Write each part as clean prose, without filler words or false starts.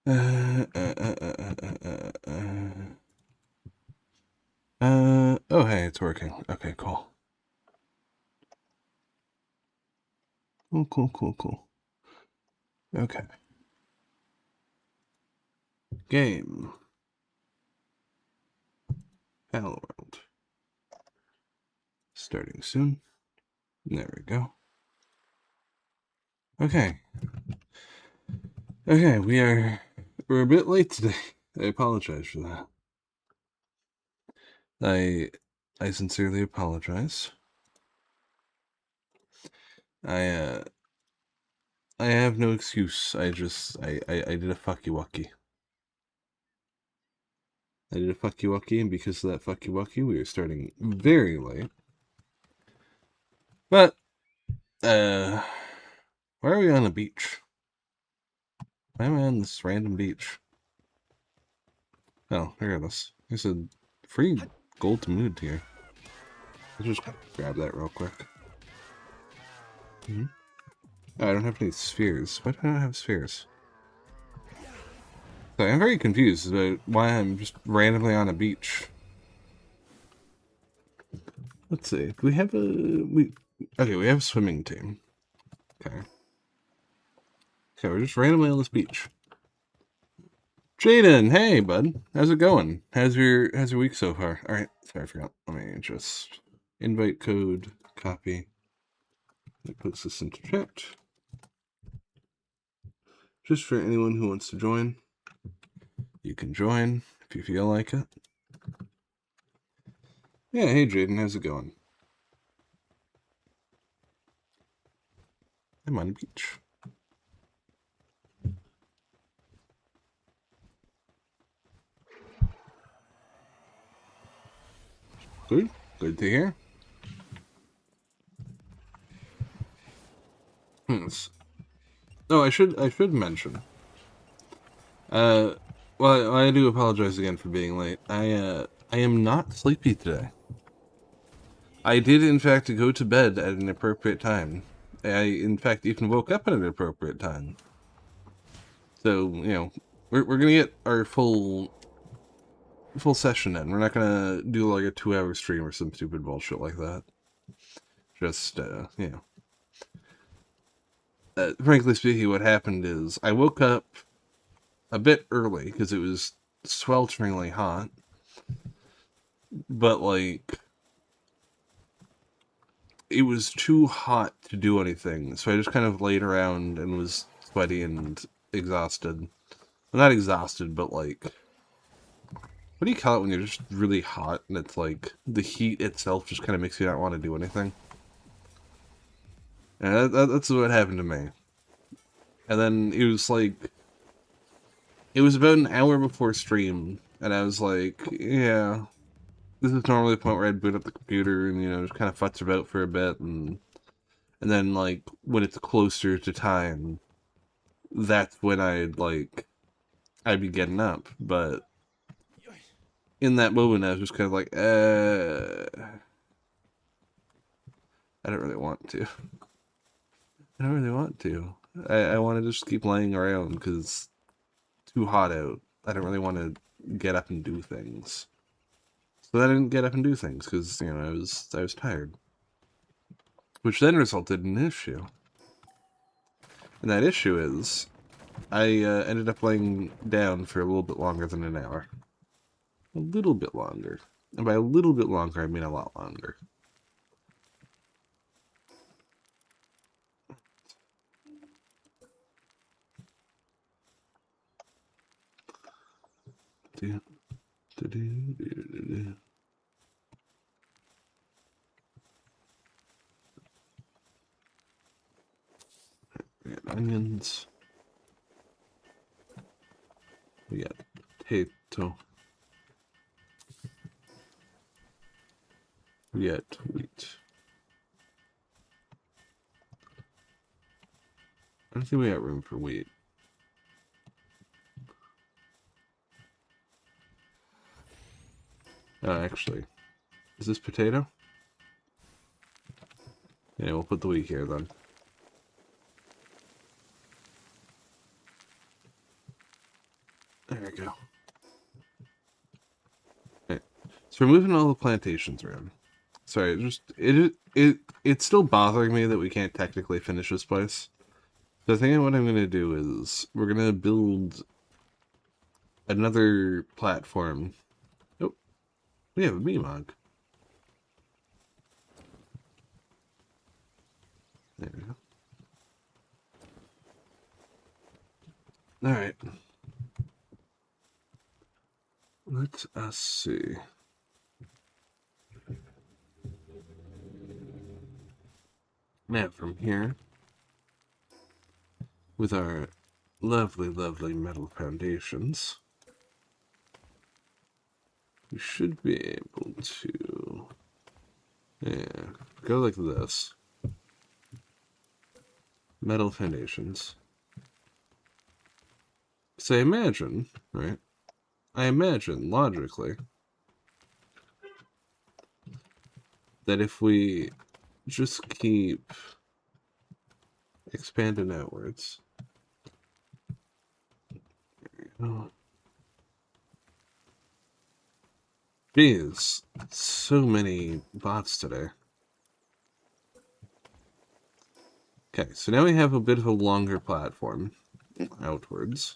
Uh, uh, uh, uh, uh, oh, hey, it's working. Okay, cool. Cool. Okay. Game. Palworld. Starting soon. There we go. Okay. Okay, we're a bit late today. I apologize for that. I sincerely apologize. I I have no excuse. I did a fucky wucky. I did a fucky wucky, and because of that fucky wucky, we are starting very late. But why are we on the beach? Why am I on this random beach? Oh, here it is. There's a free gold to mood here. Let's just grab that real quick. Oh, I don't have any spheres. Why do I not have spheres? So I'm very confused about why I'm just randomly on a beach. Let's see. Do we have okay, we have a swimming team. Okay. Okay, we're just randomly on this beach. Jaden, hey bud. How's it going? How's your week so far? Alright, sorry I forgot. Let me just invite code, copy. It puts this into chat. Just for anyone who wants to join. You can join if you feel like it. Yeah, hey Jaden, how's it going? I'm on the beach. Good. Good to hear. Oh, I should mention. Uh, well, I do apologize again for being late. I am not sleepy today. I did, in fact, go to bed at an appropriate time. I, in fact, even woke up at an appropriate time. So, we're gonna get our full session in. We're not gonna do like a 2-hour stream or some stupid bullshit like that. Just, frankly speaking, what happened is I woke up a bit early because it was swelteringly hot, but like it was too hot to do anything, so I just kind of laid around and was sweaty and exhausted. Well, not exhausted, but like, what do you call it when you're just really hot and it's like the heat itself just kind of makes you not want to do anything? And that's what happened to me. And then it was like, it was about an hour before stream, and I was like, yeah, this is normally the point where I'd boot up the computer and, just kind of futz about for a bit, and then, like, when it's closer to time, that's when I'd be getting up. But in that moment, I was just kind of like, I don't really want to. I don't really want to. I want to just keep laying around because it's too hot out. I don't really want to get up and do things. So I didn't get up and do things because, I was tired. Which then resulted in an issue. And that issue is, I ended up laying down for a little bit longer than an hour. A little bit longer. And by a little bit longer, I mean a lot longer. We got onions. We got potato. We got wheat. I don't think we got room for wheat. Actually, is this potato? Yeah, we'll put the wheat here then. we're moving all the plantations around. Sorry, it's still bothering me that we can't technically finish this place. So I think what I'm gonna do is we're gonna build another platform. Oh, we have a Meemog. There we go. Alright. Let us see. Now from here, with our lovely, lovely metal foundations, we should be able to, go like this. Metal foundations. So I imagine, right? I imagine, logically, that if we just keep expanding outwards. Oh. Jeez, so many bots today. Okay, so now we have a bit of a longer platform outwards.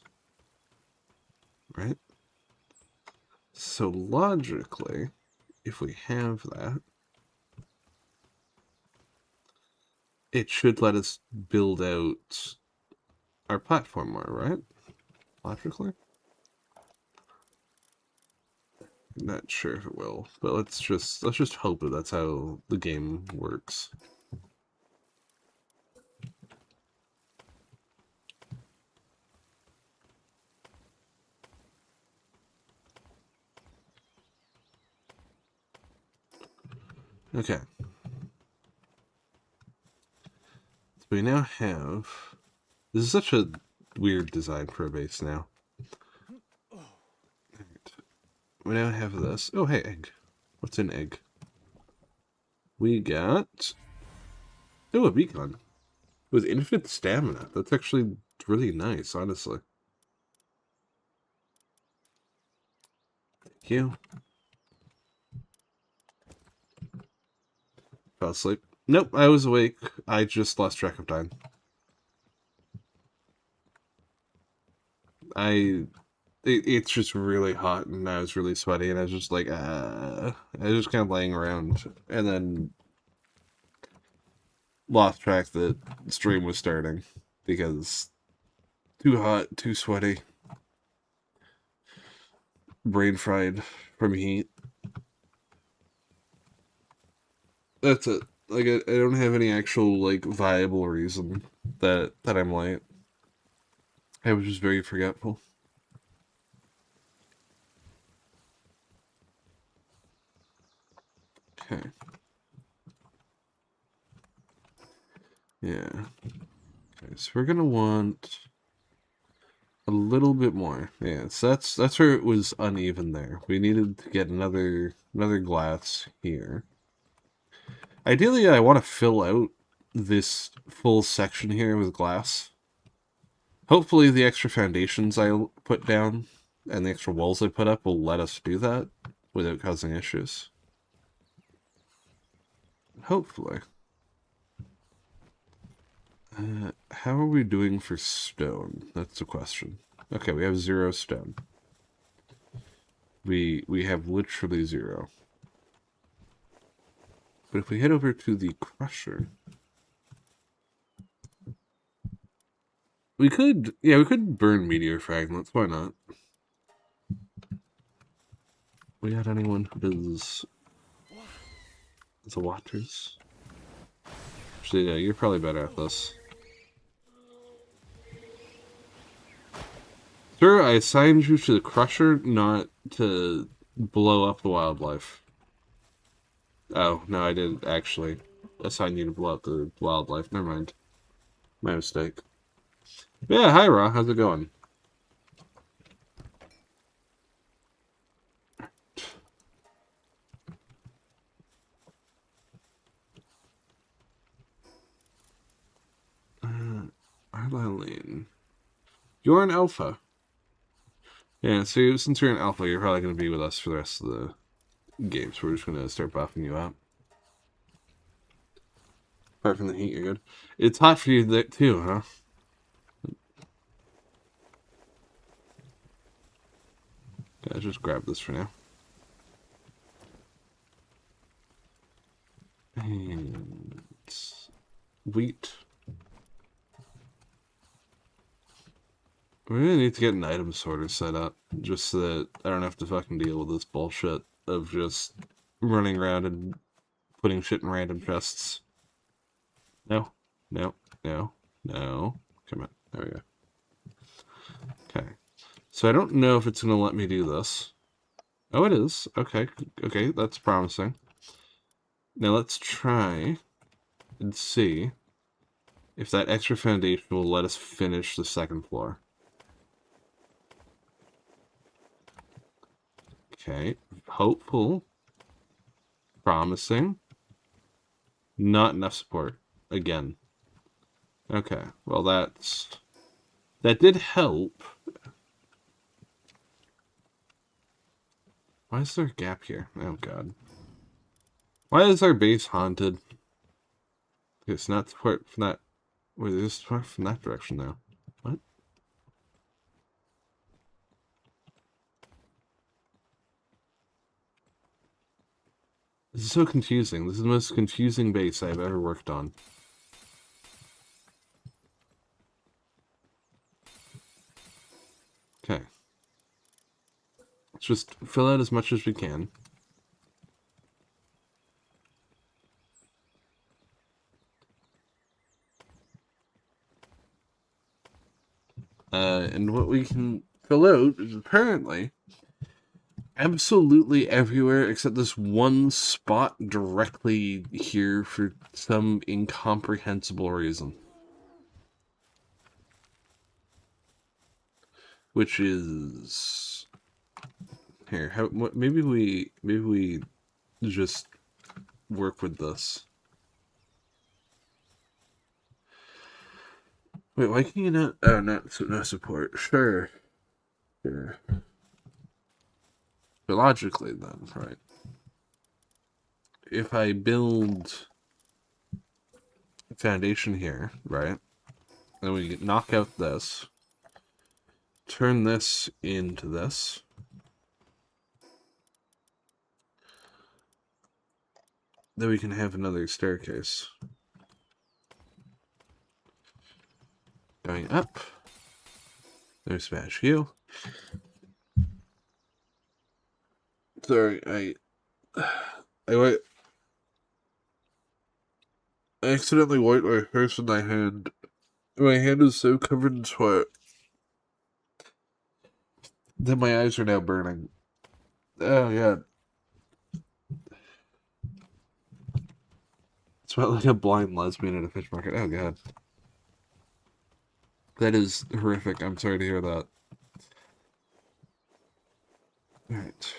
Right? So logically, if we have that, it should let us build out our platform more, right? Logically? I'm not sure if it will, but let's just hope that that's how the game works. Okay. So we now have... This is such a weird design for a base now. Right. We now have this. Oh, hey, egg. What's an egg? We got... Oh, a beacon. With infinite stamina. That's actually really nice, honestly. Thank you. Fell asleep. Nope, I was awake. I just lost track of time. It's just really hot and I was really sweaty and I was just like, I was just kind of laying around and then lost track that the stream was starting because too hot, too sweaty, brain fried from heat. That's it. Like I don't have any actual like viable reason that I'm late. I was just very forgetful. Okay. Yeah. Okay, so we're gonna want a little bit more. Yeah, so that's where it was uneven there. We needed to get another glass here. Ideally, I want to fill out this full section here with glass. Hopefully the extra foundations I put down and the extra walls I put up will let us do that without causing issues. Hopefully. How are we doing for stone? That's the question. Okay, we have 0 stone. We have literally 0. But if we head over to the crusher, we could burn meteor fragments. Why not? We got anyone who does the waters? Actually, yeah, you're probably better at this. Sir, I assigned you to the crusher, not to blow up the wildlife. Oh, no, I didn't actually assign you to blow up the wildlife. Never mind. My mistake. Yeah, hi, Ra. How's it going? Arlene. You're an alpha. Yeah, so since you're an alpha, you're probably going to be with us for the rest of the games. We're just gonna start buffing you up. Apart from the heat, you're good. It's hot for you there too, huh? Yeah, just grab this for now. And wheat. We really need to get an item sorter set up, just so that I don't have to fucking deal with this bullshit of just running around and putting shit in random chests. No, no, no, no. Come on, there we go. Okay, so I don't know if it's gonna let me do this. Oh, it is. Okay, okay, that's promising. Now let's try and see if that extra foundation will let us finish the second floor. Okay, hopeful, promising, not enough support again. Okay, well that did help. Why is there a gap here? Oh god. Why is our base haunted? It's not support from that. Wait, there's support from that direction now. What? This is so confusing. This is the most confusing base I've ever worked on. Okay. Let's just fill out as much as we can. And what we can fill out is apparently absolutely everywhere except this one spot directly here for some incomprehensible reason. Which is here. Maybe we just work with this. Wait, why can you not? Oh, no support. Sure. But logically, then, right? If I build a foundation here, right, then we knock out this, turn this into this. Then we can have another staircase. Going up. There's Smash U. Sorry, I accidentally wiped my face with my hand. My hand is so covered in sweat that my eyes are now burning. Oh, yeah. It's about like a blind lesbian at a fish market. Oh, God. That is horrific. I'm sorry to hear that. Alright.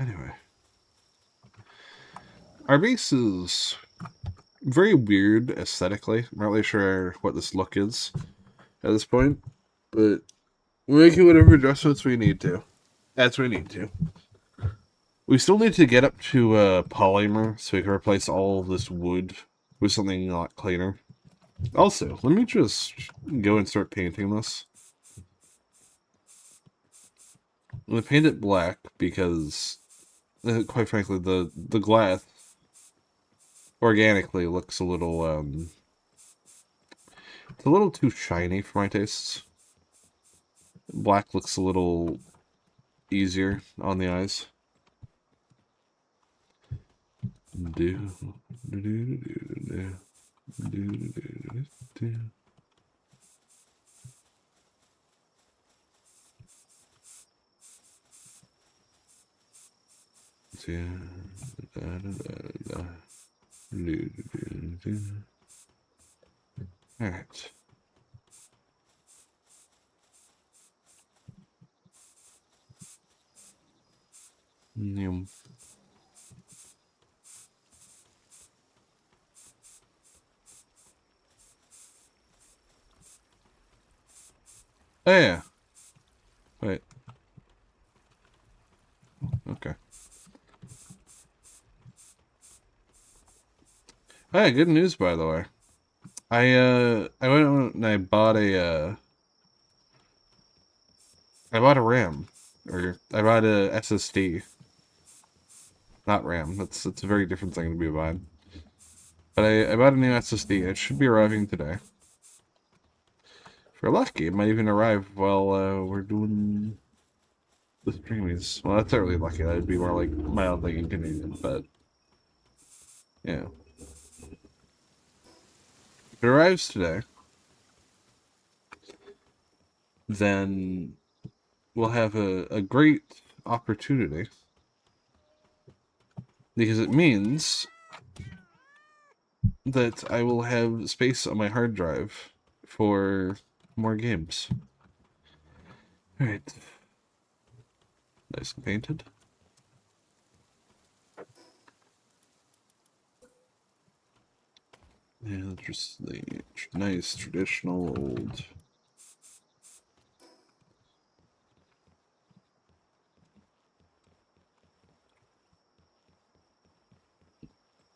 Anyway. Our base is very weird aesthetically. I'm not really sure what this look is at this point, but we're making whatever adjustments we need to. That's what we need to. We still need to get up to polymer so we can replace all of this wood with something a lot cleaner. Also, let me just go and start painting this. I'm going to paint it black because, quite frankly, the glass organically looks a little, it's a little too shiny for my tastes. Black looks a little easier on the eyes. Alright. Oh, yeah. Wait. Okay. Oh, yeah, good news, by the way. I went out and I bought a RAM. Or, I bought a SSD. Not RAM. That's a very different thing to be buying. But I bought a new SSD. It should be arriving today. If we're lucky, it might even arrive while we're doing the streamies. Well, that's not really lucky. That'd be more like mildly inconvenient, but yeah. If it arrives today, then we'll have a great opportunity because it means that I will have space on my hard drive for more games. Alright. Nice and painted. Yeah, just the nice traditional old.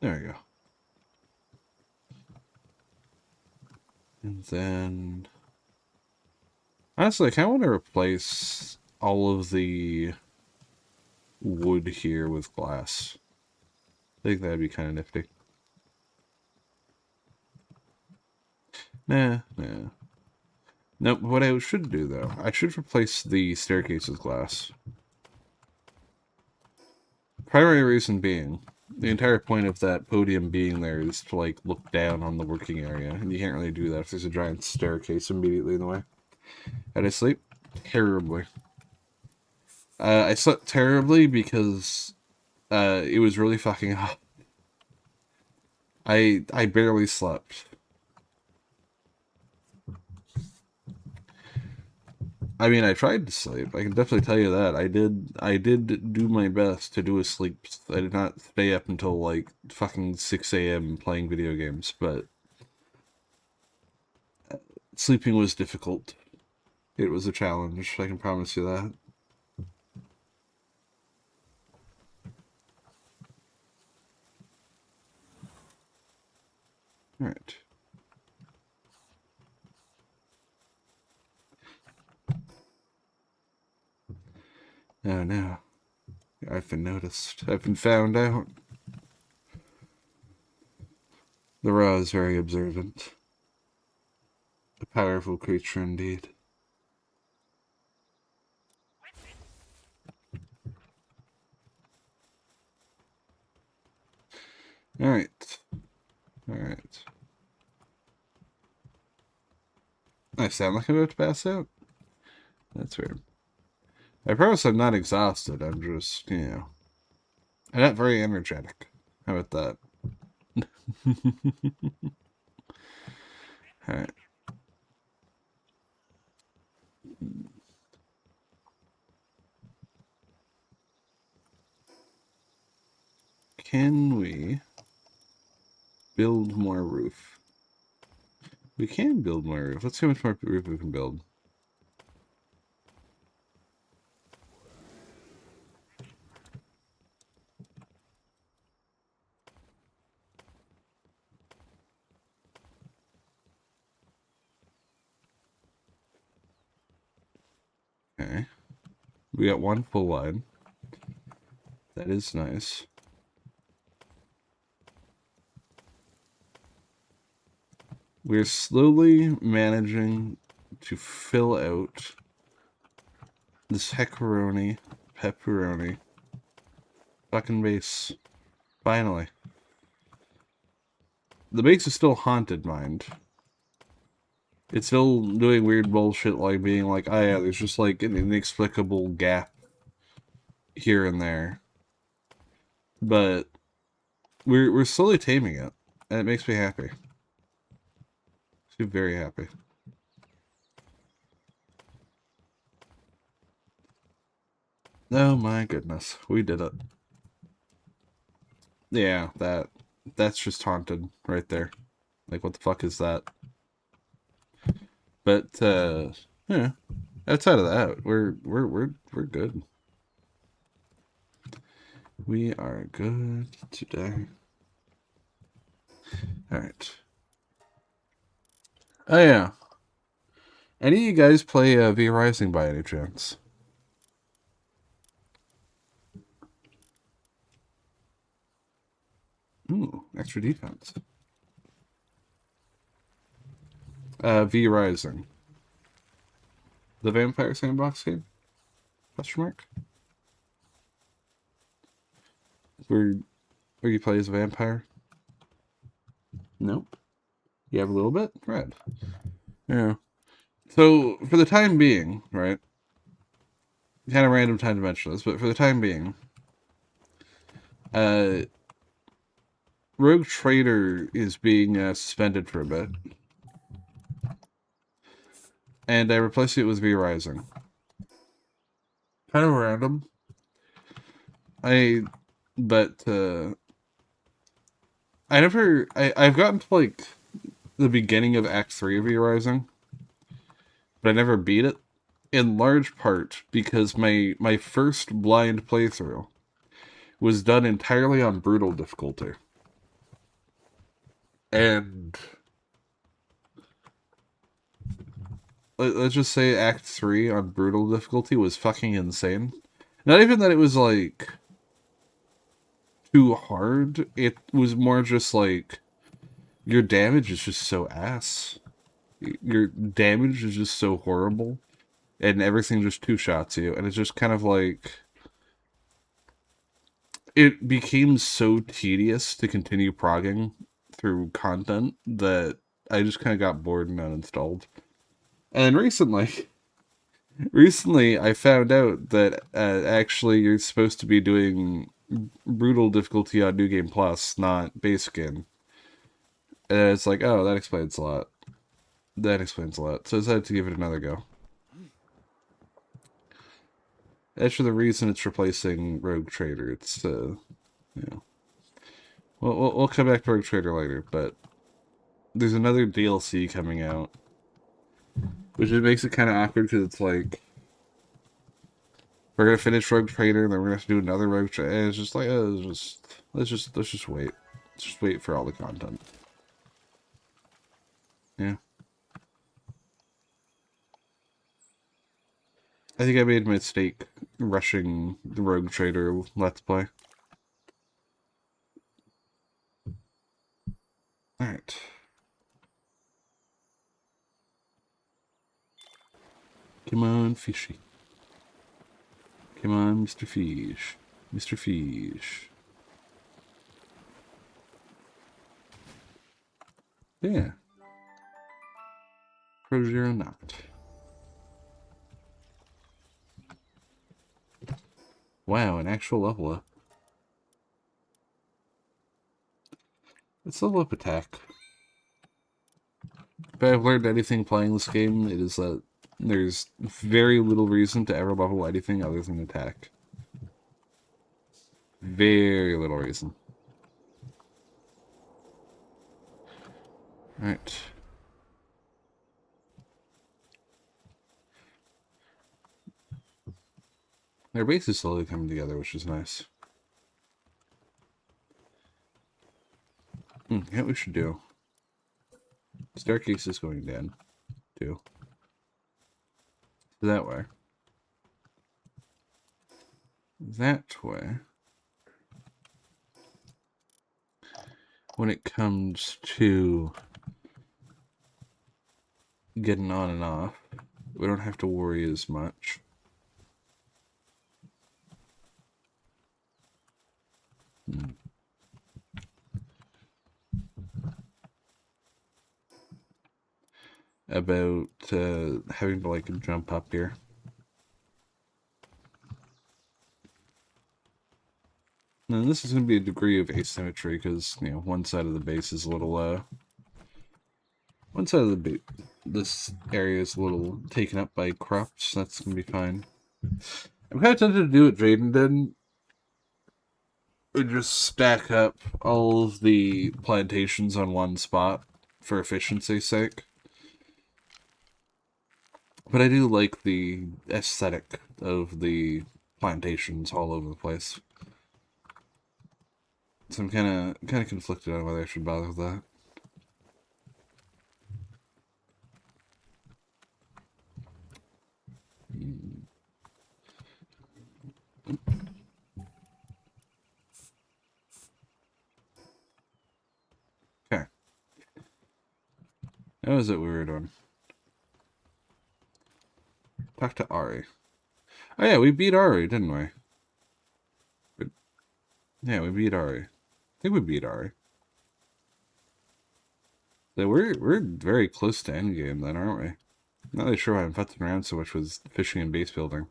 There we go. And then honestly, I kind of want to replace all of the wood here with glass. I think that'd be kind of nifty. Nah. No, what I should do, though, I should replace the staircase with glass. Primary reason being, the entire point of that podium being there is to, like, look down on the working area, and you can't really do that if there's a giant staircase immediately in the way. And I sleep terribly. I slept terribly because it was really fucking hot. I barely slept. I mean, I tried to sleep. I can definitely tell you that. I did do my best to do a sleep. I did not stay up until like fucking 6 a.m. playing video games, but sleeping was difficult. It was a challenge, I can promise you that. Alright. Oh no. I've been noticed. I've been found out. The Raw is very observant. A powerful creature indeed. Alright. Alright. I sound like I'm about to pass out? That's weird. I promise I'm not exhausted. I'm just, I'm not very energetic. How about that? Alright. Can we build more roof? We can build more roof. Let's see how much more roof we can build. Okay. We got one full line. That is nice. We're slowly managing to fill out this pepperoni fucking base. Finally. The base is still haunted, mind. It's still doing weird bullshit like being like, oh yeah, there's just like an inexplicable gap here and there. But we're slowly taming it, and it makes me happy. Makes me very happy. Oh my goodness, we did it. Yeah, that's just haunted right there. Like, what the fuck is that? But Yeah. Outside of that, we're good. We are good today. All right. Oh yeah. Any of you guys play V Rising by any chance? Ooh, extra defense. V Rising, the Vampire Sandbox game? Question mark. Where you play as a vampire? Nope. You have a little bit, right? Yeah. So for the time being, right? Kind of random time to mention this, but for the time being, uh, Rogue Trader is being suspended for a bit, and I replaced it with V Rising. Kind of random. I, but I've gotten to like the beginning of Act 3 of V Rising, but I never beat it. In large part because my first blind playthrough was done entirely on brutal difficulty. And let's just say Act 3 on brutal difficulty was fucking insane. Not even that it was like too hard, it was more just like your damage is just so ass. Your damage is just so horrible, and everything just two shots you, and it's just kind of like it became so tedious to continue progging through content that I just kind of got bored and uninstalled. And recently I found out that actually you're supposed to be doing brutal difficulty on New Game Plus, not base game. And it's like, oh, that explains a lot. That explains a lot. So I decided to give it another go. That's for the reason it's replacing Rogue Trader. It's, you know. We'll come back to Rogue Trader later, but there's another DLC coming out, which just makes it kind of awkward because it's like we're gonna finish Rogue Trader, and then we're gonna have to do another Rogue Trader. And it's just like, let's just wait. Let's just wait for all the content. Yeah, I think I made a mistake rushing the Rogue Trader Let's Play. All right. Come on, fishy. Come on, Mr. Fish. Mr. Fish. Yeah. Crozier or not. Wow, an actual level up. Let's level up attack. If I've learned anything playing this game, it is that there's very little reason to ever level anything other than attack. Very little reason. Alright. Their base is slowly coming together, which is nice. What we should do. Staircase is going down, too. That way. That way. When it comes to getting on and off, we don't have to worry as much. About having to like jump up here. And this is going to be a degree of asymmetry because, you know, one side of the base is a little, one side of the this area is a little taken up by crops. That's going to be fine. I'm kind of tempted to do what Jaden did. And just stack up all of the plantations on one spot for efficiency's sake. But I do like the aesthetic of the plantations all over the place. So I'm kind of conflicted on whether I should bother with that. Okay. That was it we were doing. Talk to Ari. Oh yeah, we beat Ari, didn't we? Yeah, we beat Ari. I think we beat Ari. So we're very close to endgame then, aren't we? Not really sure why I'm futzing around so much with fishing and base building.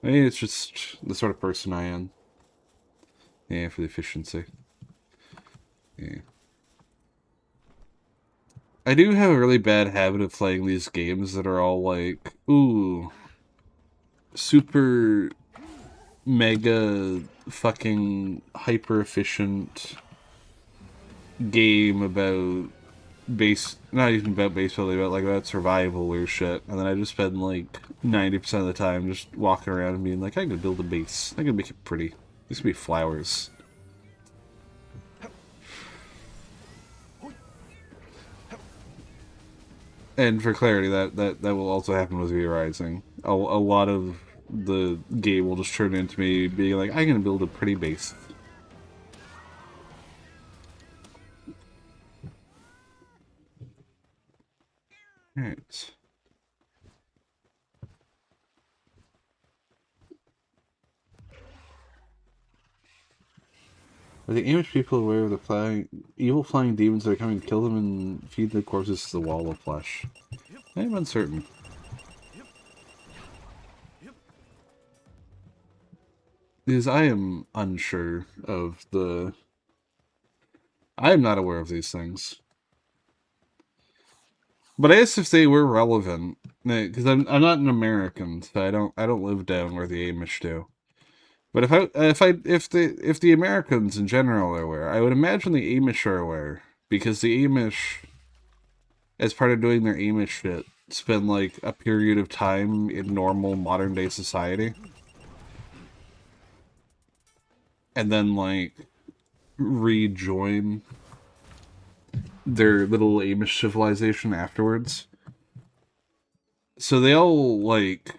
Maybe it's just the sort of person I am. Yeah, for the efficiency. Yeah. I do have a really bad habit of playing these games that are all like, ooh, super mega fucking hyper efficient game about not even about base building, but like about survival or shit. And then I just spend like 90% of the time just walking around and being like, I can build a base. I can make it pretty. This could be flowers. And for clarity, that will also happen with V-Rising. A lot of the game will just turn into me being like, I'm gonna build a pretty base. Alright. Are the Amish people aware of the evil flying demons that are coming to kill them and feed the corpses to the wall of flesh? I am uncertain. Because I am unsure of the... I am not aware of these things. But I guess if they were relevant, because I'm not an American, so I don't live down where the Amish do. But if the Americans in general are aware, I would imagine the Amish are aware, because the Amish, as part of doing their Amish shit, spend like a period of time in normal modern day society, and then like rejoin their little Amish civilization afterwards. So they all like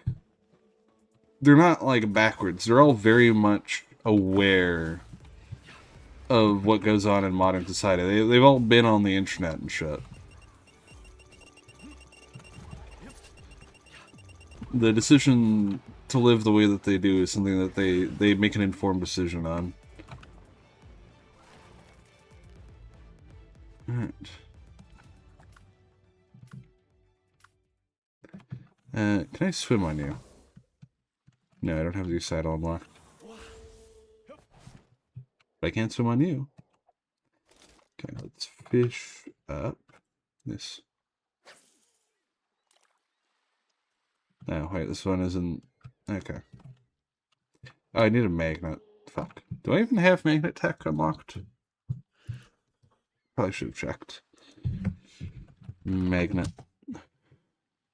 they're not like backwards. They're all very much aware of what goes on in modern society. They've all been on the internet and shit. The decision to live the way that they do is something that they make an informed decision on. Alright. Can I swim on you? No, I don't have the saddle unlocked. But I can't swim on you. Okay, let's fish up this. Oh, wait, this one isn't... Okay. Oh, I need a magnet. Fuck. Do I even have magnet tech unlocked? Probably should have checked. Magnet.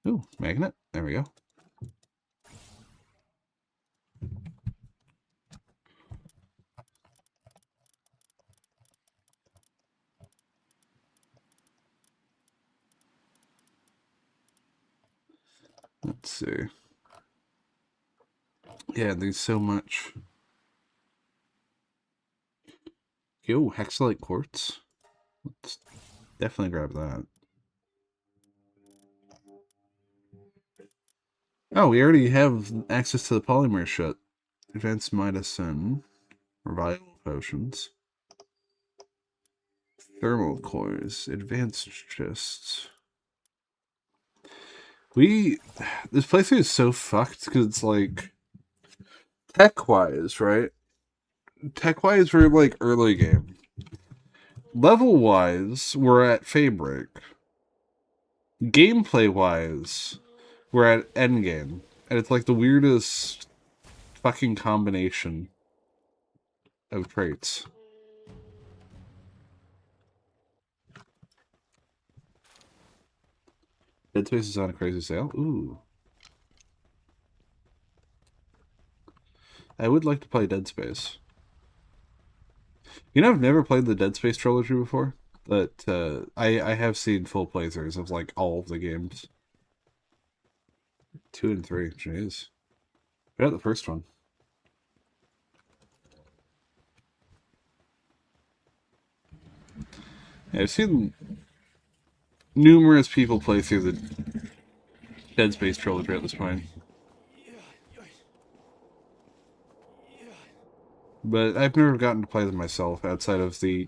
Ooh, magnet. There we go. Let's see. Yeah, there's so much. Yo, hexalite quartz. Let's definitely grab that. Oh, we already have access to the polymer shit. Advanced medicine. Revival potions. Thermal cores. Advanced chests. This playthrough is so fucked because it's like tech-wise, right? Tech-wise, we're like early game. Level-wise, we're at Fabric. Gameplay-wise, we're at endgame. And it's like the weirdest fucking combination of traits. Dead Space is on a crazy sale. Ooh. I would like to play Dead Space. You know, I've never played the Dead Space trilogy before, but I have seen full playthroughs of like all of the games. 2 and 3, jeez. Right the first one. Yeah, I've seen numerous people play through the Dead Space trilogy at this point. But I've never gotten to play them myself outside of the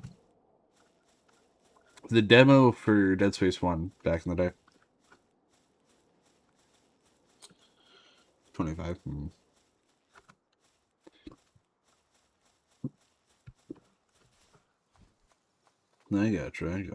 demo for Dead Space 1 back in the day. 25. I gotcha.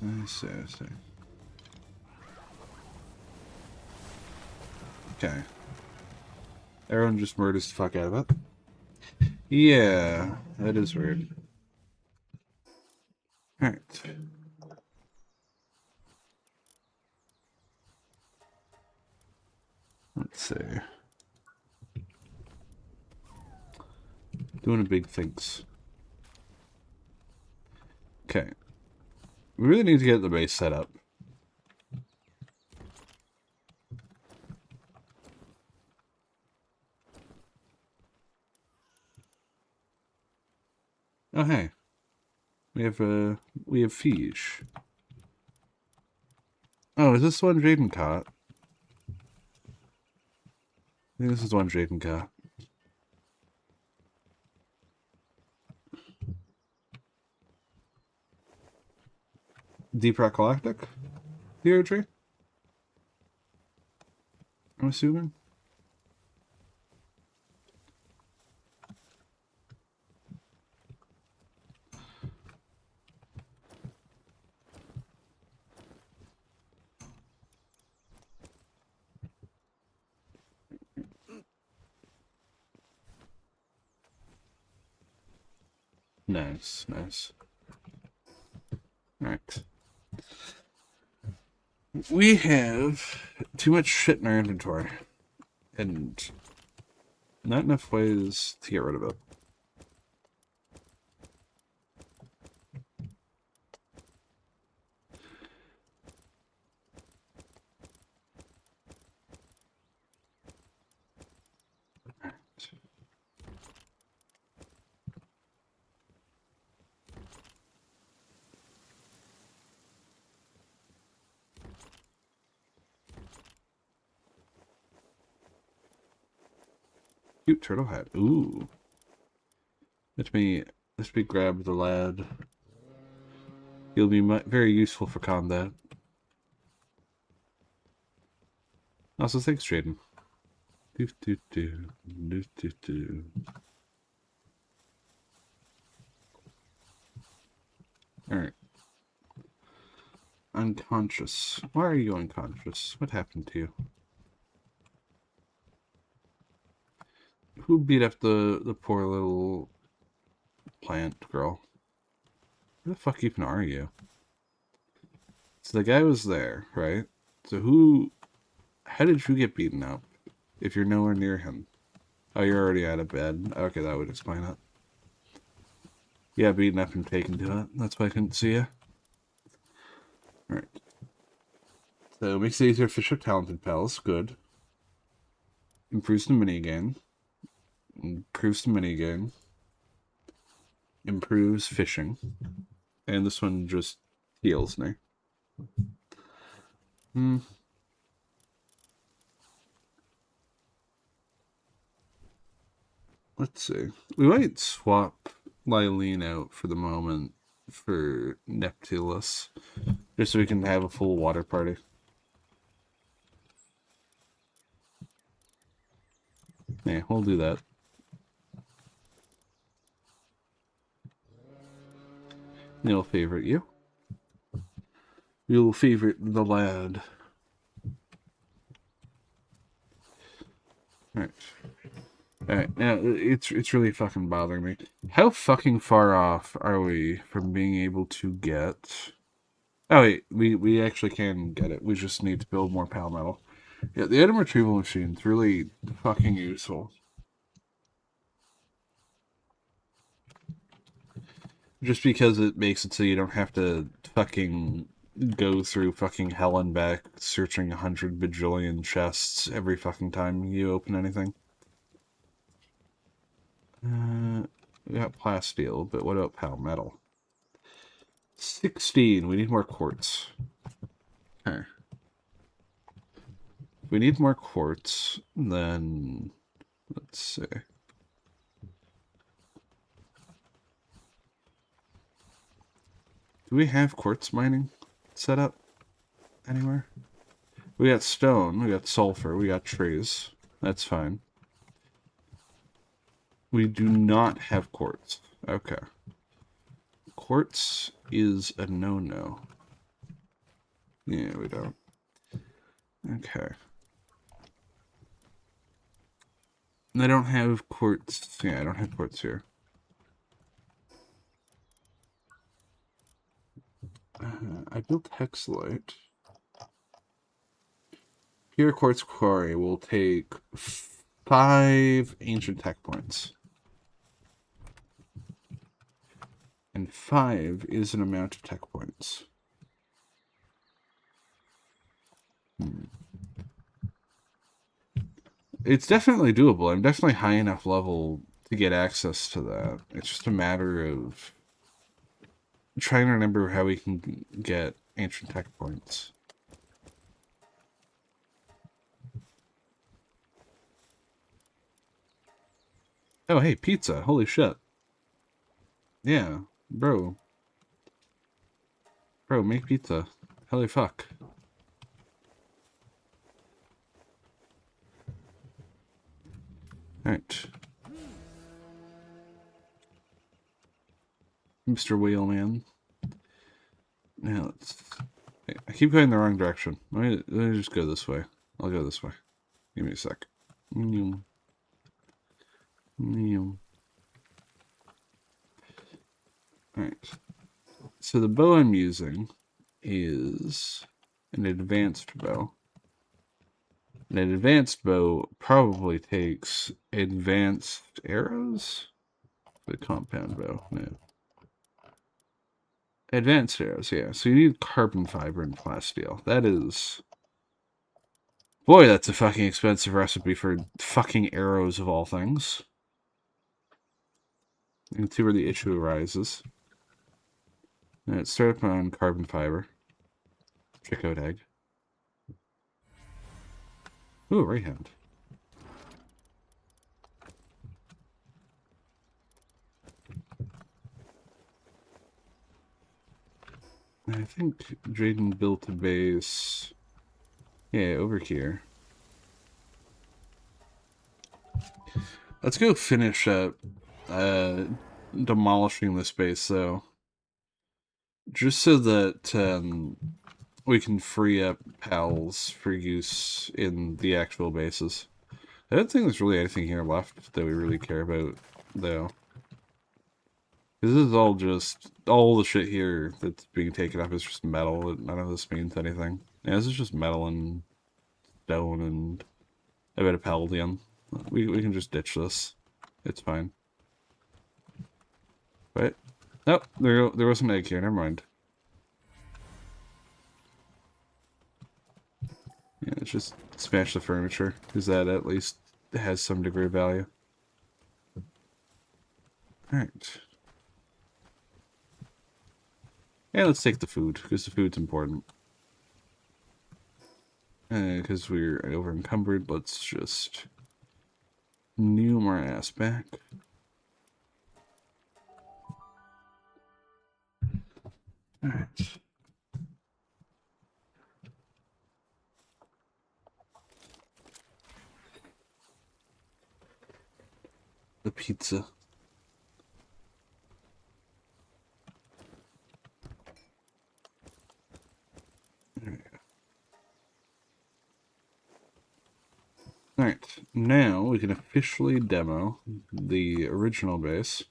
I see. Okay. Everyone just murders the fuck out of it. Yeah, that is weird. Alright. Let's see. Doing a big things. Okay. We really need to get the base set up. Oh hey. We have fish. Oh, is this one Jaden caught? I think this is one Jaden caught. Deep Rock Galactic? Deirdre? I'm assuming. Nice. Alright. We have too much shit in our inventory. And not enough ways to get rid of it. Cute turtle hat. Ooh. Let me grab the lad. He'll be very useful for combat. Also, thanks, Jaden. Alright. Unconscious. Why are you unconscious? What happened to you? Who beat up the poor little plant girl? Where the fuck even are you? So the guy was there, right? So how did you get beaten up if you're nowhere near him? Oh, you're already out of bed. Okay, that would explain it. Yeah, beaten up and taken to it. That's why I couldn't see you. Alright. So, makes it easier to fish up talented pals. Good. Improves the minigame. Improves the minigame. Improves fishing. And this one just heals me. Let's see. We might swap Lylene out for the moment for Neptulus. Just so we can have a full water party. Yeah, we'll do that. We'll favorite you. We'll favorite the lad. Alright. Alright, now it's really fucking bothering me. How fucking far off are we from being able to get... Oh wait, we actually can get it. We just need to build more pal metal. Yeah, the item retrieval machine's really fucking useful. Just because it makes it so you don't have to fucking go through fucking hell and back searching 100 bajillion chests every fucking time you open anything. We got plasteel, but what about pal metal? 16. We need more quartz. Okay. If we need more quartz, then let's see. Do we have quartz mining set up anywhere? We got stone, we got sulfur, we got trees. That's fine. We do not have quartz. Okay. Quartz is a no-no. Yeah, we don't. Okay. And I don't have quartz. Yeah, I don't have quartz here. I built hexalite. Pure quartz quarry will take 5 ancient tech points. And 5 is an amount of tech points. It's definitely doable. I'm definitely high enough level to get access to that. It's just a matter of trying to remember how we can get ancient tech points. Oh, hey, pizza. Holy shit. Yeah, bro. Bro, make pizza. Holy fuck. Alright. Mr. Whaleman. Now let's... I keep going the wrong direction. Let me just go this way. I'll go this way. Give me a sec. Alright. So the bow I'm using is an advanced bow. An advanced bow probably takes advanced arrows? The compound bow, no. Advanced arrows, yeah. So you need carbon fiber and plasteel. That is... Boy, that's a fucking expensive recipe for fucking arrows of all things. You can see where the issue arises. Alright, start up on carbon fiber. Check out egg. Ooh, right hand. I think Drayden built a base... Yeah, over here. Let's go finish up demolishing this base, though. Just so that we can free up pals for use in the actual bases. I don't think there's really anything here left that we really care about, though. Because this is all just... All the shit here that's being taken up is just metal. None of this means anything. Yeah, this is just metal and stone and a bit of palladium. We can just ditch this. It's fine. Right? Nope, there was an egg here. Never mind. Yeah, let's just smash the furniture, because that at least has some degree of value. Alright. And let's take the food, because the food's important. Because we're over encumbered, let's just new more ass back. Alright. The pizza. There we go. Alright, now we can officially demo the original base.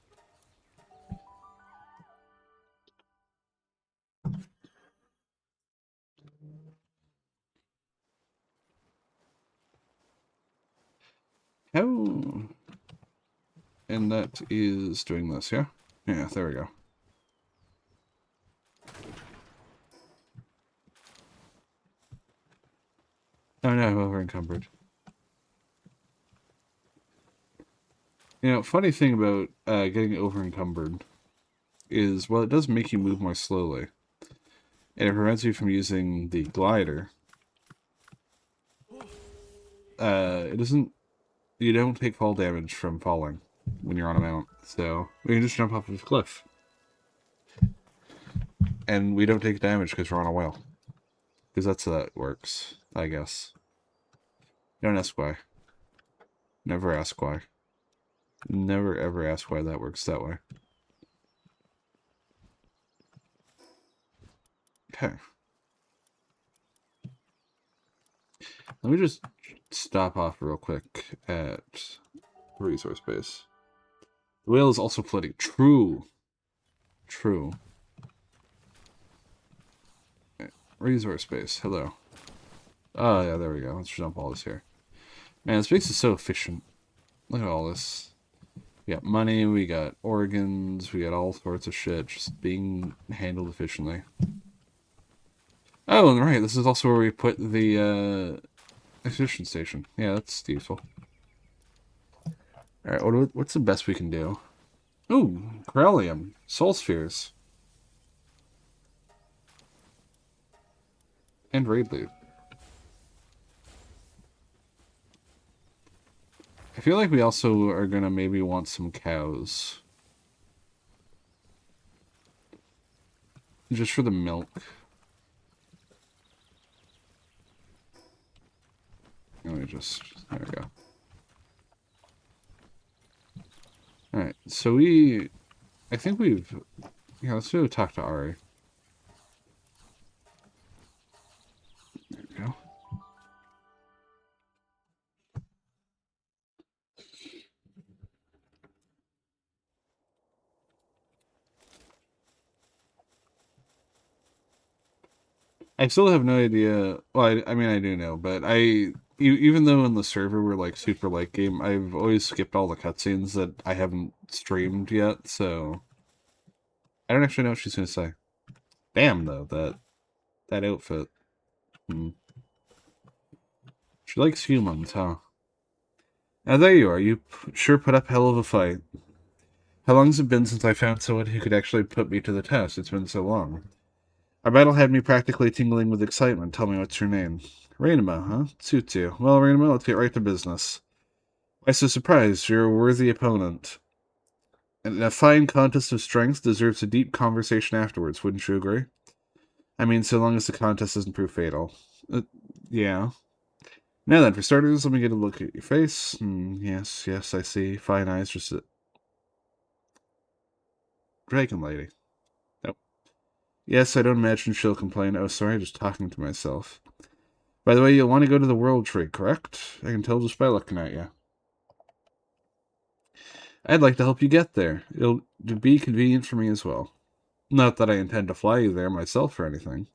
How... And that is doing this, yeah? Yeah, there we go. Oh no, I'm over encumbered. You know, funny thing about getting over encumbered is, well, it does make you move more slowly. And it prevents you from using the glider. It doesn't... You don't take fall damage from falling when you're on a mount. So, we can just jump off of a cliff. And we don't take damage because we're on a whale. Because that's how that works, I guess. Don't ask why. Never ask why. Never ever ask why that works that way. Okay. Let me just stop off real quick at the resource base. The whale is also flooding. True. True. Okay. Resource base. Hello. Oh, yeah, there we go. Let's dump all this here. Man, this base is so efficient. Look at all this. We got money, we got organs, we got all sorts of shit just being handled efficiently. Oh, and right, this is also where we put the exhibition station. Yeah, that's useful. Alright, what's the best we can do? Ooh, Corellium. Soul Spheres. And raid loot. I feel like we also are gonna maybe want some cows. Just for the milk. Let me just... There we go. Alright, so I think we've... Yeah, let's go talk to Ari. There we go. I still have no idea. Well, I mean, I do know, but even though in the server we're like super late game, I've always skipped all the cutscenes that I haven't streamed yet, so I don't actually know what she's gonna say. Damn, though, that outfit. She likes humans, huh? Now there you are. You sure put up hell of a fight. How long has it been since I found someone who could actually put me to the test? It's been so long. Our battle had me practically tingling with excitement. Tell me, what's your name? Rainama, huh? Suits you. Well, Rainama, let's get right to business. Why so surprised? You're a worthy opponent. And a fine contest of strength deserves a deep conversation afterwards, wouldn't you agree? I mean, so long as the contest doesn't prove fatal. Yeah. Now then, for starters, let me get a look at your face. Yes, I see. Fine eyes, just a... Dragon lady. Nope. Yes, I don't imagine she'll complain. Oh, sorry, just talking to myself. By the way, you'll want to go to the World Tree, correct? I can tell just by looking at you. I'd like to help you get there. It'll be convenient for me as well. Not that I intend to fly you there myself or anything.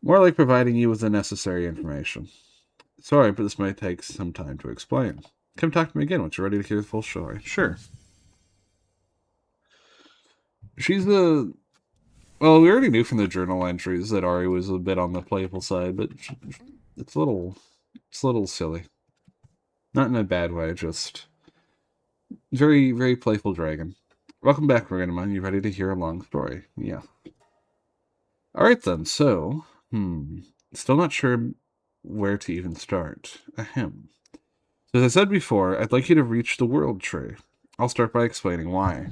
More like providing you with the necessary information. Sorry, but this might take some time to explain. Come talk to me again once you're ready to hear the full story. Sure. She's the... Well, we already knew from the journal entries that Ari was a bit on the playful side, but it's a little silly. Not in a bad way, just very, very playful dragon. Welcome back, Rainama. You ready to hear a long story? Yeah. Alright then, so, still not sure where to even start. Ahem. So as I said before, I'd like you to reach the World Tree. I'll start by explaining why.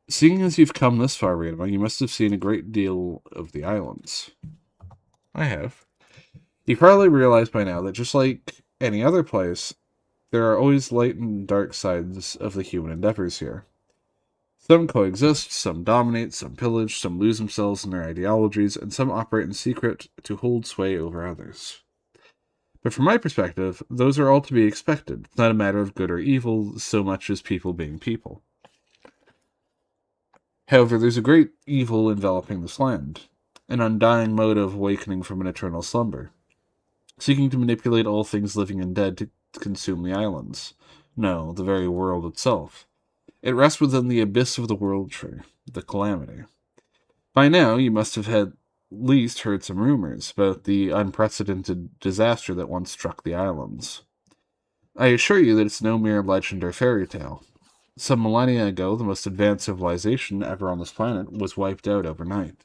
Seeing as you've come this far, Rainama, you must have seen a great deal of the islands. I have. You probably realize by now that just like any other place, there are always light and dark sides of the human endeavors here. Some coexist, some dominate, some pillage, some lose themselves in their ideologies, and some operate in secret to hold sway over others. But from my perspective, those are all to be expected. It's not a matter of good or evil so much as people being people. However, there's a great evil enveloping this land, an undying mode of awakening from an eternal slumber, seeking to manipulate all things living and dead to consume the islands. No, the very world itself. It rests within the abyss of the world tree, the calamity. By now, you must have at least heard some rumors about the unprecedented disaster that once struck the islands. I assure you that it's no mere legend or fairy tale. Some millennia ago, the most advanced civilization ever on this planet was wiped out overnight.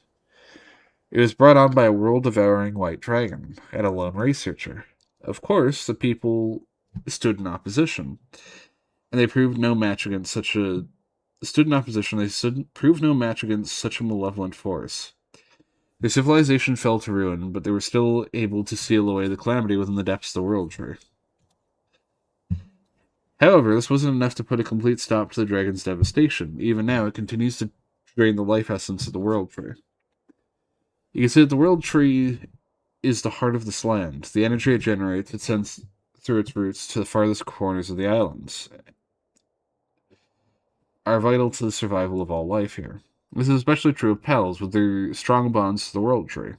It was brought on by a world-devouring white dragon and a lone researcher. Of course, the people stood in opposition, and they proved no match against such a proved no match against such a malevolent force. Their civilization fell to ruin, but they were still able to seal away the calamity within the depths of the world tree. However, this wasn't enough to put a complete stop to the dragon's devastation. Even now, it continues to drain the life essence of the world tree. You can see that the world tree is the heart of this land. The energy it generates, it sends through its roots to the farthest corners of the islands, are vital to the survival of all life here. This is especially true of pals, with their strong bonds to the world tree.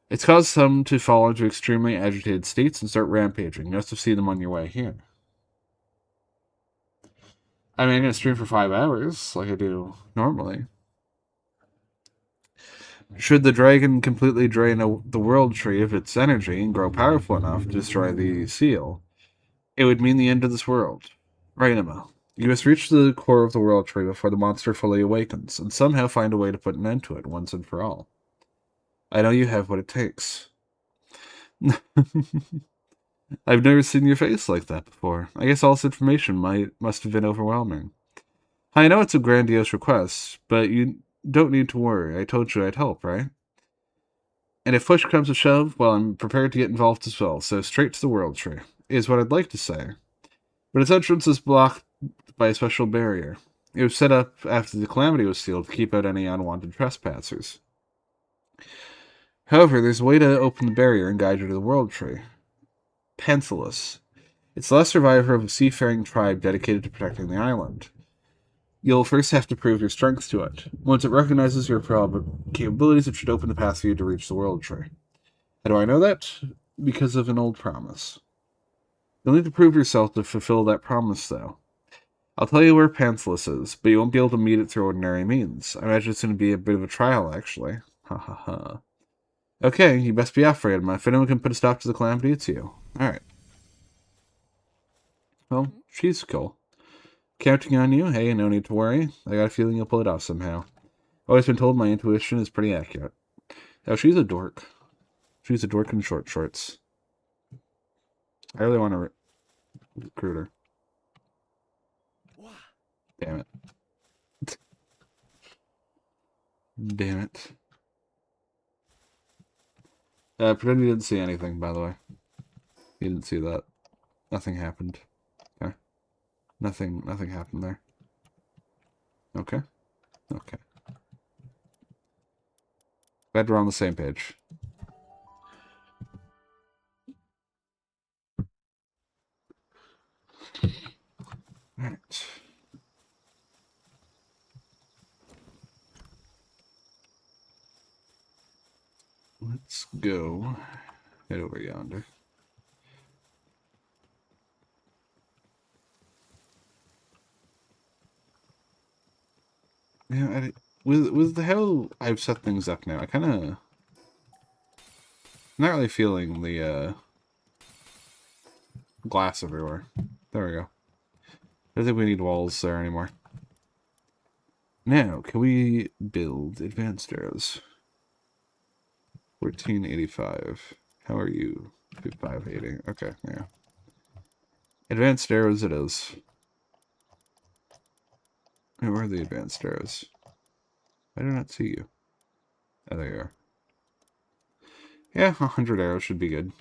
It's caused some to fall into extremely agitated states and start rampaging. You must have seen them on your way here. I mean, I'm going to stream for 5 hours, like I do normally. Should the dragon completely drain the world tree of its energy and grow powerful enough to destroy the seal, it would mean the end of this world. Right, Emma. You must reach the core of the world tree before the monster fully awakens, and somehow find a way to put an end to it once and for all. I know you have what it takes. I've never seen your face like that before. I guess all this information must have been overwhelming. I know it's a grandiose request, but you don't need to worry. I told you I'd help, right? And if push comes to shove, well, I'm prepared to get involved as well, so straight to the world tree, is what I'd like to say. But its entrance is blocked by a special barrier. It was set up after the calamity was sealed to keep out any unwanted trespassers. However, there's a way to open the barrier and guide you to the world tree. Panthalus. It's the last survivor of a seafaring tribe dedicated to protecting the island. You'll first have to prove your strength to it. Once it recognizes your capabilities, it should open the path for you to reach the world tree. How do I know that? Because of an old promise. You'll need to prove yourself to fulfill that promise, though. I'll tell you where Panthalus is, but you won't be able to meet it through ordinary means. I imagine it's going to be a bit of a trial, actually. Ha ha ha. Okay, you best be off, Emma. If anyone can put a stop to the calamity, it's you. Alright. Well, she's cool. Counting on you. Hey, no need to worry. I got a feeling you'll pull it off somehow. Always been told my intuition is pretty accurate. Oh, she's a dork. She's a dork in short shorts. I really want to recruit her. Damn it. Damn it. Pretend you didn't see anything, by the way. You didn't see that. Nothing happened. Okay. Nothing happened there. Okay. Okay. Glad we're on the same page. Alright. Let's go. Head over yonder. Yeah, with how I've set things up now, I kind of not really feeling the glass everywhere. There we go. I don't think we need walls there anymore. Now, can we build advanced arrows? 1485. How are you? 580. Okay, yeah. Advanced arrows it is. Where are the advanced arrows? I do not see you. Oh, there you are. Yeah, 100 arrows should be good.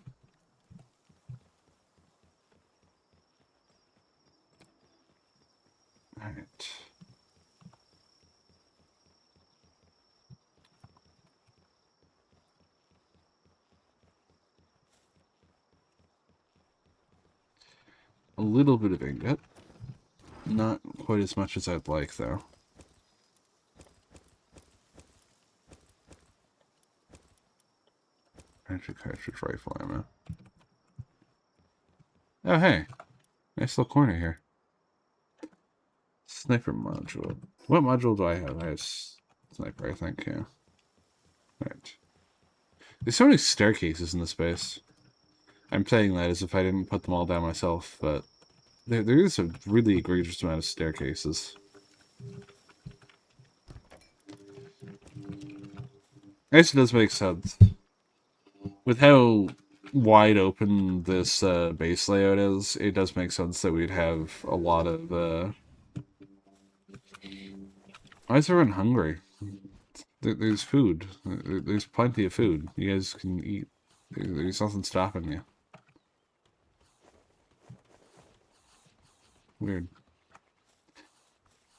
Alright. a little bit of ingot. Not quite as much as I'd like, though. Cartridge rifle ammo. Oh, hey. Nice little corner here. Sniper module. What module do I have? I have sniper, I think, yeah. Right. There's so many staircases in this base. I'm saying that as if I didn't put them all down myself, but there is a really egregious amount of staircases. I guess it does make sense. With how wide open this base layout is, it does make sense that we'd have a lot of... Why is everyone hungry? There's food. There's plenty of food. You guys can eat. There's nothing stopping you. Weird.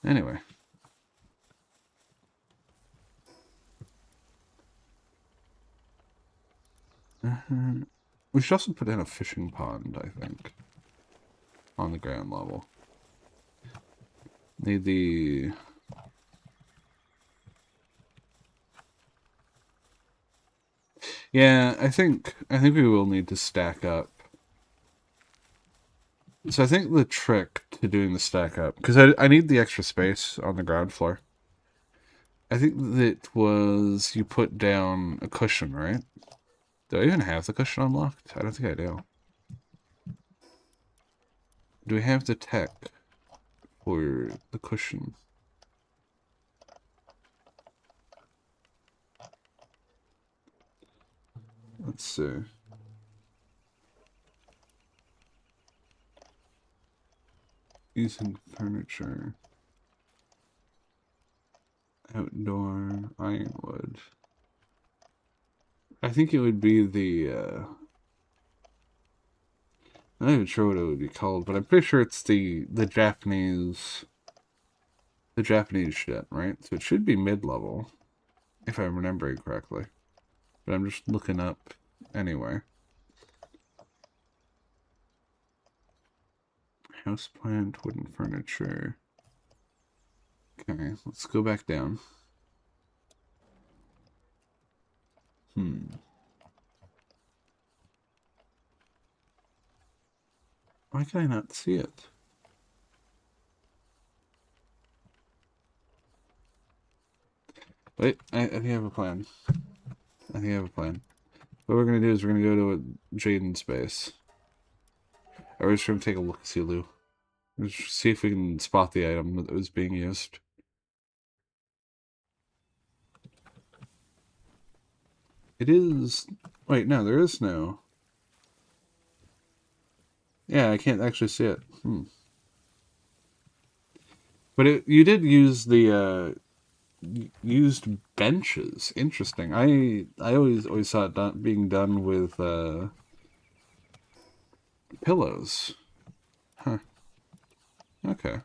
Anyway. We should also put in a fishing pond, I think. On the ground level. Need the... Yeah, I think we will need to stack up. So I think the trick to doing the stack up, because I need the extra space on the ground floor. I think that was you put down a cushion, right? Do I even have the cushion unlocked? I don't think I do. Do we have the tech for the cushion? Let's see. Using furniture. Outdoor ironwood. I think it would be the, I'm not even sure what it would be called, but I'm pretty sure it's the Japanese shit, right? So it should be mid-level, if I'm remembering correctly. But I'm just looking up anyway. Houseplant, wooden furniture. Okay, let's go back down. Why can I not see it? Wait, I think I have a plan. What we're gonna do is we're gonna go to a Jaden's base. We're just gonna take a look, see Lou. Just see if we can spot the item that was being used. It is... Wait, no, there is no... Yeah, I can't actually see it. But you did use the, used benches. Interesting. I always saw it being done with, pillows. Huh. Okay.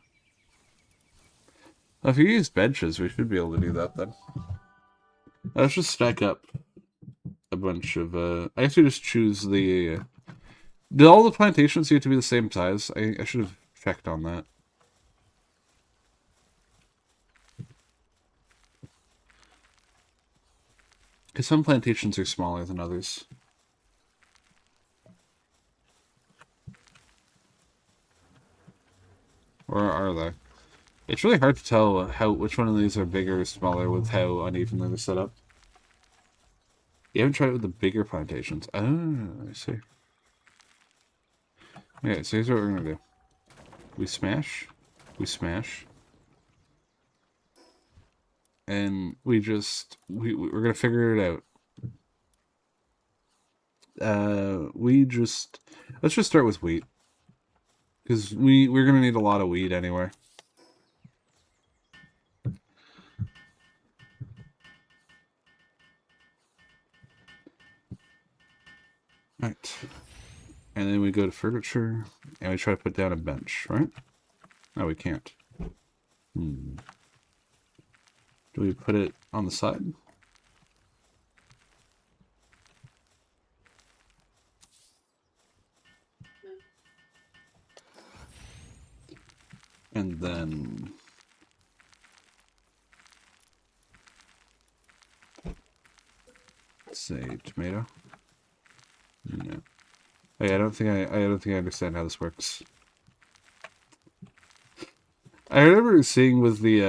Well, if you use benches, we should be able to do that then. Let's just stack up a bunch of, I guess we just choose the, did all the plantations need to be the same size? I should have checked on that. Because some plantations are smaller than others. Or are they? It's really hard to tell which one of these are bigger or smaller with how unevenly they're set up. You haven't tried it with the bigger plantations. Oh, I see. Okay, so here's what we're gonna do. We smash. And we're gonna figure it out. Let's just start with wheat. Because we're gonna need a lot of wheat anyway. Right. And then we go to furniture, and we try to put down a bench, right? No, we can't. Do we put it on the side? And then... let's say tomato. No. Oh, yeah, I don't think I understand how this works. I remember seeing with the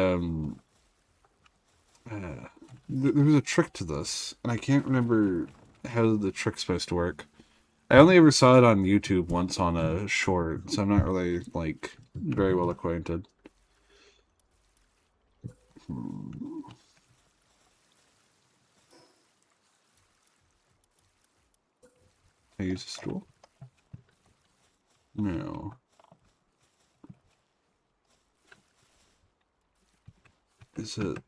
there was a trick to this, and I can't remember how the trick's supposed to work. I only ever saw it on YouTube once on a short, so I'm not really, like, very well acquainted. I use a stool? No. Is it...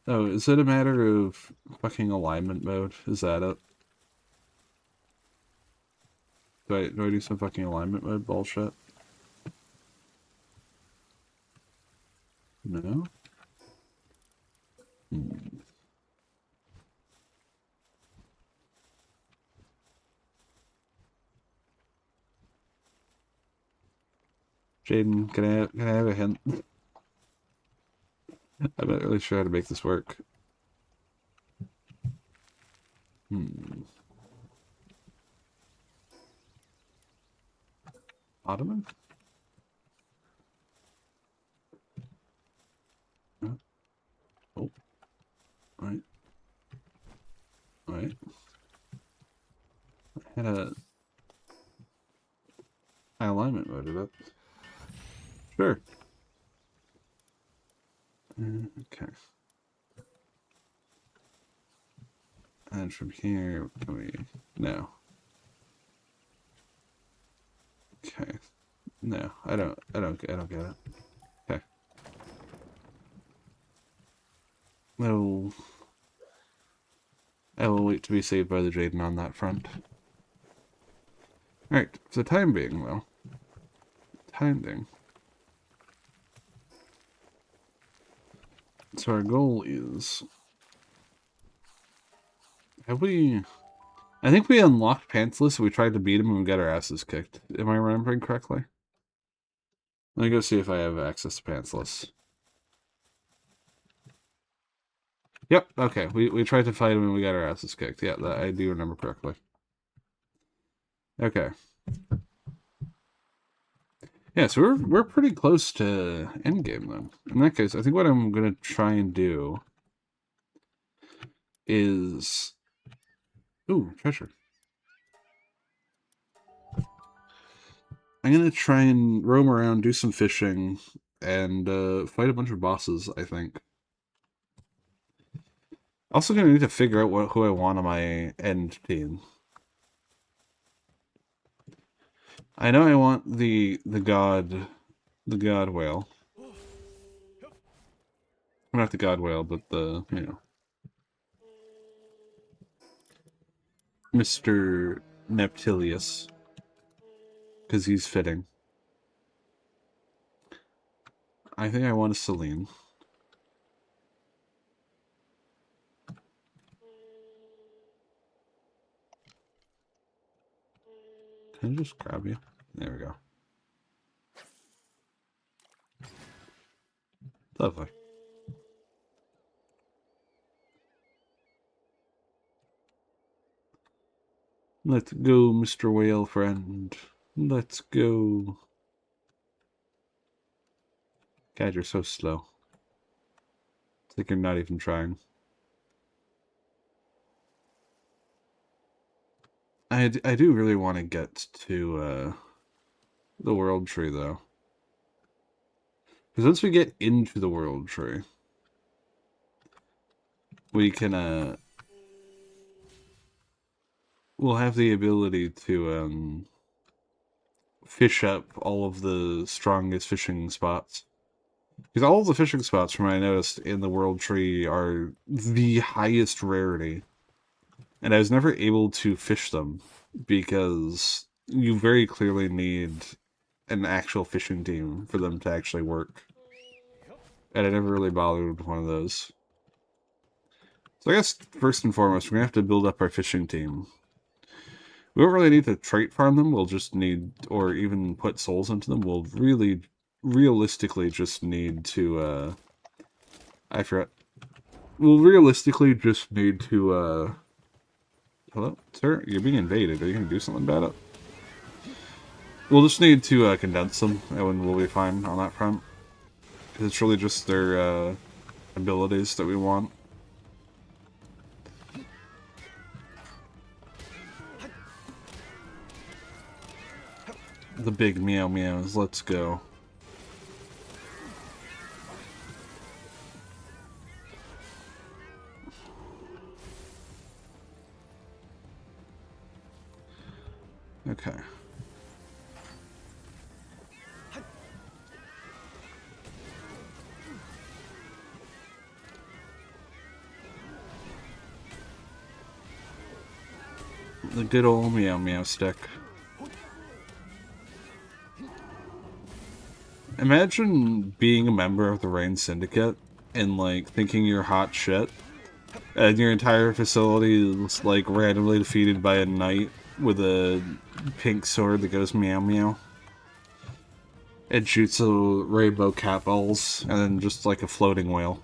oh, is it a matter of fucking alignment mode? Is that it? Do I do some fucking alignment mode bullshit? No? Hmm. Jaden, can I have a hint? I'm not really sure how to make this work. Ottoman? Oh. Right. Right. I had a... I alignment mode it. Sure. Okay. And from here, can we... no. Okay. No, I don't get it. Okay. No. I will wait to be saved by the Jaden on that front. Alright, for the time being, though. Time being. So our goal is... have we... I think we unlocked Pantsless, we tried to beat him and we got our asses kicked. Am I remembering correctly? Let me go see if I have access to Pantsless. Yep, okay. We tried to fight him and we got our asses kicked. Yeah, that I do remember correctly. Okay. Yeah, so we're pretty close to endgame then. In that case, I think what I'm gonna try and do is... ooh, treasure. I'm gonna try and roam around, do some fishing, and fight a bunch of bosses, I think. Also gonna need to figure out who I want on my end team. I know I want the god whale. Not the god whale, but the, you know, Mr. Neptilius. Because he's fitting. I think I want a Celine. Can I just grab you? There we go. Lovely. Let's go, Mr. Whale friend. Let's go. God, you're so slow. It's like you're not even trying. I do really want to get to the world tree, though. Because once we get into the world tree, we can, we'll have the ability to, fish up all of the strongest fishing spots. Because all of the fishing spots, from what I noticed in the world tree, are the highest rarity. And I was never able to fish them, because you very clearly need an actual fishing team for them to actually work. And I never really bothered with one of those. So I guess, first and foremost, we're going to have to build up our fishing team. We don't really need to trait farm them, we'll just need, or even put souls into them, we'll really, realistically just need to, I forgot. We'll realistically just need to, hello? Sir, you're being invaded. Are you gonna do something about it? We'll just need to, condense them, and we'll be fine on that front. Because it's really just their, abilities that we want. The big meow meows, let's go. Okay. The good old meow meow stick. Imagine being a member of the Rain Syndicate and, like, thinking you're hot shit, and your entire facility is, like, randomly defeated by a knight with a pink sword that goes meow meow. It shoots a rainbow cat balls, and then just, like, a floating whale.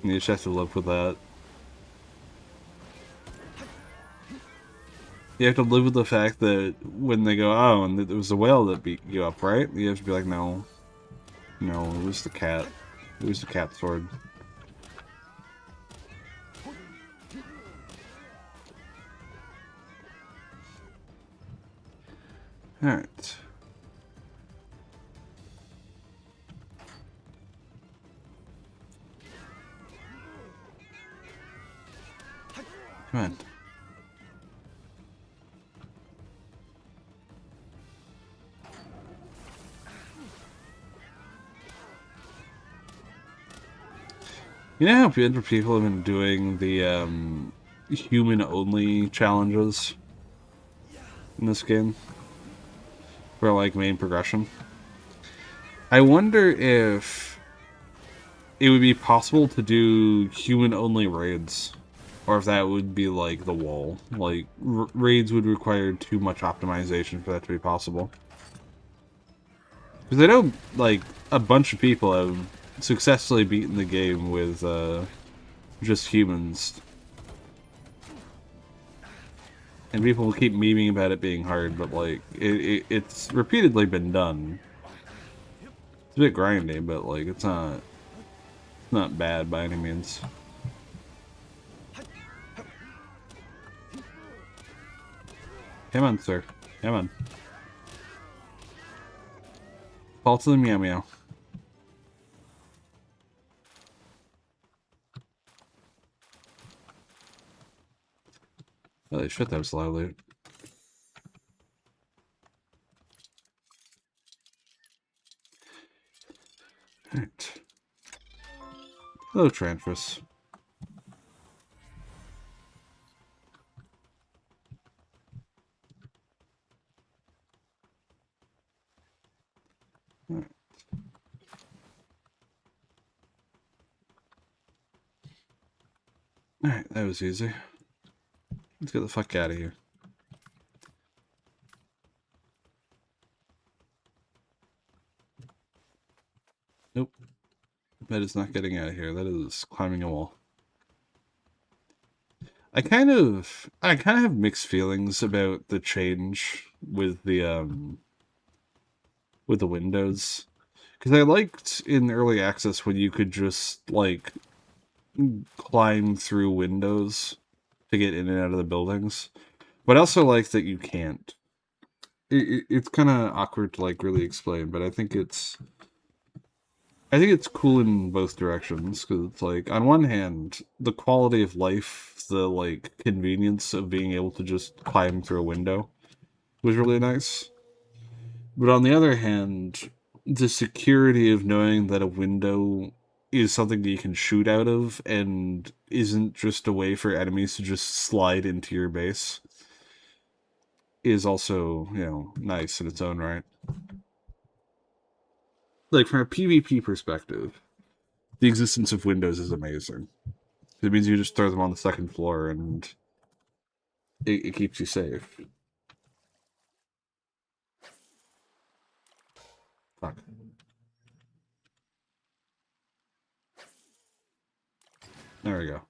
And you just have to live with that. You have to live with the fact that when they go, oh, and it was the whale that beat you up, right? You have to be like, no. No, it was the cat. It was the cat sword. Alright. Come on. You know how people have been doing the human-only challenges in this game? For, like, main progression? I wonder if it would be possible to do human-only raids. Or if that would be, like, the wall. Like, raids would require too much optimization for that to be possible. Because I know, like, a bunch of people have successfully beaten the game with, just humans. And people will keep memeing about it being hard, but, like, it's repeatedly been done. It's a bit grindy, but, like, it's not bad by any means. Come on, sir. Come on. Fall to the meow meow. Holy shit, that was loud loot. Alright. Hello, Trantress. Alright. Alright, that was easy. Let's get the fuck out of here. Nope. That is not getting out of here. That is climbing a wall. I kind of have mixed feelings about the change with the windows. Because I liked in early access when you could just, like, climb through windows to get in and out of the buildings. But I also like that you can't. It's kind of awkward to, like, really explain, but I think it's cool in both directions, because it's like, on one hand, the quality of life, the, like, convenience of being able to just climb through a window was really nice. But on the other hand, the security of knowing that a window is something that you can shoot out of and isn't just a way for enemies to just slide into your base is also, you know, nice in its own right. Like, from a PvP perspective, the existence of windows is amazing. It means you just throw them on the second floor and it keeps you safe. There we go.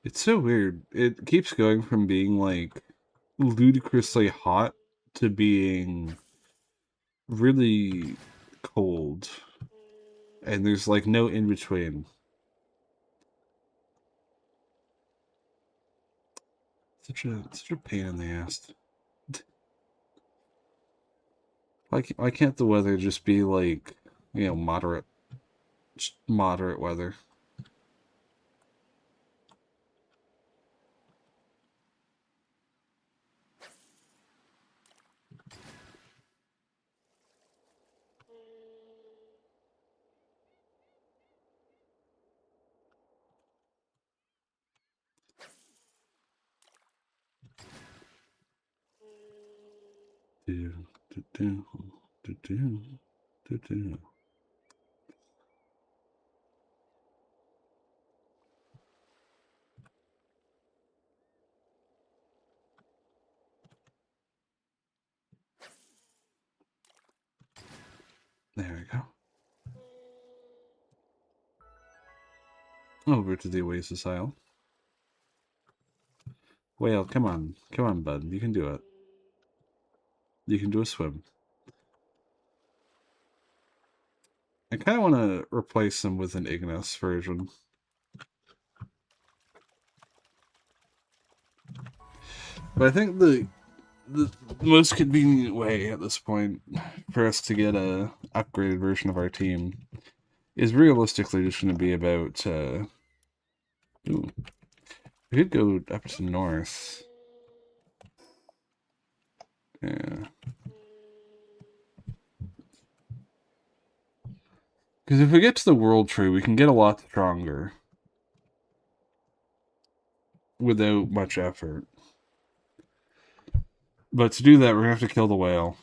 It's so weird. It keeps going from being like ludicrously hot to being really cold. And there's like no in between. Such a pain in the ass. Why can't the weather just be like, moderate weather? Do, do, do, do, do, do, do. There we go. Over to the Oasis Isle. Whale, come on, bud. You can do it. You can do a swim. I kind of want to replace them with an Ignis version. But I think the most convenient way at this point for us to get a upgraded version of our team is realistically just going to be about. Ooh, we could go up to north. Yeah. Because if we get to the world tree, we can get a lot stronger without much effort. But to do that, we're going to have to kill the whale.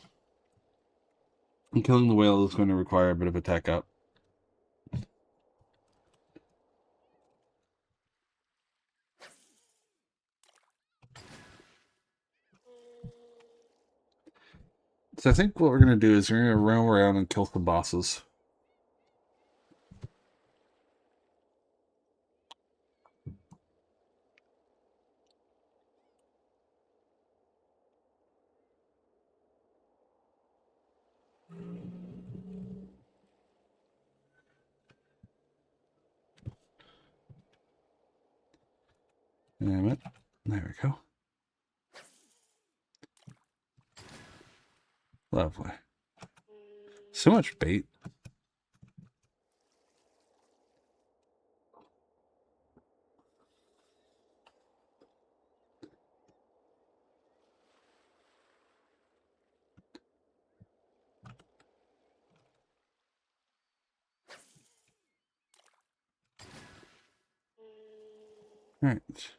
And killing the whale is going to require a bit of a tech up. So I think what we're going to do is we're going to roam around and kill some bosses. Damn it. There we go. Lovely. So much bait. Alright.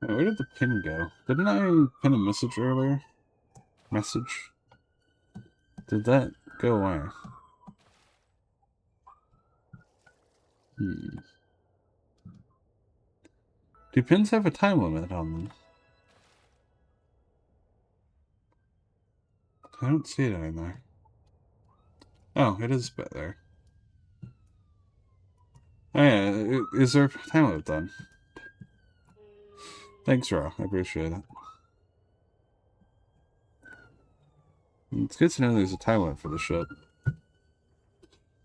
Where did the pin go? Didn't I pin a message earlier? Message? Did that go away? Do pins have a time limit on them? I don't see it in there. Oh, it is there. Oh yeah, is there a time limit then? Thanks, Raw. I appreciate it. It's good to know there's a time limit for the ship.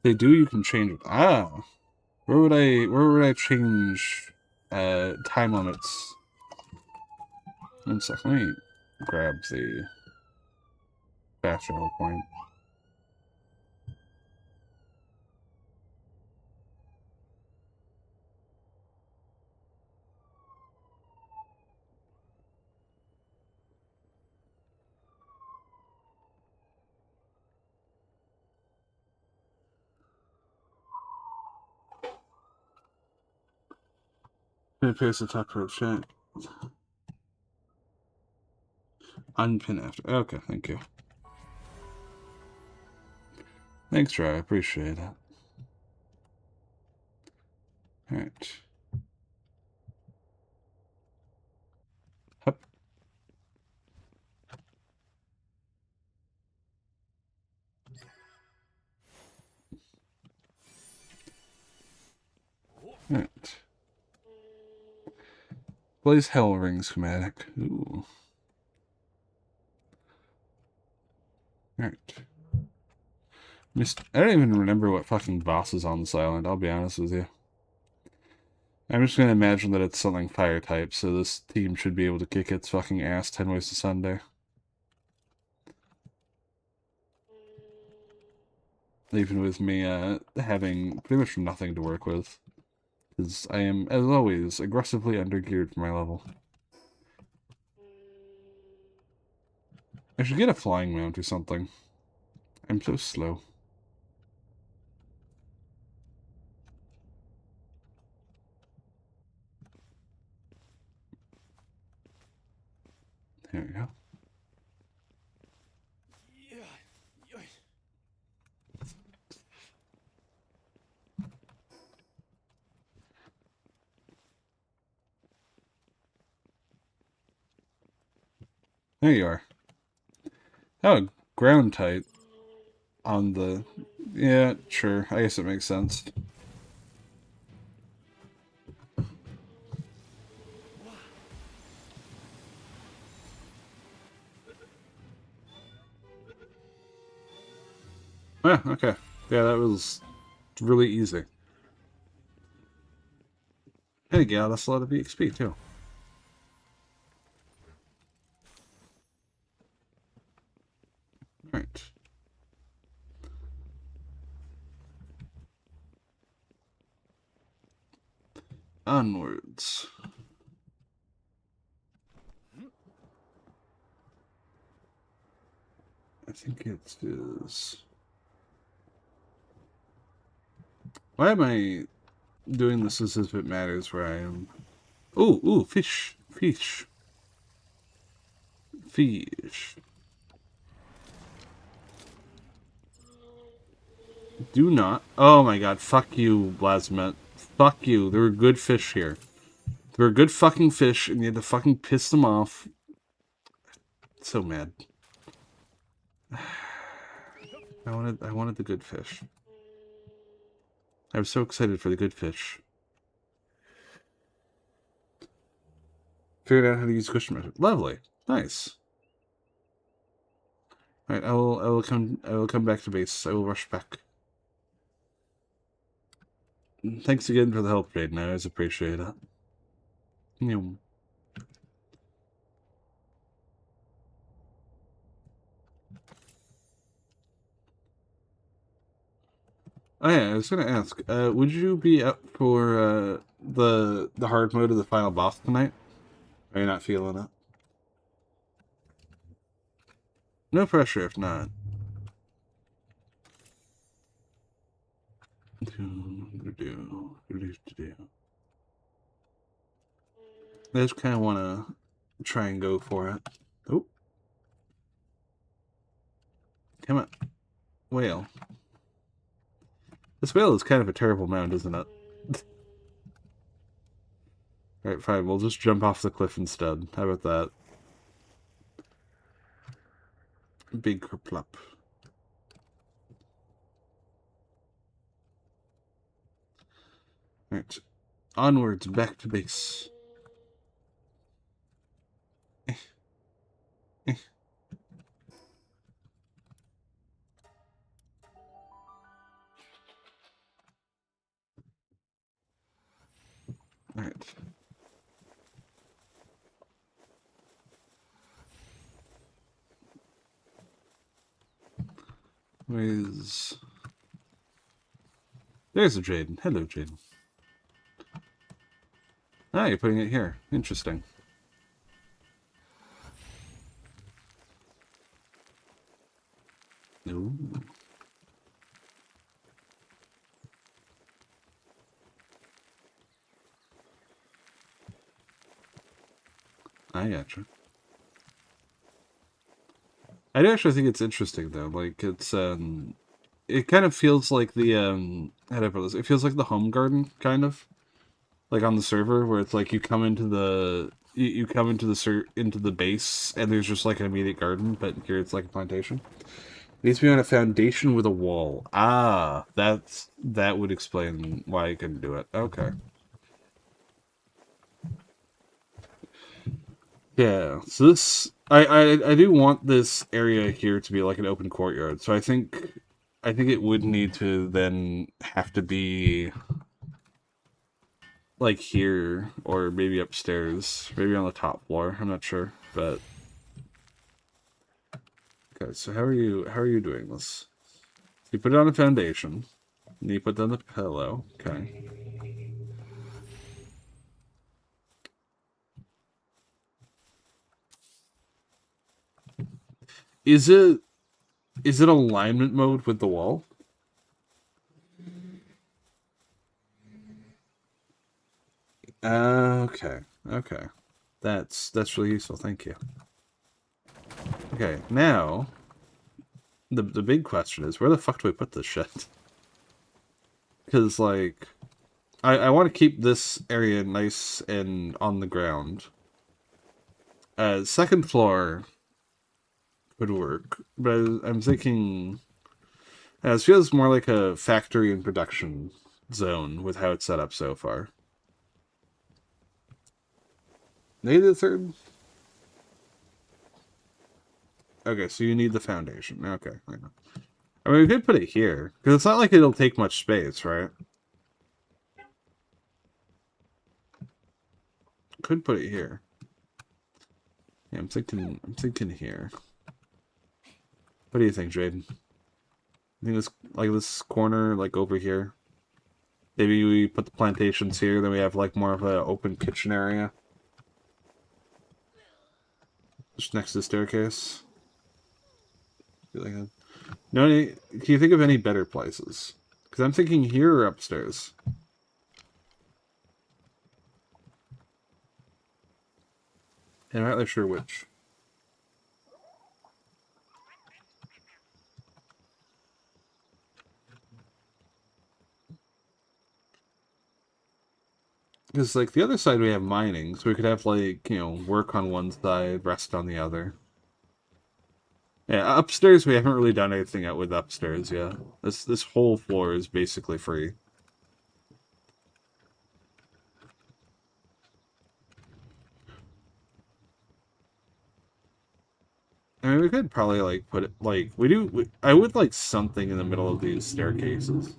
They do, you can change it. Ah! Where would I change time limits? 1 second, let me grab the fast travel point. Pin appears the top row chat. Unpin after. Okay, thank you. Thanks, Troy. I appreciate it. Alright. Hup. Alright. Blaze Hell Ring schematic. Ooh. Alright. I don't even remember what fucking boss is on this island, I'll be honest with you. I'm just gonna imagine that it's something fire type, so this team should be able to kick its fucking ass 10 ways to Sunday. Even with me having pretty much nothing to work with. Because I am, as always, aggressively undergeared for my level. I should get a flying mount or something. I'm so slow. There we go. There you are. Oh, ground type on the... Yeah, sure. I guess it makes sense. Yeah, okay. Yeah, that was really easy. And again, that's a lot of EXP, too. Alright. Onwards. I think it is... Why am I doing this as if it matters where I am? Ooh, fish. Fish. Fish. Do not. Oh my god, fuck you, Blasmet. Fuck you. There were good fish here. There were good fucking fish, and you had to fucking piss them off. So mad. I wanted the good fish. I was so excited for the good fish. Figured out how to use cushion measure. Lovely. Nice. Alright, I will come back to base. I will rush back. Thanks again for the help, Jaden. I always appreciate it. Oh yeah, I was gonna ask, would you be up for the hard mode of the final boss tonight? Are you not feeling it? No pressure if not. I just kind of want to try and go for it. Oh. Come on. Whale. This whale is kind of a terrible mount, isn't it? Alright, fine. We'll just jump off the cliff instead. How about that? Big kerplop. Alright. Onwards, back to base. Alright. Where's... There's a Jaden. Hello, Jaden. Ah, you're putting it here. Interesting. Ooh. I gotcha. I do actually think it's interesting though. Like it's it kind of feels like the how do I put this? It feels like the home garden kind of like on the server where it's like you come into the you come into the into the base and there's just like an immediate garden, but here it's like a plantation. It needs to be on a foundation with a wall. Ah, that would explain why I couldn't do it. Okay. Yeah, so this I do want this area here to be like an open courtyard. So I think it would need to then have to be like here or maybe upstairs, maybe on the top floor. I'm not sure, but okay. So how are you doing this? You put it on a foundation, and you put down the pillow. Okay. Is it alignment mode with the wall? Okay. Okay. That's really useful. Thank you. Okay, now the big question is where the fuck do we put this shit? Because like I want to keep this area nice and on the ground. Second floor would work, but I'm thinking it feels more like a factory and production zone with how it's set up so far. Maybe the third. Okay, so you need the foundation. Okay, I mean we could put it here because it's not like it'll take much space, right? Could put it here. Yeah, I'm thinking here. What do you think, Jaden? I think this corner, like over here. Maybe we put the plantations here, then we have like more of an open kitchen area. Just next to the staircase. Like no, can you think of any better places? Because I'm thinking here or upstairs. And I'm not really sure which. Because like the other side we have mining, so we could have like, work on one side, rest on the other. Yeah, upstairs we haven't really done anything out with upstairs yet. This whole floor is basically free. I mean, we could probably like put it like I would like something in the middle of these staircases.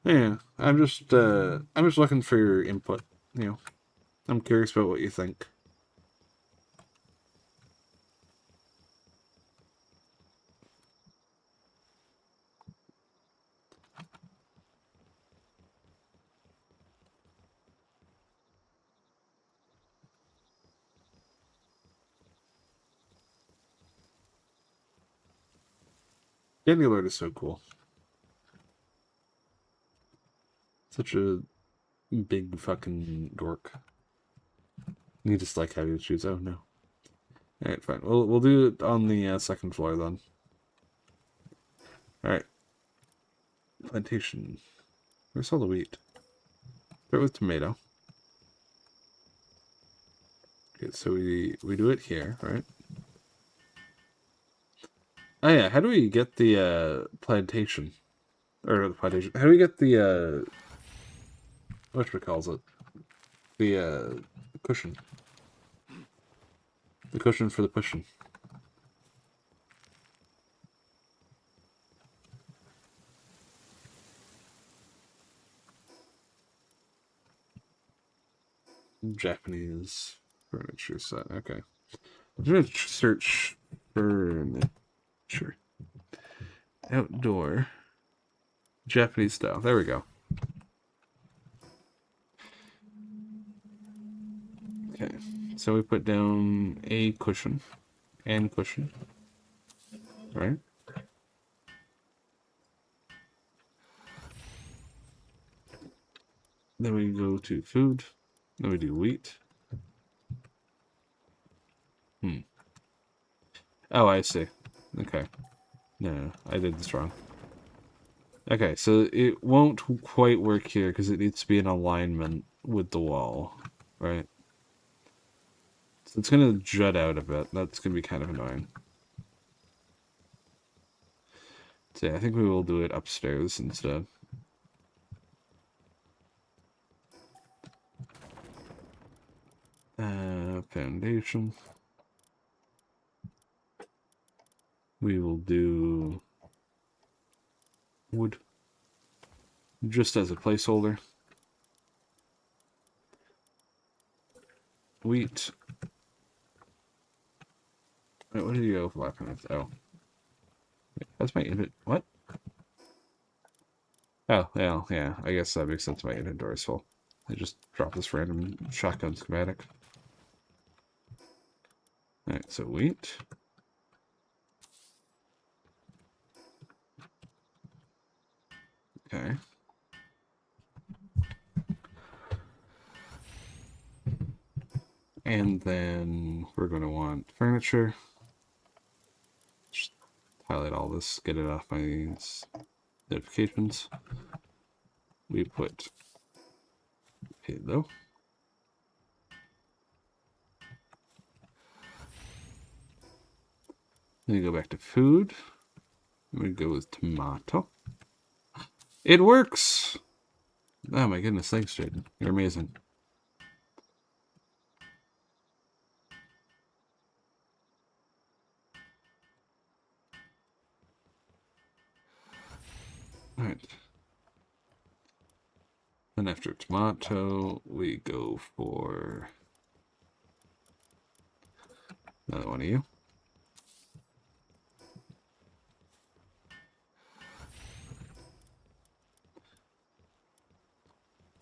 Yeah, I'm just looking for your input. You know, I'm curious about what you think. Dandy Lord is so cool. Such a big fucking dork. You just like having to choose. Oh no. All right, fine. We'll do it on the second floor then. All right. Plantation. Where's all the wheat? Start with tomato. Okay, so we do it here, right? Oh yeah, how do we get the plantation? Or the plantation. How do we get the what calls it? The cushion. The cushion for the pushing. Japanese furniture set. Okay. I'm gonna search furniture. Outdoor. Japanese style. There we go. Okay. So we put down a cushion and cushion. Right? Then we go to food. Then we do wheat. Oh, I see. Okay. No, I did this wrong. Okay, so it won't quite work here because it needs to be in alignment with the wall, right? So it's going to jut out a bit. That's going to be kind of annoying. So yeah, I think we will do it upstairs instead. Foundation. We will do wood just as a placeholder. Wheat. Wait, what did you overlapping with? Oh. That's my inventory. What? Oh, well, yeah. I guess that makes sense. My inventory is full. I just dropped this random shotgun schematic. Alright, so wheat. Okay. And then we're going to want furniture. Just highlight all this, get it off my notifications. We put pillow. Then we go back to food. We go with tomato. It works! Oh my goodness, thanks, Jaden. You're amazing. Alright. Then after tomato, we go for another one of you.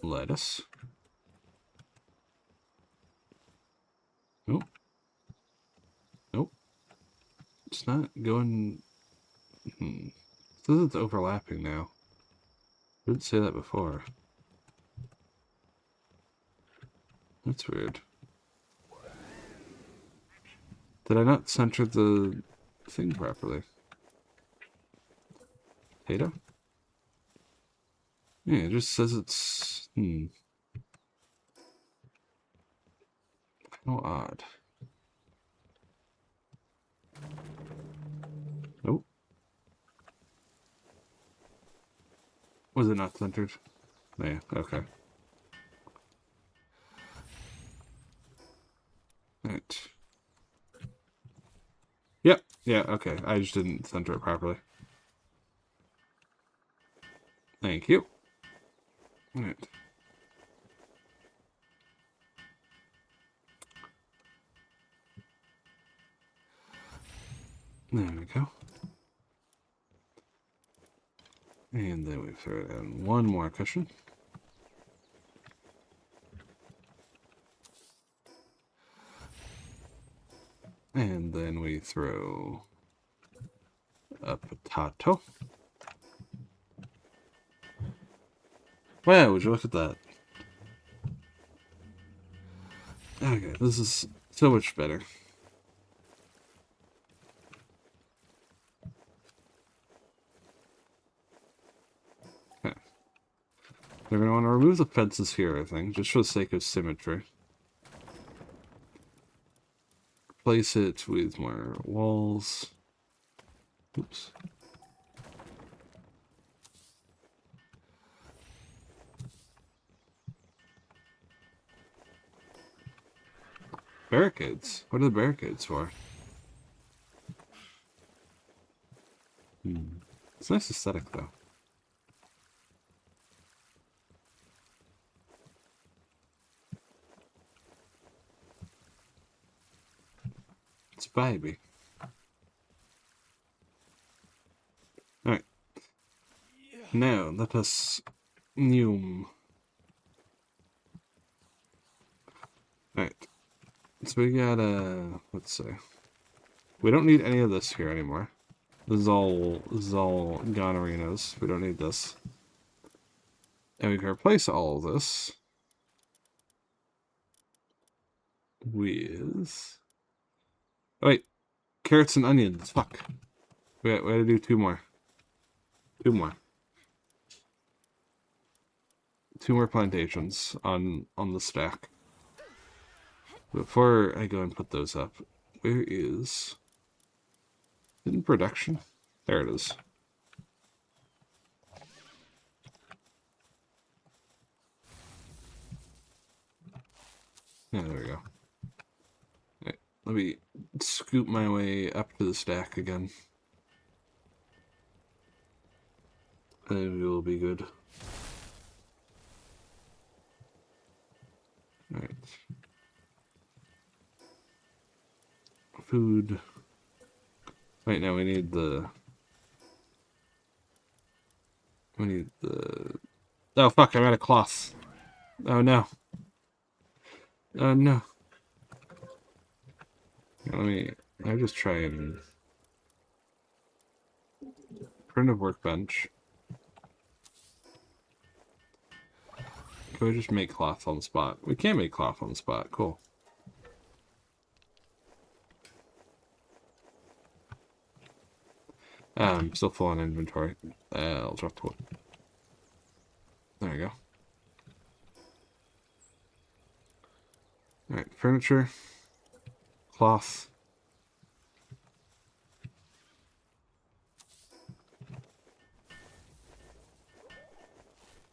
Lettuce. Nope. Nope. It's not going... It says it's overlapping now. I didn't say that before. That's weird. Did I not center the thing properly? Potato? Yeah, it just says it's... How odd. Nope. Was it not centered? Yeah, okay. Right. Yep, yeah, okay. I just didn't center it properly. Thank you. Alright. There we go. And then we throw in one more cushion. And then we throw a potato. Wow, would you look at that? Okay, this is so much better. Okay. They're going to want to remove the fences here, I think, just for the sake of symmetry. Replace it with more walls. Oops. Barricades? What are the barricades for? It's a nice aesthetic, though. It's vibey. Alright. Now, let us... Alright. So we got let's see. We don't need any of this here anymore. This is all gonerinos. We don't need this. And we can replace all of this with... Oh, wait. Carrots and onions. Fuck. We gotta do 2 more. 2 more. 2 more plantations on the stack. Before I go and put those up, where is... in production? There it is. Yeah, there we go. Right, let me scoop my way up to the stack again. And we will be good. Alright. Food. Right now we need the... we need the... oh fuck, I'm out of cloth. Oh no. Oh no. I'll just try and... primitive workbench. Can we just make cloth on the spot? We can make cloth on the spot. Cool. Still full on inventory. I'll drop the wood. There we go. Alright, furniture. Cloth.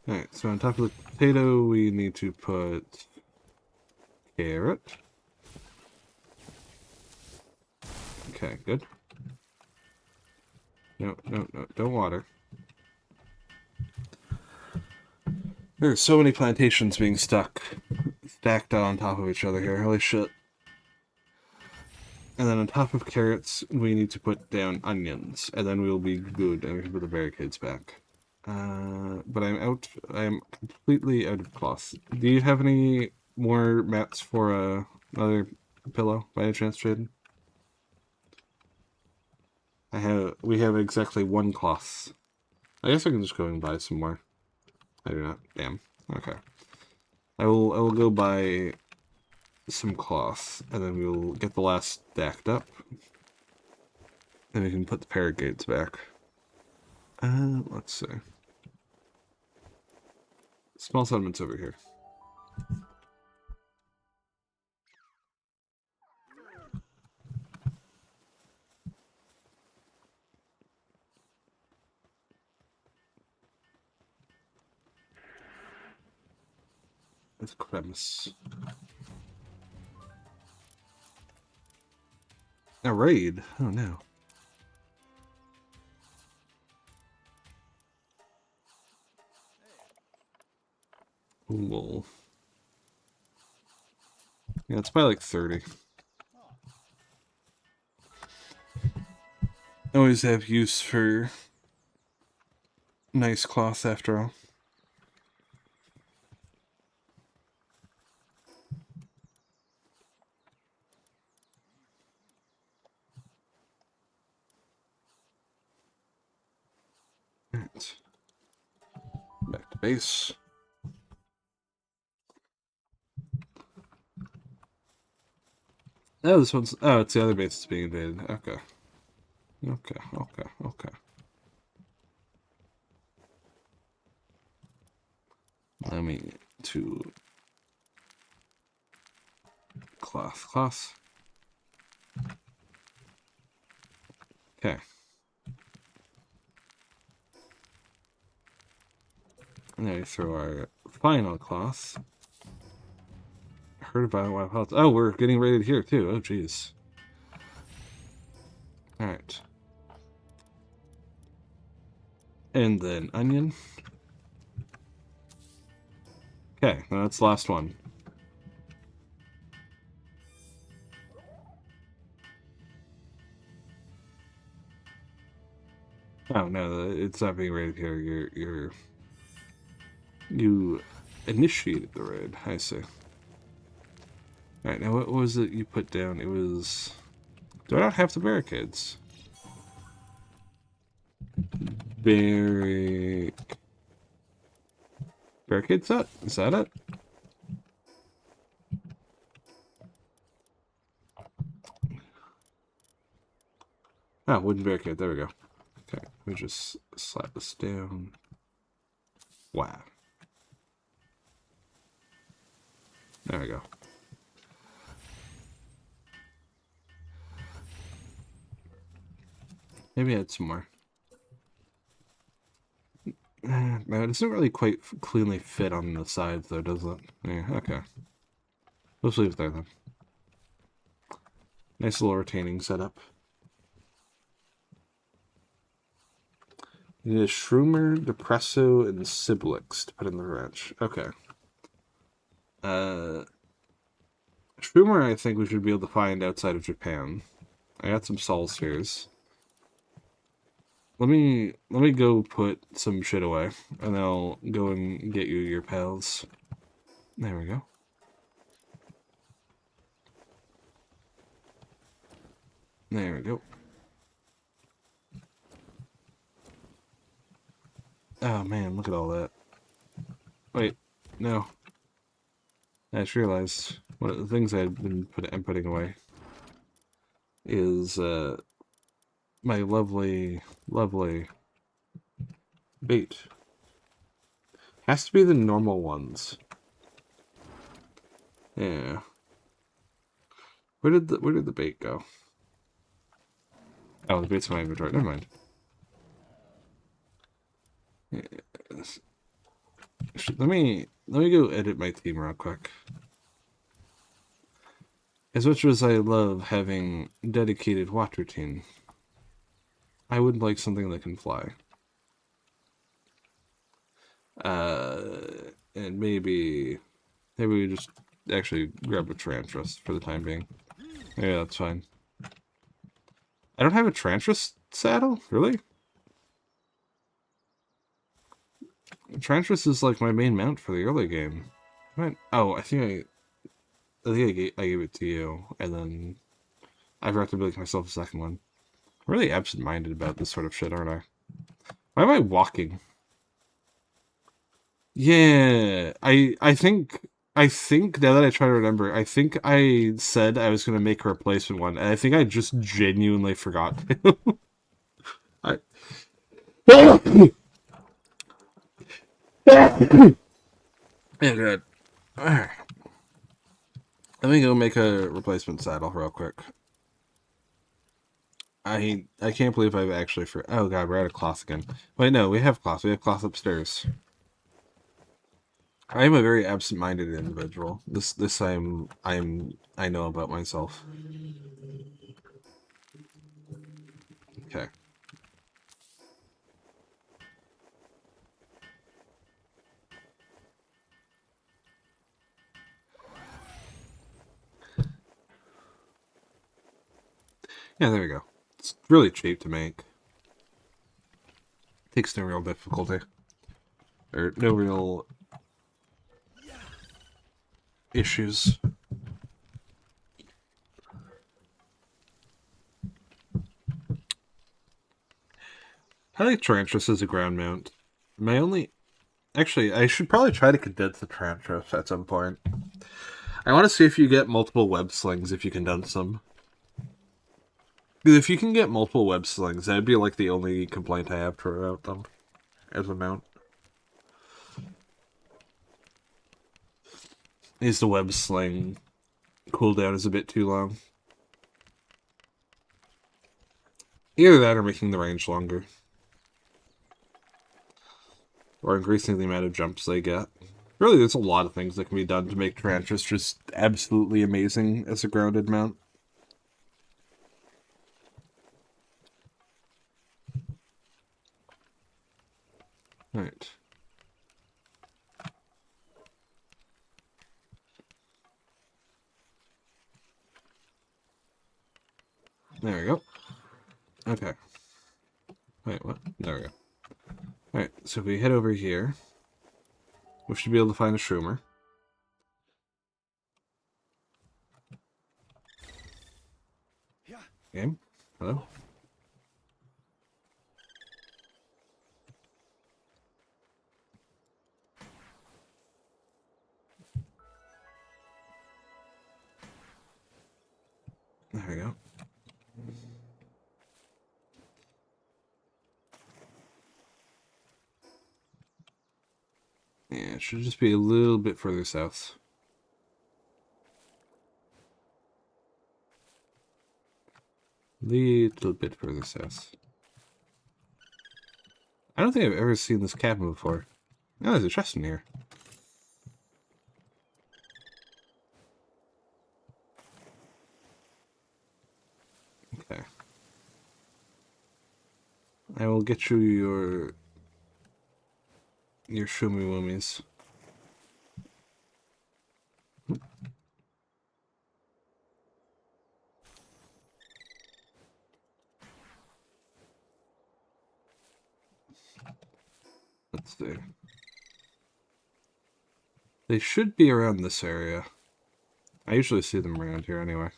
Alright, so on top of the potato, we need to put carrot. Okay, good. No, don't water. There's so many plantations being stacked on top of each other here. Holy shit. And then on top of carrots, we need to put down onions, and then we'll be good, and we can put the barricades back. But I'm completely out of cloth. Do you have any more mats for another pillow, by any chance, Jaden? We have exactly 1 cloth. I guess I can just go and buy some more. I do not. Damn. Okay. I will go buy some cloth, and then we'll get the last stacked up. Then we can put the barricades back. Let's see. Small settlements over here. It's Cremis. A raid? Oh no. Lol. Yeah, it's by like 30. Always have use for nice cloth after all. Alright. Back to base. Oh, this one's... oh, it's the other base that's being invaded. Okay. Okay. Let me to... cloth. Okay. And then we throw our final cloth. Heard about wild health. Oh, we're getting raided here too. Oh, jeez. Alright. And then onion. Okay, that's the last one. Oh no, it's not being raided here. You initiated the raid. I see. Alright, now what was it you put down? It was... do I not have the barricades? Barricade set? Is that it? Ah, wooden barricade. There we go. Okay, let me just slap this down. Wow. There we go. Maybe add some more. No, it doesn't really quite cleanly fit on the sides, though, does it? Yeah, okay. Let's leave it there, then. Nice little retaining setup. You need a Shroomer, Depresso, and Siblix to put in the ranch. Okay. Shroomer, I think we should be able to find outside of Japan. I got some Sol Spheres. Let me go put some shit away, and I'll go and get you your pals. There we go. There we go. Oh man, look at all that. Wait, no. I just realized one of the things I'm putting away is my lovely bait. Has to be the normal ones. Yeah. Where did the bait go? Oh, the bait's in my inventory. Never mind. Yes. Let me go edit my team real quick. As much as I love having dedicated water team, I would like something that can fly. And maybe we just actually grab a Tarantras for the time being. Yeah, that's fine. I don't have a Tarantras saddle? Really? Tarantras is like my main mount for the early game. Oh, I think I gave it to you, and then I forgot to make myself a second one. I'm really absent-minded about this sort of shit, aren't I? Why am I walking? Yeah, I think now that I try to remember, I think I said I was gonna make a replacement one, and I think I just genuinely forgot to. I... Yeah, good. Let me go make a replacement saddle real quick. I can't believe I've actually oh god, we're out of cloth again. Wait, no, we have cloth. We have cloth upstairs. I am a very absent-minded individual. This I know about myself. Okay. Yeah, there we go. It's really cheap to make. Takes no real difficulty. Or no real issues. I like Tarantras as a ground mount. My only... Actually, I should probably try to condense the Tarantras at some point. I want to see if you get multiple web slings if you condense them. Because if you can get multiple web slings, that'd be like the only complaint I have about them as a mount. Is the web sling cooldown is a bit too long. Either that or making the range longer. Or increasing the amount of jumps they get. Really, there's a lot of things that can be done to make Tarantras just absolutely amazing as a grounded mount. Alright. There we go. Okay. Wait, what? There we go. Alright, so if we head over here, we should be able to find a Shroomer. Game? Hello? There we go. Yeah, it should just be a little bit further south. Little bit further south. I don't think I've ever seen this cabin before. Oh, there's a chest in here. Okay. I will get you your shoomy woomies. Let's see. They should be around this area. I usually see them around here anyway.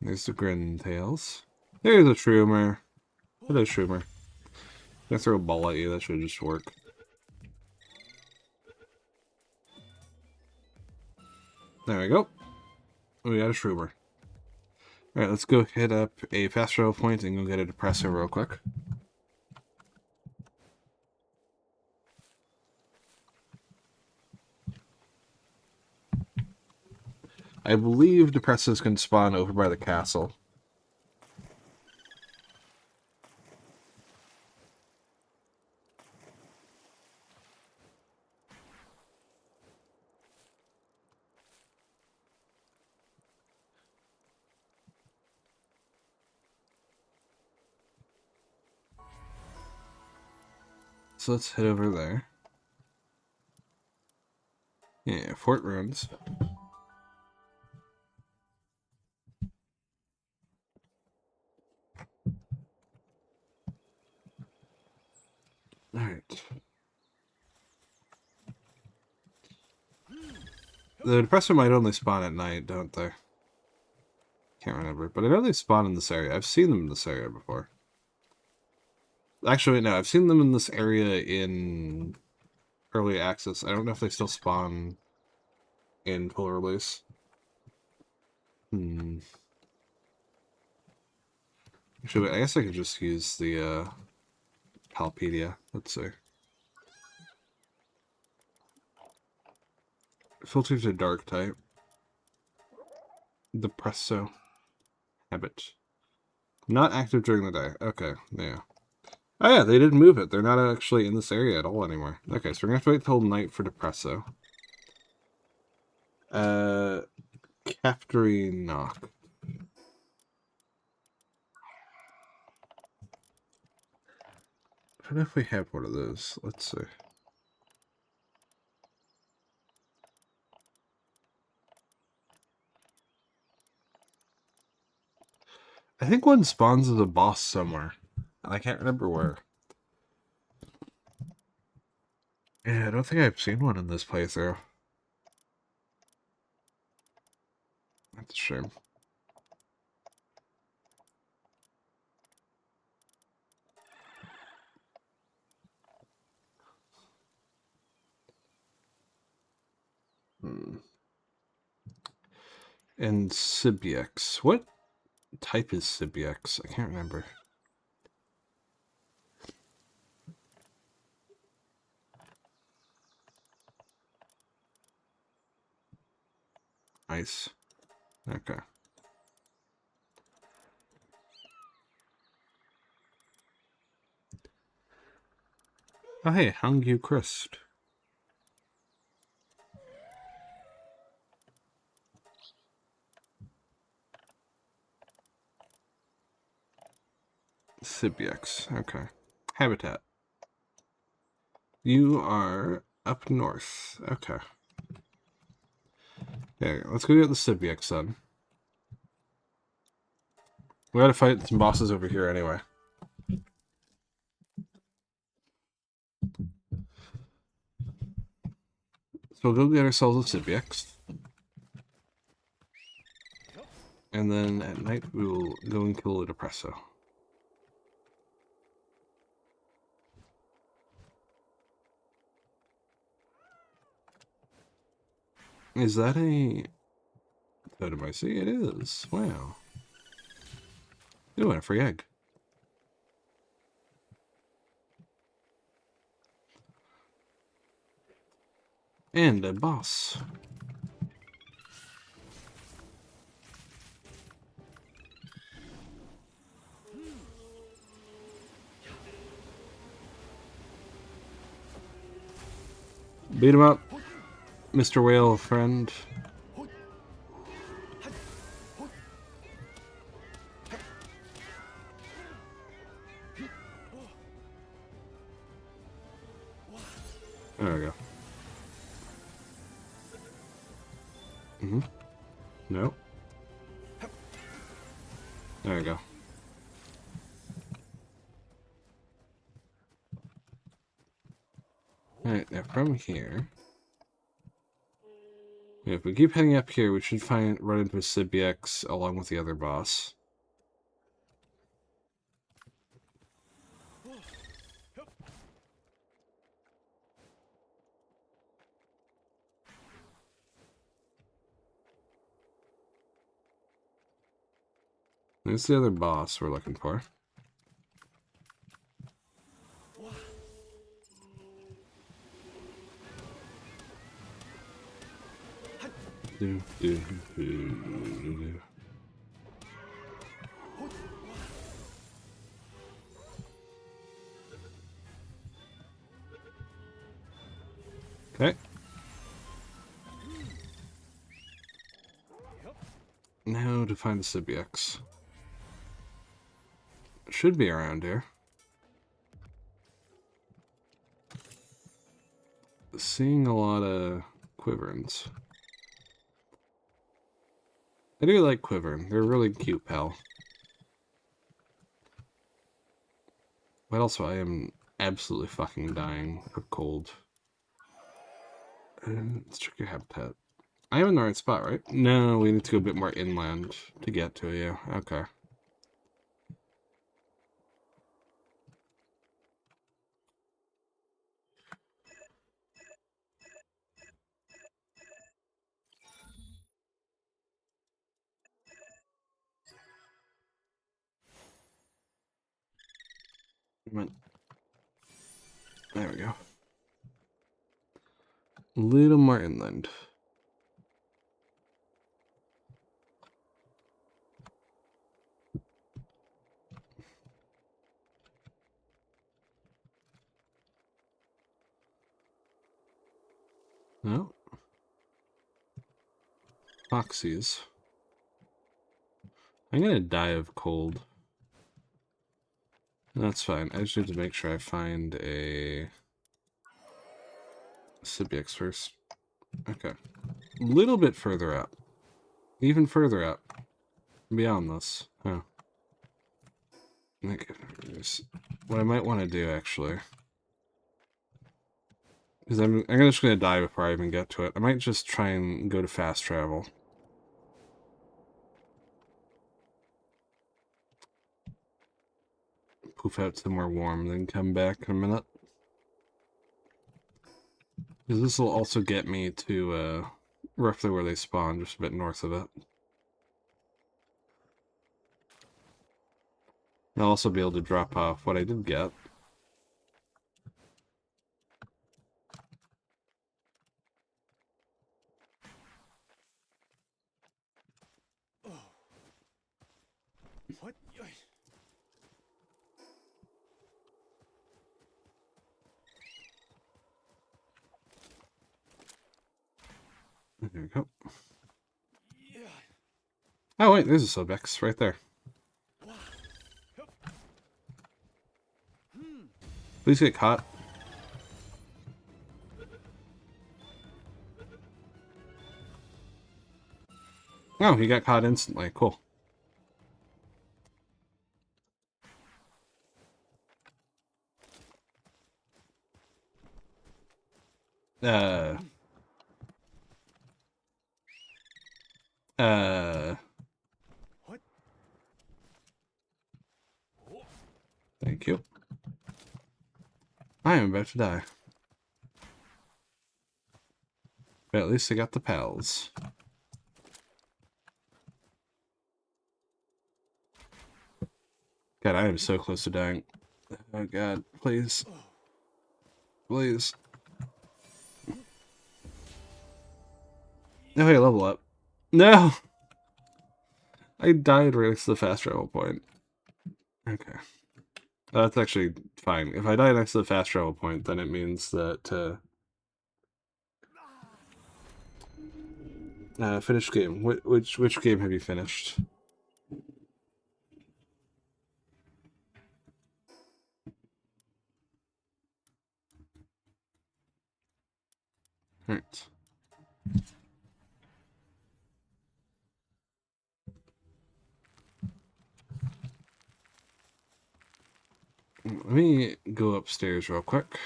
There's the Grintails. There's a Shroomer. Hello, Shroomer. I'm gonna throw a ball at you, that should just work. There we go. We got a Shroomer. Alright, let's go hit up a fast travel point and go get a depressor real quick. I believe depressors can spawn over by the castle. So let's head over there. Yeah, Fort Ruins. Alright. The depressor might only spawn at night, don't they? Can't remember. But I know they spawn in this area. I've seen them in this area before. Actually, no, I've seen them in this area in early access. I don't know if they still spawn in full release. Actually, I guess I could just use the Palpedia. Let's see. Filter to dark type. Depresso. Habit. Not active during the day. Okay, yeah. Oh yeah, they didn't move it. They're not actually in this area at all anymore. Okay, so we're gonna have to wait till night for Depresso. Caftary Knock. I don't know if we have one of those. Let's see. I think one spawns as a boss somewhere. I can't remember where. Yeah, I don't think I've seen one in this playthrough. That's a shame. And Sibiex. What type is Sibiex? I can't remember. Ice. Okay. Oh hey, Hungyu Crust. Sibiex. Okay. Habitat. You are up north. Okay. Okay, let's go get the Sibiex then. We gotta fight some bosses over here anyway. So we'll go get ourselves a Sibiex. And then at night we will go and kill a Depresso. Is that a totem I see? It is. Wow. Ooh, and a free egg. And a boss. Beat him up, Mr. Whale friend. There we go. Nope. There we go. Alright, now from here... Yeah, if we keep heading up here, we should run into a CBX along with the other boss. There's the other boss we're looking for. Okay. Now to find the CBX. Should be around here. Seeing a lot of quiverns. I do like quivern. They're really cute, pal. But also, I am absolutely fucking dying of cold. Let's check your habitat. I am in the right spot, right? No, we need to go a bit more inland to get to you. Okay. There we go. A little more inland. No. Foxies. I'm gonna die of cold. That's fine. I just need to make sure I find a CBX first. Okay. A little bit further up. Even further up. Beyond this. Huh. What I might want to do, actually, is I'm just going to die before I even get to it. I might just try and go to fast travel. Poof out somewhere warm, then come back in a minute. Because this will also get me to roughly where they spawn, just a bit north of it. I'll also be able to drop off what I did get. What? There we go. Oh wait, there's a Sobex right there. Please get caught. Oh, he got caught instantly. Cool. What? Thank you. I am about to die. But at least I got the pals. God, I am so close to dying. Oh god, please. Please. Oh, hey, level up. No! I died right next to the fast travel point. Okay. That's actually fine. If I die next to the fast travel point, then it means that, finished game. Which game have you finished? Alright. Let me go upstairs real quick.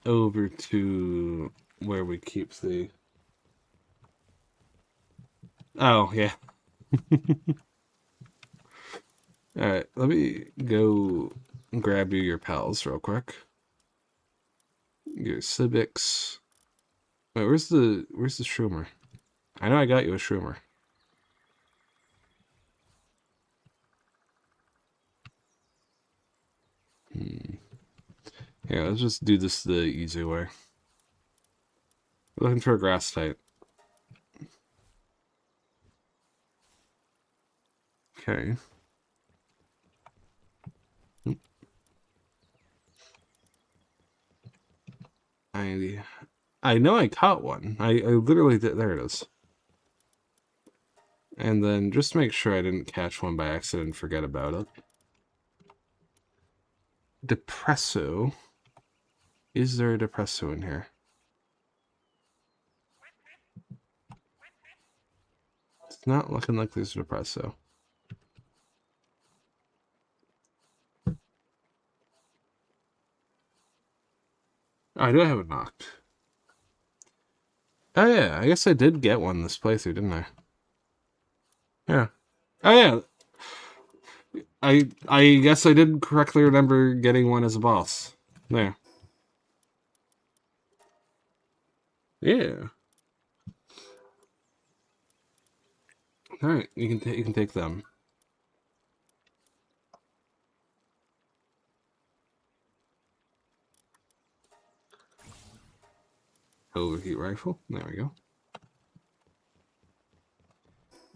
Over to where we keep the... Oh, yeah. Alright, let me go grab you your pals real quick. Your civics. Wait, where's the shroomer? I know I got you a shroomer. Yeah, let's just do this the easy way. We're looking for a grass type. Okay. I know I caught one. I literally did. There it is. And then just make sure I didn't catch one by accident and forget about it. Depresso. Is there a depresso in here? It's not looking like there's a depresso. Oh, I do have it knocked. Oh yeah, I guess I did get one this playthrough, didn't I? Yeah. Oh yeah. I guess I did correctly remember getting one as a boss. There. Yeah. All right, you can take them. Overheat rifle. There we go.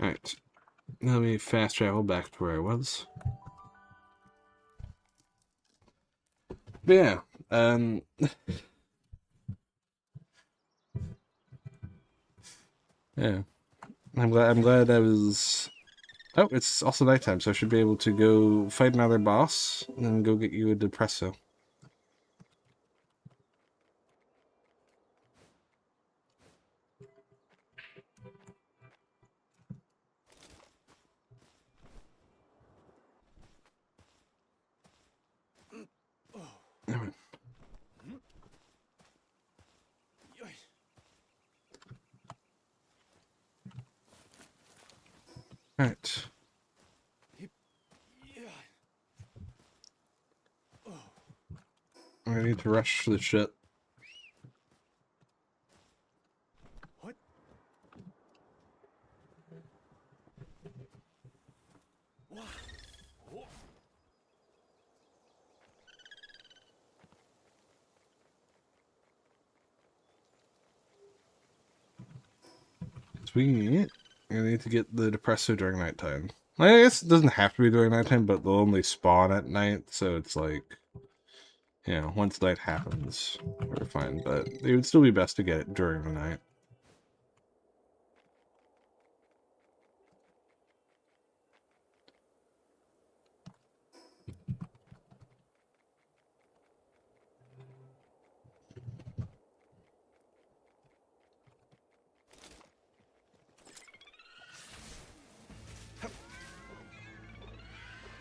All right. Let me fast travel back to where I was. But yeah. Yeah. I'm glad I was. Oh, it's also nighttime, so I should be able to go fight another boss and then go get you a depresso. Alright. Alright. I need to rush the shit. What? Sweet. I need to get the depresso during nighttime. I guess it doesn't have to be during nighttime, but they'll only spawn at night, so it's like, you know, once night happens, we're fine. But it would still be best to get it during the night.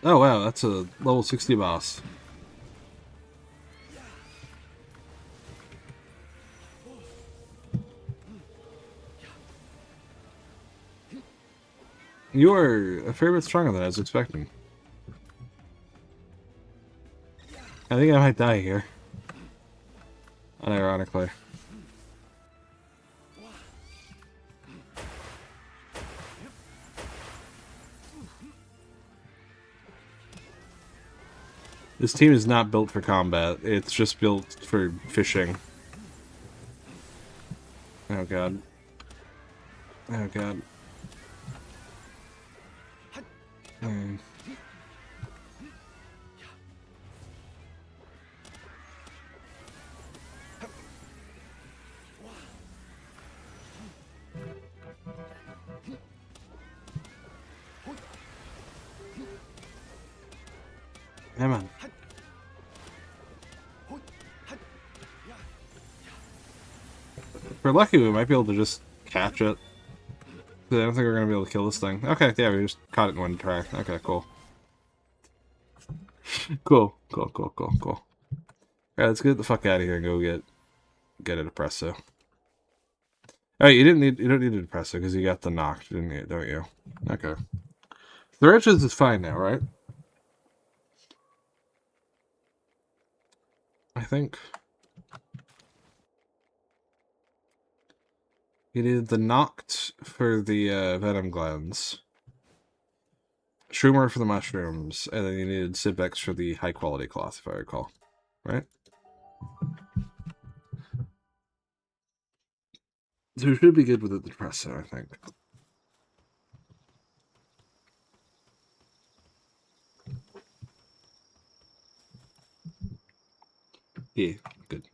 Oh wow, that's a level 60 boss. You are a fair bit stronger than I was expecting. I think I might die here. Unironically. This team is not built for combat. It's just built for fishing. Oh god. Oh god. Hmm. Come on. If we're lucky, we might be able to just catch it. I don't think we're gonna be able to kill this thing. Okay, yeah, we just caught it in one try. Okay, cool. Cool. Alright, let's get the fuck out of here and go get a depresso. Alright, you don't need a depresso because you got the knocked, didn't you? Don't you? Okay. The riches is fine now, right? I think. You needed the knocked for the venom glands, Shroomer for the mushrooms, and then you needed Sibex for the high quality cloth, if I recall. Right? So we should be good with the depresso, I think. Yeah, good.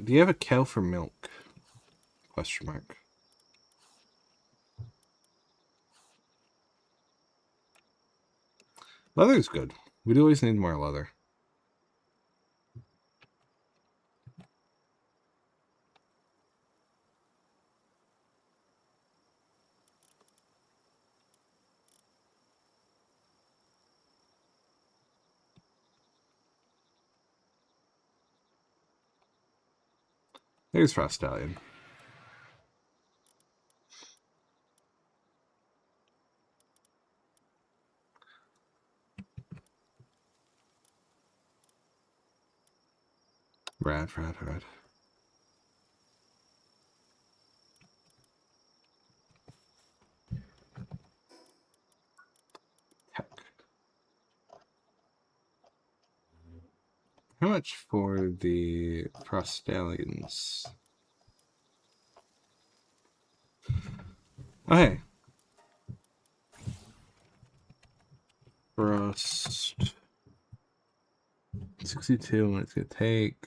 Do you have a cow for milk? Question mark. Leather's good. We'd always need more leather. There's Frost Stallion. Rad. Tech. How much for the Frost Stallions? Oh, hey. Frost. 62, and it's going to take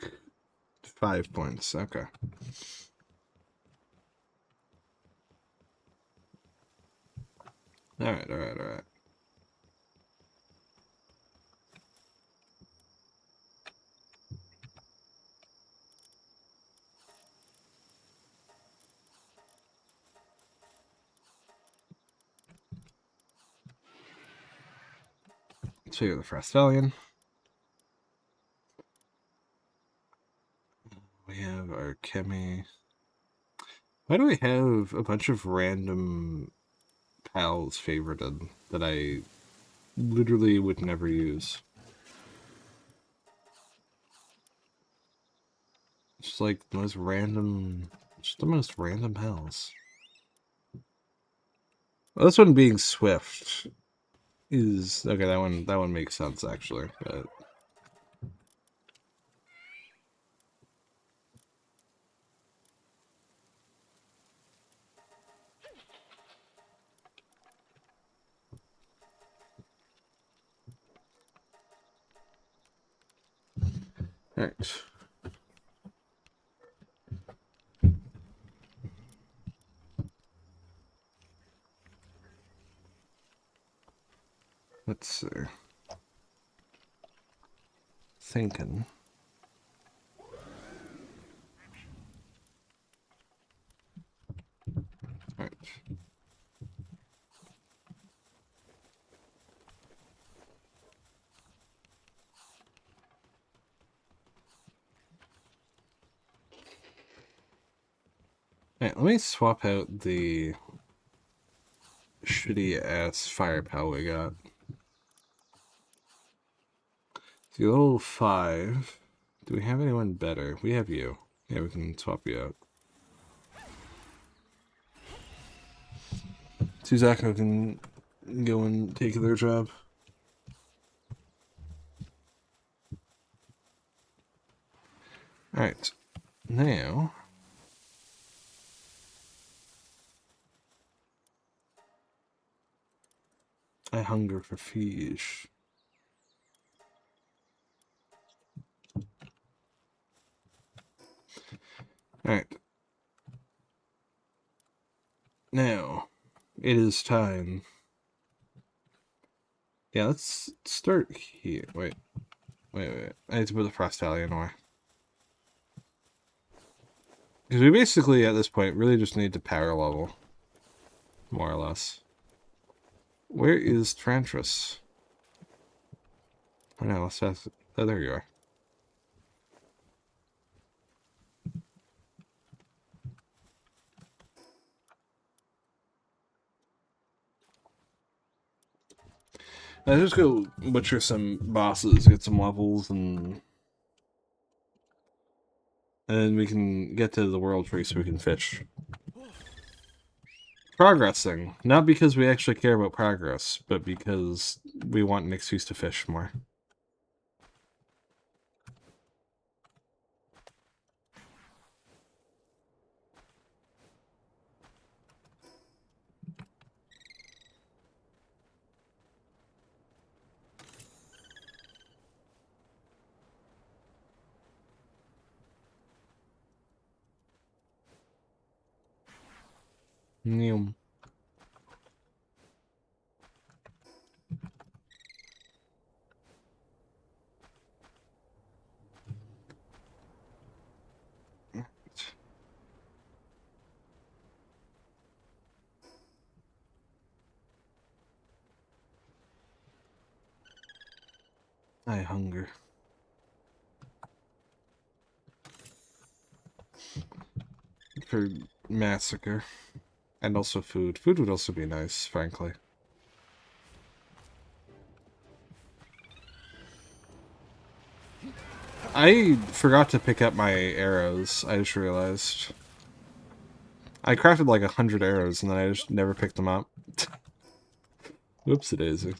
5 points. Okay. Alright. So you're the Frost Stallion. We have our Chemi. Why do we have a bunch of random pals favorited that I literally would never use? Just like the most random, just the most random pals. Well, this one being Swift is okay. That one makes sense actually, but. Alright. Let's see. Thinking. Alright. Alright, let me swap out the shitty ass firepower we got. So level 5. Do we have anyone better? We have you. Yeah, we can swap you out. Suzako can go and take their job. Alright. Now... I hunger for fish. Alright. Now, it is time. Yeah, let's start here. Wait. I need to put the Frostallion away. Because we basically, at this point, really just need to power level. More or less. Where is Trantris? Oh no, let's ask... Oh, there you are. Let's just go butcher some bosses, get some levels, and then we can get to the world tree so we can fish. Progressing. Not because we actually care about progress, but because we want an excuse to fish more. Neum. I hunger. For massacre. And also food. Food would also be nice, frankly. I forgot to pick up my arrows, I just realized. I crafted like 100 arrows and then I just never picked them up. Whoopsie-daisy.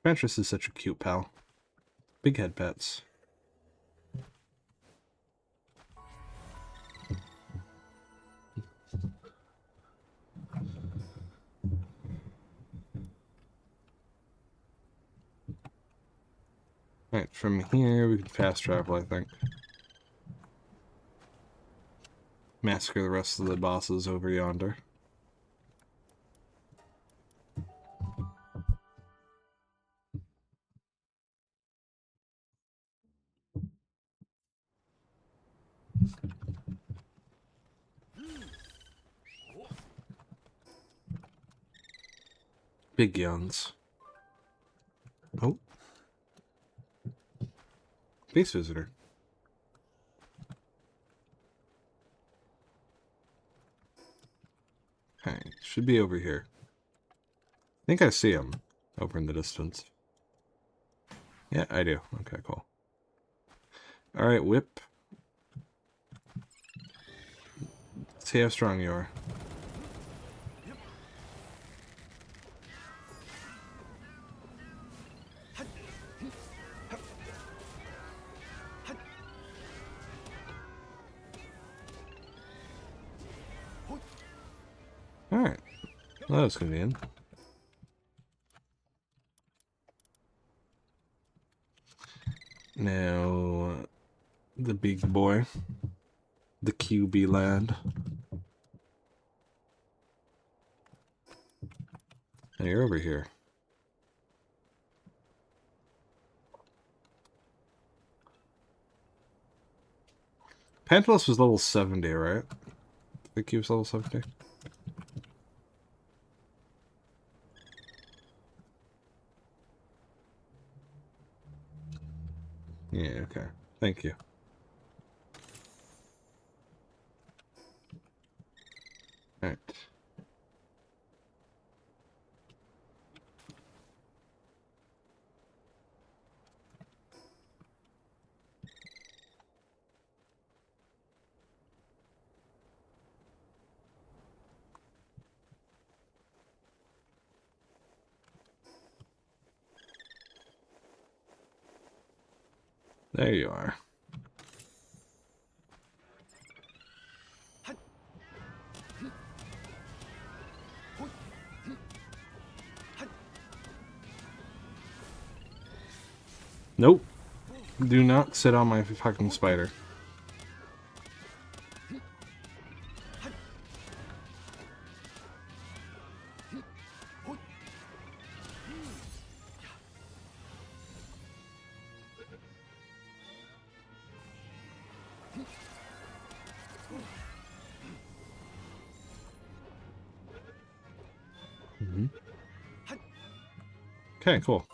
Ventress is such a cute pal. Big head pets. Alright, from here we can fast travel, I think. Massacre the rest of the bosses over yonder. Big yawns. Oh. Base visitor. Okay, should be over here. I think I see him over in the distance. Yeah, I do. Okay, cool. Alright, whip. See how strong you are. Alright. Well, that was convenient. Now, the big boy. The QB lad. Now you're over here. Pantelis was level 70, right? I think he was level 70. Yeah, okay. Thank you. Alright. There you are. Nope. Do not sit on my fucking spider. Okay, cool.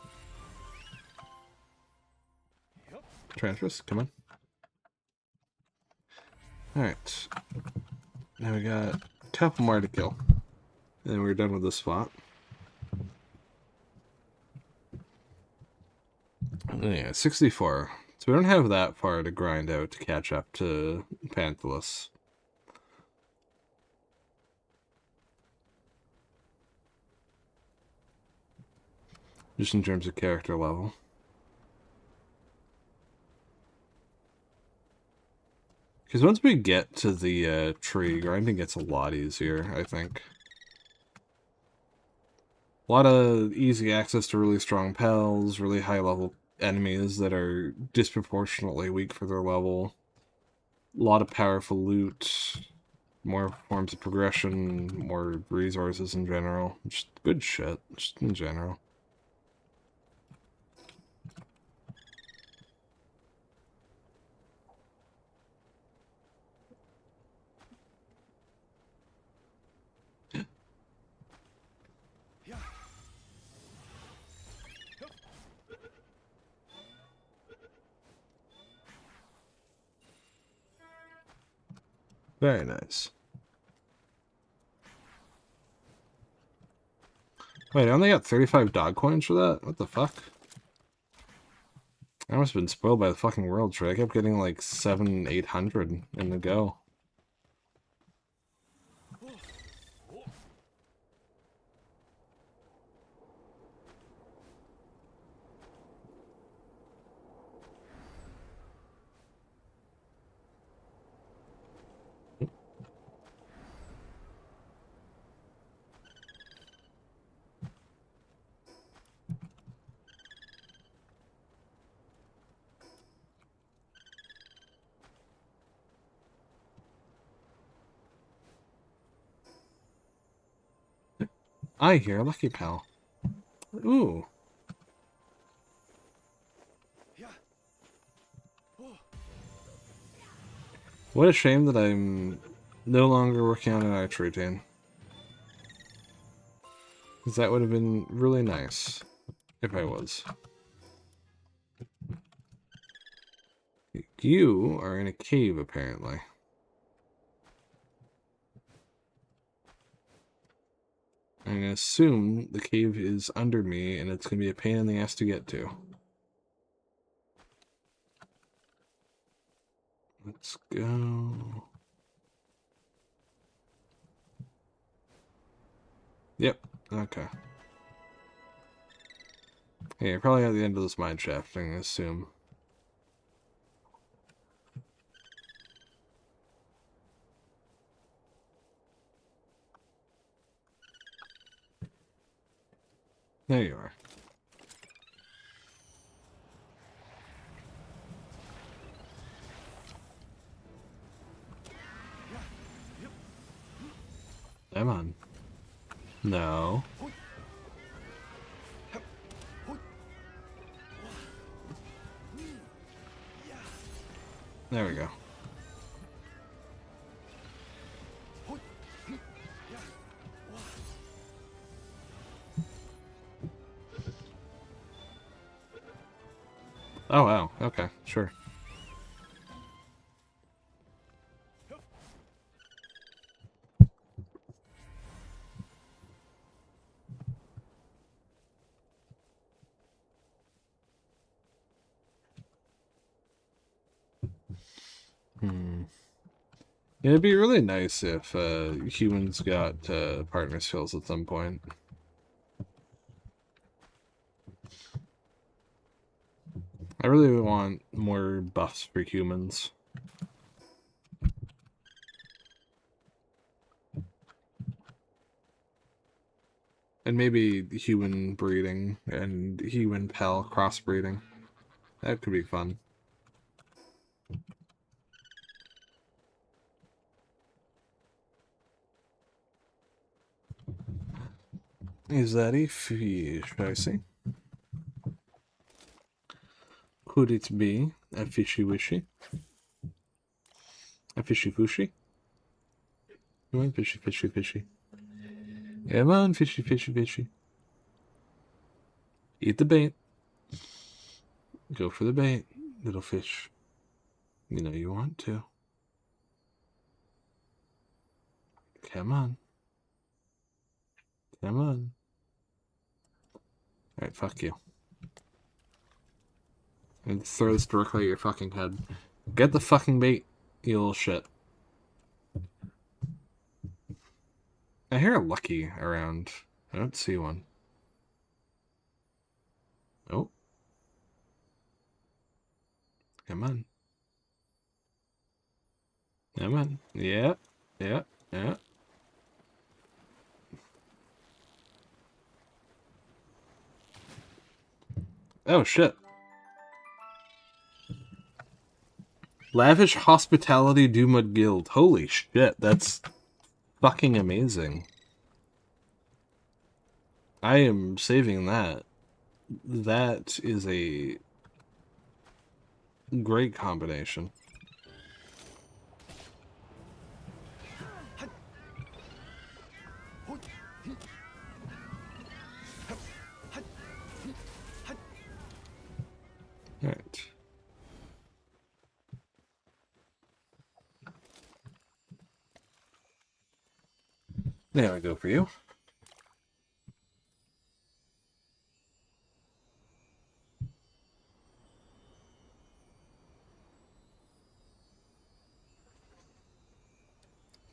Transfers, come on. Alright. Now we got a couple more to kill. And we're done with this spot. Yeah, 64. So we don't have that far to grind out to catch up to Panthalus. Just in terms of character level. Because once we get to the tree, grinding gets a lot easier, I think. A lot of easy access to really strong pals, really high level enemies that are disproportionately weak for their level. A lot of powerful loot, more forms of progression, more resources in general. Just good shit, just in general. Very nice. Wait, I only got 35 dog coins for that? What the fuck? I must have been spoiled by the fucking world trade. I kept getting like 700, 800 in the go. I hear a lucky pal. Ooh. What a shame that I'm no longer working on an archery team. Because that would have been really nice if I was. You are in a cave, apparently. I'm going to assume the cave is under me, and it's going to be a pain in the ass to get to. Let's go. Yep, okay. Yeah, probably at the end of this mine shaft, I'm going to assume. There you are. Come on. No. There we go. Oh, wow. Okay, sure. It'd be really nice if humans got partner skills at some point. I really want more buffs for humans. And maybe human breeding and human pal crossbreeding. That could be fun. Is that a fish, I see? Could it be a fishy wishy? A fishy fushy? Come on, fishy, fishy, fishy. Come on, fishy, fishy, fishy. Eat the bait. Go for the bait, little fish. You know you want to. Come on. Come on. Alright, fuck you. And throw this directly at your fucking head. Get the fucking bait, you little shit. I hear a Lucky around. I don't see one. Oh. Come on. Come on. Yeah. Yeah. Yeah. Oh, shit. Lavish Hospitality Doomud Guild. Holy shit, that's fucking amazing. I am saving that. That is a great combination. Alright. There we go for you.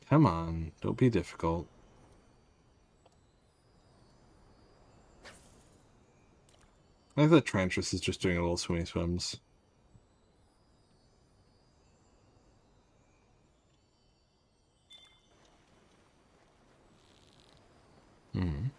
Come on, don't be difficult. I think that Trantress is just doing a little swimmy swims. Hmm.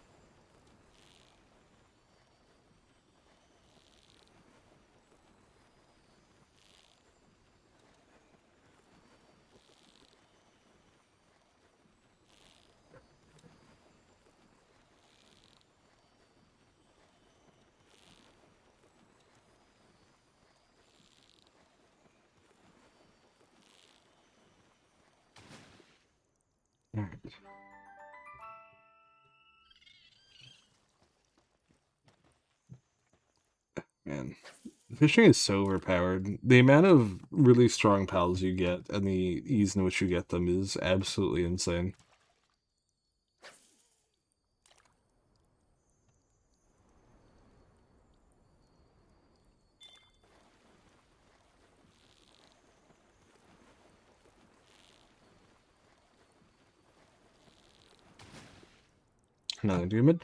Alright. Man. Fishing is so overpowered. The amount of really strong pals you get and the ease in which you get them is absolutely insane. Another Doomid.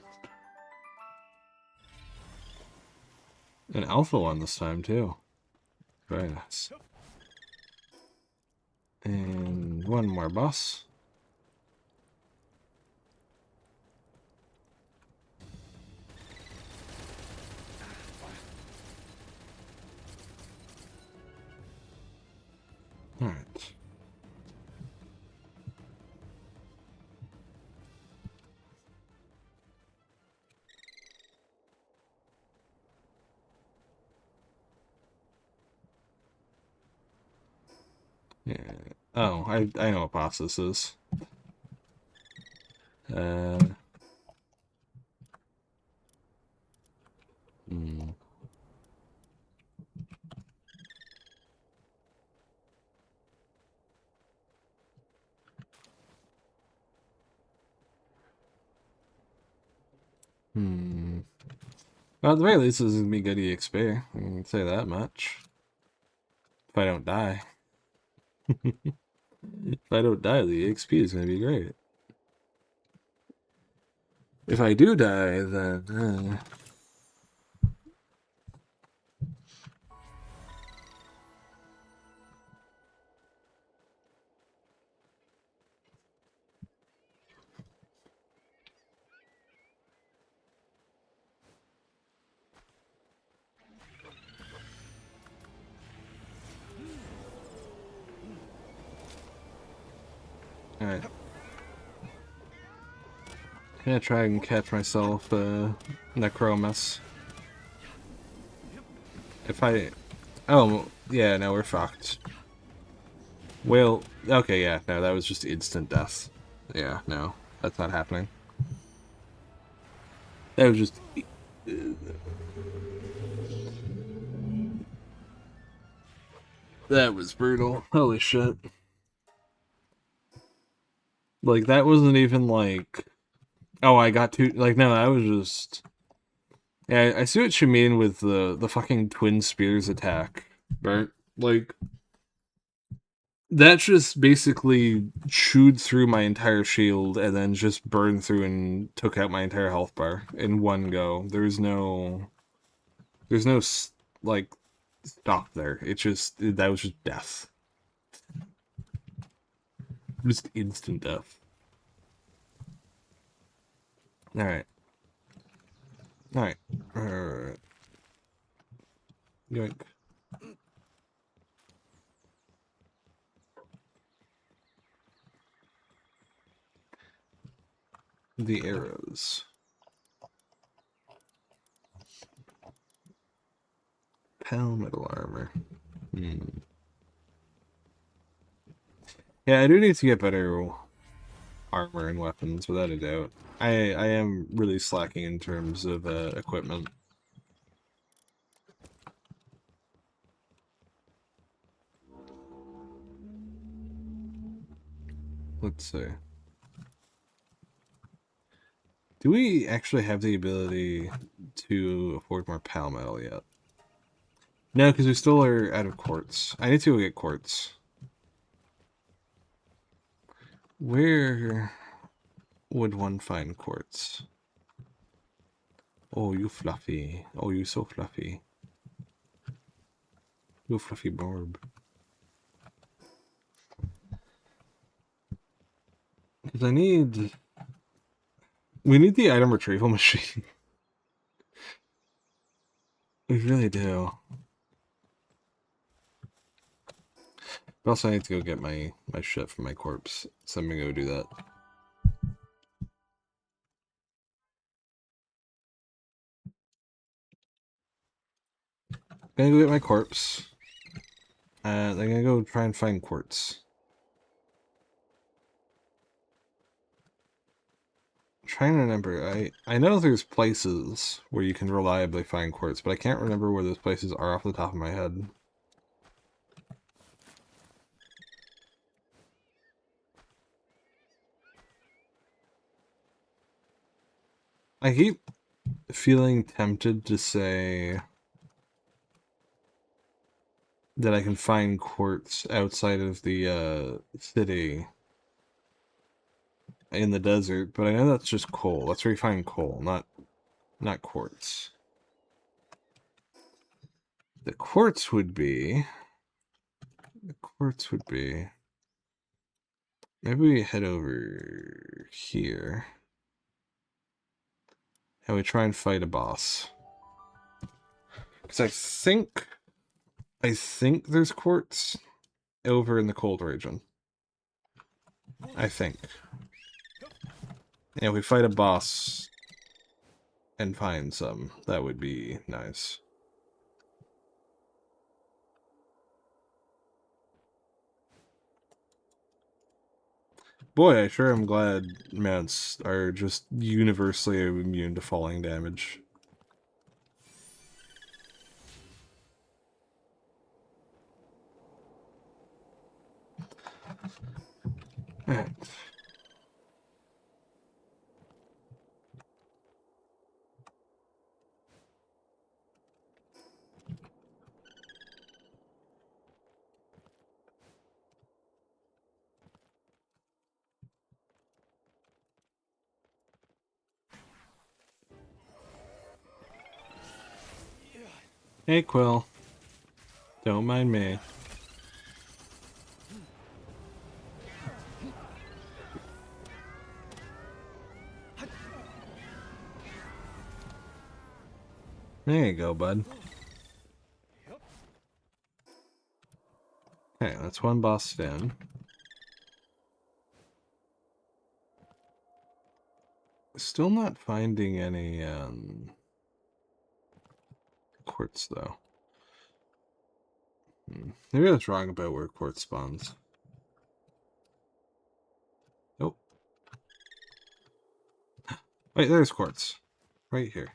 An alpha one this time, too. Very nice. And one more boss. Alright. Yeah. Oh, I know what boss this is. Hmm. Well, at the very least, this is going to be good EXP. I can say that much. If I don't die. If I don't die, the EXP is going to be great. If I do die, then... Alright. I'm gonna try and catch myself, Necromus. If I... Oh, yeah, no, we're fucked. Well, okay, yeah, no, that was just instant death. Yeah, no, that's not happening. That was just... That was brutal. Holy shit. Like, that wasn't even like... Oh, I got too... Like, no, that was just... Yeah, I see what you mean with the fucking twin spears attack, right? Like, that just basically chewed through my entire shield and then just burned through and took out my entire health bar in one go. There's no, like, stop there. That was just death. Just instant death. Alright. Alright. Alright. Yoink. The arrows. Pal metal armor. Yeah, I do need to get better armor and weapons, without a doubt. I am really slacking in terms of equipment. Let's see. Do we actually have the ability to afford more pal metal yet? No, because we still are out of quartz. I need to go get quartz. Where would one find quartz? Oh, you fluffy. Oh, you so fluffy. You fluffy barb. Because we need the item retrieval machine. We really do. But also I need to go get my shit from my corpse. So I'm gonna go do that. I'm gonna go get my corpse. I'm gonna go try and find quartz. I'm trying to remember. I know there's places where you can reliably find quartz, but I can't remember where those places are off the top of my head. I keep feeling tempted to say that I can find quartz outside of the city in the desert, but I know that's just coal. That's where you find coal, not quartz. The quartz would be maybe we head over here and we try and fight a boss. Because I think there's quartz over in the cold region. I think. And if we fight a boss and find some, that would be nice. Boy, I sure am glad mounts are just universally immune to falling damage. Alright. Hey, Quill. Don't mind me. There you go, bud. Okay, that's one boss down. Still not finding any quartz though. Maybe I was wrong about where quartz spawns. Nope. Wait, there's quartz. Right here.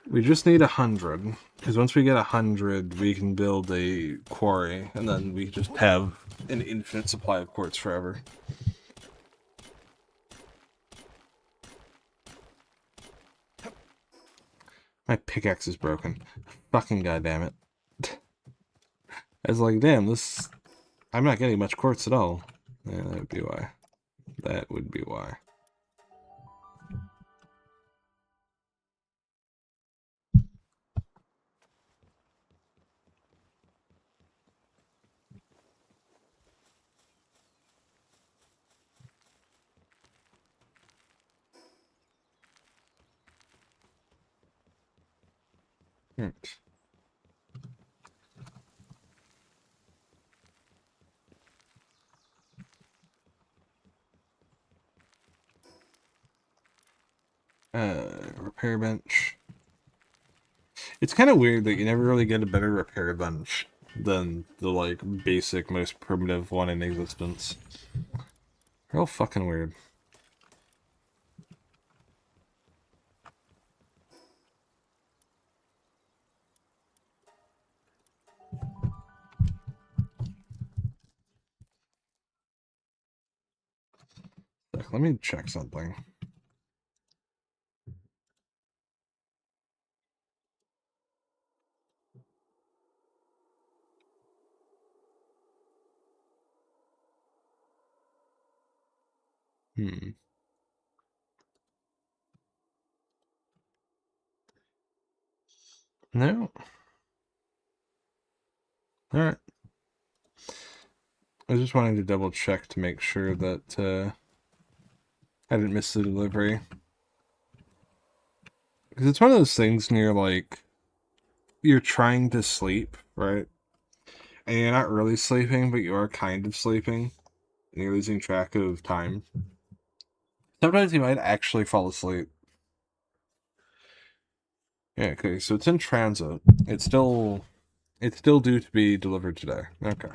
We just need 100, because once we get 100, we can build a quarry, and then we just have an infinite supply of quartz forever. My pickaxe is broken. Fucking goddamn it. I was like, damn, this... I'm not getting much quartz at all. Yeah, that would be why. That would be why. Right. Repair bench. It's kind of weird that you never really get a better repair bench than the, like, basic, most primitive one in existence. Real fucking weird. Let me check something. No. Alright. I was just wanting to double check to make sure that I didn't miss the delivery. Because it's one of those things near, like, you're trying to sleep, right? And you're not really sleeping, but you are kind of sleeping. And you're losing track of time. Sometimes you might actually fall asleep. Yeah, okay, so it's in transit. It's still due to be delivered today. Okay.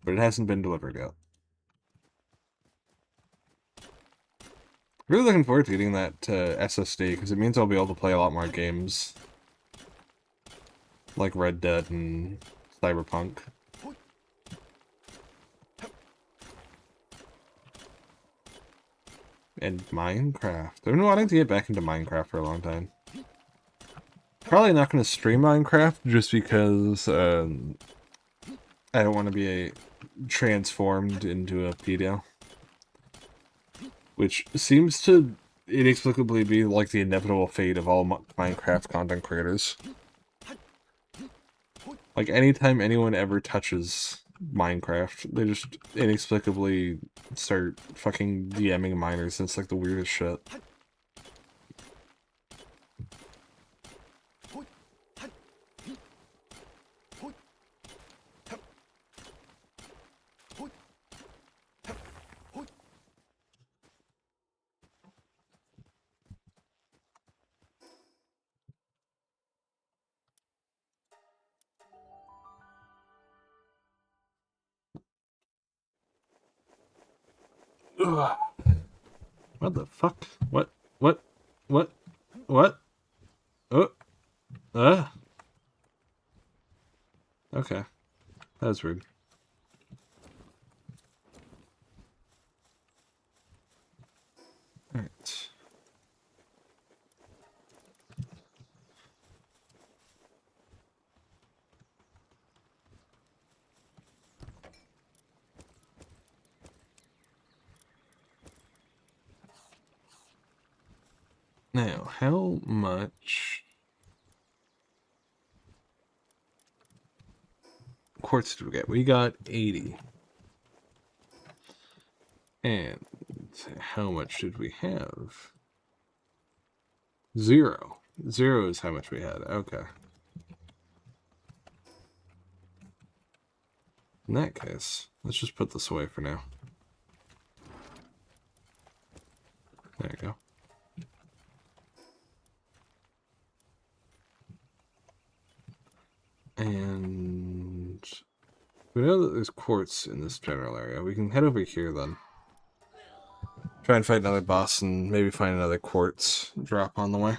But it hasn't been delivered yet. Really looking forward to getting that SSD, because it means I'll be able to play a lot more games. Like Red Dead and Cyberpunk. And Minecraft. I've been wanting to get back into Minecraft for a long time. Probably not going to stream Minecraft, just because I don't want to be transformed into a pedo. Which seems to inexplicably be like the inevitable fate of all Minecraft content creators. Like, anytime anyone ever touches Minecraft, they just inexplicably start fucking DMing miners. It's like the weirdest shit. Ugh. What the fuck? What? What? What? What? Oh. Okay. That was rude. Alright. Now, how much quartz did we get? We got 80. And how much did we have? 0. 0 is how much we had. Okay. In that case, let's just put this away for now. And we know that there's quartz in this general area. We can head over here then. Try and fight another boss and maybe find another quartz drop on the way.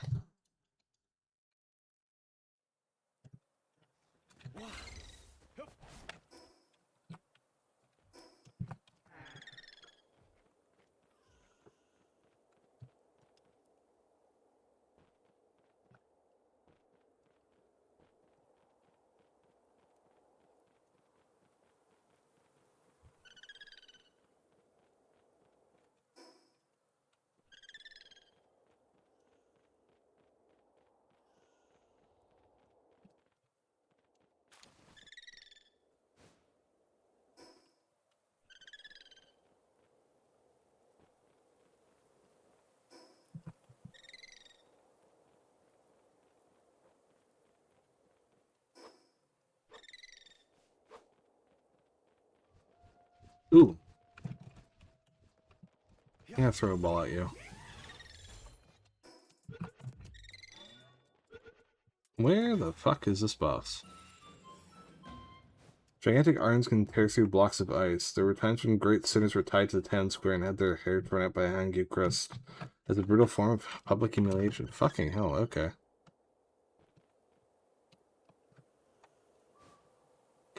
Ooh. I'm gonna throw a ball at you. Where the fuck is this boss? Gigantic arms can tear through blocks of ice. There were times when great sinners were tied to the town square and had their hair torn out by a hangyu crest as a brutal form of public humiliation. Fucking hell, okay.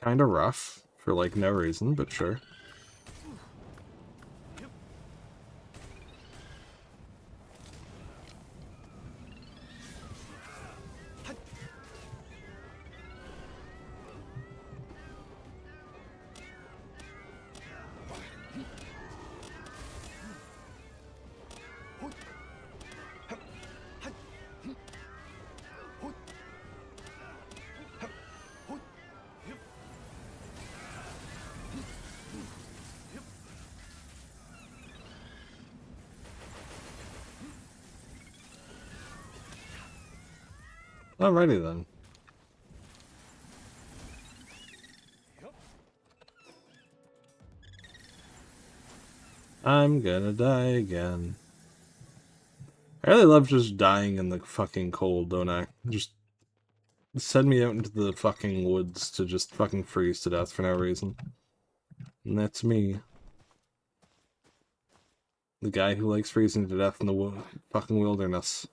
Kinda rough, for like no reason, but sure. Alrighty then. I'm gonna die again. I really love just dying in the fucking cold, don't I? Just send me out into the fucking woods to just fucking freeze to death for no reason. And that's me. The guy who likes freezing to death in the fucking wilderness.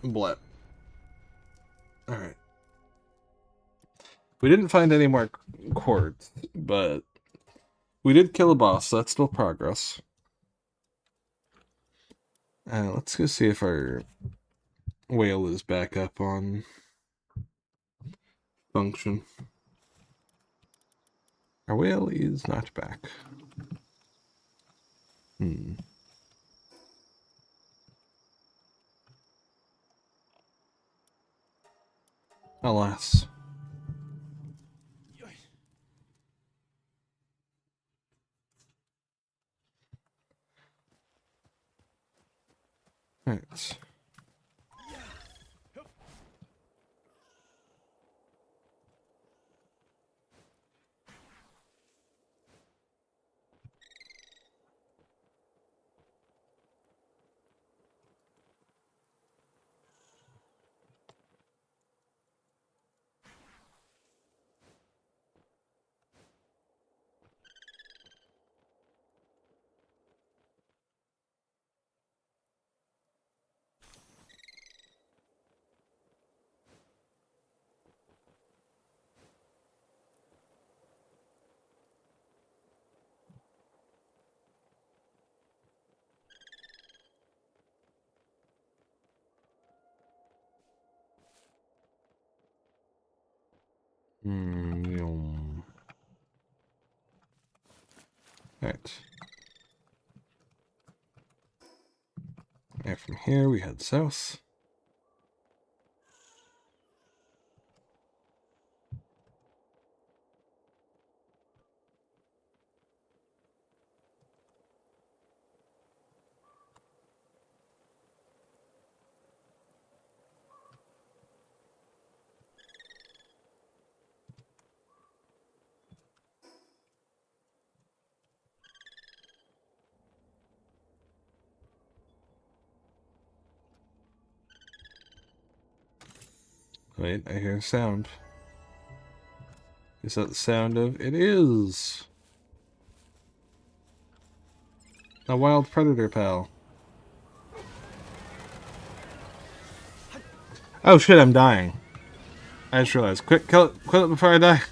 Blip. Alright. We didn't find any more quartz, but we did kill a boss, so that's still progress. Let's go see if our whale is back up on function. Our whale is not back. Alas. Right. Right. And from here we head south. Wait, I hear a sound. Is that the sound of... It is! A wild predator, pal. Oh shit, I'm dying. I just realized. Quick, kill it before I die.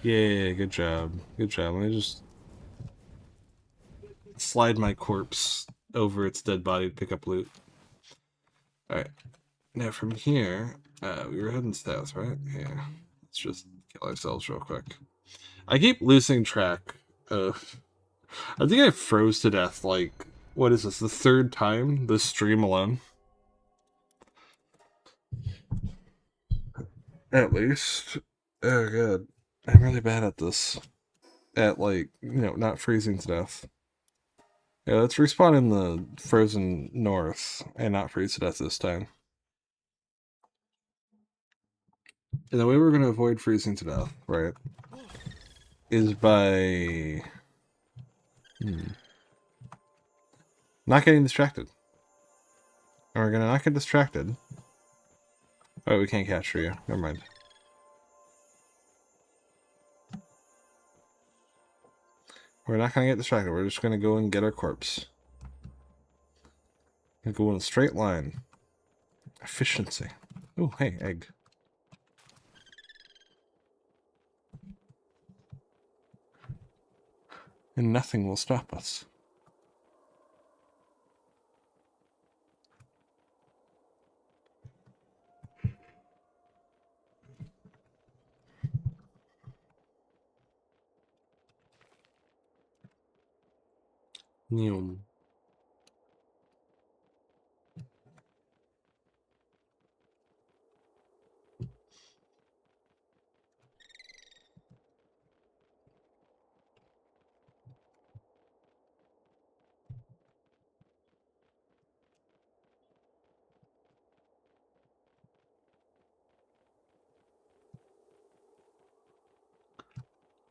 Yeah, good job. Good job. Let me just slide my corpse over its dead body to pick up loot. Alright. Now from here, we were heading south, right? Yeah. Let's just kill ourselves real quick. I keep losing track of... I think I froze to death, like... What is this? The third time this stream alone? At least. Oh god. I'm really bad at this. At, like, not freezing to death. Yeah, let's respawn in the frozen north and not freeze to death this time. And the way we're going to avoid freezing to death, right, is by not getting distracted. And we're going to not get distracted. Oh, we can't capture you. Never mind. We're not going to get distracted. We're just going to go and get our corpse. And go in a straight line. Efficiency. Oh, hey, egg. And nothing will stop us. Neum.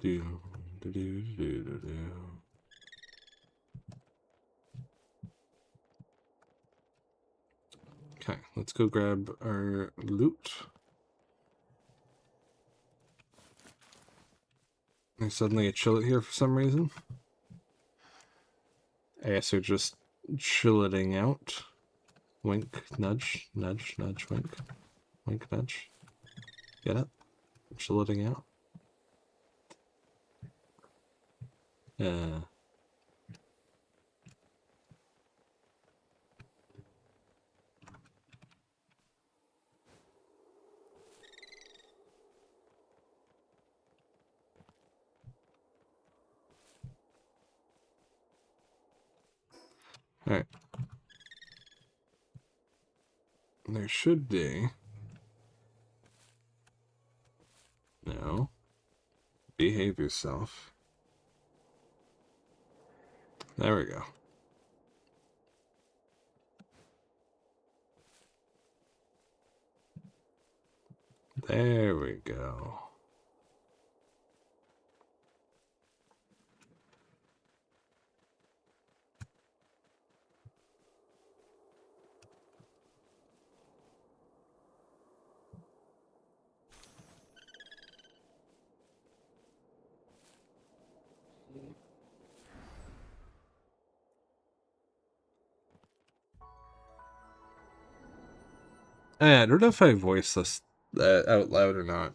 Do, do, do, do, do, do. Okay, let's go grab our loot. There's suddenly a chillet here for some reason. I guess they're just chilleting out. Wink, nudge, nudge, nudge, wink. Wink, nudge. Get it? Chilleting out. Alright. There should be... No. Behave yourself. There we go. There we go. I don't know if I voiced this out loud or not.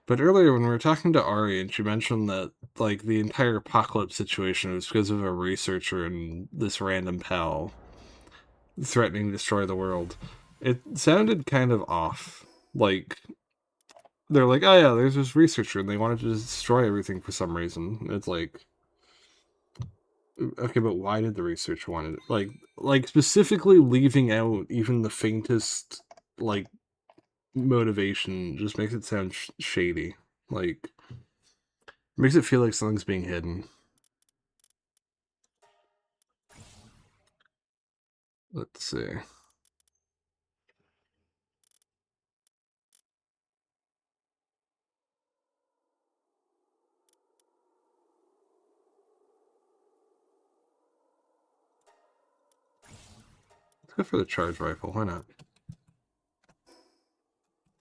But earlier when we were talking to Ari and she mentioned that like the entire apocalypse situation was because of a researcher and this random pal threatening to destroy the world. It sounded kind of off. Like they're like, oh yeah, there's this researcher and they wanted to destroy everything for some reason. It's like, okay, but why did the researcher want it? Like specifically leaving out even the faintest like motivation just makes it sound shady. Like makes it feel like something's being hidden. Let's see. Let's go for the charge rifle. Why not?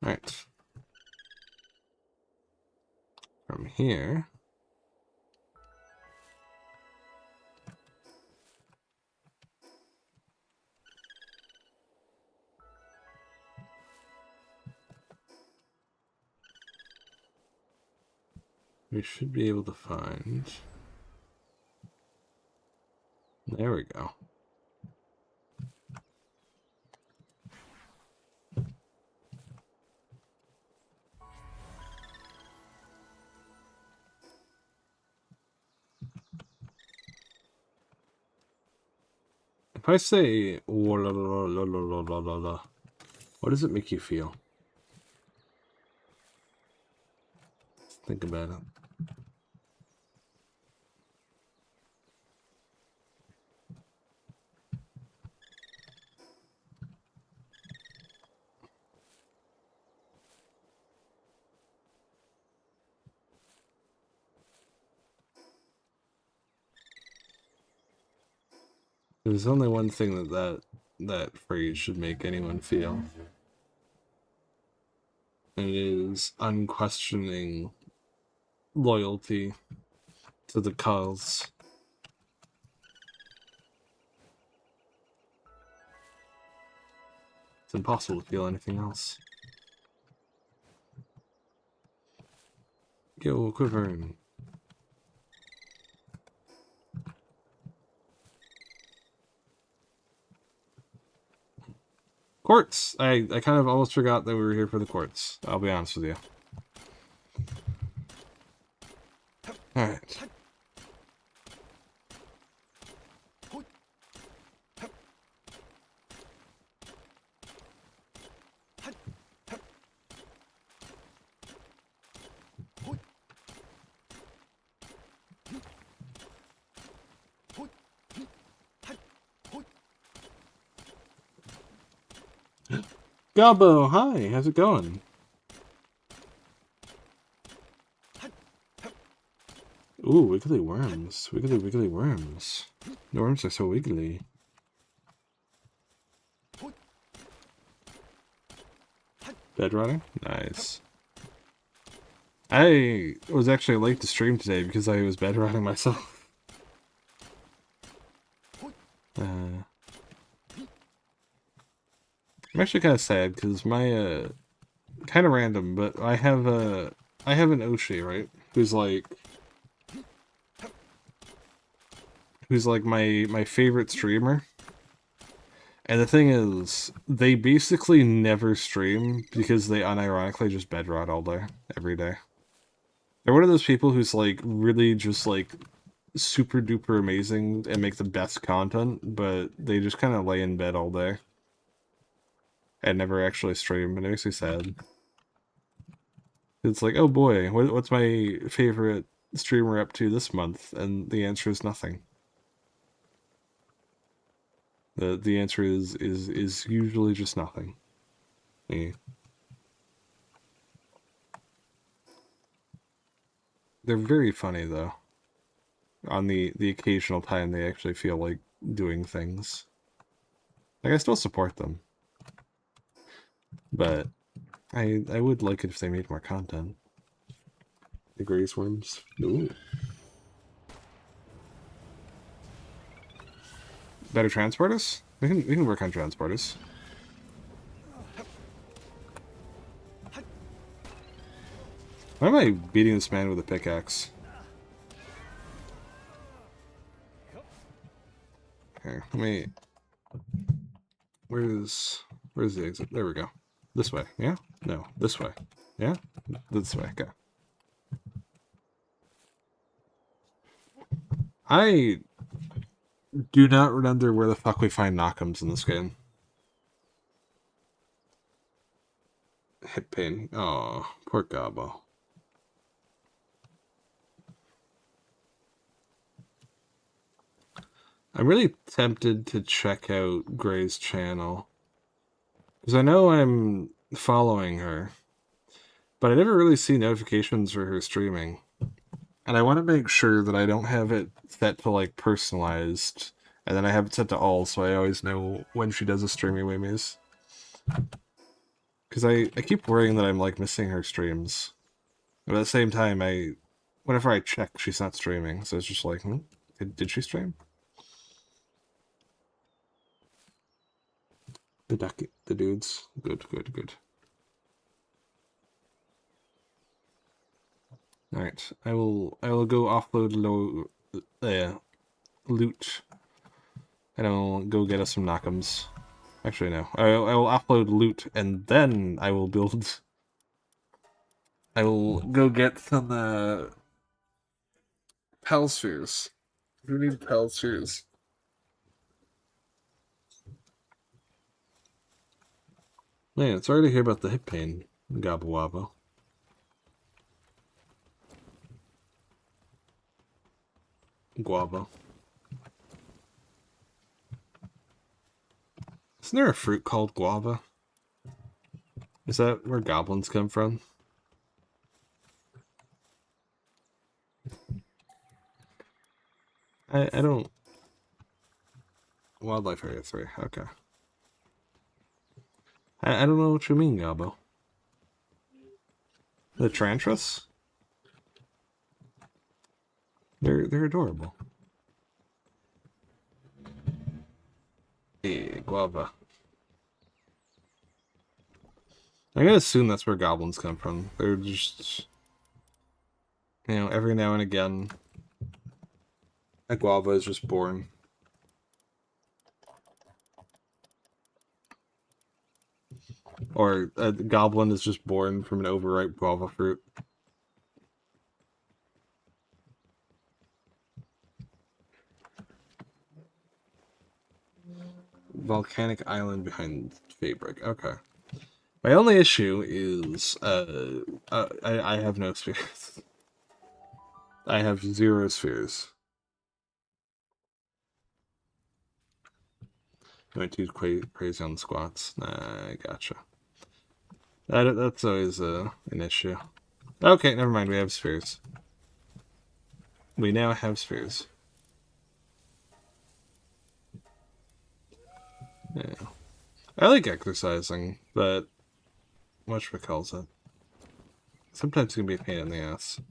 Alright. From here... we should be able to find... There we go. If I say, "Oh, la, la, la, la, la, la, la, la," what does it make you feel? Think about it. There's only one thing that phrase should make anyone feel. And it is unquestioning loyalty to the cause. It's impossible to feel anything else. Go quivering. Quartz! I kind of almost forgot that we were here for the quartz. I'll be honest with you. Alright. Gobbo, hi, how's it going? Ooh, wiggly worms. Wiggly, wiggly worms. The worms are so wiggly. Bedrotting? Nice. I was actually late to stream today because I was bedrotting myself. I'm actually kind of sad because my kind of random, but I have an Oshi, right? Who's like my favorite streamer. And the thing is, they basically never stream because they unironically just bedrot all day, every day. They're one of those people who's like really just like super duper amazing and make the best content, but they just kind of lay in bed all day. And never actually stream, and it makes me sad. It's like, oh boy, what's my favorite streamer up to this month? And the answer is nothing. The answer is usually just nothing. Yeah. They're very funny though. On the occasional time they actually feel like doing things. Like, I still support them. But I would like it if they made more content. The Grace Worms. Ooh. Better transporters? We can work on transporters. Why am I beating this man with a pickaxe? Okay, let me... Where's the exit? There we go. This way, yeah? No, this way. Yeah? This way, okay. I do not remember where the fuck we find knock'ems in this game. Hip pain. Oh, poor Gobbo. I'm really tempted to check out Gray's channel. Because I know I'm following her. But I never really see notifications for her streaming. And I want to make sure that I don't have it set to, like, personalized. And then I have it set to all, so I always know when she does a streaming memes. Because I keep worrying that I'm, like, missing her streams. But at the same time, whenever I check, she's not streaming. So it's just like, did she stream? The dudes. Good, good, good. Alright, I will go offload loot. And I'll go get us some knock'ems. Actually, no. I will offload loot, and then I will build... I will go get some, Pal spheres. Who needs Pal spheres? Man, sorry to hear about the hip pain, Gobble Wobble. Guava. Isn't there a fruit called guava? Is that where goblins come from? I don't... Wildlife Area 3, okay. I don't know what you mean, Gobbo. The Trantrus? They're adorable. Hey, guava. I'm gonna assume that's where goblins come from. They're just... You know, every now and again, a guava is just born. Or a goblin is just born from an overripe guava fruit. Volcanic island behind Fabric. Okay. My only issue is I have no spheres. I have 0 spheres. You went too crazy on the squats. Nah, I gotcha. That's always an issue. Okay, never mind. We have spheres. We now have spheres. Yeah. I like exercising, but whatchamacallit? Sometimes it can be a pain in the ass.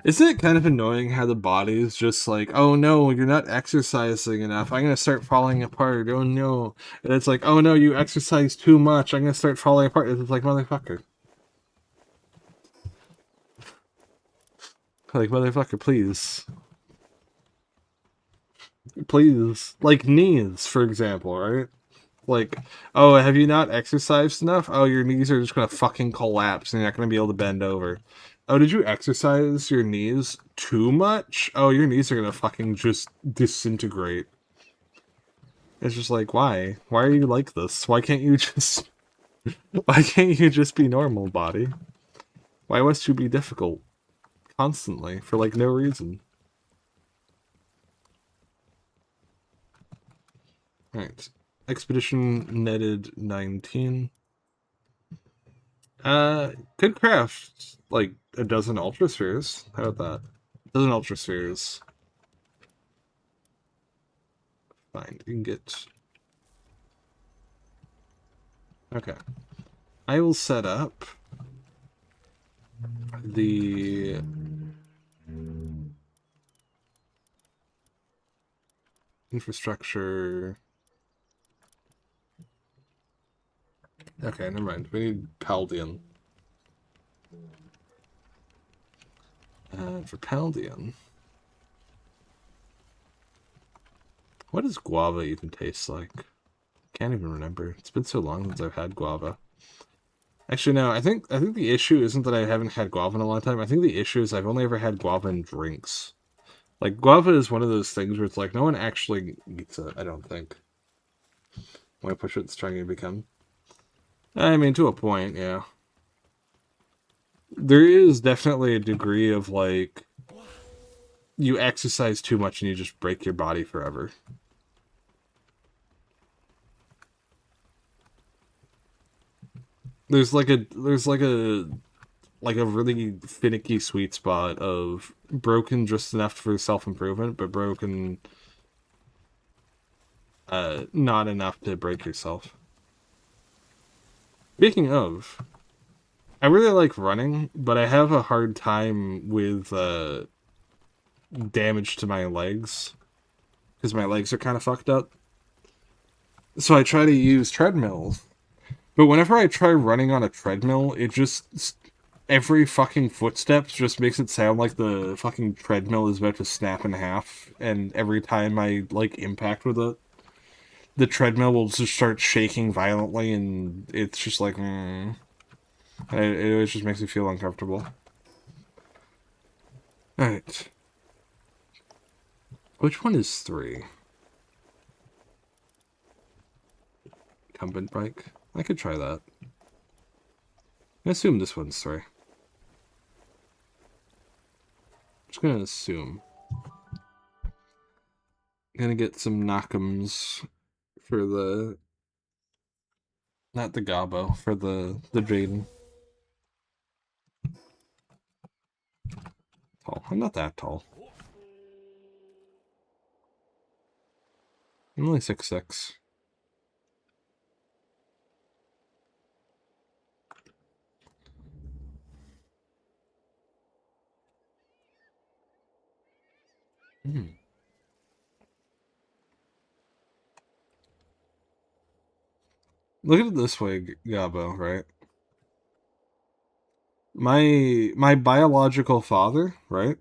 Isn't it kind of annoying how the body is just like, oh no, you're not exercising enough. I'm going to start falling apart. Oh no. And it's like, oh no, you exercise too much. I'm going to start falling apart. It's like, motherfucker. Like, motherfucker, please. Please. Like knees, for example, right? Like, oh, have you not exercised enough? Oh, your knees are just going to fucking collapse and you're not going to be able to bend over. Oh, did you exercise your knees too much? Oh, your knees are going to fucking just disintegrate. It's just like, why? Why are you like this? Why can't you just... Why can't you just be normal, body? Why must you be difficult? Constantly, for like no reason. Alright. Expedition netted 19. Could craft like a dozen ultra spheres. How about that? A dozen ultra spheres. Fine, you can get... Okay. I will set up the... infrastructure... Okay, never mind. We need Paldian. For Paldian... What does guava even taste like? Can't even remember. It's been so long since I've had guava. Actually, no. I think the issue isn't that I haven't had guava in a long time. I think the issue is I've only ever had guava in drinks. Like, guava is one of those things where it's like, no one actually eats it, I don't think. When I push it, it's trying to become... I mean, to a point, yeah. There is definitely a degree of, like... You exercise too much and you just break your body forever. There's like a really finicky sweet spot of broken just enough for self-improvement, but broken not enough to break yourself. Speaking of, I really like running, but I have a hard time with damage to my legs because my legs are kind of fucked up. So I try to use treadmills. But whenever I try running on a treadmill, it just every fucking footsteps just makes it sound like the fucking treadmill is about to snap in half, and every time I like impact with it, the treadmill will just start shaking violently, and it's just like, it always just makes me feel uncomfortable. All right, which one is 3? Incumbent bike. I could try that. I assume this one's 3. Just gonna assume. Gonna get some knock'ems for the not the Gabo for the Jaden. Tall. I'm not that tall. I'm only 6'6". Hmm. Look at it this way, Gabo. Right. My biological father. Right.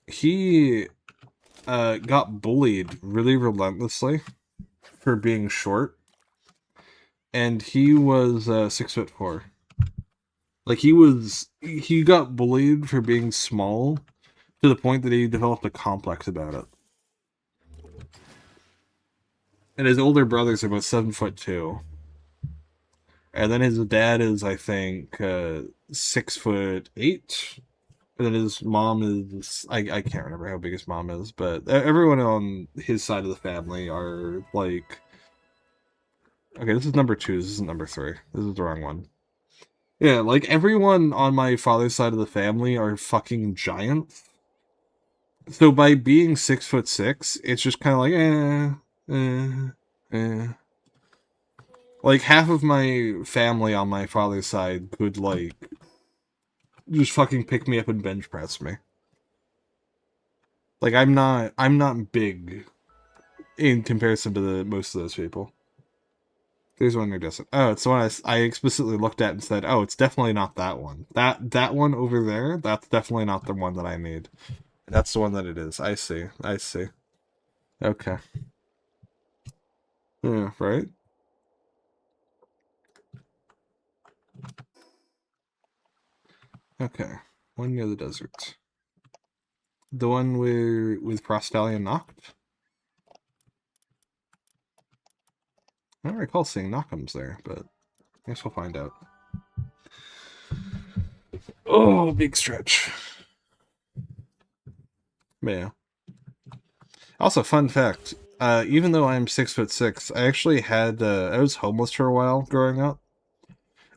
He got bullied really relentlessly for being short, and he was 6'4". Like he got bullied for being small to the point that he developed a complex about it. And his older brothers are about 7'2", and then his dad is, I think, 6'8", and then his mom is I can't remember how big his mom is, but everyone on his side of the family are like, okay, this is number 2. This isn't number 3. This is the wrong one. Yeah, like everyone on my father's side of the family are fucking giants. So by being 6'6", it's just kind of like like half of my family on my father's side could like just fucking pick me up and bench press me. Like I'm not big in comparison to the most of those people. There's one you're distant. Oh, it's the one I explicitly looked at and said, "Oh, it's definitely not that one. That one over there, that's definitely not the one that I need." That's the one that it is. I see. I see. Okay. Yeah, right? Okay. One near the desert. The one where with Frostallion knocked? I don't recall seeing Knock'ems there, but I guess we'll find out. Oh, big stretch. But yeah. Also, fun fact. Even though I'm 6'6", I actually had I was homeless for a while growing up,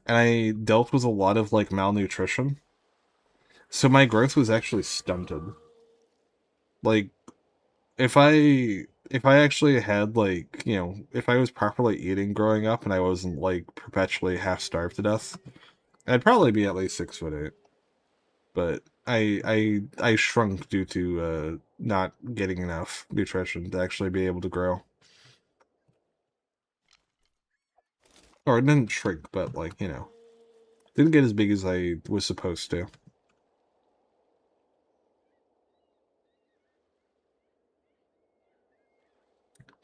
and I dealt with a lot of like malnutrition. So my growth was actually stunted. Like if I actually had like, if I was properly eating growing up and I wasn't like perpetually half starved to death, I'd probably be at least 6'8". But I shrunk due to not getting enough nutrition to actually be able to grow. Or it didn't shrink, but like, didn't get as big as I was supposed to.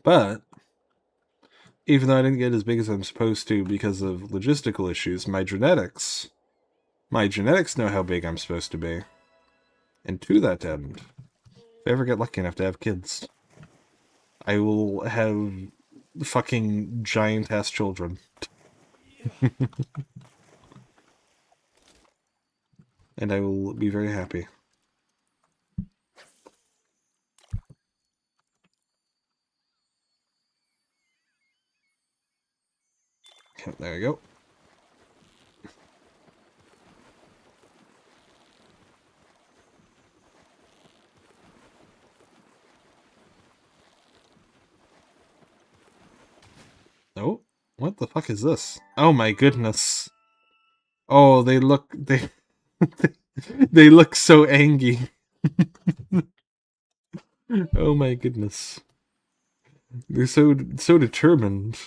But even though I didn't get as big as I'm supposed to because of logistical issues, my genetics know how big I'm supposed to be. And to that end, if I ever get lucky enough to have kids, I will have fucking giant ass children. And I will be very happy. Okay, there you go. Oh, What the fuck is this? Oh my goodness. Oh, they look so angry. Oh my goodness. They're so determined.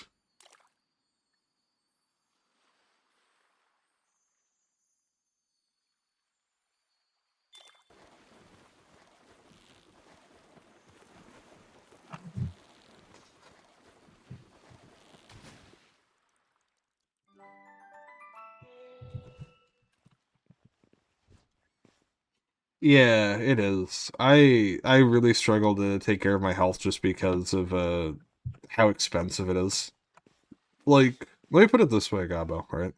Yeah, it is. I really struggle to take care of my health just because of how expensive it is. Like, let me put it this way, Gabo, right?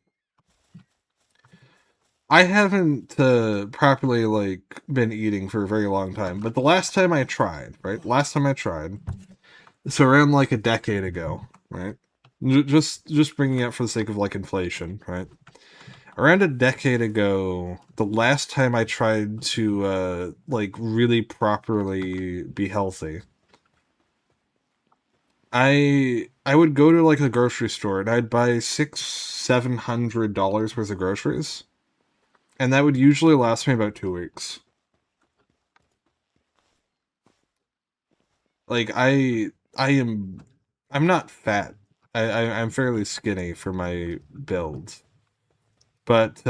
I haven't properly like been eating for a very long time, but the last time I tried, right? Last time I tried, so around like a decade ago, right? Just bringing it up for the sake of like inflation, right? Around a decade ago, the last time I tried to like really properly be healthy, I would go to like a grocery store and I'd buy $600-700 worth of groceries, and that would usually last me about 2 weeks. Like I'm not fat. I'm fairly skinny for my build, but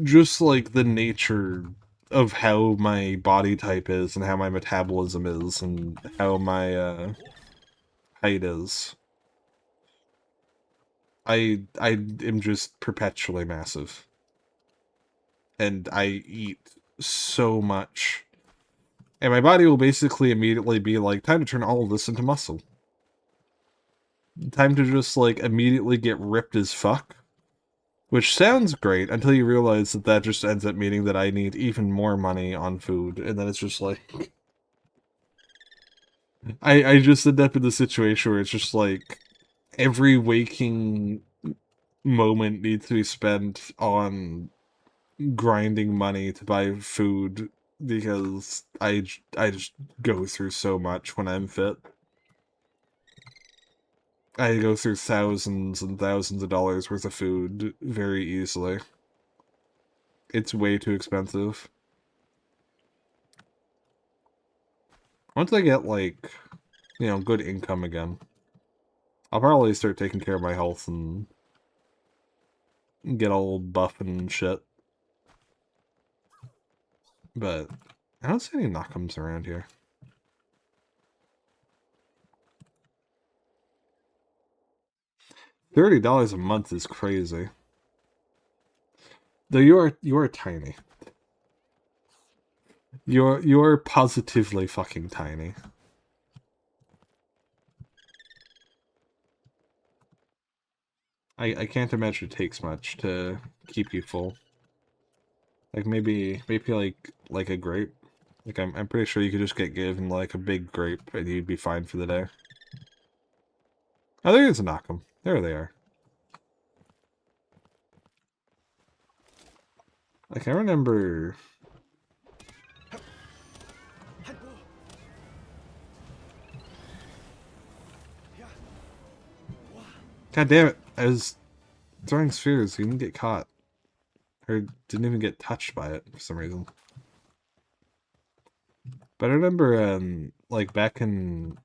just like the nature of how my body type is and how my metabolism is and how my height is, I am just perpetually massive, and I eat so much, and my body will basically immediately be like, time to turn all of this into muscle, time to just like immediately get ripped as fuck. Which sounds great until you realize that that just ends up meaning that I need even more money on food, and then it's just like I just end up in the situation where it's just like every waking moment needs to be spent on grinding money to buy food because I just go through so much when I'm fit. I go through thousands and thousands of dollars worth of food very easily. It's way too expensive. Once I get like, good income again, I'll probably start taking care of my health and get all buff and shit. But I don't see any knockums around here. $30 a month is crazy. Though you are tiny. You're positively fucking tiny. I can't imagine it takes much to keep you full. Like maybe like a grape. Like I'm pretty sure you could just get given like a big grape and you'd be fine for the day. Oh, there is a knockum. There they are. Like I remember. God damn it! I was throwing spheres. You didn't get caught, or didn't even get touched by it for some reason. But I remember, like back in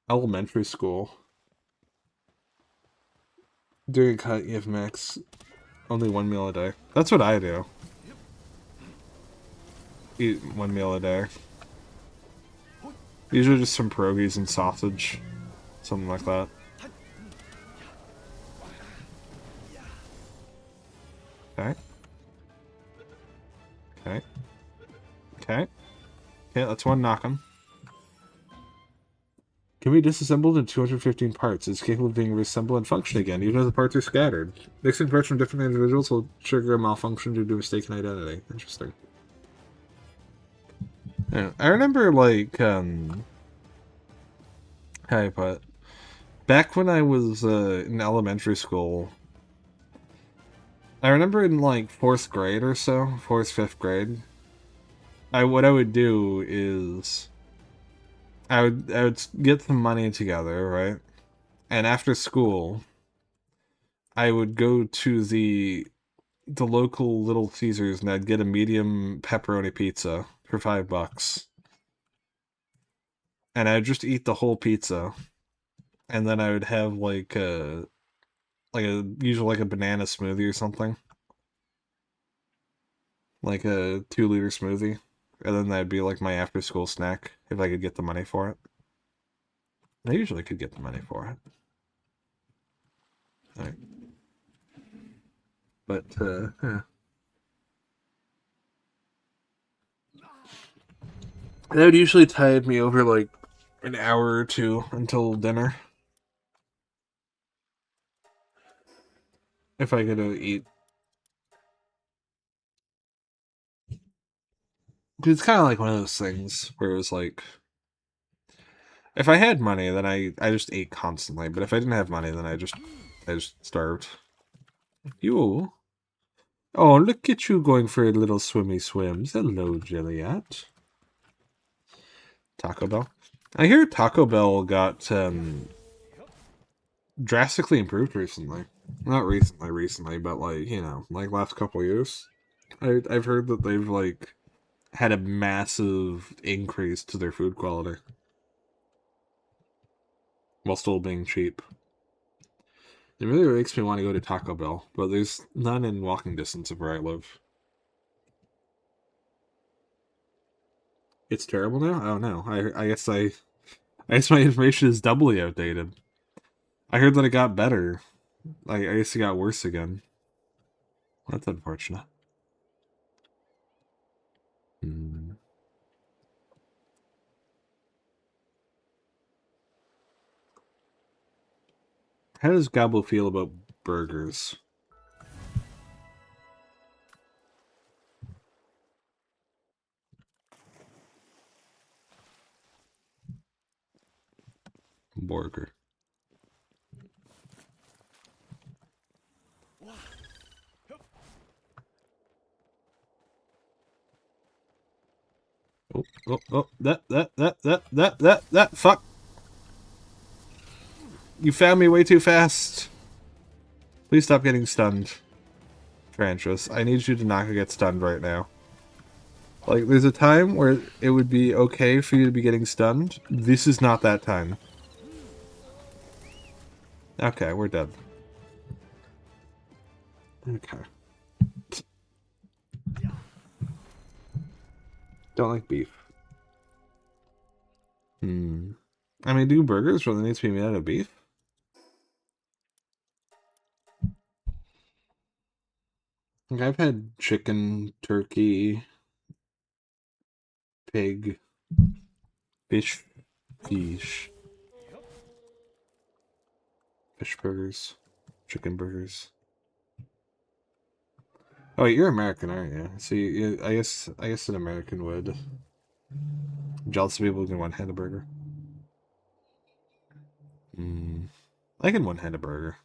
elementary school, during cut, you have max only one meal a day. That's what I do. Eat one meal a day. Usually just some pierogies and sausage, something like that. Okay. Okay. Okay. Okay, that's one knock 'em. Can be disassembled in 215 parts. It's capable of being reassembled and function again, even if the parts are scattered. Mixing parts from different individuals will trigger a malfunction due to mistaken identity. Interesting. Yeah, I remember, like, how I put it? Back when I was in elementary school, I remember in, like, 4th grade or so, 4th, 5th grade, what I would do is I would get some money together, right? And after school, I would go to the local Little Caesars and I'd get a medium pepperoni pizza for $5. And I'd just eat the whole pizza. And then I would have usually like a banana smoothie or something. Like a 2-liter smoothie. And then that'd be like my after school snack if I could get the money for it. I usually could get the money for it. Alright. But yeah. That would usually tide me over like an hour or two until dinner. If I could eat. It's kind of like one of those things where it was like, if I had money, then I just ate constantly. But if I didn't have money, then I just starved. You. Oh, look at you going for a little swimmy swims. Hello, Jilliat. Taco Bell. I hear Taco Bell got drastically improved recently. Not recently, but like, you know, like last couple years. I've heard that they've like had a massive increase to their food quality while still being cheap. It really makes me want to go to Taco Bell, but there's none in walking distance of where I live. It's terrible now? Oh no. I guess my information is doubly outdated. I heard that it got better. I guess it got worse again. That's unfortunate. Hmm. How does Gobble feel about burgers? Burger. Oh, that, fuck. You found me way too fast. Please stop getting stunned. Francis, I need you to not get stunned right now. Like, there's a time where it would be okay for you to be getting stunned. This is not that time. Okay, we're dead. Okay. Don't like beef. I mean, do burgers really need to be made out of beef? Like, I've had chicken, turkey, pig, fish burgers, chicken burgers. Oh, wait, you're American, aren't you? So I guess an American would. I'm jealous of people who can one-hand a burger. I can one-hand a burger.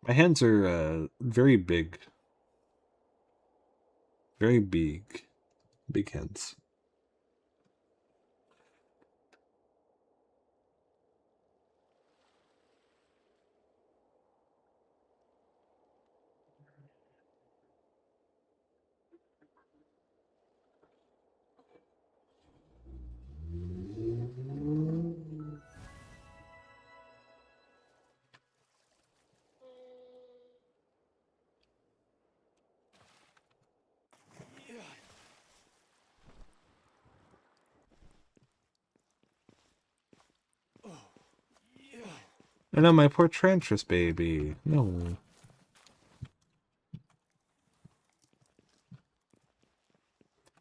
My hands are very big. Very big. Big hands. I know, my poor Trantress baby. No.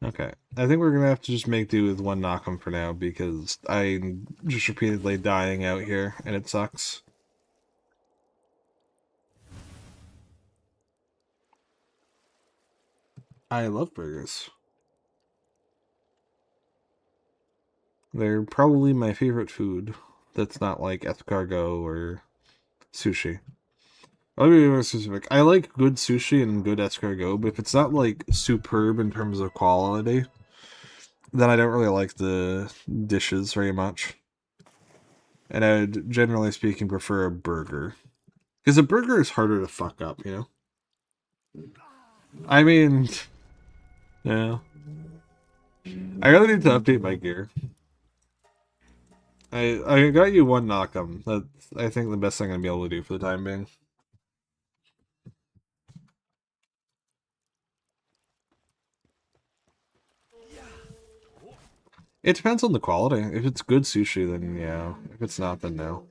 Okay. I think we're gonna have to just make do with one Knockem for now because I'm just repeatedly dying out here and it sucks. I love burgers. They're probably my favorite food that's not like escargot or sushi. I'll be more specific. I like good sushi and good escargot, but if it's not like superb in terms of quality, then I don't really like the dishes very much. And I would, generally speaking, prefer a burger. Because a burger is harder to fuck up, you know? I mean, yeah. I really need to update my gear. I got you one knock'em. That's, I think, the best thing I'm gonna be able to do for the time being. It depends on the quality. If it's good sushi, then yeah. If it's not, then no.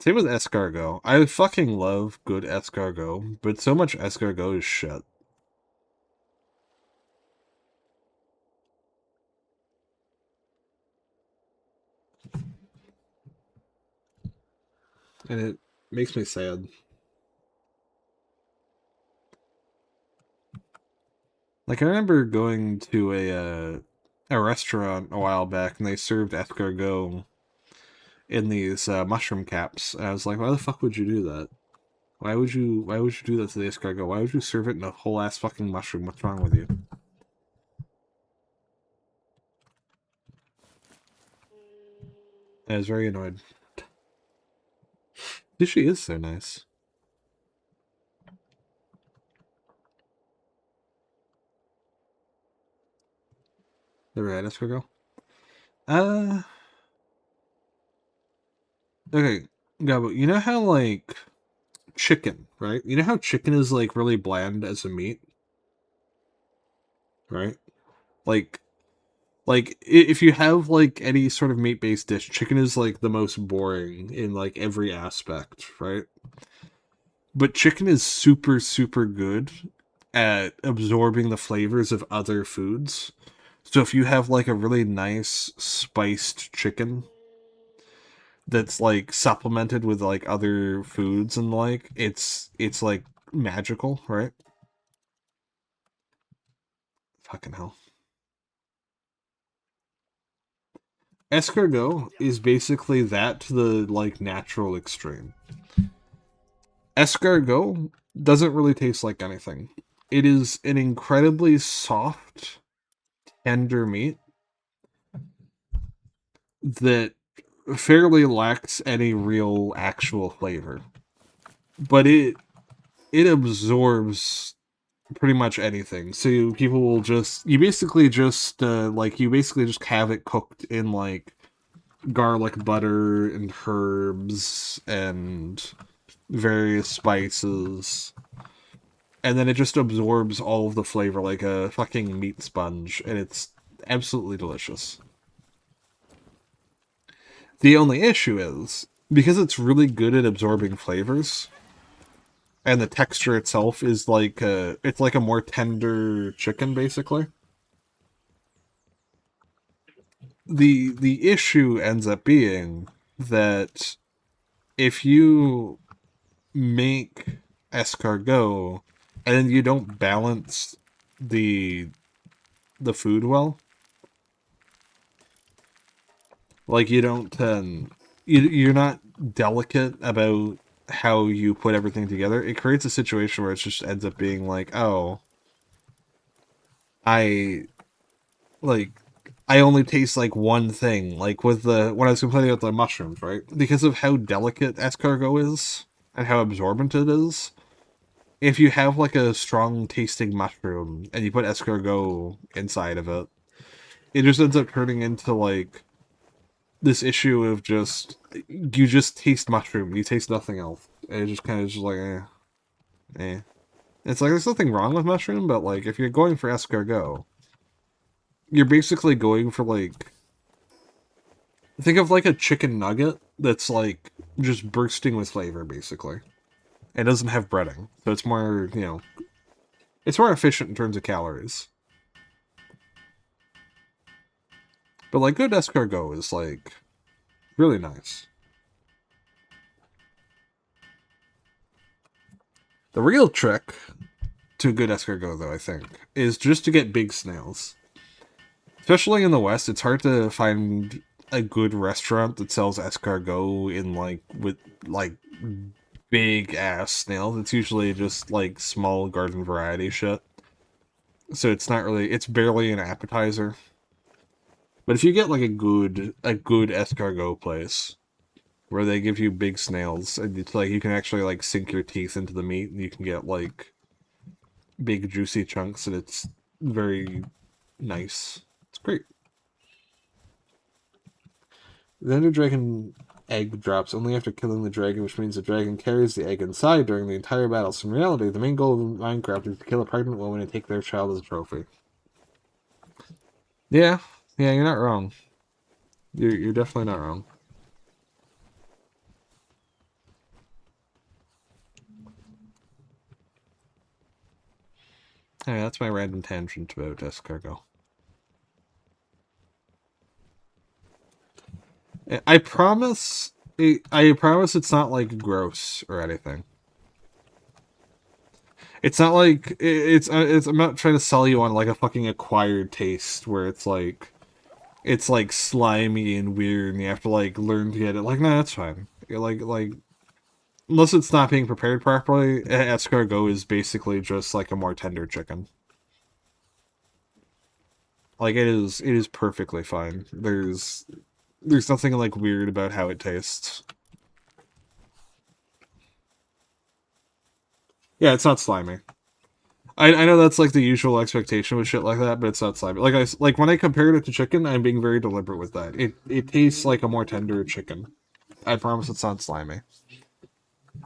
Same with escargot. I fucking love good escargot, but so much escargot is shit. And it makes me sad. Like, I remember going to a restaurant a while back, and they served escargot in these mushroom caps, and I was like, why the fuck would you do that? Why would you do that to the escargot? Why would you serve it in a whole ass fucking mushroom? What's wrong with you? I was very annoyed. Sushi is so nice. Never had escargot. Uh, okay, Gabo, you know how like chicken, right? You know how chicken is like really bland as a meat, right? Like if you have like any sort of meat-based dish, chicken is like the most boring in like every aspect, right? But chicken is super super good at absorbing the flavors of other foods. So if you have like a really nice spiced chicken that's like supplemented with like other foods and like it's like magical, right? Fucking hell. Escargot is basically that to the like natural extreme. Escargot doesn't really taste like anything. It is an incredibly soft, tender meat that fairly lacks any real actual flavor. But it absorbs pretty much anything. So people will just you basically just have it cooked in like garlic butter and herbs and various spices, and then it just absorbs all of the flavor like a fucking meat sponge, and it's absolutely delicious. The only issue is because it's really good at absorbing flavors, and the texture itself is like it's like a more tender chicken basically. The issue ends up being that if you make escargot and then you don't balance the the food well, like you don't you're not delicate about how you put everything together, it creates a situation where it just ends up being like, oh, I like I only taste like one thing. Like with the when I was complaining about the mushrooms, right? Because of how delicate escargot is and how absorbent it is. If you have like a strong tasting mushroom and you put escargot inside of it, it just ends up turning into like this issue of just you just taste mushroom, you taste nothing else. And it just kind of just like eh. It's like there's nothing wrong with mushroom, but like if you're going for escargot, you're basically going for like think of like a chicken nugget that's like just bursting with flavor, basically. It doesn't have breading, so it's more, it's more efficient in terms of calories. But like good escargot is like really nice. The real trick to a good escargot, though, I think, is just to get big snails. Especially in the West, it's hard to find a good restaurant that sells escargot in like with like big ass snails. It's usually just like small garden variety shit. So it's not really, it's barely an appetizer. But if you get like a good escargot place where they give you big snails and it's like you can actually like sink your teeth into the meat and you can get like big juicy chunks and it's very nice. It's great. The Ender Dragon egg drops only after killing the dragon, which means the dragon carries the egg inside during the entire battle. So in reality, the main goal of Minecraft is to kill a pregnant woman and take their child as a trophy. Yeah, yeah, you're not wrong. You're definitely not wrong. Yeah, that's my random tangent about escargot. I promise. I promise it's not like gross or anything. It's not like it's. I'm not trying to sell you on like a fucking acquired taste where it's like slimy and weird and you have to like learn to get it. Like, no, that's fine. Like unless it's not being prepared properly, escargot is basically just like a more tender chicken. Like it is perfectly fine. There's nothing like weird about how it tastes. Yeah, it's not slimy. I know that's like the usual expectation with shit like that, but it's not slimy. Like when I compared it to chicken, I'm being very deliberate with that. It tastes like a more tender chicken. I promise it's not slimy.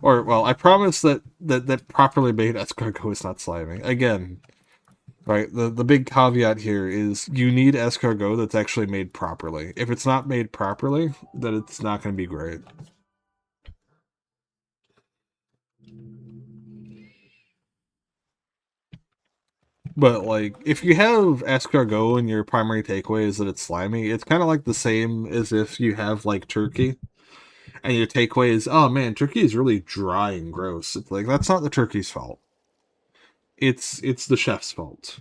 Or well, I promise that properly made escargot is not slimy. Again, right? The big caveat here is you need escargot that's actually made properly. If it's not made properly, then it's not going to be great. But like, if you have escargot and your primary takeaway is that it's slimy, it's kind of like the same as if you have like turkey and your takeaway is, oh man, turkey is really dry and gross. It's like that's not the turkey's fault. It's the chef's fault.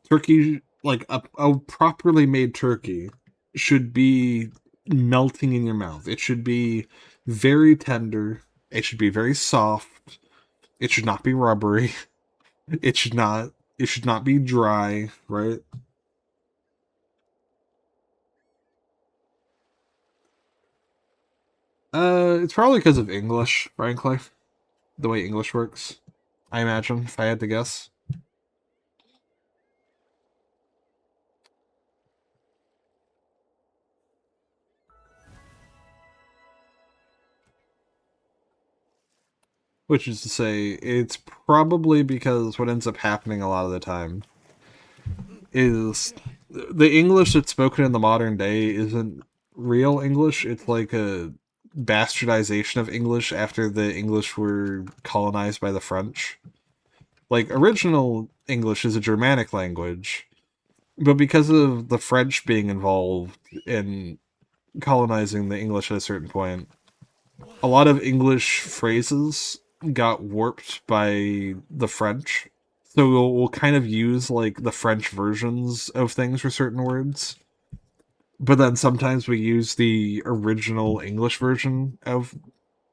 Turkey, like a properly made turkey, should be melting in your mouth. It should be very tender. It should be very soft. It should not be rubbery. It should not. It should not be dry. Right? It's probably because of English, frankly, the way English works. I imagine, if I had to guess. Which is to say, it's probably because what ends up happening a lot of the time is the English that's spoken in the modern day isn't real English. It's like a bastardization of English after the English were colonized by the French. Like, original English is a Germanic language, but because of the French being involved in colonizing the English at a certain point, a lot of English phrases got warped by the French. So we'll kind of use like the French versions of things for certain words. But then sometimes we use the original English version of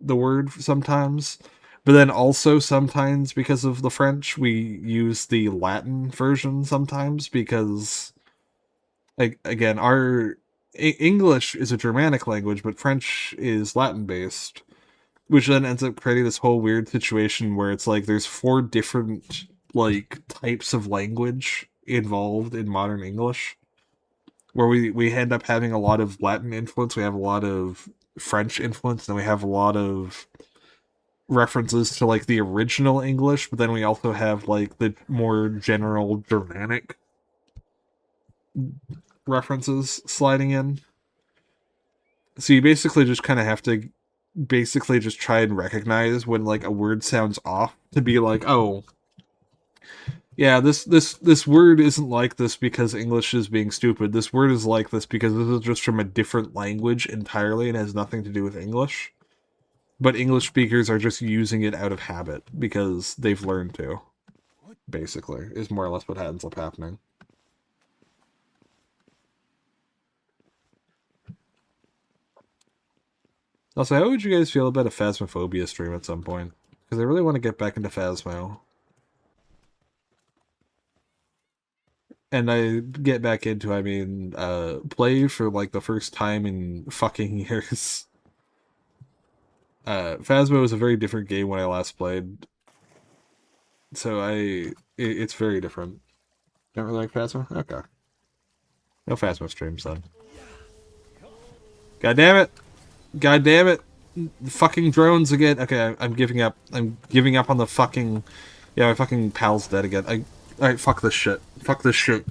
the word sometimes. But then also sometimes because of the French, we use the Latin version sometimes because like again, our English is a Germanic language, but French is Latin based, which then ends up creating this whole weird situation where it's like there's four different like types of language involved in modern English, where we end up having a lot of Latin influence, we have a lot of French influence, and we have a lot of references to like the original English, but then we also have like the more general Germanic references sliding in. So you basically just kind of have to basically just try and recognize when like a word sounds off to be like, oh, yeah, this word isn't like this because English is being stupid. This word is like this because this is just from a different language entirely and has nothing to do with English. But English speakers are just using it out of habit because they've learned to. Basically, is more or less what ends up happening. Also, how would you guys feel about a Phasmophobia stream at some point? Because I really want to get back into Phasmo. and I get back into, play for like the first time in fucking years. Phasmo was a very different game when I last played, so it's very different. Don't really like Phasmo? Okay. No Phasmo streams then. God damn it! God damn it! The fucking drones again. Okay, I'm giving up. I'm giving up on the fucking. Yeah, my fucking pal's dead again. Alright, fuck this shit. Fuck this shit.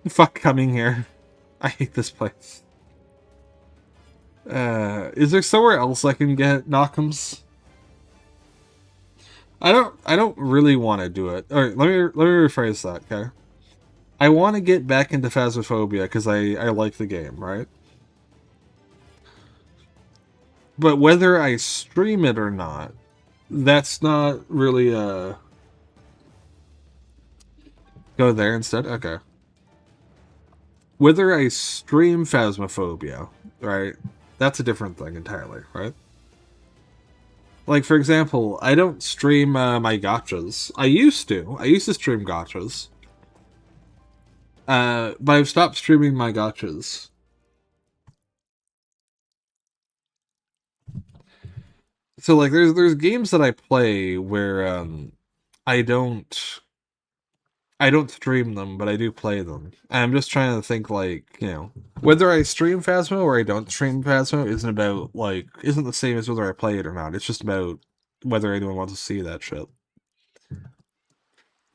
Fuck coming here. I hate this place. Is there somewhere else I can get Knock'ems? I don't really want to do it. Alright, let me rephrase that, okay? I want to get back into Phasmophobia because I like the game, right? But whether I stream it or not, that's not really go there instead? Okay. Whether I stream Phasmophobia, right? That's a different thing entirely, right? Like, for example, I don't stream my gotchas. I used to. I used to stream gotchas. But I've stopped streaming my gotchas. So, like, there's games that I play where I don't I don't stream them, but I do play them. And I'm just trying to think, like, whether I stream Phasmo or I don't stream Phasmo isn't the same as whether I play it or not. It's just about whether anyone wants to see that shit.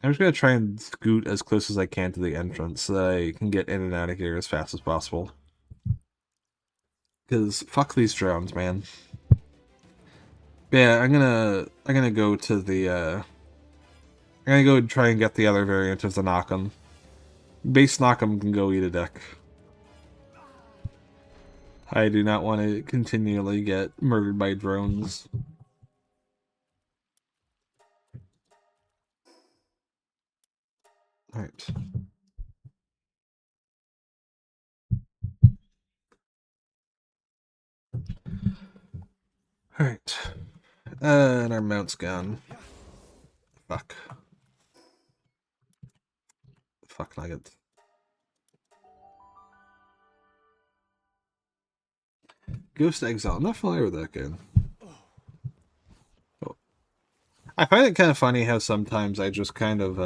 I'm just gonna try and scoot as close as I can to the entrance so that I can get in and out of here as fast as possible. Because fuck these drones, man. But yeah, I'm gonna go to the I'm gonna go and try and get the other variant of the Knockem. Base Knockem can go eat a dick. I do not want to continually get murdered by drones. Alright. Alright. And our mount's gone. Fuck. Fuck nuggets. Ghost Exile. I'm not familiar with that game. Oh. I find it kind of funny how sometimes I just kind of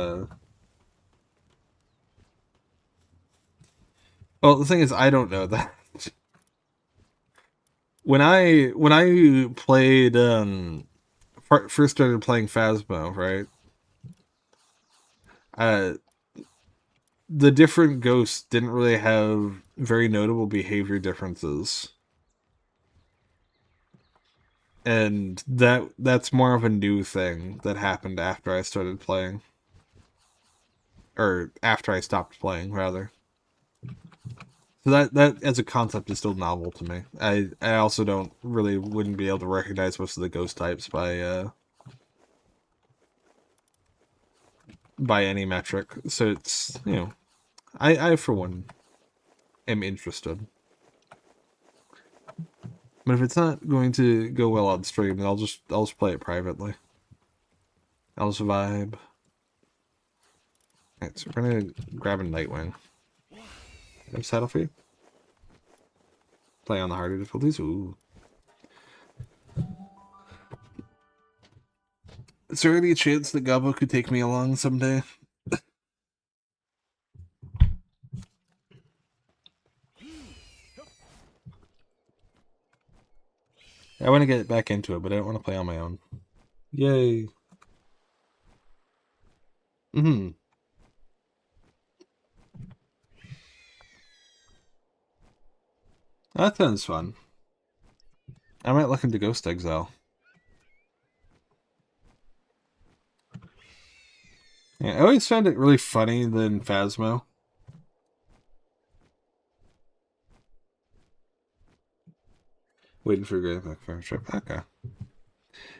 well, the thing is, I don't know that. When I played first started playing Phasmo, right? Uh, the different ghosts didn't really have very notable behavior differences, and that's more of a new thing that happened after I started playing, or after I stopped playing, rather. So that as a concept is still novel to me. I also wouldn't be able to recognize most of the ghost types by any metric. So it's I for one am interested. But if it's not going to go well on stream, then I'll just play it privately. I'll just vibe. Alright, so we're gonna grab a Nightwing. I'm saddle for you. Play on the harder difficulties. Ooh. Is there any chance that Gabo could take me along someday? I want to get back into it, but I don't want to play on my own. Yay. Mm-hmm. That sounds fun. I might look into Ghost Exile. Yeah, I always found it really funny than Phasmo. Waiting for Gray back for a trip. Okay.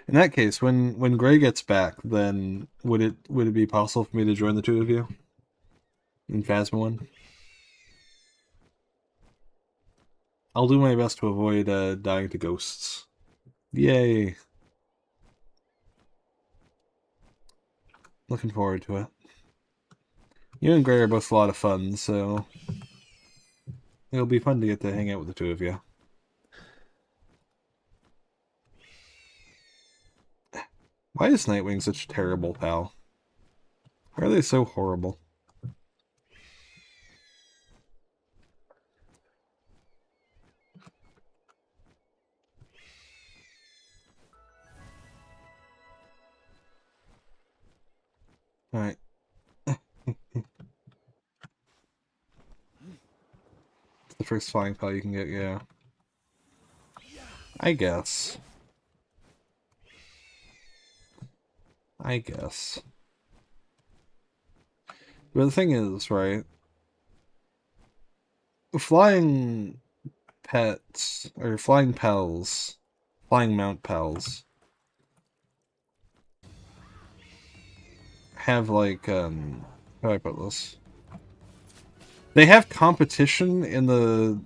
In that case, when Gray gets back, then would it be possible for me to join the two of you in Phasmo one? I'll do my best to avoid dying to ghosts. Yay! Looking forward to it. You and Gray are both a lot of fun, so it'll be fun to get to hang out with the two of you. Why is Nightwing such a terrible pal? Why are they so horrible? Alright. It's the first flying pal you can get, yeah. I guess. But the thing is, right? Flying pets, or flying pals, flying mount pals, have like, how do I put this? They have competition in the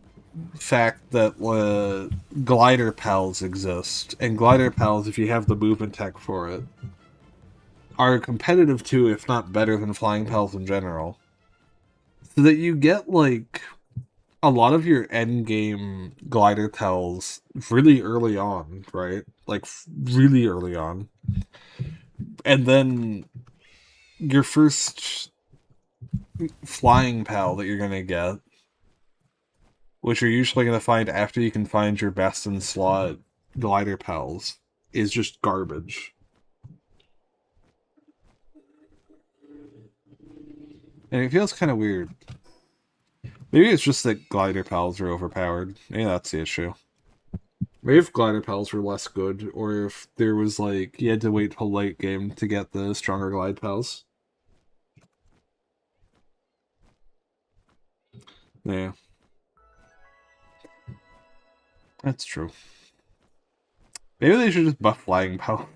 fact that glider pals exist, and glider pals, if you have the movement tech for it, are competitive too, if not better than flying pals in general. So that you get like a lot of your end game glider pals really early on, right? Like really early on. And then your first flying pal that you're gonna get, which you're usually gonna find after you can find your best in slot glider pals, is just garbage. And it feels kind of weird. Maybe it's just that glider pals are overpowered. Maybe that's the issue. Maybe if glider pals were less good, or if there was like you had to wait till late game to get the stronger glide pals. Yeah. That's true. Maybe they should just buff flying pal.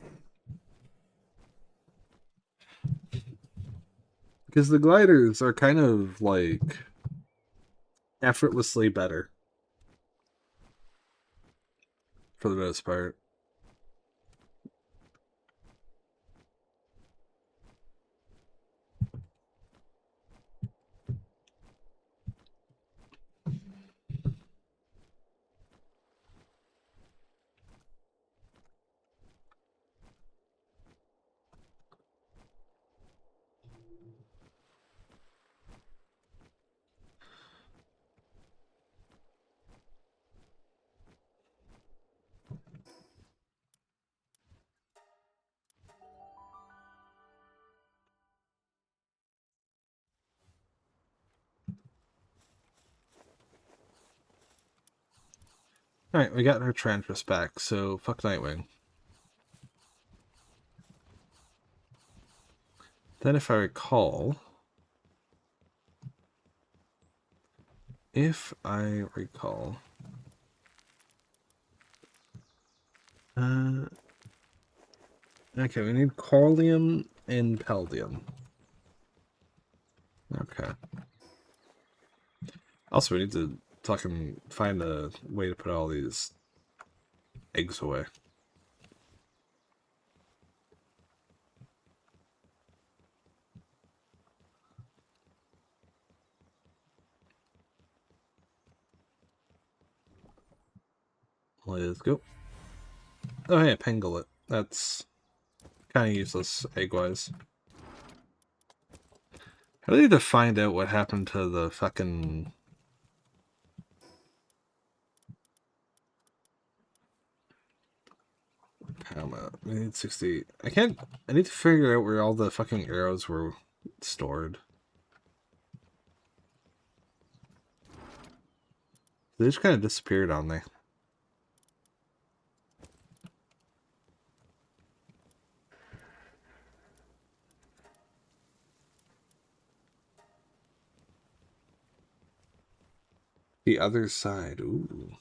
Because the gliders are kind of like effortlessly better for the most part. Alright, we got our Trantress back, so fuck Nightwing. Then if I recall... okay, we need Corlium and Paldium. Okay. Also, we need to fucking find a way to put all these eggs away. Let's go. Oh, hey, Pengulet. That's kind of useless, egg-wise. I need to find out what happened to the fucking... We need 60... I need to figure out where all the fucking arrows were stored. They just kind of disappeared on me. The other side, ooh.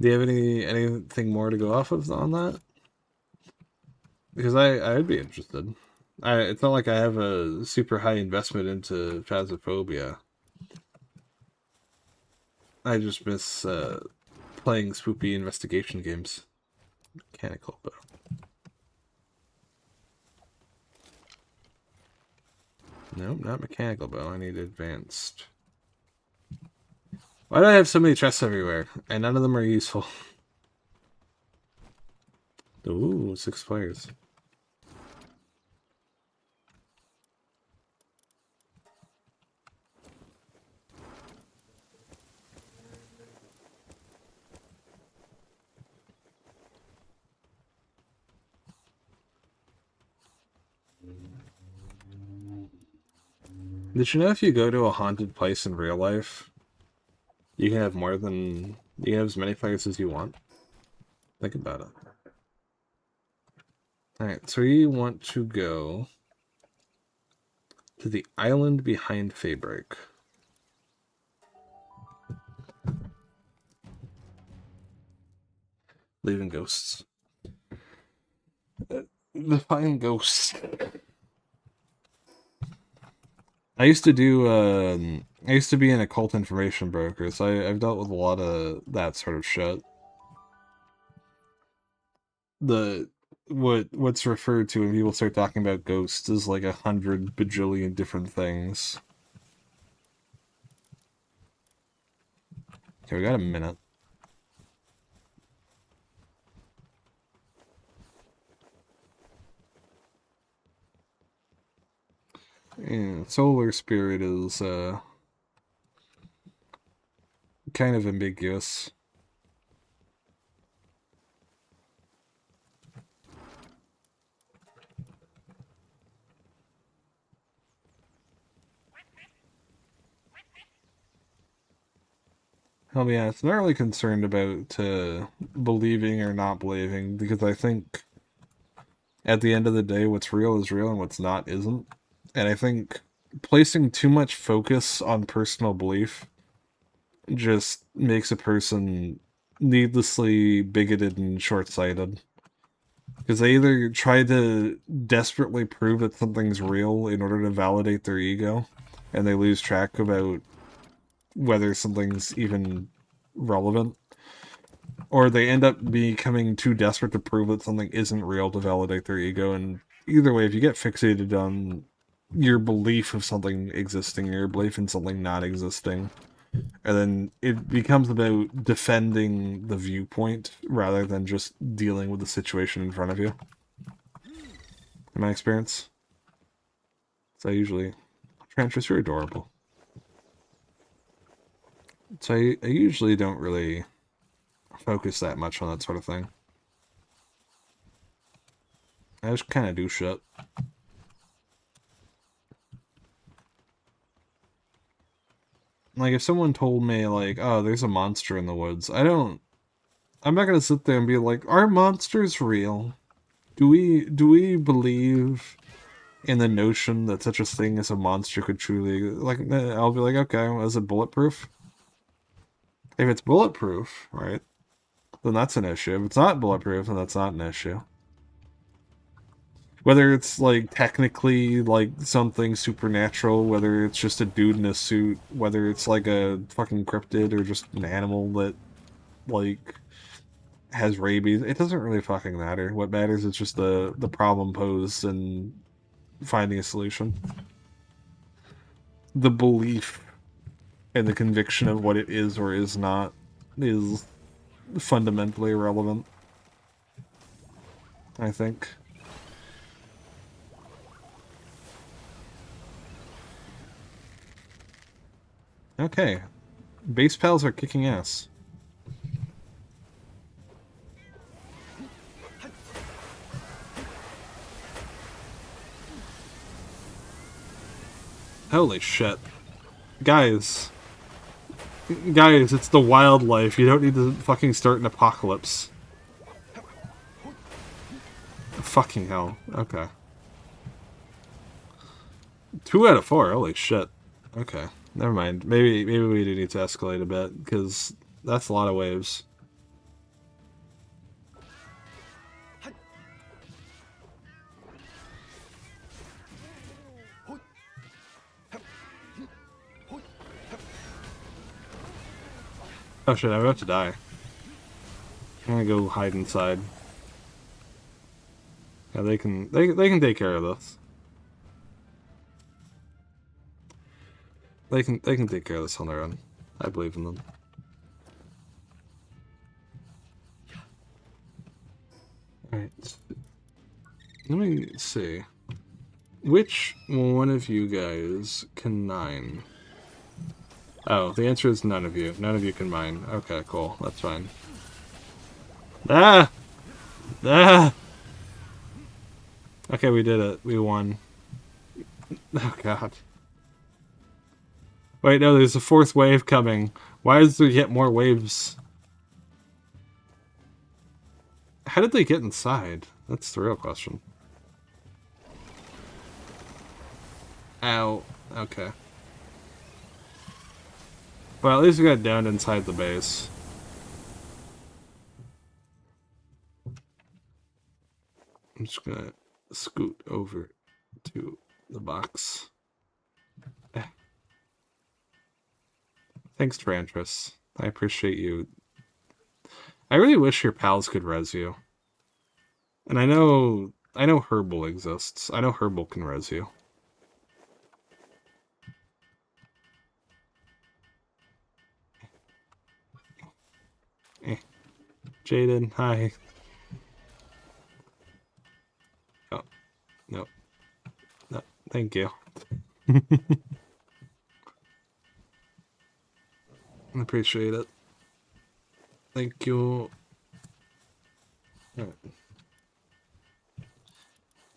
Do you have anything more to go off of on that? Because I'd be interested. It's not like I have a super high investment into Phasmophobia. I just miss playing spoopy investigation games. Mechanical, but Nope, not mechanical bow. I need advanced. Why do I have so many chests everywhere? And none of them are useful. Ooh, 6 players. Did you know if you go to a haunted place in real life, you can have more than... You can have as many players as you want? Think about it. Alright, so we want to go to the island behind Fabric. Leaving ghosts. Define ghosts. I used to do, I used to be an occult information broker, so I've dealt with a lot of that sort of shit. What's referred to when people start talking about ghosts is like 100 bajillion different things. Okay, we got a minute. Yeah, Solar Spirit is kind of ambiguous. I'll be honest, I'm not really concerned about believing or not believing, because I think at the end of the day, what's real is real and what's not isn't. And I think placing too much focus on personal belief just makes a person needlessly bigoted and short-sighted. Because they either try to desperately prove that something's real in order to validate their ego, and they lose track about whether something's even relevant, or they end up becoming too desperate to prove that something isn't real to validate their ego. And either way, if you get fixated on your belief of something existing, your belief in something not existing, and then it becomes about defending the viewpoint rather than just dealing with the situation in front of you. In my experience. So Trantress, you're adorable. So I usually don't really focus that much on that sort of thing. I just kind of do shit. Like, if someone told me, like, oh, there's a monster in the woods, I'm not gonna sit there and be like, are monsters real? Do we believe in the notion that such a thing as a monster could truly... Like, I'll be like, okay, well, is it bulletproof? If it's bulletproof, right, then that's an issue. If it's not bulletproof, then that's not an issue. Whether it's, like, technically, like, something supernatural, whether it's just a dude in a suit, whether it's, like, a fucking cryptid or just an animal that, like, has rabies, it doesn't really fucking matter. What matters is just the problem posed and finding a solution. The belief and the conviction of what it is or is not is fundamentally irrelevant, I think. Okay. Base pals are kicking ass. Holy shit. Guys. Guys, it's the wildlife. You don't need to fucking start an apocalypse. Fucking hell. Okay. 2 out of 4. Holy shit. Okay. Never mind. Maybe we do need to escalate a bit, because that's a lot of waves. Oh shit, I'm about to die. I'm gonna go hide inside. Yeah, they can take care of this. They can take care of this on their own. I believe in them. Alright. Let me see. Which one of you guys can mine? Oh, the answer is none of you. None of you can mine. Okay, cool. That's fine. Ah! Ah! Okay, we did it. We won. Oh, God. Wait, no, there's a fourth wave coming. Why does there get more waves? How did they get inside? That's the real question. Ow. Okay. Well, at least we got down inside the base. I'm just gonna scoot over to the box. Thanks, Trantris. I appreciate you. I really wish your pals could res you. And I know Herbal exists. I know Herbal can res you. Jaden, hi. Oh, no. No, thank you. I appreciate it. Thank you. Right.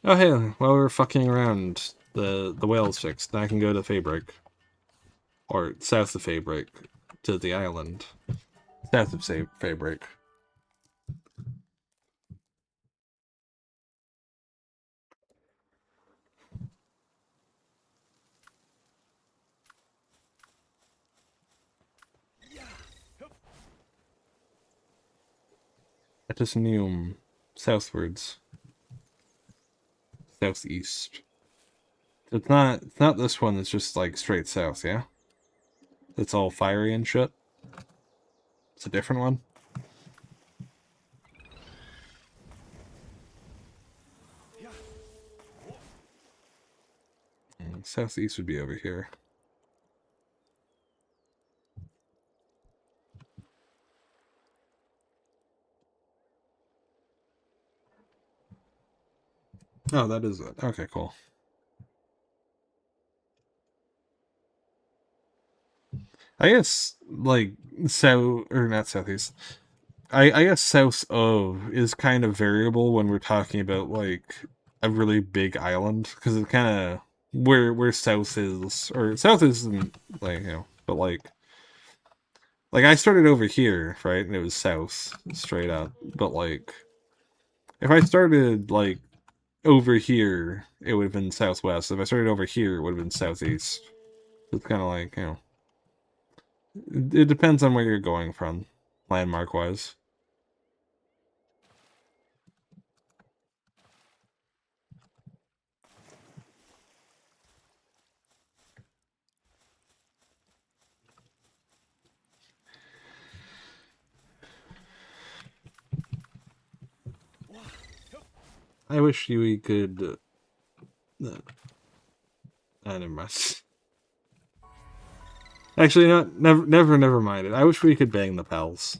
Oh, hey, while we're fucking around, the whale's fixed. Now I can go to Fabric. Or south of Fabric. To the island. South of Fabric. Atisnium. Southwards. Southeast. So it's not this one that's just like straight south, yeah? It's all fiery and shit. It's a different one. Southeast would be over here. Oh, that is it. Okay, cool. I guess, like, or not southeast. I guess south of is kind of variable when we're talking about, like, a really big island. Because it kind of, where south is, or south isn't, like, but, like, I started over here, right, and it was south, straight up. But, like, if I started, like, over here, it would have been southwest. If I started over here, it would have been southeast. It's kind of like, it depends on where you're going from, landmark-wise. I wish we could... never mind. Actually, never mind it. I wish we could bang the pals.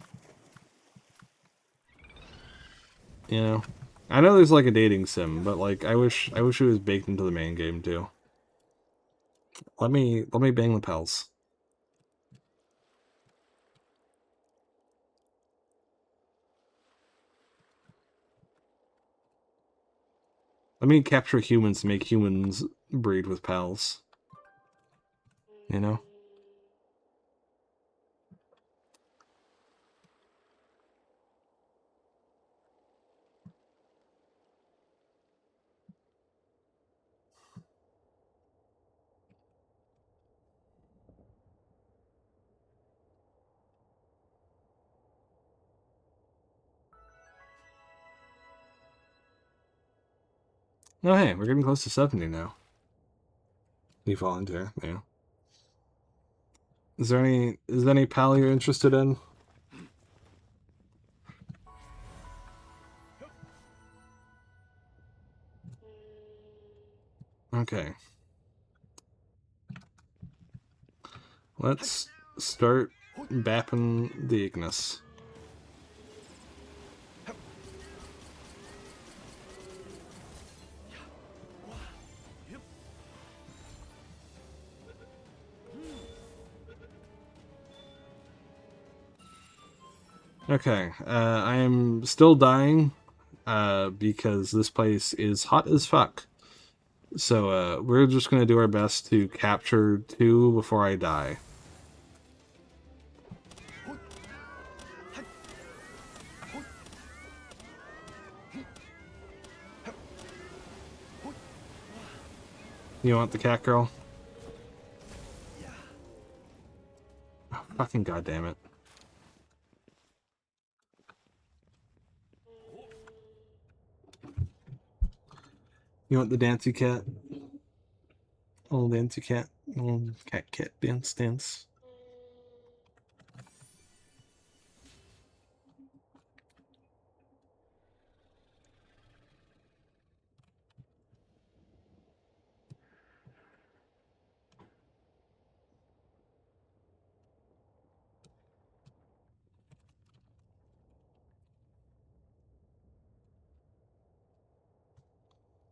You know? I know there's like a dating sim, but like I wish it was baked into the main game too. Let me bang the pals. Let me capture humans to make humans breed with pals. You know? Oh hey, we're getting close to 70 now. You volunteer, yeah. Is there any pal you're interested in? Okay. Let's start bapping the Ignis. Okay, I am still dying because this place is hot as fuck. So we're just going to do our best to capture 2 before I die. You want the cat girl? Oh, fucking goddamn it. You want the dancy cat? Old dancy cat. Old cat dance.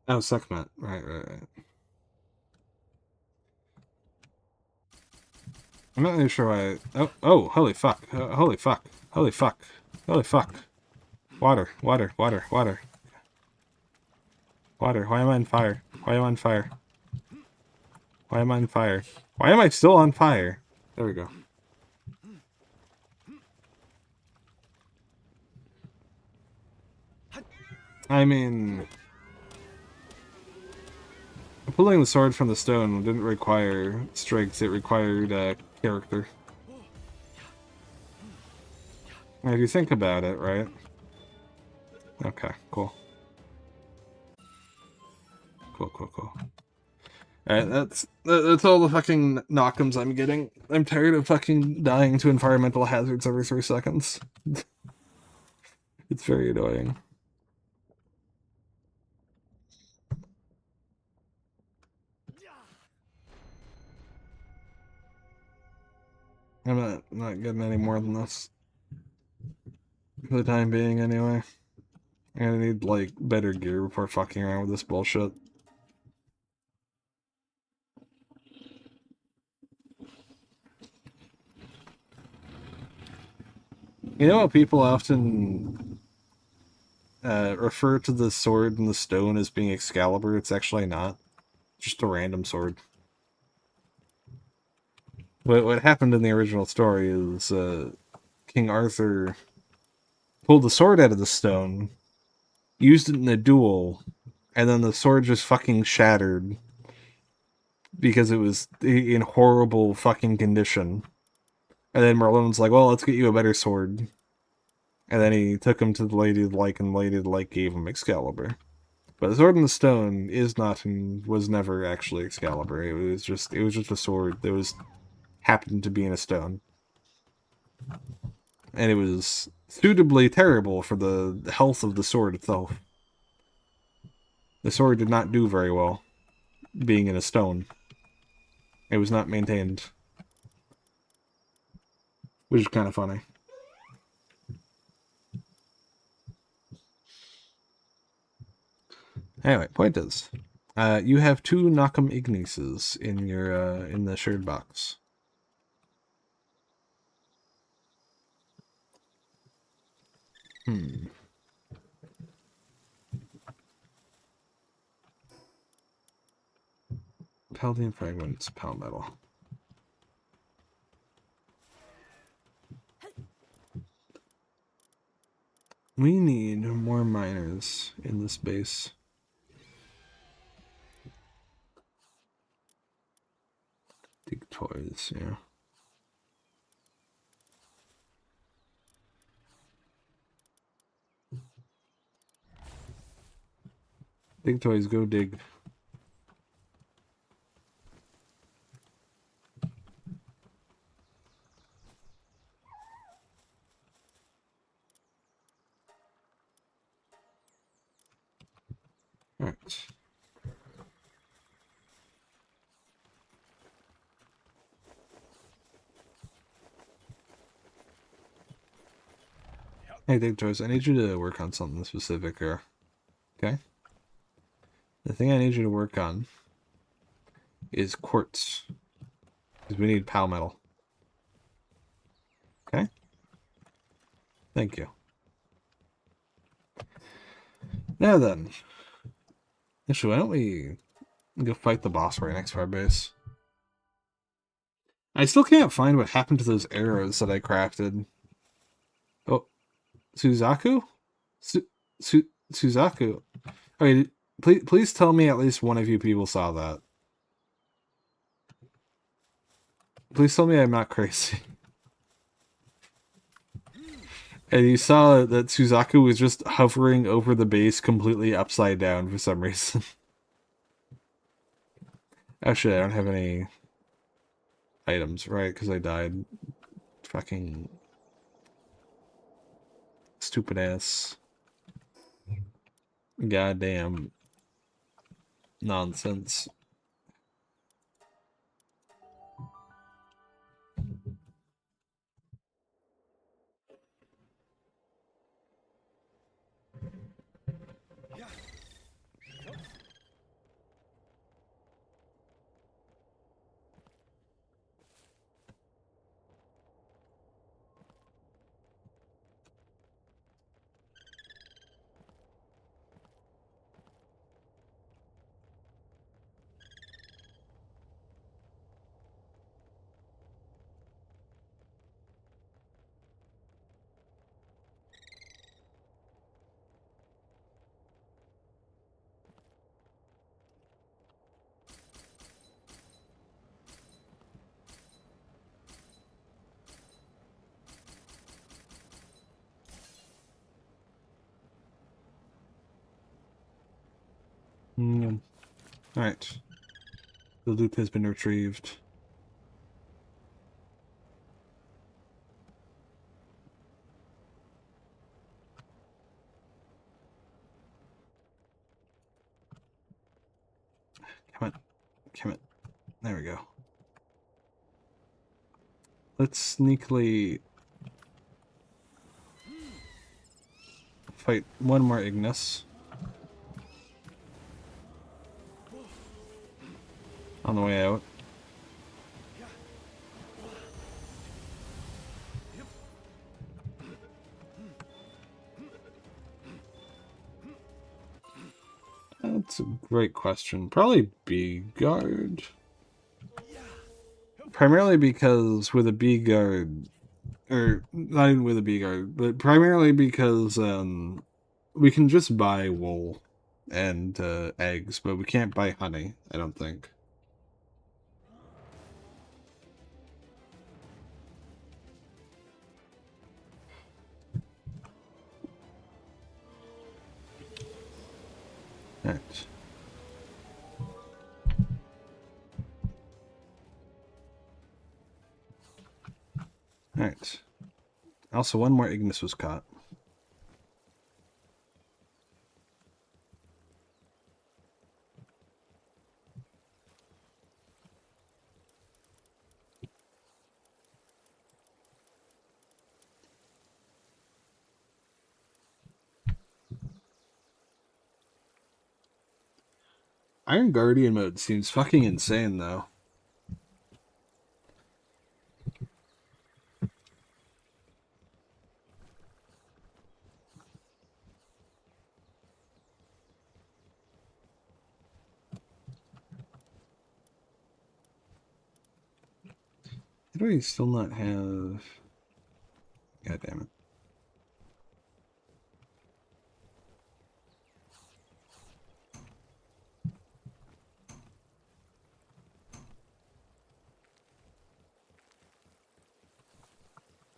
Oh, Sekhmet. Right. I'm not really sure why. Oh, holy fuck. Holy fuck. Holy fuck. Holy fuck. Water. Water. Why am I on fire? Why am I on fire? Why am I on fire? Why am I still on fire? There we go. I mean, pulling the sword from the stone didn't require strength, it required character. If you think about it, right? Okay, cool. Cool. Alright, that's all the fucking knockums I'm getting. I'm tired of fucking dying to environmental hazards every 3 seconds. It's very annoying. I'm not getting any more than this. For the time being, anyway. I'm gonna need, like, better gear before fucking around with this bullshit. You know how people often refer to the sword and the stone as being Excalibur? It's actually not. Just a random sword. What happened in the original story is King Arthur pulled the sword out of the stone, used it in a duel, and then the sword just fucking shattered because it was in horrible fucking condition. And then Merlin was like, well, let's get you a better sword. And then he took him to the Lady of the Lake, and the Lady of the Lake gave him Excalibur. But the Sword in the Stone is not and was never actually Excalibur. It was just a sword that was happened to be in a stone. And it was suitably terrible for the health of the sword itself. The sword did not do very well being in a stone. It was not maintained. Which is kind of funny. Anyway, point is, you have 2 Nakam Ignises in your in the shared box. Paldean fragments, pal metal. We need more miners in this base. Dig toys, yeah. Dig toys, go dig. Alright. Hey, Dick Joyce, I need you to work on something specific here. Okay? The thing I need you to work on is quartz. Because we need pal metal. Okay? Thank you. Now then. Actually, why don't we go fight the boss right next to our base? I still can't find what happened to those arrows that I crafted. Oh, Suzaku? Suzaku. Okay, please tell me at least one of you people saw that. Please tell me I'm not crazy. And you saw that Suzaku was just hovering over the base completely upside down for some reason. Actually, I don't have any items, right? Because I died. Fucking stupid ass. Goddamn nonsense. Alright. The loop has been retrieved. Come on. Come on. There we go. Let's sneakily fight one more Ignis. On the way out. That's a great question. Probably B-Guard. Primarily because with a B-Guard, or not even with a B-Guard, but primarily because we can just buy wool and eggs, but we can't buy honey, I don't think. Alright. Alright. Also, one more Ignis was caught. Iron Guardian mode seems fucking insane, though. How do we still not have... God damn it.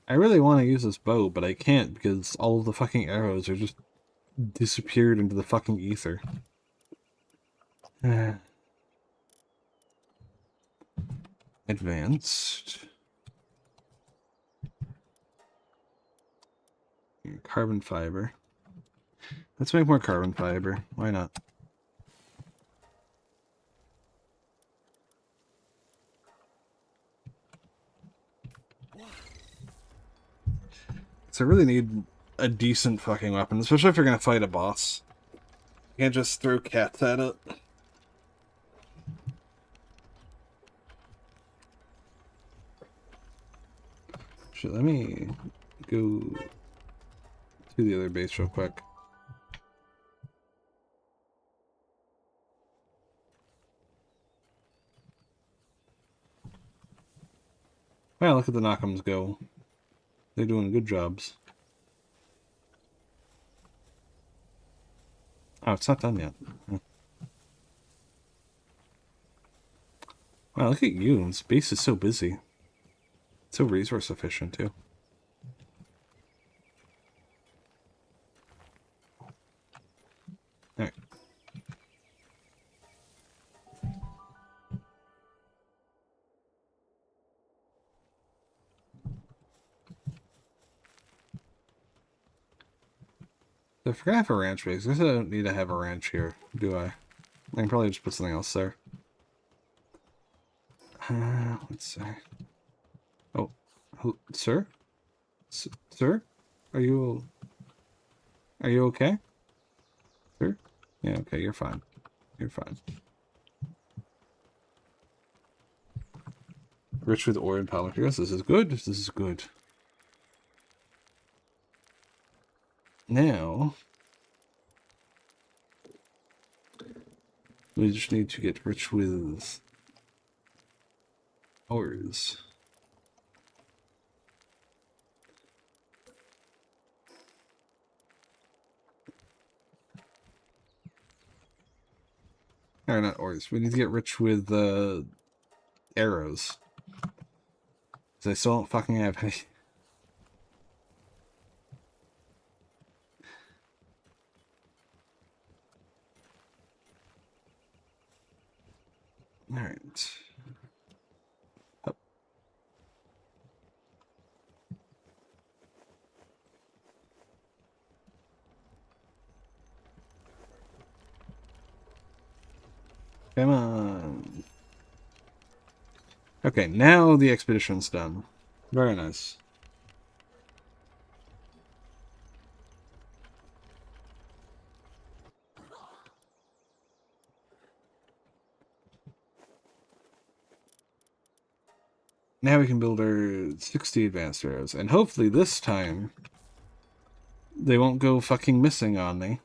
I really want to use this bow, but I can't because all of the fucking arrows are just disappeared into the fucking ether. Advanced. Carbon fiber. Let's make more carbon fiber. Why not? So I really need a decent fucking weapon, especially if you're gonna fight a boss. You can't just throw cats at it. Shit, let me go to the other base real quick. Wow, look at the Knock'ems go. They're doing good jobs. Oh, it's not done yet. Wow, look at you. This base is so busy. It's so resource efficient, too. Alright. I forgot I have a ranch base. I guess I don't need to have a ranch here, do I? I can probably just put something else there. Let's see. Oh, sir? Sir? Are you okay? Sir? Yeah, okay, you're fine. You're fine. Rich with ore and power materials. This is good. This is good. Now, we just need to get rich with ores. Or not ores. We need to get rich with arrows. Because I still don't fucking have any. Alright. Up. Come on. Okay, now the expedition's done. Very nice. Now we can build our 60 advanced arrows. And hopefully this time, they won't go fucking missing on me.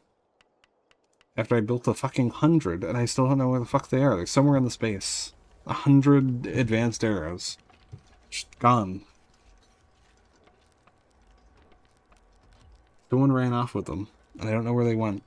After I built a fucking 100, and I still don't know where the fuck they are. They're somewhere in the space. 100 advanced arrows. Just gone. Someone ran off with them, and I don't know where they went.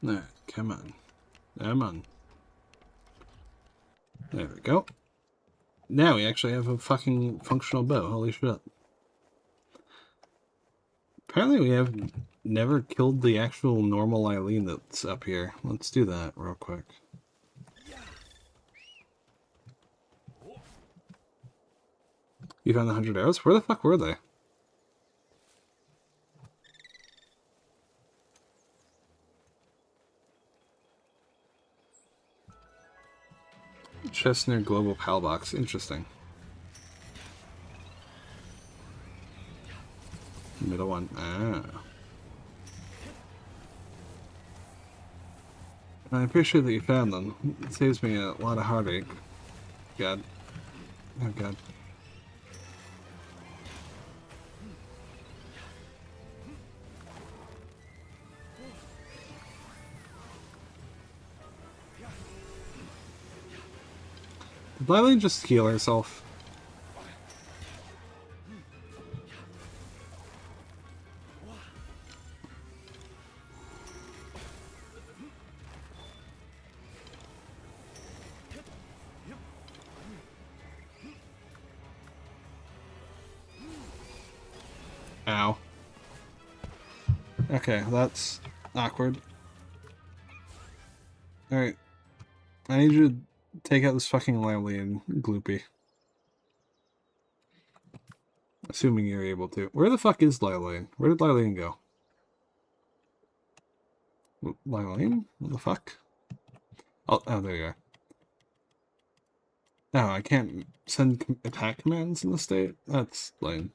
No, come on. Come on. There we go. Now we actually have a fucking functional bow. Holy shit. Apparently we have never killed the actual normal Eileen that's up here. Let's do that real quick. You found the 100 arrows? Where the fuck were they? Chestnut Global PAL Box. Interesting. Middle one. Ah. I appreciate that you found them. It saves me a lot of heartache. God. Oh, God. Did Lily just heal herself? Ow. Okay, that's awkward. Alright. I need you to take out this fucking Lily and Gloopy. Assuming you're able to. Where the fuck is Lilane? Where did Lilane go? Lilane? What the fuck? Oh, there you are. No, I can't send attack commands in the state? That's lame.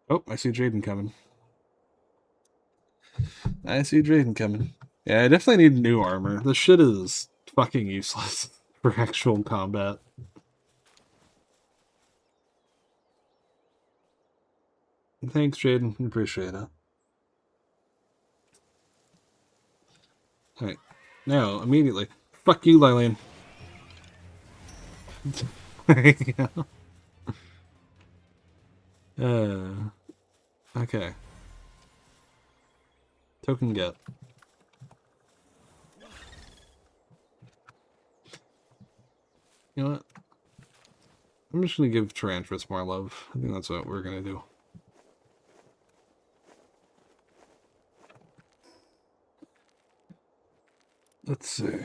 Oh, I see Drayden coming. I see Drayden coming. Yeah, I definitely need new armor. This shit is fucking useless for actual combat. Thanks, Jaden. Appreciate it. Alright. Now, immediately. Fuck you, Lilane. There you go. Okay. Token get. You know what? I'm just gonna give Tarantras more love. I think that's what we're gonna do. Let's see.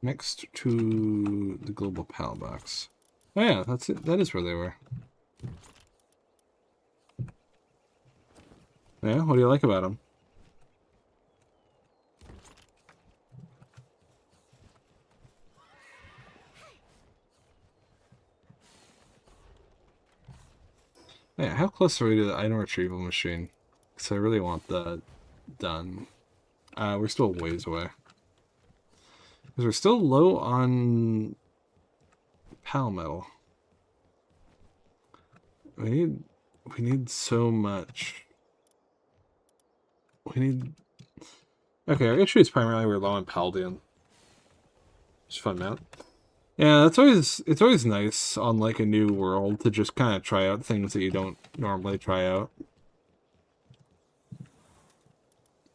Next to the global PAL box. Oh yeah, that's it. That is where they were. Yeah, what do you like about them? Yeah, how close are we to the item retrieval machine? Because I really want that done. We're still a ways away. Because we're still low on PAL metal. We need so much. We need... Okay, our issue is primarily we're low on Paldean. It's fun, man. Yeah, it's always nice on like a new world to just kind of try out things that you don't normally try out.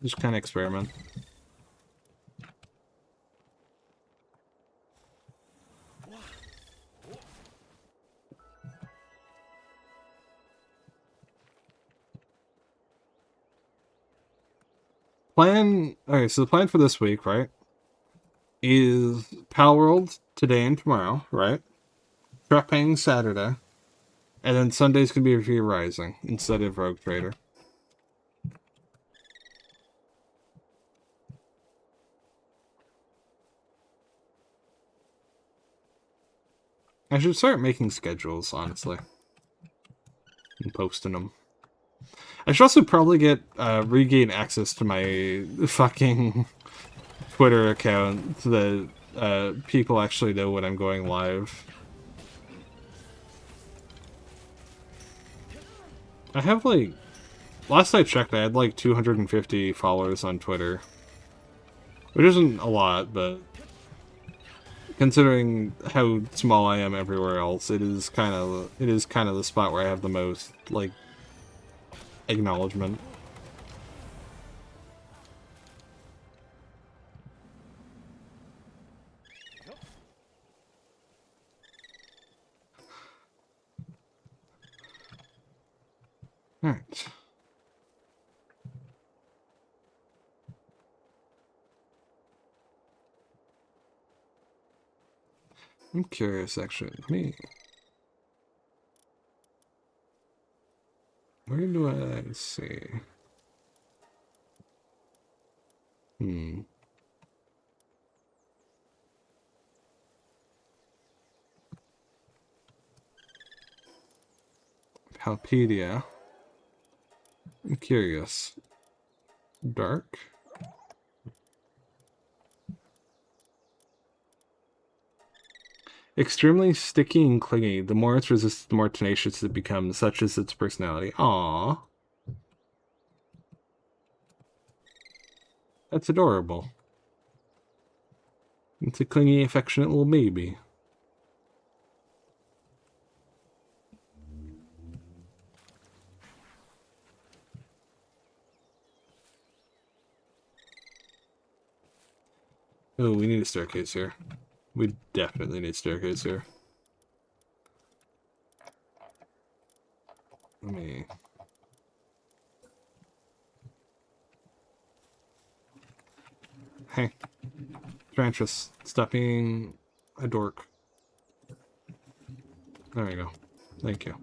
Just kind of experiment. Okay, so the plan for this week, right, is Palworld today and tomorrow, right? Trepping Saturday. And then Sunday's gonna be Review Rising instead of Rogue Trader. I should start making schedules, honestly. And posting them. I should also probably get regain access to my fucking Twitter account so that people actually know when I'm going live. I have like... Last I checked, I had like 250 followers on Twitter. Which isn't a lot, but... Considering how small I am everywhere else, it is kind of the spot where I have the most, like, acknowledgement. Alright. I'm curious, actually. Where do I see? Hmm. Halpedia. I'm curious. Dark. Extremely sticky and clingy. The more it's resisted, the more tenacious it becomes. Such is its personality. Aww. That's adorable. It's a clingy, affectionate little baby. Oh, we need a staircase here. We definitely need a staircase here. Let me... Hey. Trantress, stop being a dork. There you go. Thank you.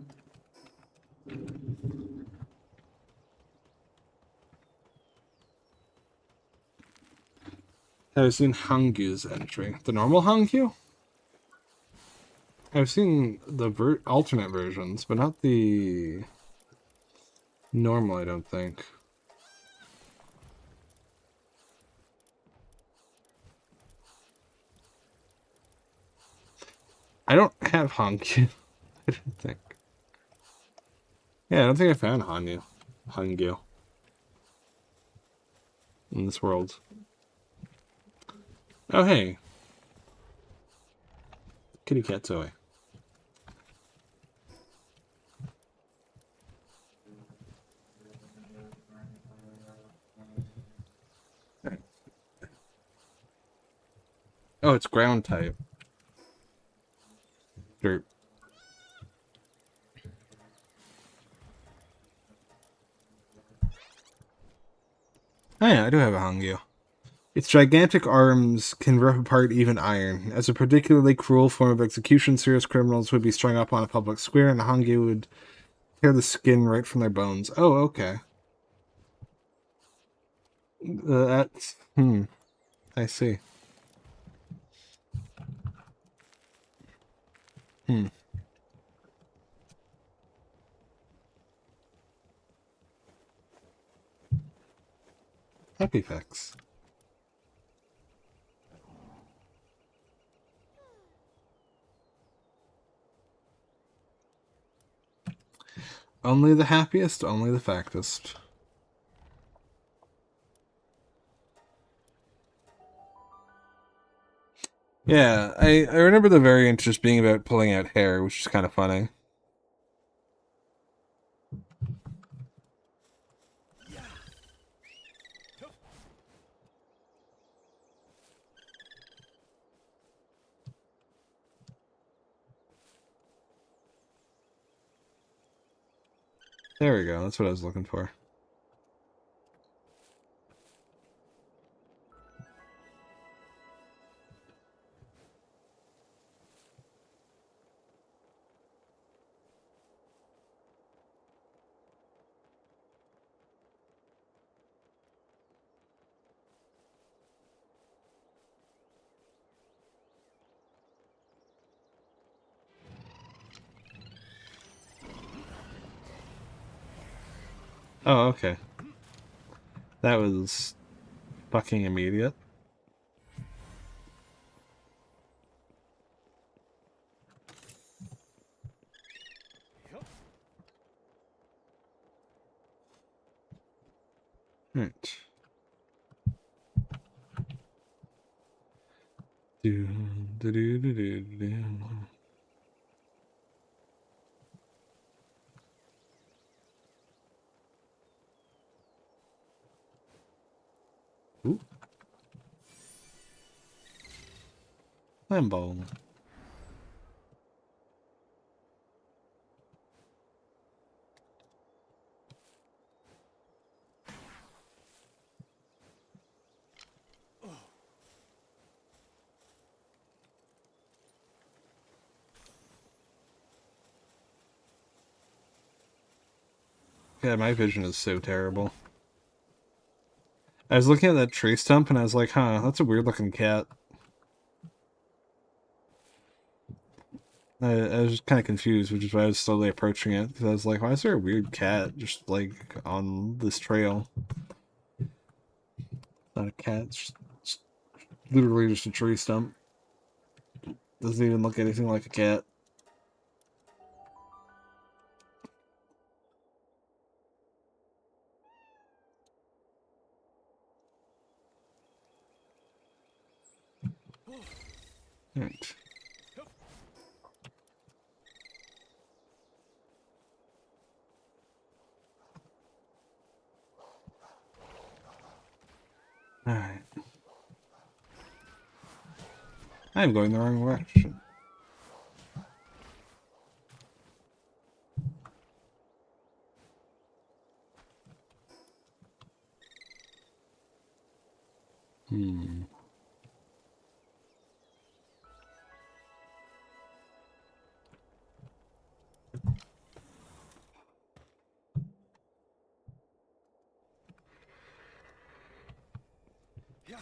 I've seen Hangyu's entry. The normal Hangyu? I've seen the alternate versions, but not the normal, I don't think. I don't have Hangyu. I don't think. Yeah, I don't think I found Hangyu in this world. Oh, hey. Kitty cat Zoe. Oh, it's ground type. Dirt. Oh yeah, I do have a Hangyu. Its gigantic arms can rip apart even iron. As a particularly cruel form of execution, serious criminals would be strung up on a public square, and a Hangyu would tear the skin right from their bones. Oh, okay. That's... I see. Happy facts. Only the happiest, only the factest. Yeah, I remember the variant just being about pulling out hair, which is kind of funny. There we go, that's what I was looking for. Oh, okay. That was fucking immediate. Right. Do, do, do, do, do, do. Ooh. Lambo. Yeah, my vision is so terrible. I was looking at that tree stump and I was like, huh, that's a weird looking cat. I was just kind of confused, which is why I was slowly approaching it, because I was like, why is there a weird cat just, like, on this trail? Not a cat, it's literally just a tree stump. Doesn't even look anything like a cat. Alright. Alright. I'm going the wrong direction. Hmm.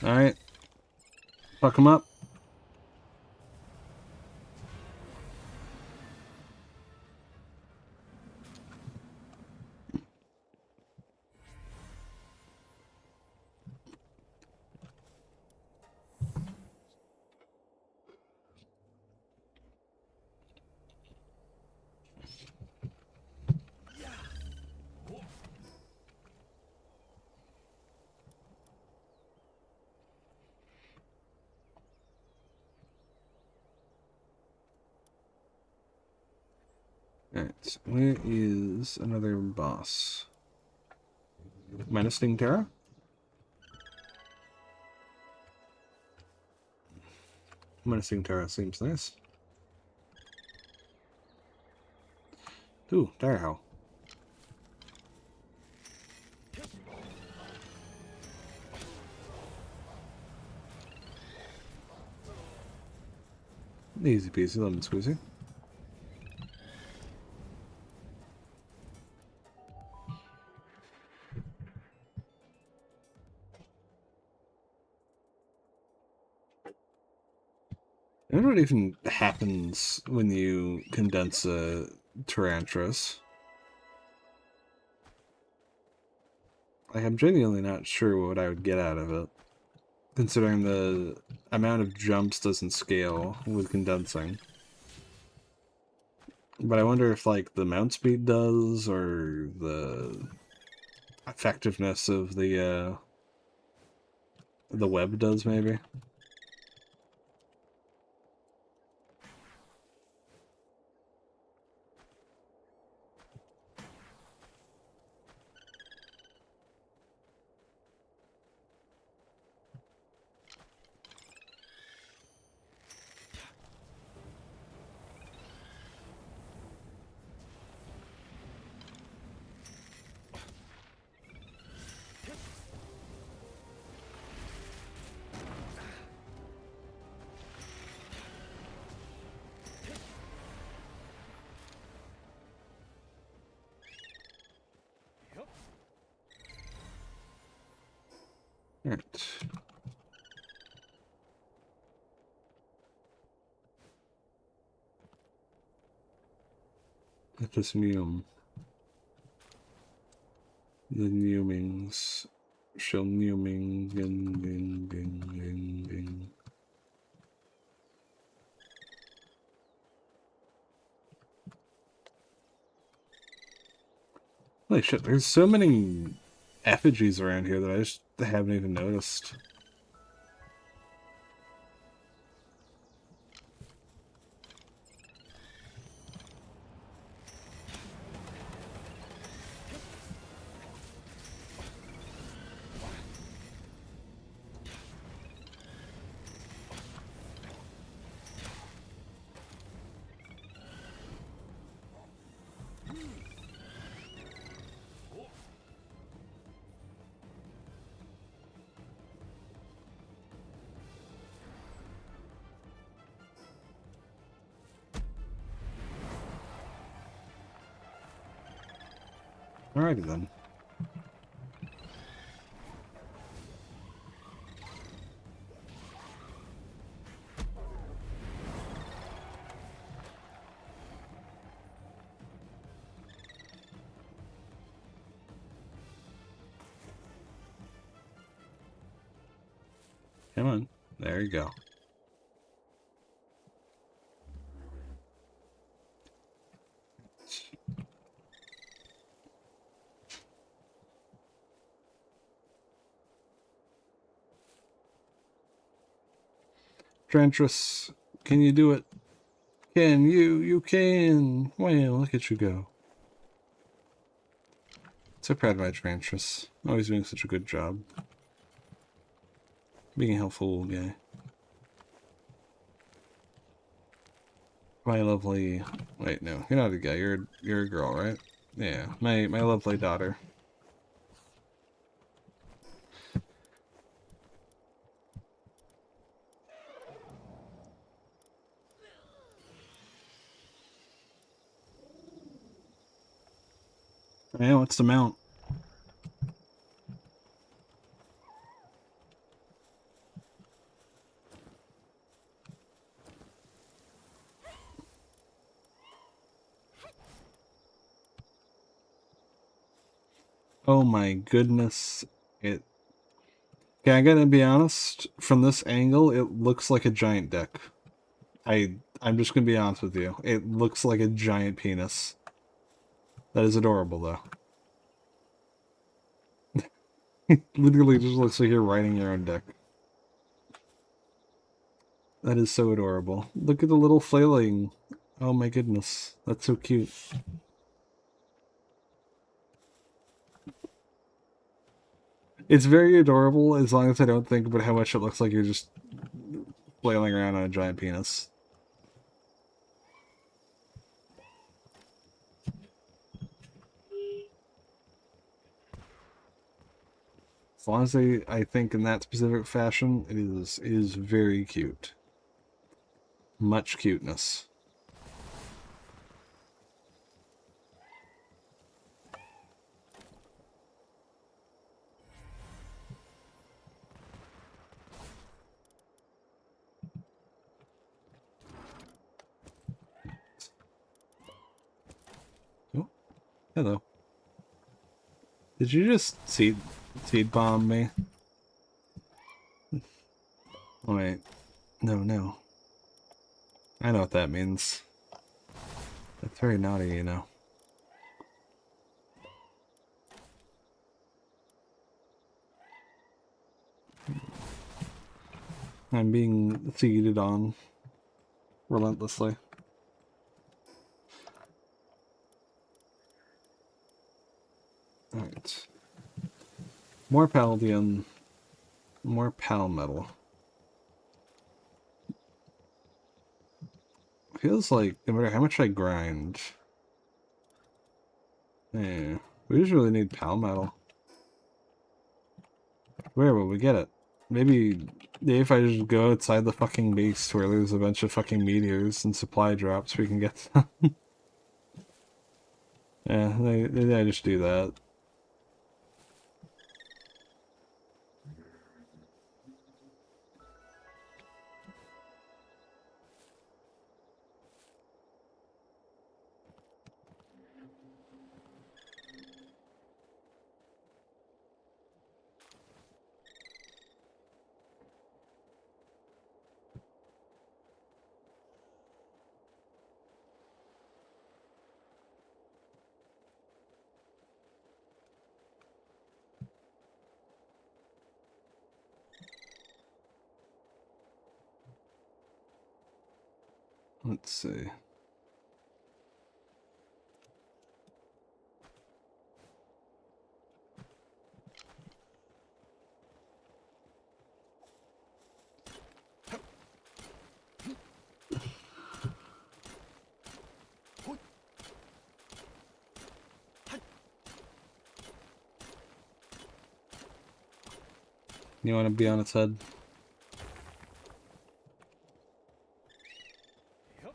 Alright. Fuck him up. Alright, where is another boss? Menacing Terra? Menacing Terra seems nice. Ooh, Terra. Easy peasy, lemon squeezy. I wonder what even happens when you condense a Tarantras. Like, I'm genuinely not sure what I would get out of it, considering the amount of jumps doesn't scale with condensing. But I wonder if, like, the mount speed does, or the effectiveness of the web does, maybe. Alright. Let us neum. The neumings shall neuming ging ging ging ging ging. Holy shit, there's so many effigies around here that I just haven't even noticed. Alrighty then. Come on. There you go. Trantress, can you do it? Can you? You can. Wow, look at you go. So proud of my Trantress. Always doing such a good job. Being a helpful guy. My lovely... Wait, no. You're not a guy. You're a girl, right? Yeah. My lovely daughter. Yeah, what's the mount? Oh my goodness. Okay, I gotta be honest. From this angle, it looks like a giant dick. I'm just gonna be honest with you. It looks like a giant penis. That is adorable, though. Literally just looks like you're riding your own dick. That is so adorable. Look at the little flailing. Oh my goodness. That's so cute. It's very adorable as long as I don't think about how much it looks like you're just flailing around on a giant penis. As long as I think in that specific fashion, it is very cute. Much cuteness. Oh, hello. Did you just seed bomb me? Oh, wait. No. I know what that means. That's very naughty, you know. I'm being seeded on relentlessly. Alright. More Palladium. More Pal Metal. Feels like no matter how much I grind. Yeah. We just really need Pal Metal. Where will we get it? Maybe if I just go outside the fucking base where there's a bunch of fucking meteors and supply drops, we can get some. Yeah, maybe I just do that. Let's see. You want to be on its head? Yep.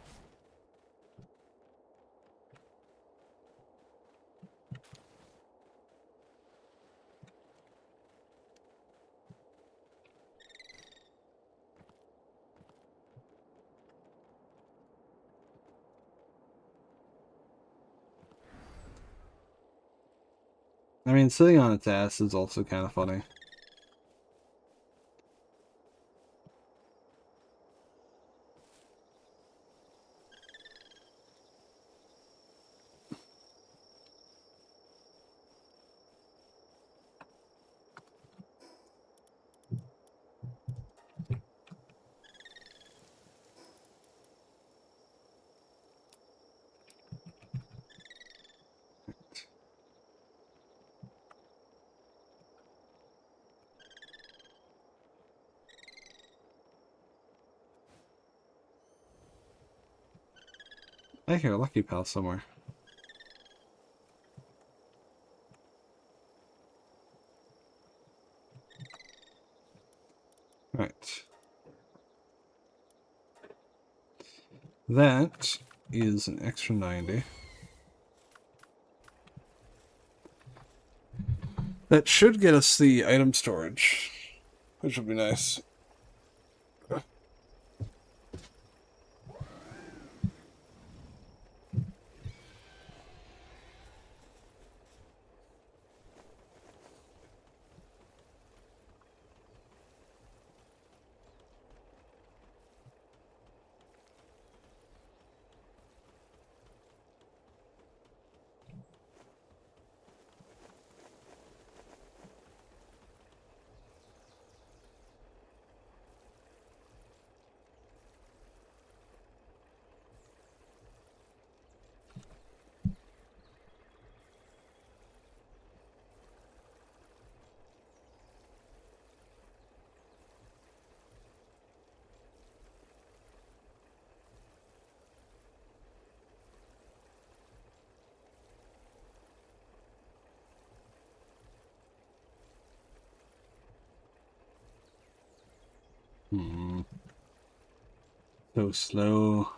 I mean, sitting on its ass is also kind of funny. I hear a Lucky Pal somewhere. Right. That is an extra 90. That should get us the item storage, which would be nice. So slow.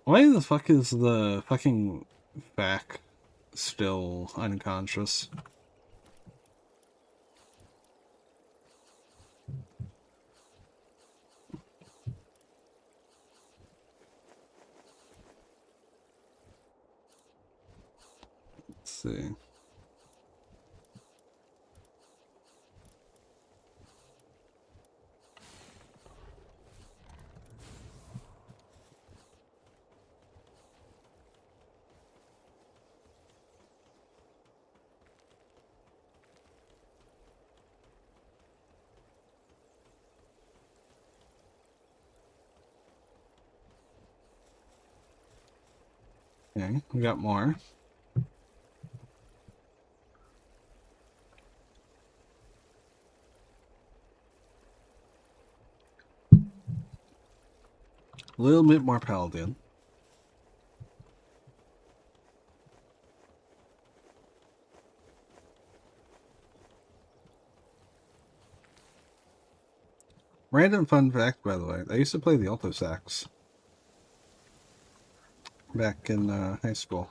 Why the fuck is the fucking Vac still unconscious? Let's see. Okay, we got more. A little bit more Paladin. Random fun fact, by the way. I used to play the alto sax back in high school.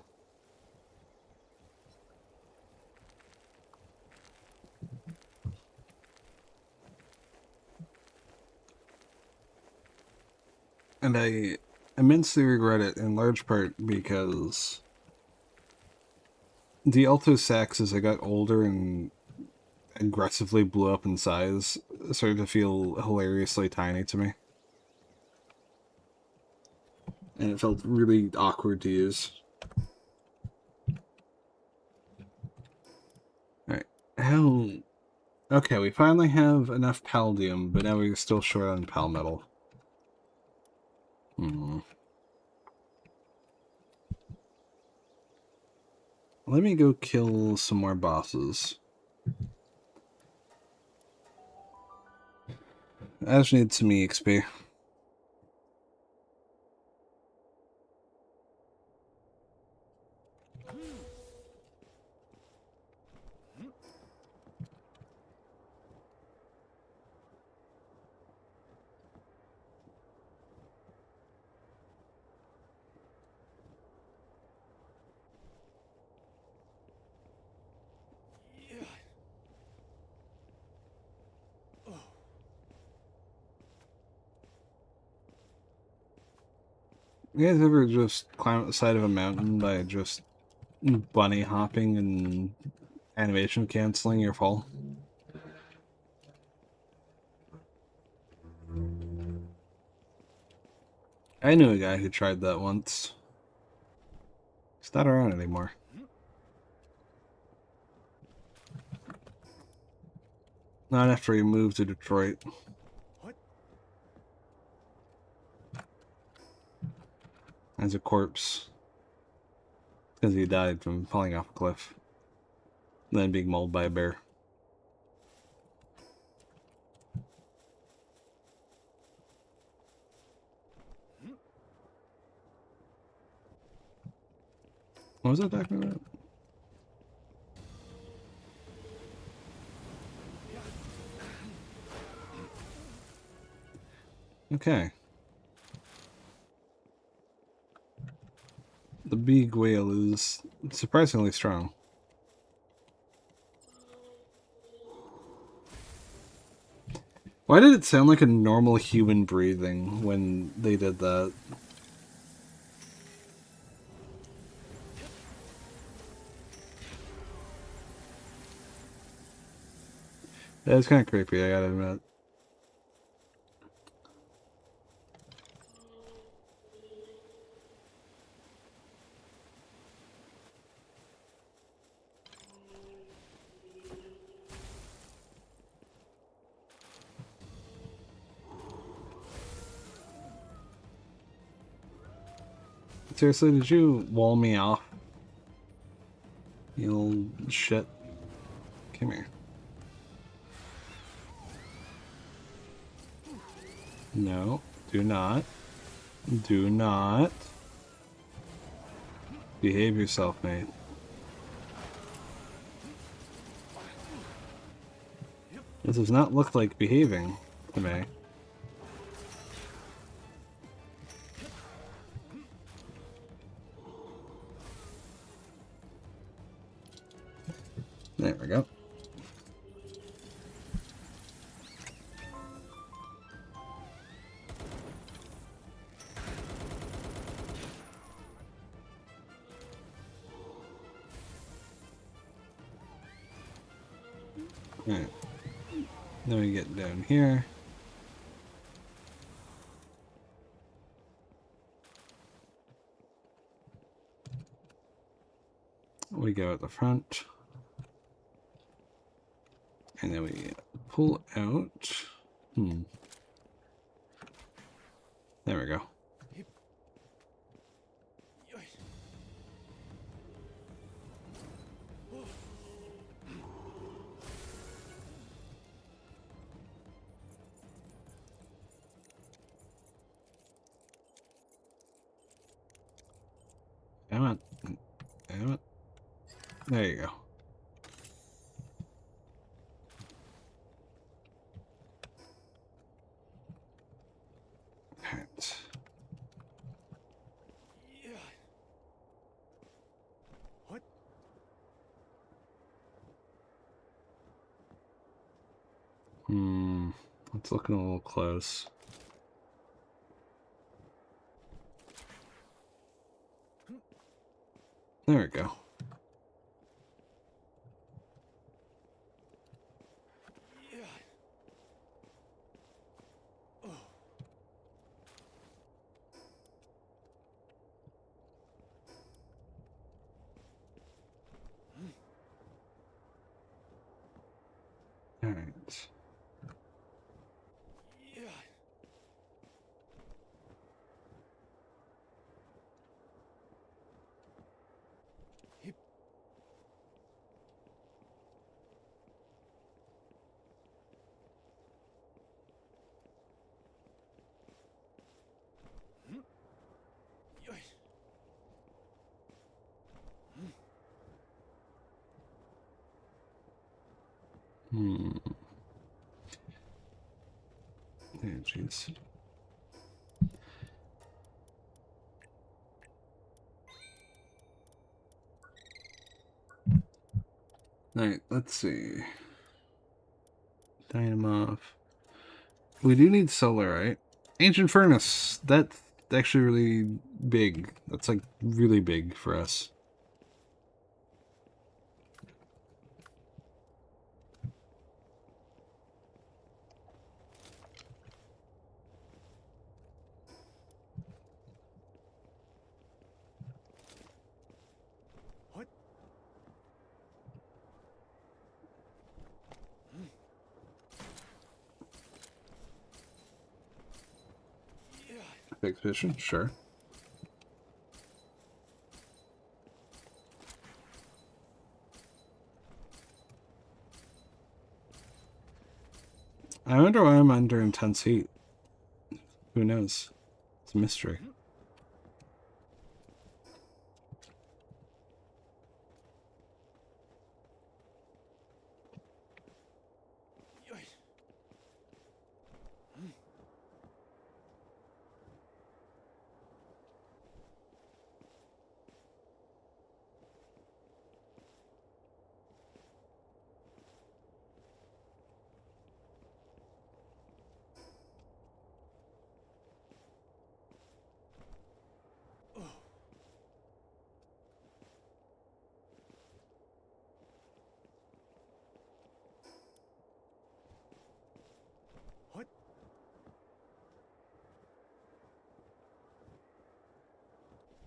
And I immensely regret it, in large part because the alto sax, as I got older and aggressively blew up in size, started to feel hilariously tiny to me. And it felt really awkward to use. Alright, how... Okay, we finally have enough Paldium, but now we're still short on Pal Metal. Let me go kill some more bosses. I just need some EXP. You guys ever just climb up the side of a mountain by just bunny hopping and animation canceling your fall? I knew a guy who tried that once. He's not around anymore. Not after he moved to Detroit. What? As a corpse. Because he died from falling off a cliff. And then being mauled by a bear. What was I talking about? Okay. The big whale is surprisingly strong. Why did it sound like a normal human breathing when they did that? Yeah, it's kind of creepy, I gotta admit. Seriously, did you wall me off? You little shit. Come here. No, do not. Do not. Behave yourself, mate. This does not look like behaving to me. There we go. Alright. Then we get down here. We go at the front. And then we pull out. There we go. Come on. Come on. There you go. Alright. What? It's looking a little close. There we go. Alright. Oh, jeez. Alright, let's see. Dynamo. We do need solar, right? Ancient furnace. That's actually really big. That's like really big for us. What? Big position, sure. I wonder why I'm under intense heat. Who knows? It's a mystery.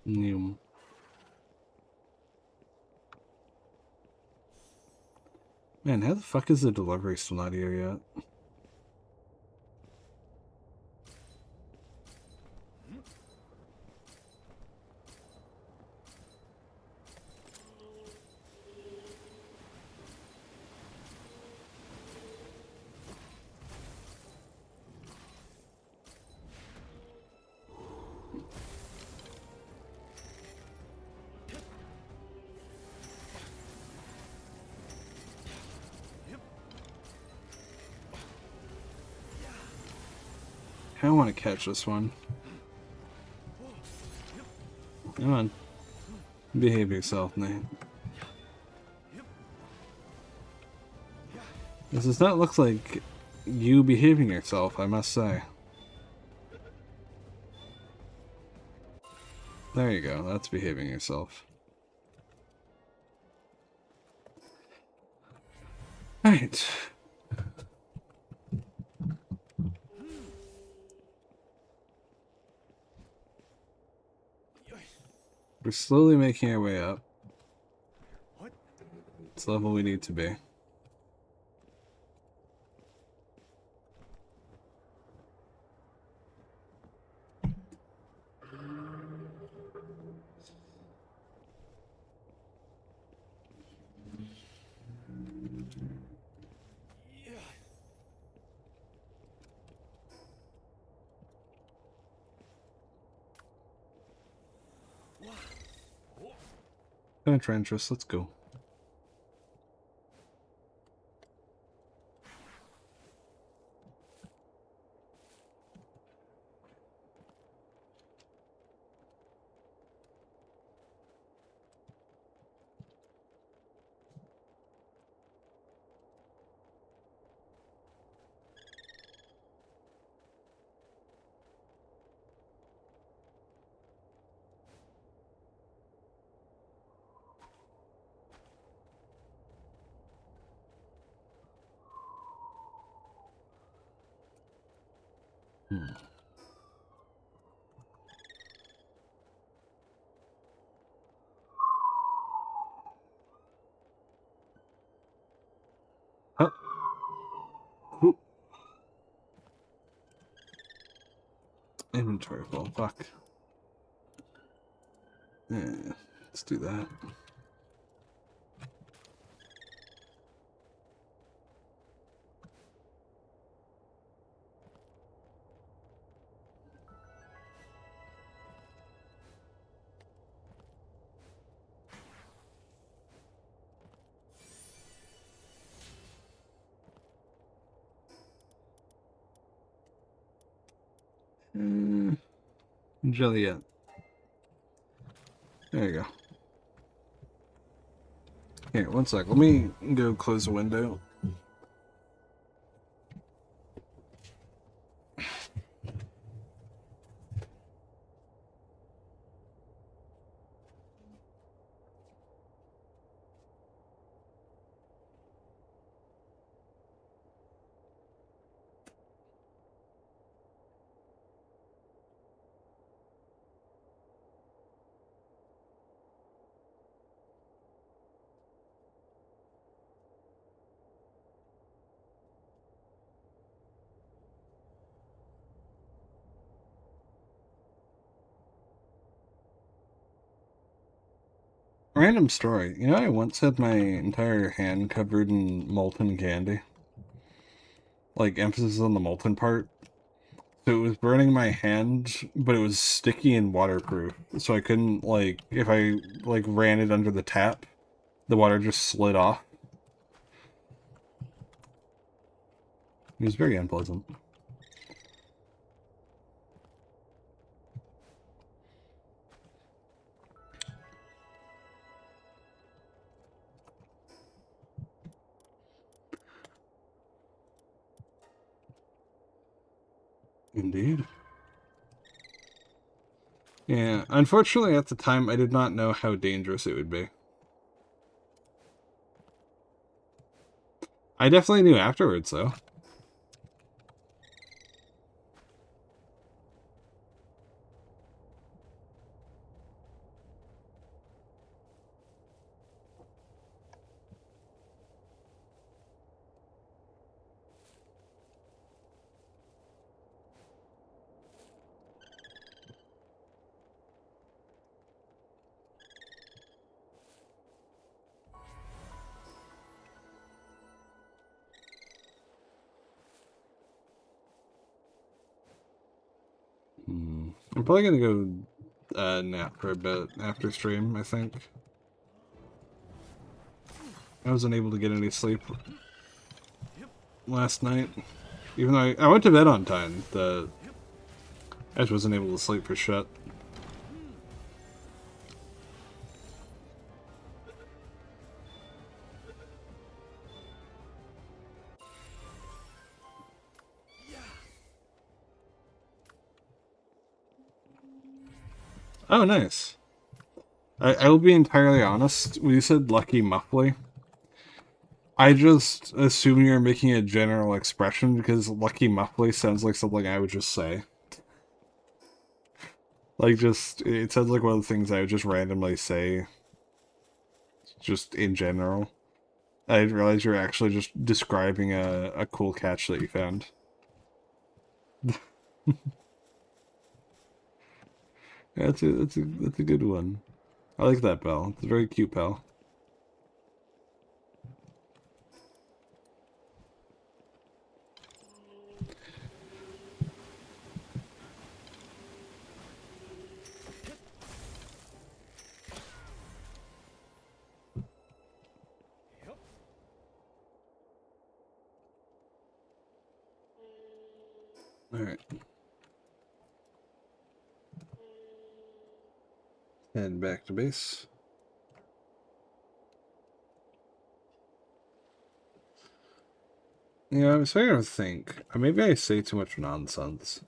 Noom. Man, how the fuck is the delivery still not here yet? I want to catch this one. Come on. Behave yourself, Nate. This does not look like you behaving yourself, I must say. There you go, that's behaving yourself. Alright. We're slowly making our way up. It's the level we need to be. Penetrantris, let's go. Huh? Ooh. Inventory full, fuck. Yeah, let's do that. Juliet. There you go. Here, one sec. Let me go close the window. Random story. You know, I once had my entire hand covered in molten candy. Like, emphasis on the molten part. So it was burning my hand, but it was sticky and waterproof. So I couldn't, like, if I, like, ran it under the tap, the water just slid off. It was very unpleasant. Indeed. Yeah, unfortunately at the time I did not know how dangerous it would be. I definitely knew afterwards, though. I'm probably gonna go nap for a bit after stream, I think. I wasn't able to get any sleep last night. Even though I went to bed on time, I just wasn't able to sleep for shit. Oh, nice. I will be entirely honest. When you said Lucky Muffly, I just assume you're making a general expression because Lucky Muffly sounds like something I would just say. Like, it sounds like one of the things I would just randomly say, just in general. I didn't realize you were actually just describing a cool catch that you found. Yeah, that's a good one. I like that bell. It's a very cute bell. Alright. Head back to base. Yeah, I was starting to think. Maybe I say too much nonsense.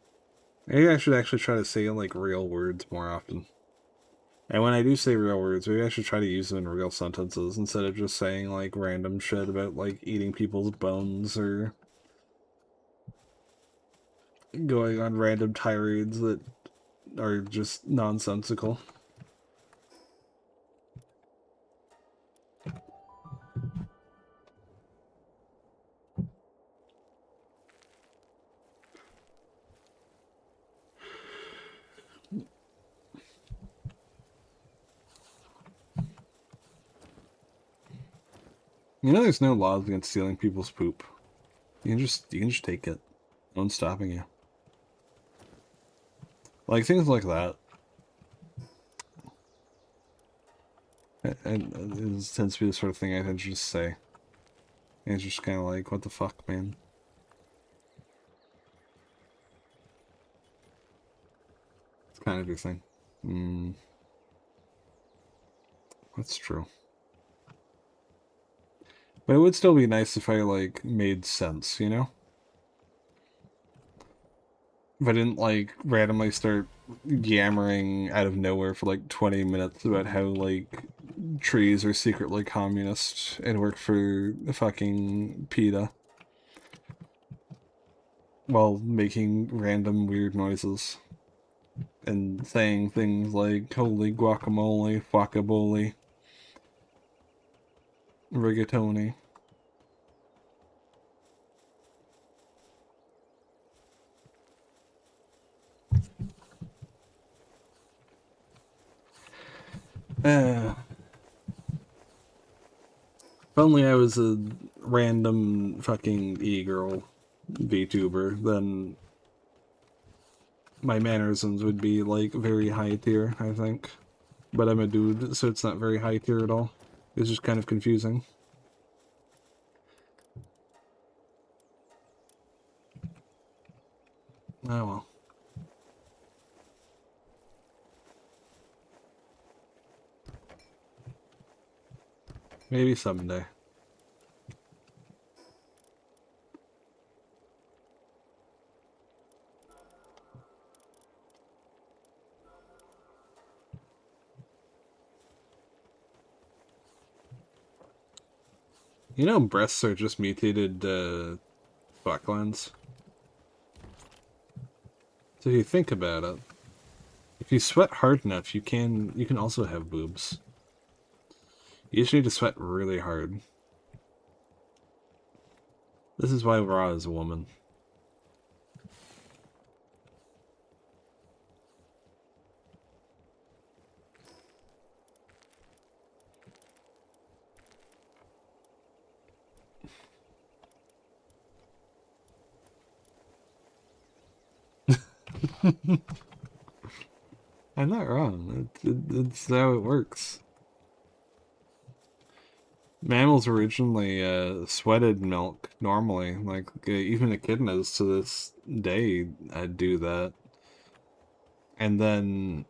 Maybe I should actually try to say, like, real words more often. And when I do say real words, maybe I should try to use them in real sentences instead of just saying, like, random shit about, like, eating people's bones or going on random tirades that are just nonsensical. You know, there's no laws against stealing people's poop. You can just take it. No one's stopping you. Like things like that. And it tends to be the sort of thing I tend to just say. And it's just kind of like, what the fuck, man? It's kind of your thing. That's true. But it would still be nice if I, like, made sense, you know? If I didn't, like, randomly start yammering out of nowhere for, like, 20 minutes about how, like, trees are secretly communist and work for fucking PETA. While making random weird noises. And saying things like, holy guacamole, guacabole, rigatoni. If only I was a random fucking e-girl VTuber, then my mannerisms would be, like, very high tier, I think. But I'm a dude, so it's not very high tier at all. It's just kind of confusing. Oh well. Maybe someday. You know, breasts are just mutated fuck glands. So if you think about it, if you sweat hard enough, you can also have boobs. You just need to sweat really hard. This is why Ra is a woman. I'm not wrong. It's how it works. Mammals originally sweated milk normally. Like, even echidnas to this day do that. And then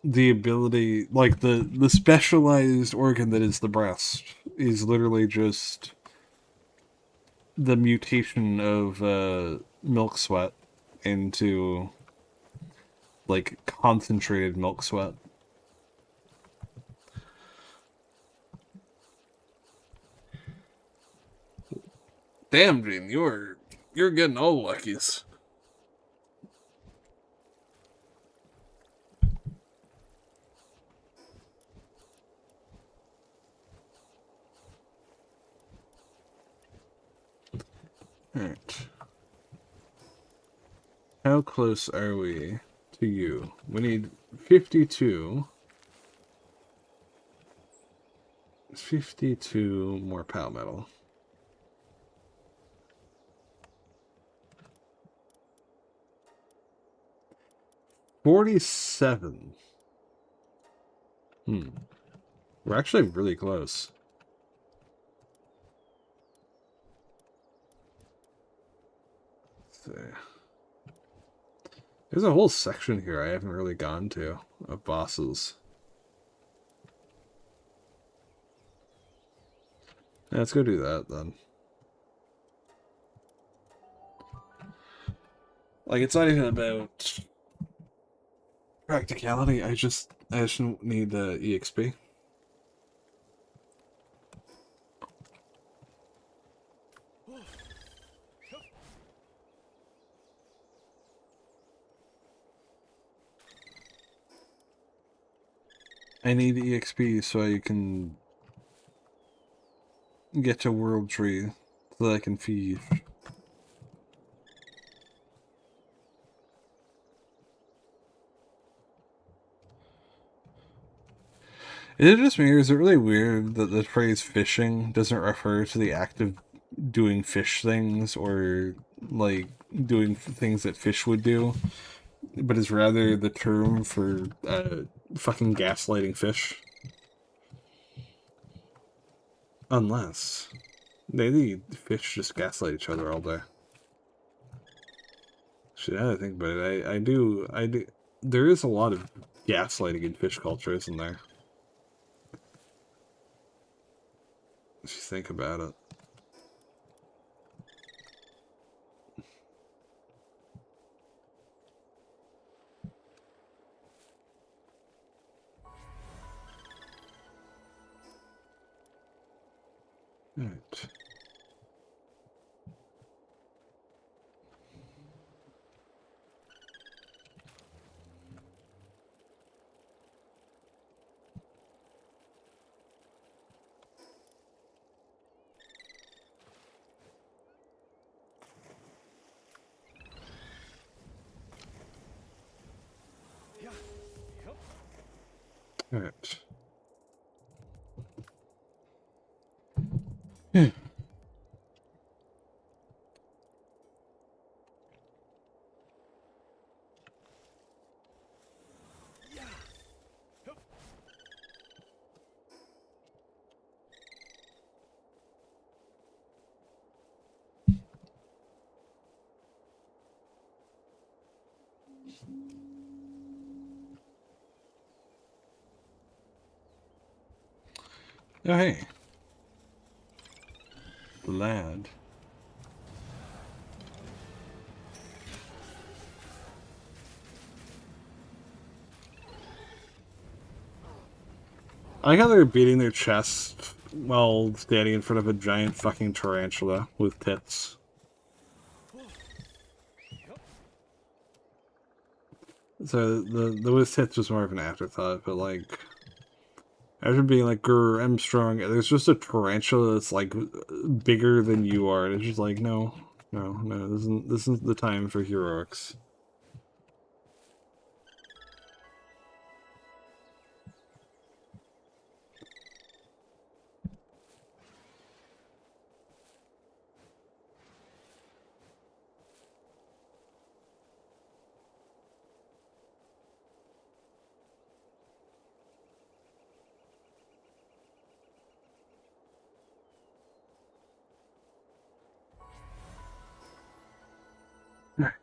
the ability, like the specialized organ that is the breast, is literally just the mutation of milk sweat into like concentrated milk sweat. Damn, Gene, you're getting all the luckies. Alright. How close are we to you? We need 52. 52 more pal metal. 47. We're actually really close. Let's see. There's a whole section here I haven't really gone to of bosses. Let's go do that then. Like, it's not even about practicality. I just need EXP. I need EXP so I can get to World Tree so that I can feed. Is it just me, or is it really weird that the phrase fishing doesn't refer to the act of doing fish things or, like, doing things that fish would do, but is rather the term for fucking gaslighting fish? Unless the fish just gaslight each other all day. Shit, I think about it. I do. There is a lot of gaslighting in fish culture, isn't there? If you think about it. Right. Yeah. Yep. Alright. Yeah. Yeah. Yep. Oh, hey. The lad. I like how they're beating their chest while standing in front of a giant fucking tarantula with tits. Yep. So the with tits was more of an afterthought, but like after being like, grr, I'm strong, there's just a tarantula that's like bigger than you are, and it's just like, no, this isn't the time for heroics. Alright.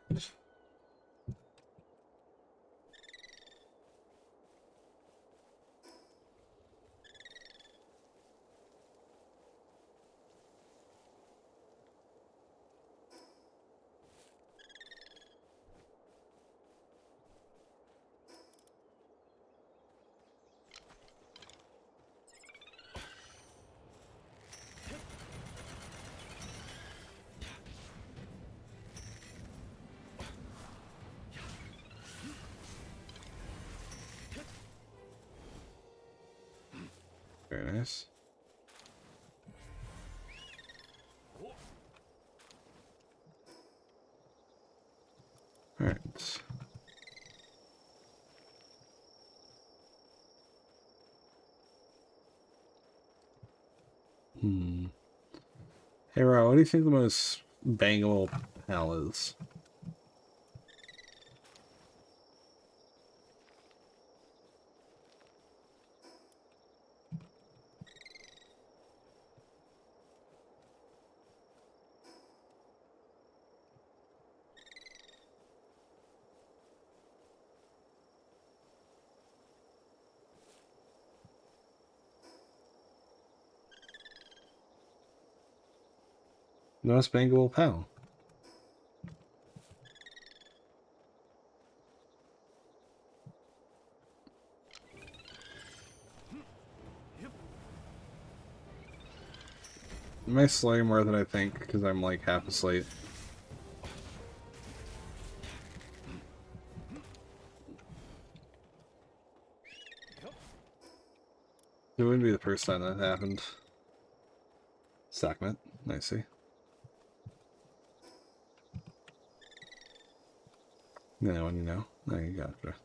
Very nice. Alright. Hey, Ro, what do you think the most bangable pal is? The most bangable pal. I might slay more than I think because I'm like half asleep. It wouldn't be the first time that happened. Sacrament, I see. Now when you know. Now you gotcha.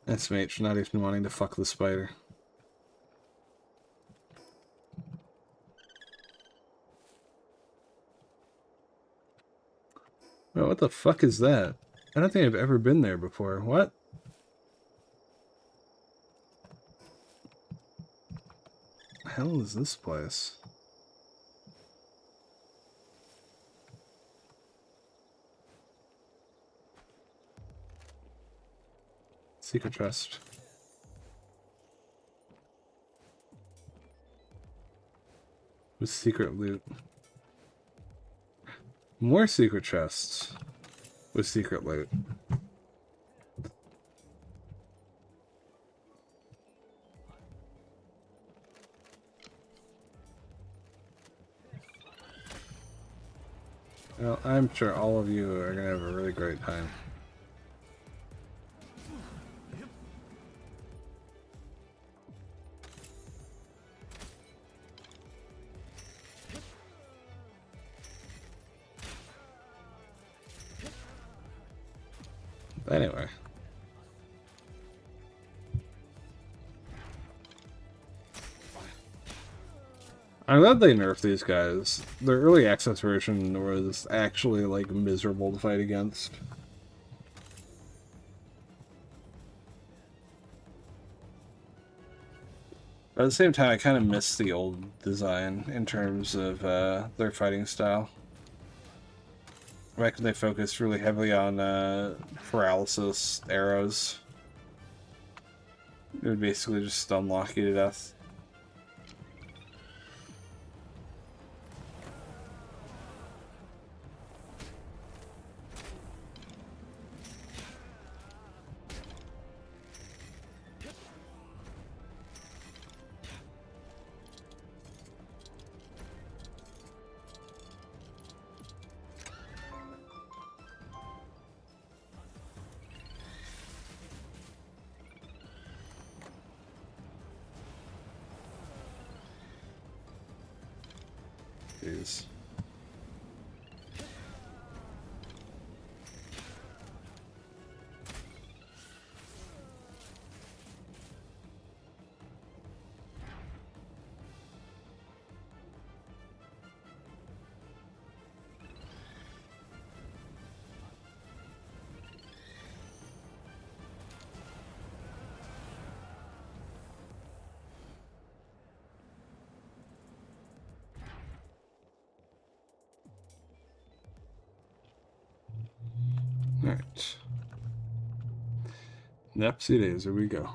That's mate for not even wanting to fuck the spider. Well, what the fuck is that? I don't think I've ever been there before. What? The hell is this place? Secret chest. With secret loot. More secret chests. With secret loot. Well, I'm sure all of you are gonna have a really great time. Anyway. I'm glad they nerfed these guys. The early access version was actually, like, miserable to fight against. But at the same time, I kind of miss the old design in terms of their fighting style. Back when they focused really heavily on paralysis arrows. It would basically just unlock you to death. Jeez. Alright. Nepsy days, here we go.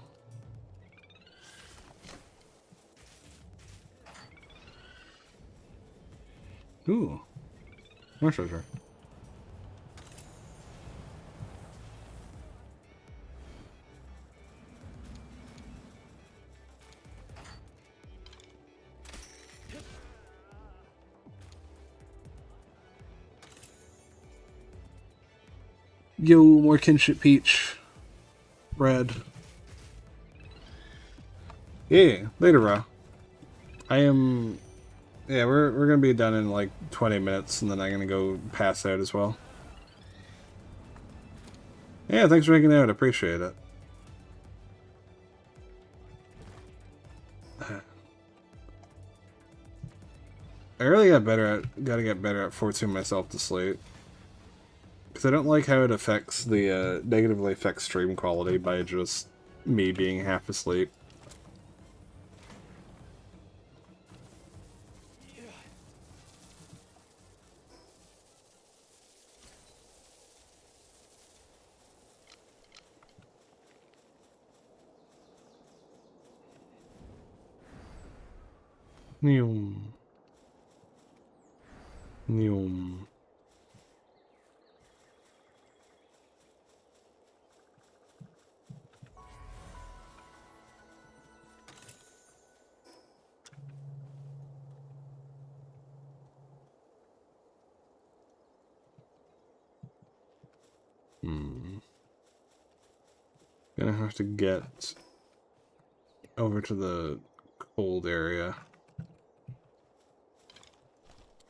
Ooh. More treasure. Yo, more kinship peach. Red. Yeah, later, bro. I am... Yeah, we're gonna be done in like 20 minutes, and then I'm gonna go pass out as well. Yeah, thanks for hanging out. I appreciate it. I really gotta get better at forcing myself to sleep. Because I don't like how it affects the, negatively affects stream quality by just me being half asleep. Neum. Neum. Gonna have to get over to the cold area.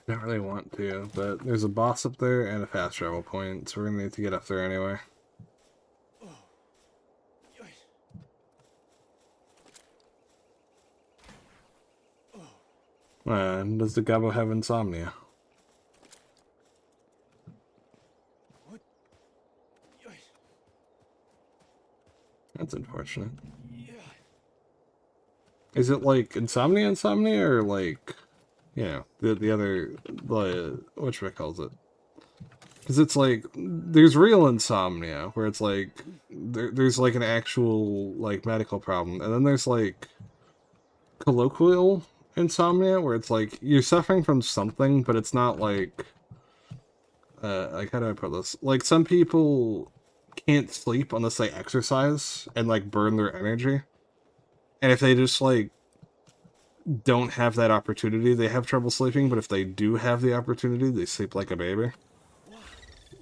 I don't really want to, but there's a boss up there and a fast travel point, so we're gonna need to get up there anyway. Does the Gobbo have insomnia? That's unfortunate. Is it like insomnia or like, yeah, the other, whatchamacallit it? Because it's like, there's real insomnia, where it's like, there's like an actual, like, medical problem, and then there's like, colloquial insomnia, where it's like, you're suffering from something, but it's not like, like, how do I put this? Like, some people can't sleep unless they exercise and, like, burn their energy. And if they just, like, don't have that opportunity, they have trouble sleeping, but if they do have the opportunity, they sleep like a baby.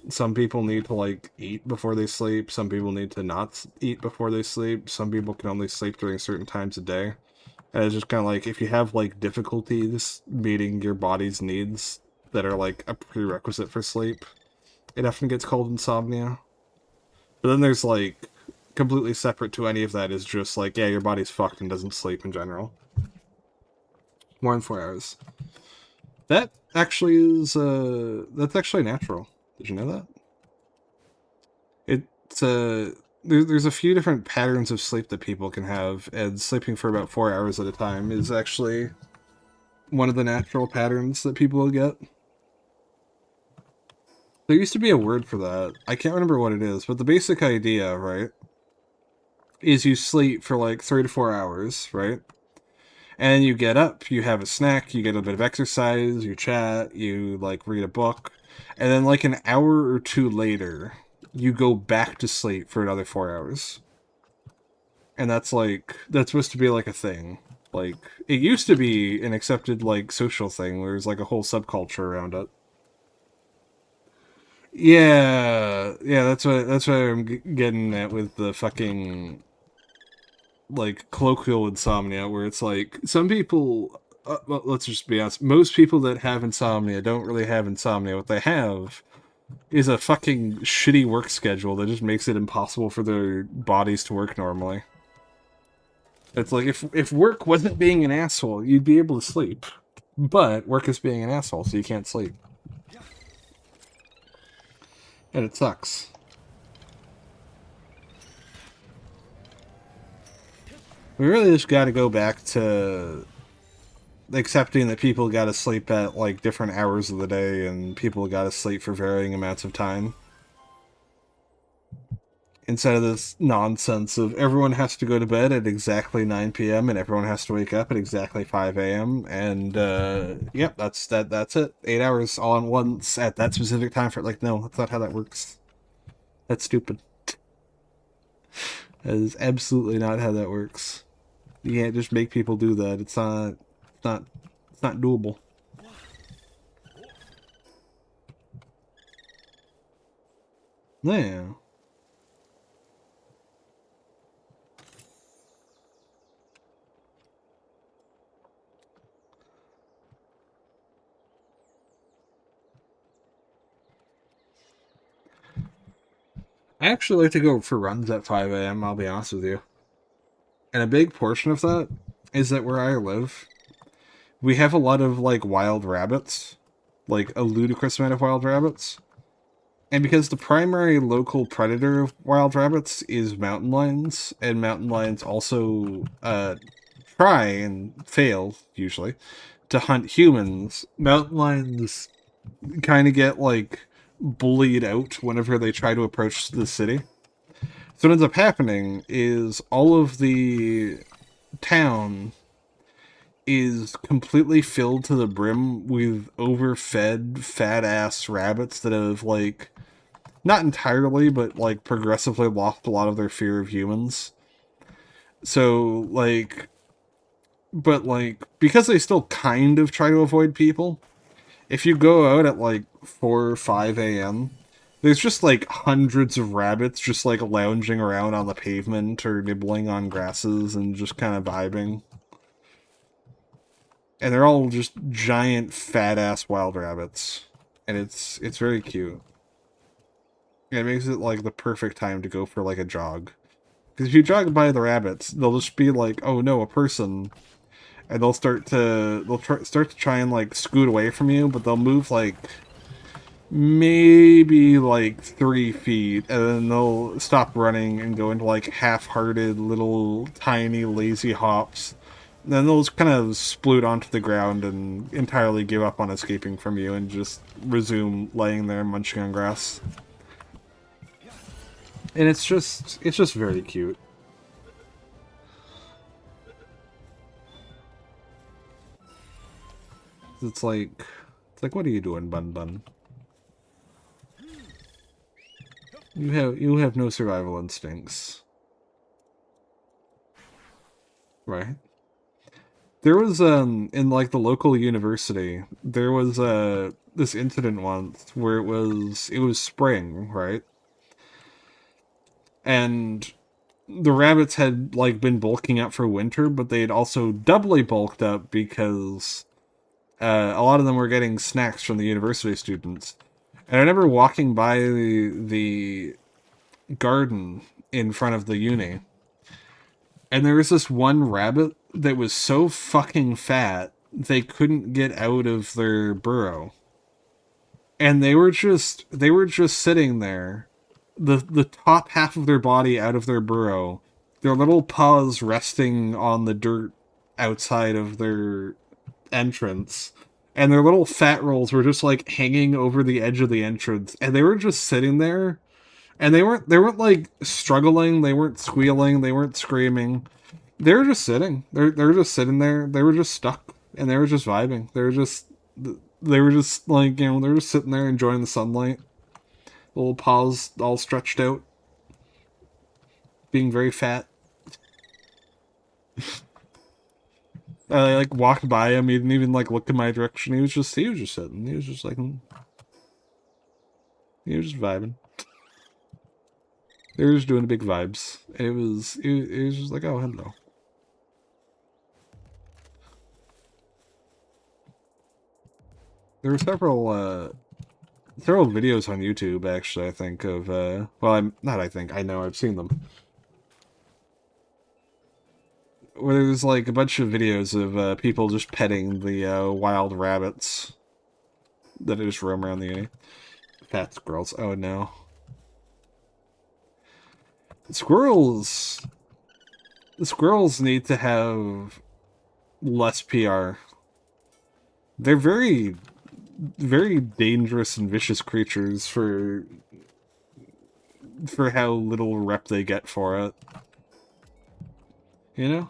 Some people need to, like, eat before they sleep. Some people need to not eat before they sleep. Some people can only sleep during certain times a day. And it's just kind of like, if you have, like, difficulties meeting your body's needs that are, like, a prerequisite for sleep, it often gets called insomnia. But then there's, like, completely separate to any of that is just, like, yeah, your body's fucked and doesn't sleep in general. More than 4 hours. That actually is, that's actually natural. Did you know that? It's, there's a few different patterns of sleep that people can have, and sleeping for about 4 hours at a time is actually one of the natural patterns that people will get. There used to be a word for that. I can't remember what it is, but the basic idea, right, is you sleep for like 3 to 4 hours, right? And you get up, you have a snack, you get a bit of exercise, you chat, you, like, read a book, and then, like, an hour or two later, you go back to sleep for another 4 hours. And that's, like, that's supposed to be, like, a thing. Like, it used to be an accepted, like, social thing, where there's, like, a whole subculture around it. Yeah, that's what I'm getting at with the fucking, like, colloquial insomnia, where it's like, some people, well, let's just be honest, most people that have insomnia don't really have insomnia. What they have is a fucking shitty work schedule that just makes it impossible for their bodies to work normally. It's like, if work wasn't being an asshole, you'd be able to sleep. But work is being an asshole, so you can't sleep. And it sucks. We really just gotta go back to accepting that people gotta sleep at, like, different hours of the day, and people gotta sleep for varying amounts of time. Instead of this nonsense of everyone has to go to bed at exactly 9 p.m. and everyone has to wake up at exactly 5 a.m. And yep, that's it. 8 hours all at once at that specific time for like, no, that's not how that works. That's stupid. That is absolutely not how that works. You can't just make people do that. It's not doable. Yeah. I actually like to go for runs at 5 a.m., I'll be honest with you. And a big portion of that is that where I live, we have a lot of like wild rabbits, like a ludicrous amount of wild rabbits. And because the primary local predator of wild rabbits is mountain lions, and mountain lions also try and fail, usually, to hunt humans, mountain lions kind of get like bullied out whenever they try to approach the city. So what ends up happening is all of the town is completely filled to the brim with overfed fat ass rabbits that have like not entirely but like progressively lost a lot of their fear of humans. So like but like because they still kind of try to avoid people, if you go out at like 4 or 5 a.m., there's just like hundreds of rabbits just like lounging around on the pavement or nibbling on grasses and just kind of vibing. And they're all just giant fat ass wild rabbits. And it's very cute. It makes it like the perfect time to go for like a jog. Because if you jog by the rabbits, they'll just be like, "Oh no, a person," and start to try and like scoot away from you, but they'll move like maybe like 3 feet, and then they'll stop running and go into like half-hearted little tiny lazy hops. Then they'll just kind of sploot onto the ground and entirely give up on escaping from you and just resume laying there munching on grass. And it's just very cute. It's like what are you doing, Bun Bun? You have no survival instincts. Right? There was in like the local university, there was this incident once where it was spring, right? And the rabbits had like been bulking up for winter, but they had also doubly bulked up because a lot of them were getting snacks from the university students. And I remember walking by the garden in front of the uni, and there was this one rabbit that was so fucking fat they couldn't get out of their burrow. And they were just sitting there, the top half of their body out of their burrow, their little paws resting on the dirt outside of their entrance, and their little fat rolls were just like hanging over the edge of the entrance, and they were just sitting there, and they weren't like struggling, they weren't squealing, they weren't screaming. They were just sitting. They were just sitting there. They were just stuck, and they were just vibing. They were just like they were just sitting there enjoying the sunlight, little paws all stretched out, being very fat. I like walked by him. He didn't even like look in my direction. He was just sitting. He was just like he was just vibing. They were just doing big vibes. It was just like, oh, hello. There were several videos on YouTube actually. I think of well, I'm not. I think I know. I've seen them where there's like a bunch of videos of people just petting the wild rabbits that just roam around the uni. Fat squirrels. Oh no, squirrels. The squirrels need to have less PR. They're very, very dangerous and vicious creatures for for how little rep they get for it. You know?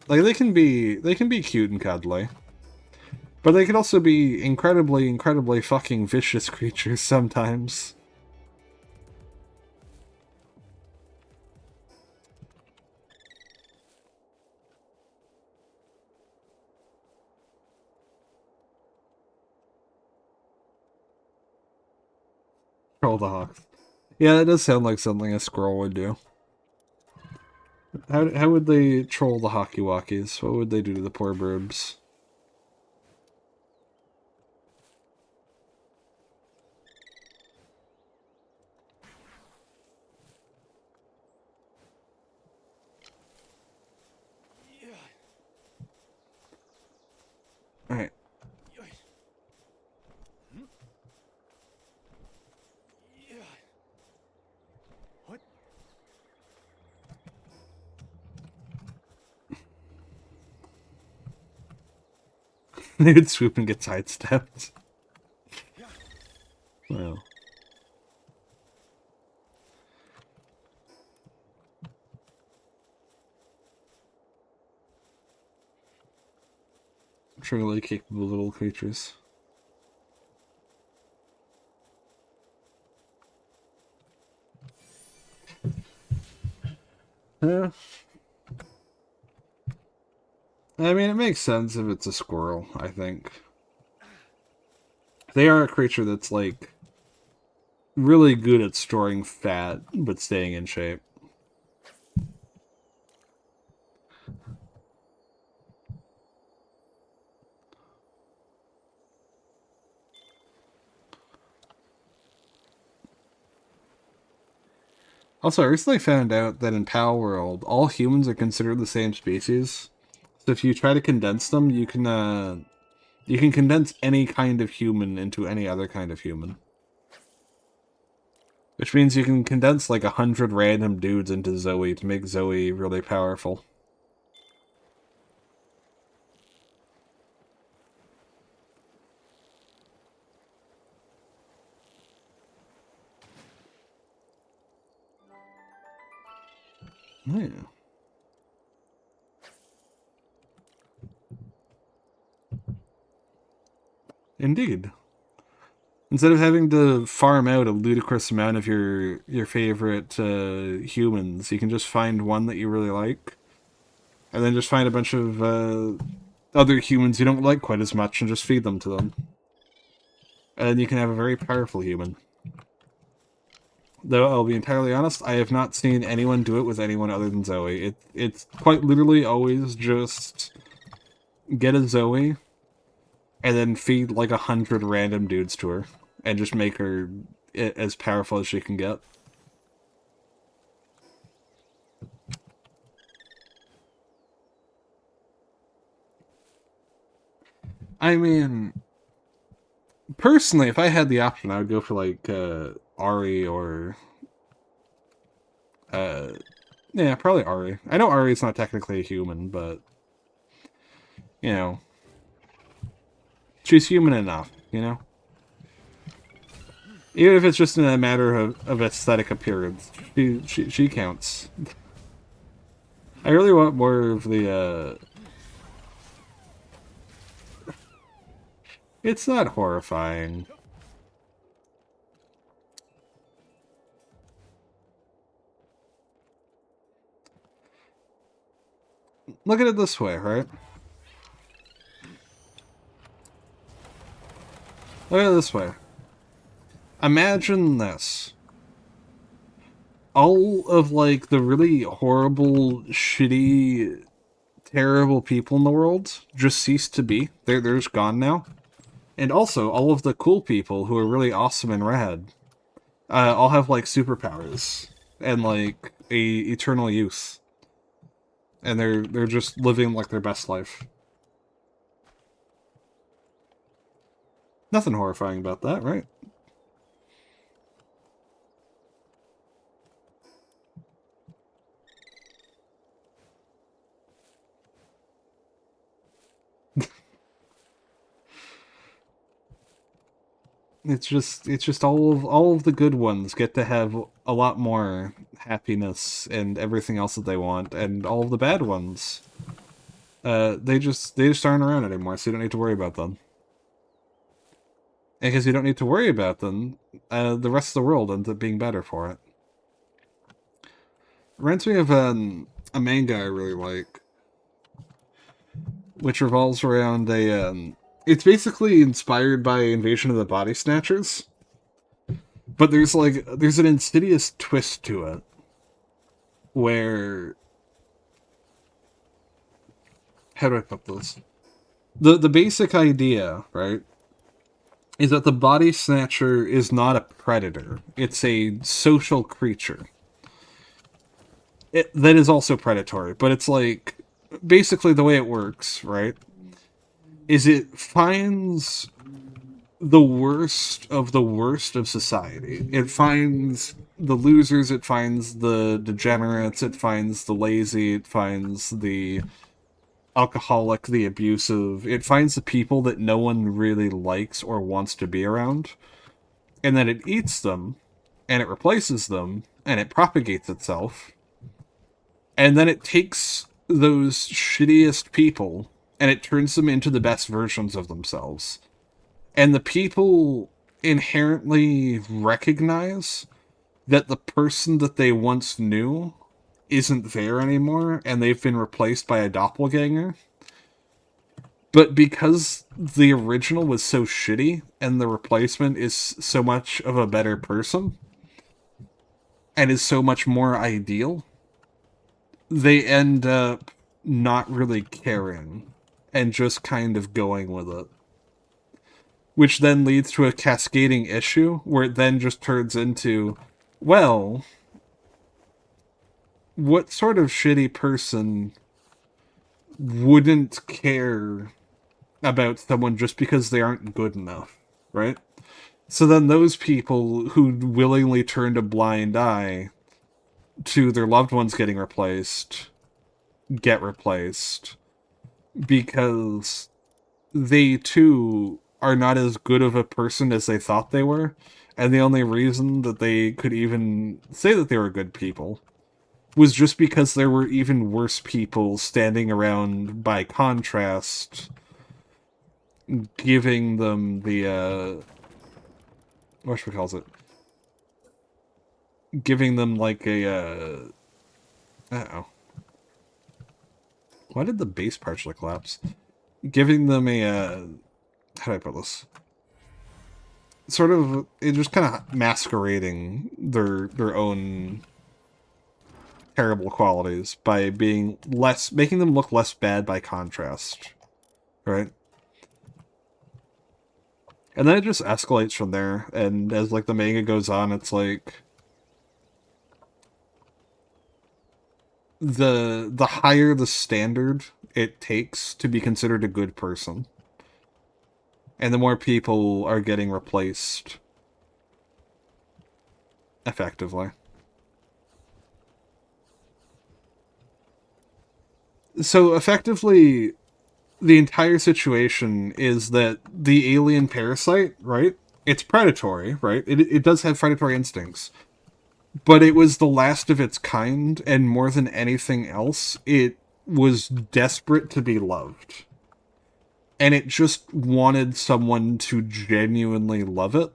Like they can be cute and cuddly. But they can also be incredibly fucking vicious creatures sometimes. Troll the hawks. Yeah, that does sound like something a squirrel would do. How would they troll the hockey walkies? What would they do to the poor birds? Alright. What? They would swoop and get sidestepped. Well. Truly capable little creatures. Yeah. I mean, it makes sense if it's a squirrel, I think. They are a creature that's, like, really good at storing fat, but staying in shape. Also, I recently found out that in Palworld, all humans are considered the same species. So if you try to condense them, you can condense any kind of human into any other kind of human. Which means you can condense like 100 random dudes into Zoe to make Zoe really powerful. Yeah. Indeed. Instead of having to farm out a ludicrous amount of your favorite humans, you can just find one that you really like, and then just find a bunch of other humans you don't like quite as much and just feed them to them. And you can have a very powerful human. Though I'll be entirely honest, I have not seen anyone do it with anyone other than Zoe. It's quite literally always just get a Zoe and then feed like 100 random dudes to her and just make her as powerful as she can get. I mean, personally, if I had the option, I would go for like Ari or yeah, probably Ari. I know Ari's not technically a human, but you know, she's human enough, you know? Even if it's just in a matter of aesthetic appearance, she counts. I really want more of the it's not horrifying. Look at it this way, right? Look at it this way. Imagine this. All of, like, the really horrible, shitty, terrible people in the world just cease to be. They're just gone now. And also, all of the cool people who are really awesome and rad all have, like, superpowers. And, like, eternal youth. And they're just living, like, their best life. Nothing horrifying about that, right? It's just all of the good ones get to have a lot more happiness and everything else that they want, and all of the bad ones, they just aren't around anymore, so you don't need to worry about them. And because you don't need to worry about them, the rest of the world ends up being better for it. Reminds me of a manga I really like, which revolves around it's basically inspired by Invasion of the Body Snatchers, but there's an insidious twist to it where, how do I put this? The basic idea, right, is that the body snatcher is not a predator. It's a social creature. That is also predatory, but it's like basically the way it works, right? Is it finds the worst of society. It finds the losers, it finds the degenerates, it finds the lazy, it finds the alcoholic, the abusive. It finds the people that no one really likes or wants to be around, and then it eats them, and it replaces them, and it propagates itself, and then it takes those shittiest people and it turns them into the best versions of themselves. And the people inherently recognize that the person that they once knew isn't there anymore and they've been replaced by a doppelganger. But because the original was so shitty and the replacement is so much of a better person and is so much more ideal, they end up not really caring and just kind of going with it. Which then leads to a cascading issue where it then just turns into, well, what sort of shitty person wouldn't care about someone just because they aren't good enough, right? So then those people who willingly turned a blind eye to their loved ones getting replaced get replaced because they too are not as good of a person as they thought they were, and the only reason that they could even say that they were good people was just because there were even worse people standing around by contrast, giving them the what should we call it? Giving them like a uh-oh. Why did the base partially collapse? Giving them a how do I put this? Sort of, it just kind of masquerading their own terrible qualities by being less, making them look less bad by contrast, right? And then it just escalates from there, and as like the manga goes on, it's like the higher the standard it takes to be considered a good person, and the more people are getting replaced effectively. So effectively, the entire situation is that the alien parasite, right? It's predatory, right? It does have predatory instincts. But it was the last of its kind, and more than anything else, it was desperate to be loved. And it just wanted someone to genuinely love it.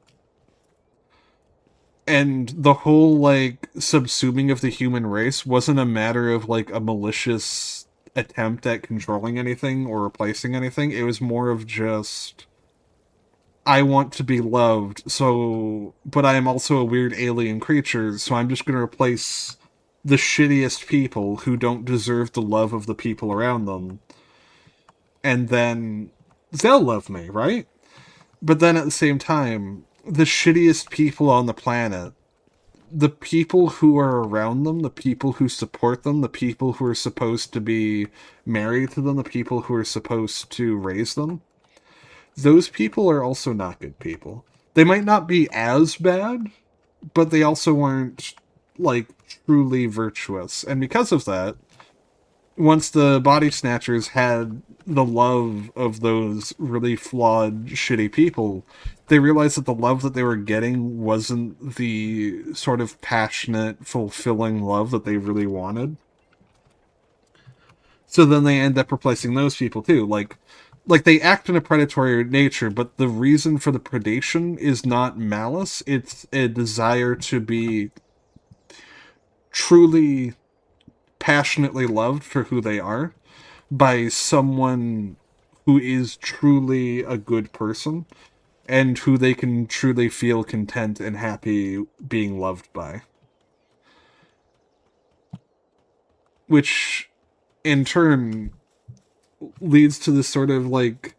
And the whole, like, subsuming of the human race wasn't a matter of, like, a malicious attempt at controlling anything or replacing anything. It was more of just, I want to be loved, so, but I am also a weird alien creature, so I'm just going to replace the shittiest people who don't deserve the love of the people around them. And then they'll love me, right? But then at the same time, the shittiest people on the planet, the people who are around them, the people who support them, the people who are supposed to be married to them, the people who are supposed to raise them, those people are also not good people. They might not be as bad, but they also aren't, like, truly virtuous. And because of that, once the body snatchers had the love of those really flawed, shitty people, they realized that the love that they were getting wasn't the sort of passionate, fulfilling love that they really wanted. So then they end up replacing those people too. Like they act in a predatory nature, but the reason for the predation is not malice, it's a desire to be truly passionately loved for who they are by someone who is truly a good person and who they can truly feel content and happy being loved by. Which in turn leads to this sort of like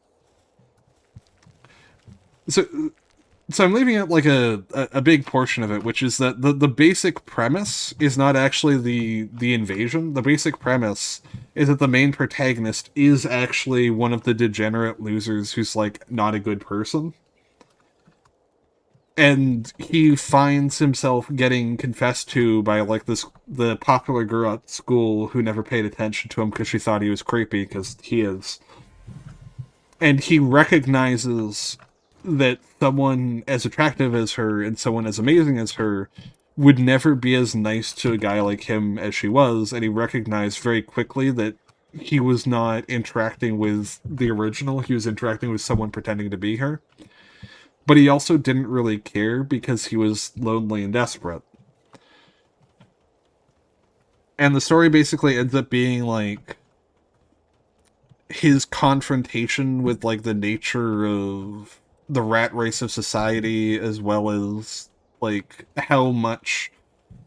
so so I'm leaving out like a big portion of it, which is that the basic premise is not actually the invasion. The basic premise is that the main protagonist is actually one of the degenerate losers who's like not a good person. And he finds himself getting confessed to by like the popular girl at school who never paid attention to him because she thought he was creepy, because he is. And he recognizes that someone as attractive as her and someone as amazing as her would never be as nice to a guy like him as she was, and he recognized very quickly that he was not interacting with the original, he was interacting with someone pretending to be her. But he also didn't really care because he was lonely and desperate. And the story basically ends up being like his confrontation with like the nature of the rat race of society, as well as like how much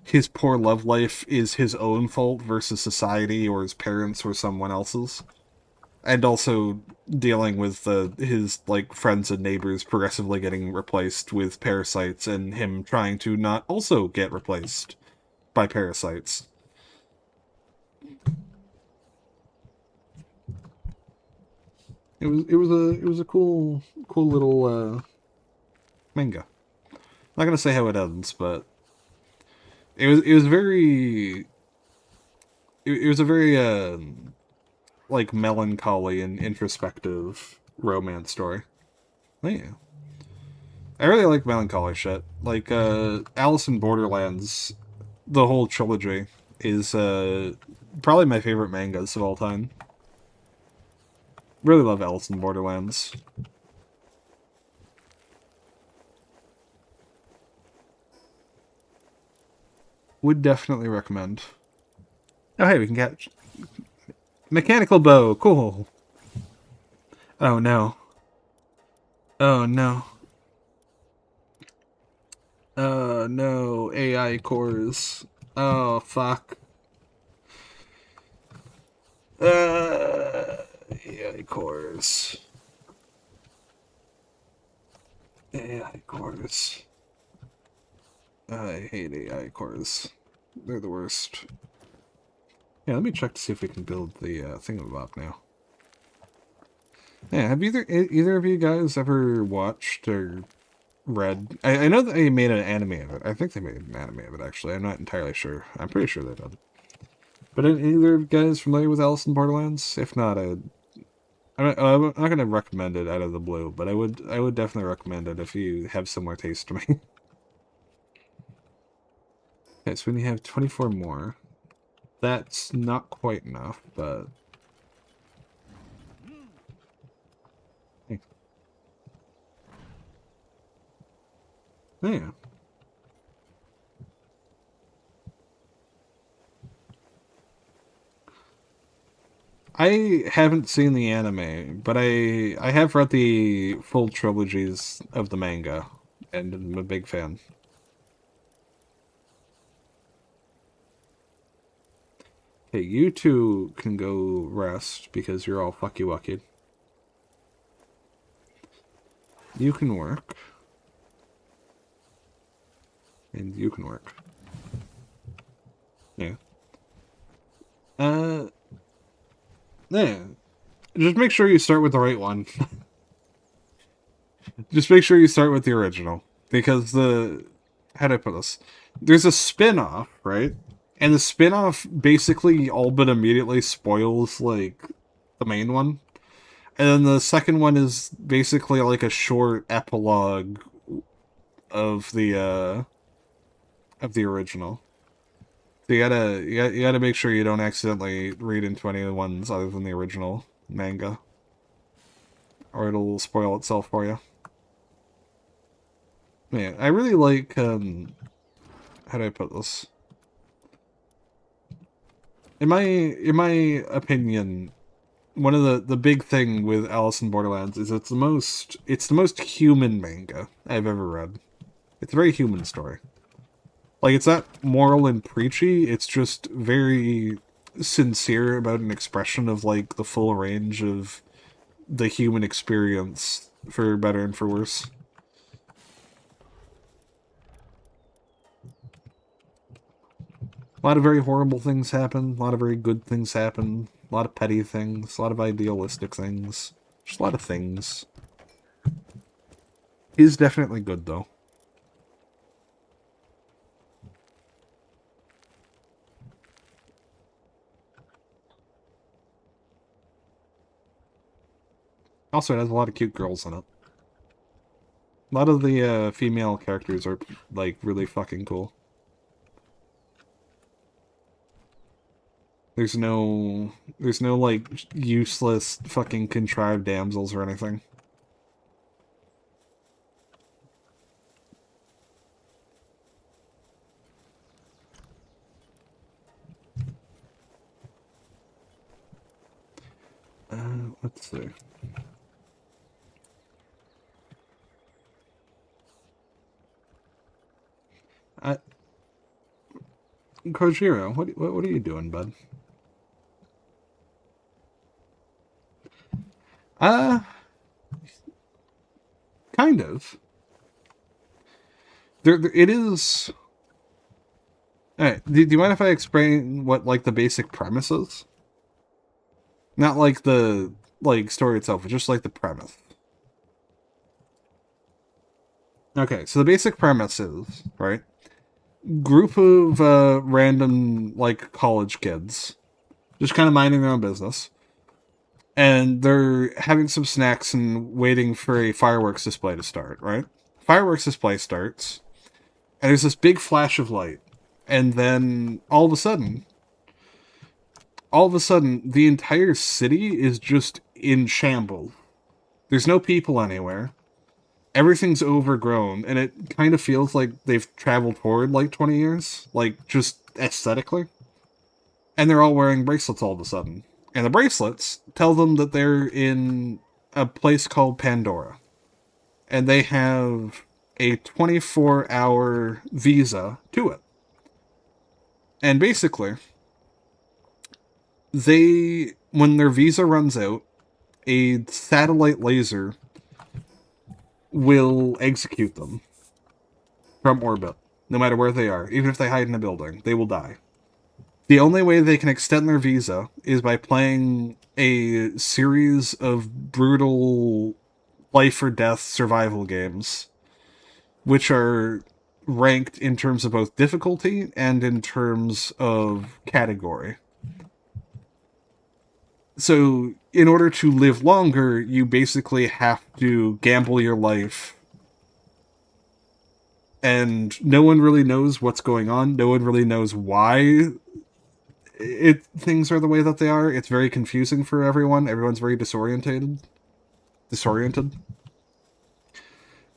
his poor love life is his own fault versus society or his parents or someone else's. And also dealing with his like friends and neighbors progressively getting replaced with parasites, and him trying to not also get replaced by parasites. It was a cool little manga. Not gonna say how it ends, but it was very it was a very like melancholy and introspective romance story. Oh, yeah. I really like melancholy shit. Like Alice in Borderlands, the whole trilogy is probably my favorite mangas of all time. Really love Alice in Borderlands. Would definitely recommend. Oh hey, we can get mechanical bow. Cool. Oh no. Oh no. Oh no. AI cores. Oh fuck. AI cores. AI cores. I hate AI cores. They're the worst. Yeah, let me check to see if we can build the thingamabob now. Yeah, have either of you guys ever watched or read? I know that they made an anime of it. I think they made an anime of it, actually. I'm not entirely sure. I'm pretty sure they did. But are either of you guys familiar with Alice in Borderlands? If not, I'm not going to recommend it out of the blue, but I would definitely recommend it if you have similar taste to me. Okay, so when you have 24 more, that's not quite enough, but yeah. I haven't seen the anime, but I have read the full trilogies of the manga, and I'm a big fan. Hey, you two can go rest because you're all fucky wucky. You can work. And you can work. Yeah. Uh, yeah. Just make sure you start with the right one. Just make sure you start with the original. Because how do I put this? There's a spin-off, right? And the spin-off basically all but immediately spoils, like, the main one. And then the second one is basically like a short epilogue of the original. So you gotta make sure you don't accidentally read into any of the ones other than the original manga, or it'll spoil itself for you. Man, I really like how do I put this? In my opinion, one of the big thing with Alice in Borderlands is it's the most human manga I've ever read. It's a very human story. Like, it's not moral and preachy, it's just very sincere about an expression of, like, the full range of the human experience, for better and for worse. A lot of very horrible things happen, a lot of very good things happen, a lot of petty things, a lot of idealistic things. Just a lot of things. He's definitely good, though. Also, it has a lot of cute girls in it. A lot of the female characters are, like, really fucking cool. There's no, like, useless fucking contrived damsels or anything. Let's see. Kojiro, what are you doing, bud? Uh, kind of. It is. Alright, do you mind if I explain what, like, the basic premise is? Not, like, the, like, story itself, but just, like, the premise. Okay, so the basic premise is, right? Group of random, like, college kids, just kind of minding their own business. And they're having some snacks and waiting for a fireworks display to start, right? Fireworks display starts, and there's this big flash of light. And then all of a sudden, the entire city is just in shambles. There's no people anywhere. Everything's overgrown, and it kind of feels like they've traveled forward like 20 years, like, just aesthetically. And they're all wearing bracelets all of a sudden. And the bracelets tell them that they're in a place called Pandora. And they have a 24-hour visa to it. And basically, when their visa runs out, a satellite laser will execute them from orbit, no matter where they are. Even if they hide in a building, they will die. The only way they can extend their visa is by playing a series of brutal life or death survival games, which are ranked in terms of both difficulty and in terms of category. So, in order to live longer, you basically have to gamble your life. And no one really knows what's going on. No one really knows why things are the way that they are. It's very confusing for everyone. Everyone's very disoriented.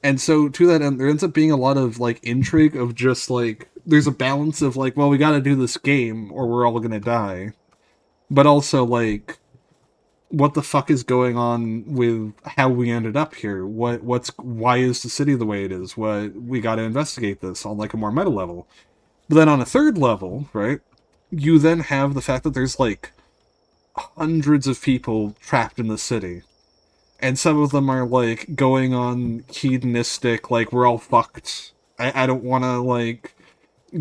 And so, to that end, there ends up being a lot of, like, intrigue of just, like, there's a balance of, like, well, we gotta do this game or we're all gonna die. But also, like, what the fuck is going on with how we ended up here? Why is the city the way it is? We gotta investigate this on, like, a more meta level. But then on a third level, right, you then have the fact that there's, like, hundreds of people trapped in the city. And some of them are, like, going on hedonistic, like, we're all fucked. I don't want to, like,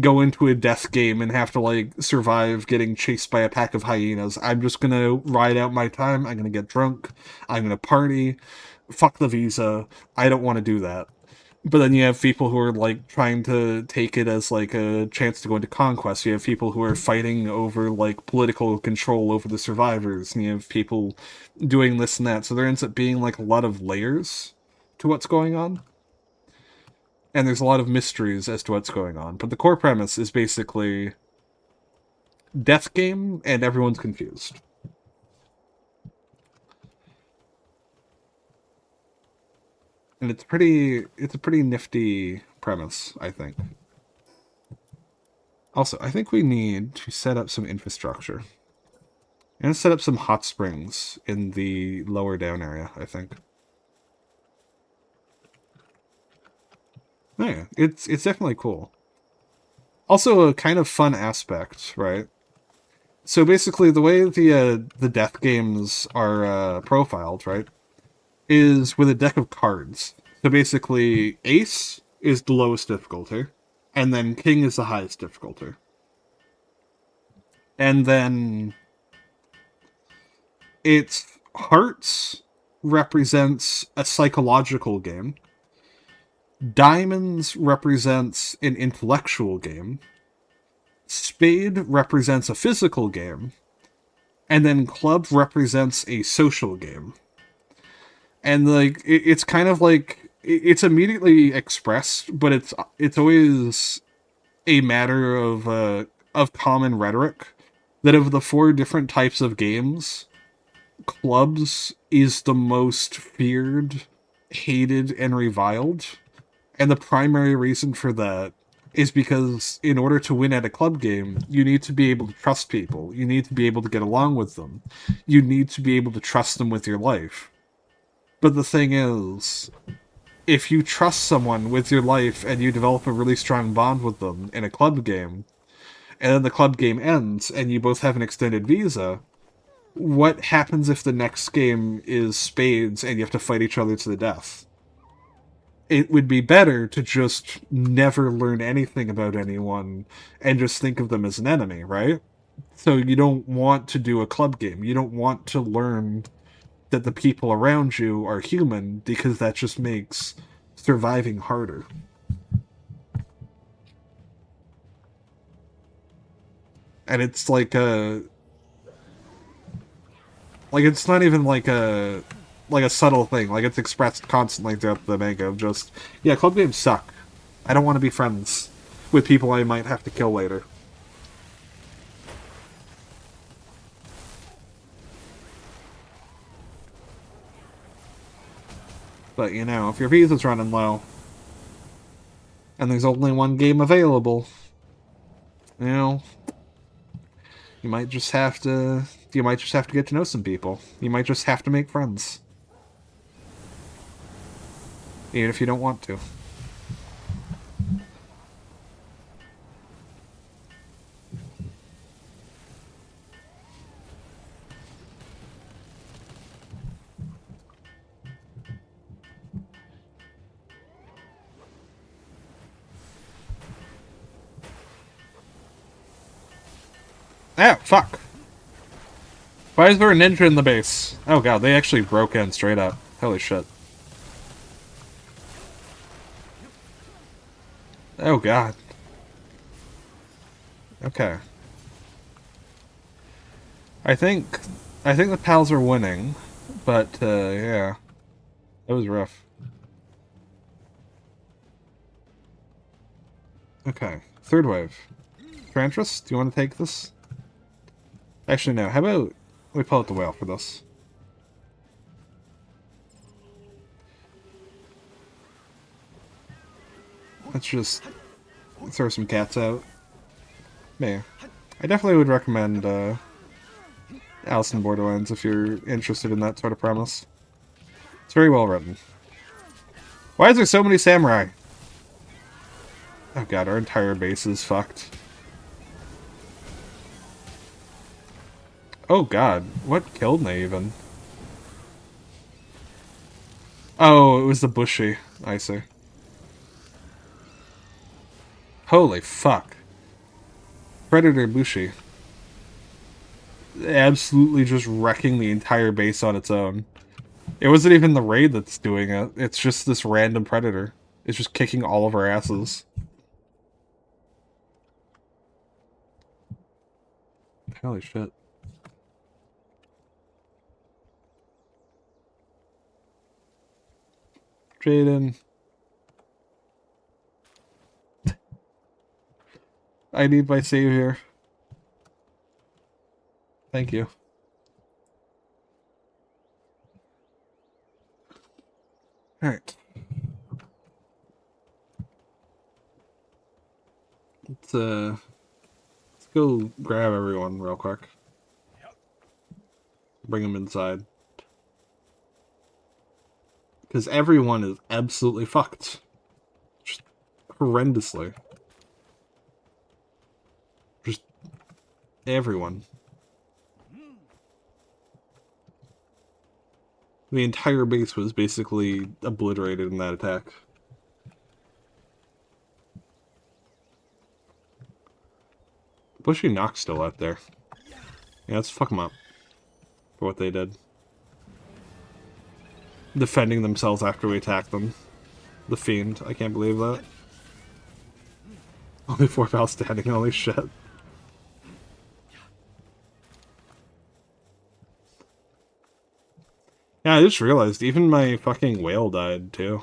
go into a death game and have to, like, survive getting chased by a pack of hyenas. I'm just gonna ride out my time. I'm gonna get drunk. I'm gonna party. Fuck the visa. I don't want to do that. But then you have people who are like trying to take it as like a chance to go into conquest. You have people who are fighting over like political control over the survivors, and you have people doing this and that. So there ends up being like a lot of layers to what's going on, and there's a lot of mysteries as to what's going on. But the core premise is basically death game, and everyone's confused. And it's a pretty nifty premise, I think. Also, I think we need to set up some infrastructure. And set up some hot springs in the lower down area, I think. Yeah, it's definitely cool. Also a kind of fun aspect, right? So basically the way the death games are profiled, right, is with a deck of cards. So basically Ace is the lowest difficulty, and then King is the highest difficulty. And then it's Hearts represents a psychological game. Diamonds represents an intellectual game. Spade represents a physical game. And then club represents a social game. And like it's kind of like it's immediately expressed, but it's always a matter of common rhetoric that of the four different types of games, clubs is the most feared, hated, and reviled. And the primary reason for that is because in order to win at a club game, you need to be able to trust people. You need to be able to get along with them. You need to be able to trust them with your life. But the thing is, if you trust someone with your life and you develop a really strong bond with them in a club game, and then the club game ends and you both have an extended visa, what happens if the next game is spades and you have to fight each other to the death? It would be better to just never learn anything about anyone and just think of them as an enemy, right? So you don't want to do a club game. You don't want to learn that the people around you are human because that just makes surviving harder. And it's like it's not even like a subtle thing. Like it's expressed constantly throughout the manga of just, yeah, club games suck. I don't want to be friends with people I might have to kill later. But you know, if your visa's running low and there's only one game available, you know, you might just have to get to know some people. You might just have to make friends. Even if you don't want to. Oh, fuck. Why is there a ninja in the base? Oh god, they actually broke in straight up. Holy shit. Oh god. Okay. I think the pals are winning, but yeah. That was rough. Okay. Third wave. Trantress, do you want to take this? Actually no, how about we pull out the whale for this? Let's just throw some cats out. Yeah. I definitely would recommend Alice in Borderlands if you're interested in that sort of premise. It's very well written. Why is there so many samurai? Oh god, our entire base is fucked. Oh god, what killed me even? Oh, it was the bushy. I see. Holy fuck. Predator Bushi. Absolutely just wrecking the entire base on its own. It wasn't even the raid that's doing it. It's just this random predator. It's just kicking all of our asses. Holy shit. Jaden. I need my savior. Thank you. Alright. Let's go grab everyone real quick. Bring them inside. Because everyone is absolutely fucked. Just horrendously. Just everyone. The entire base was basically obliterated in that attack. Bushy Knock's still out there. Yeah, let's fuck them up. For what they did. Defending themselves after we attacked them. The Fiend. I can't believe that. Only 4 pals standing, holy shit. Yeah, I just realized even my fucking whale died too.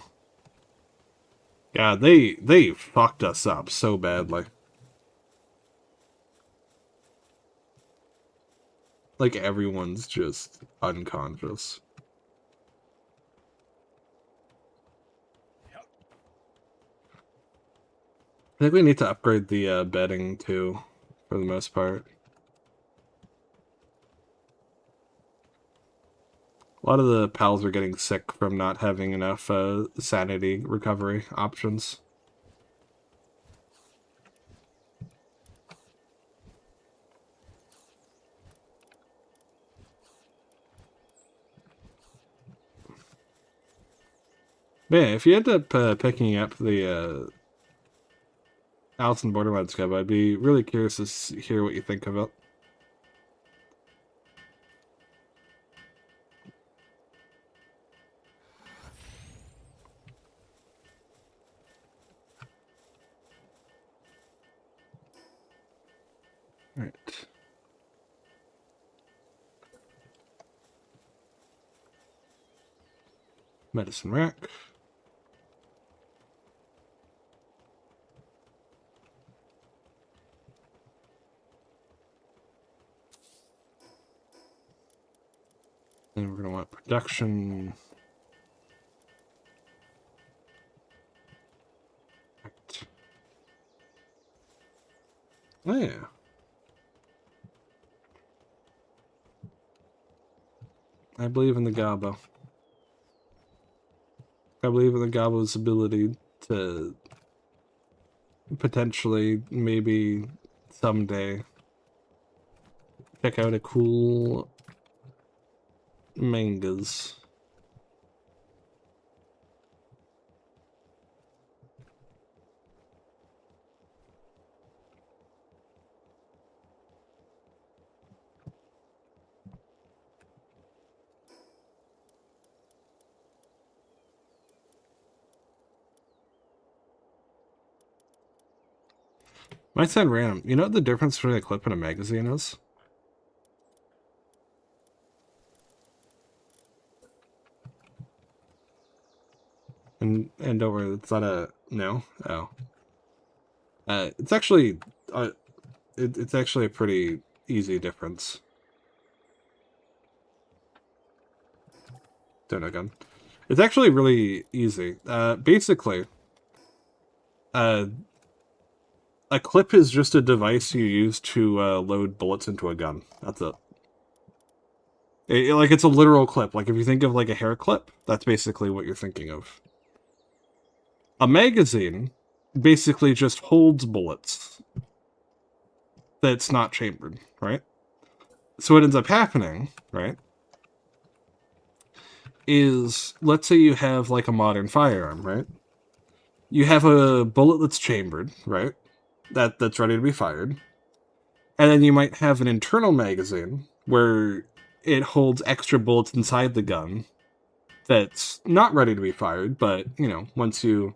Yeah, they fucked us up so badly. Like everyone's just unconscious. I think we need to upgrade the bedding too, for the most part. A lot of the pals are getting sick from not having enough sanity recovery options. But yeah, if you end up picking up the Alice in Borderlands cub, I'd be really curious to hear what you think of it. Alright. Medicine rack. And we're going to want production. Right. Oh, yeah. I believe in the Gabo. I believe in the Gabo's ability to potentially, maybe someday, check out a cool mangas. Might sound random. You know what the difference between a clip and a magazine is? And don't worry, it's not a no. Oh, it's actually it's actually a pretty easy difference. Don't know, gun. It's actually really easy. Basically, a clip is just a device you use to load bullets into a gun. That's it. Like, it's a literal clip. Like, if you think of, like, a hair clip, that's basically what you're thinking of. A magazine basically just holds bullets that's not chambered, right? So what ends up happening, right, is, let's say you have, like, a modern firearm, right? You have a bullet that's chambered, right? That's ready to be fired. And then you might have an internal magazine where it holds extra bullets inside the gun that's not ready to be fired, but, you know, once you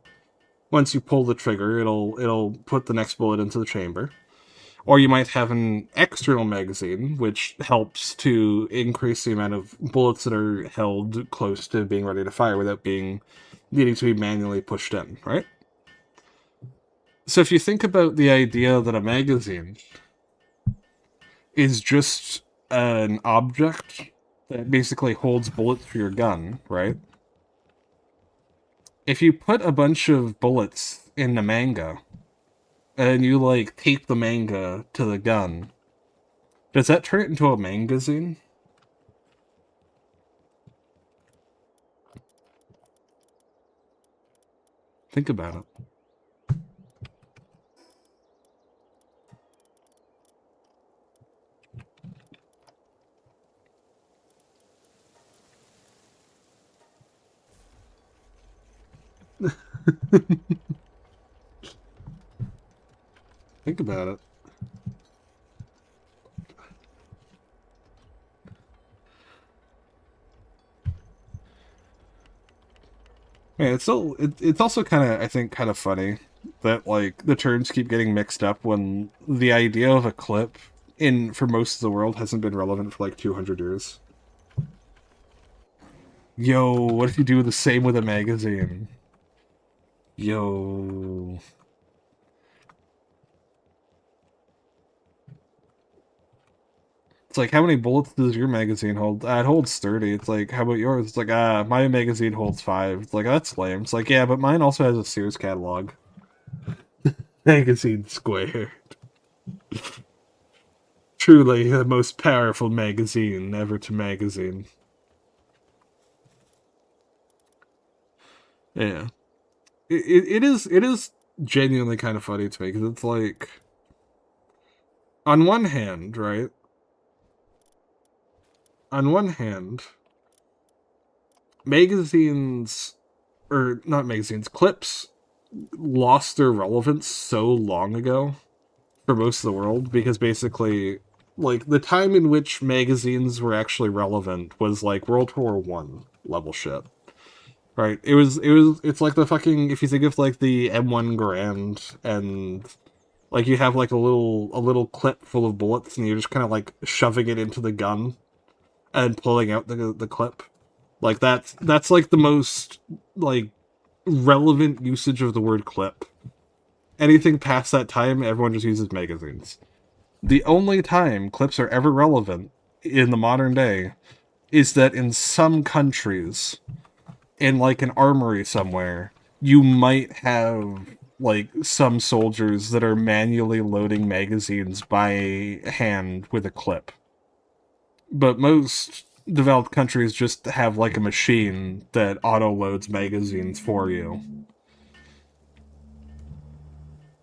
Once you pull the trigger, it'll put the next bullet into the chamber. Or you might have an external magazine, which helps to increase the amount of bullets that are held close to being ready to fire without being needing to be manually pushed in, right? So if you think about the idea that a magazine is just an object that basically holds bullets for your gun, right? If you put a bunch of bullets in the manga and you like tape the manga to the gun, does that turn it into a magazine? Think about it. Think about it. Yeah, it's also kind of, I think, kind of funny that like the terms keep getting mixed up when the idea of a clip in for most of the world hasn't been relevant for like 200 years. Yo, what if you do the same with a magazine? Yo. It's like, how many bullets does your magazine hold? It holds 30. It's like, how about yours? It's like, my magazine holds 5. It's like, that's lame. It's like, yeah, but mine also has a Sears catalog. Magazine Square. Truly the most powerful magazine ever to magazine. Yeah. It is genuinely kind of funny to me, because it's like, on one hand, right? On one hand, magazines, or not magazines, clips lost their relevance so long ago for most of the world, because basically, like, the time in which magazines were actually relevant was like World War One level shit. Right? It's like the fucking, if you think of like the M1 Garand, and like you have like a little clip full of bullets and you're just kind of like shoving it into the gun and pulling out the clip. Like that's like the most like relevant usage of the word clip. Anything past that time, everyone just uses magazines. The only time clips are ever relevant in the modern day is that in some countries, in like an armory somewhere, you might have like some soldiers that are manually loading magazines by hand with a clip. But most developed countries just have like a machine that auto loads magazines for you.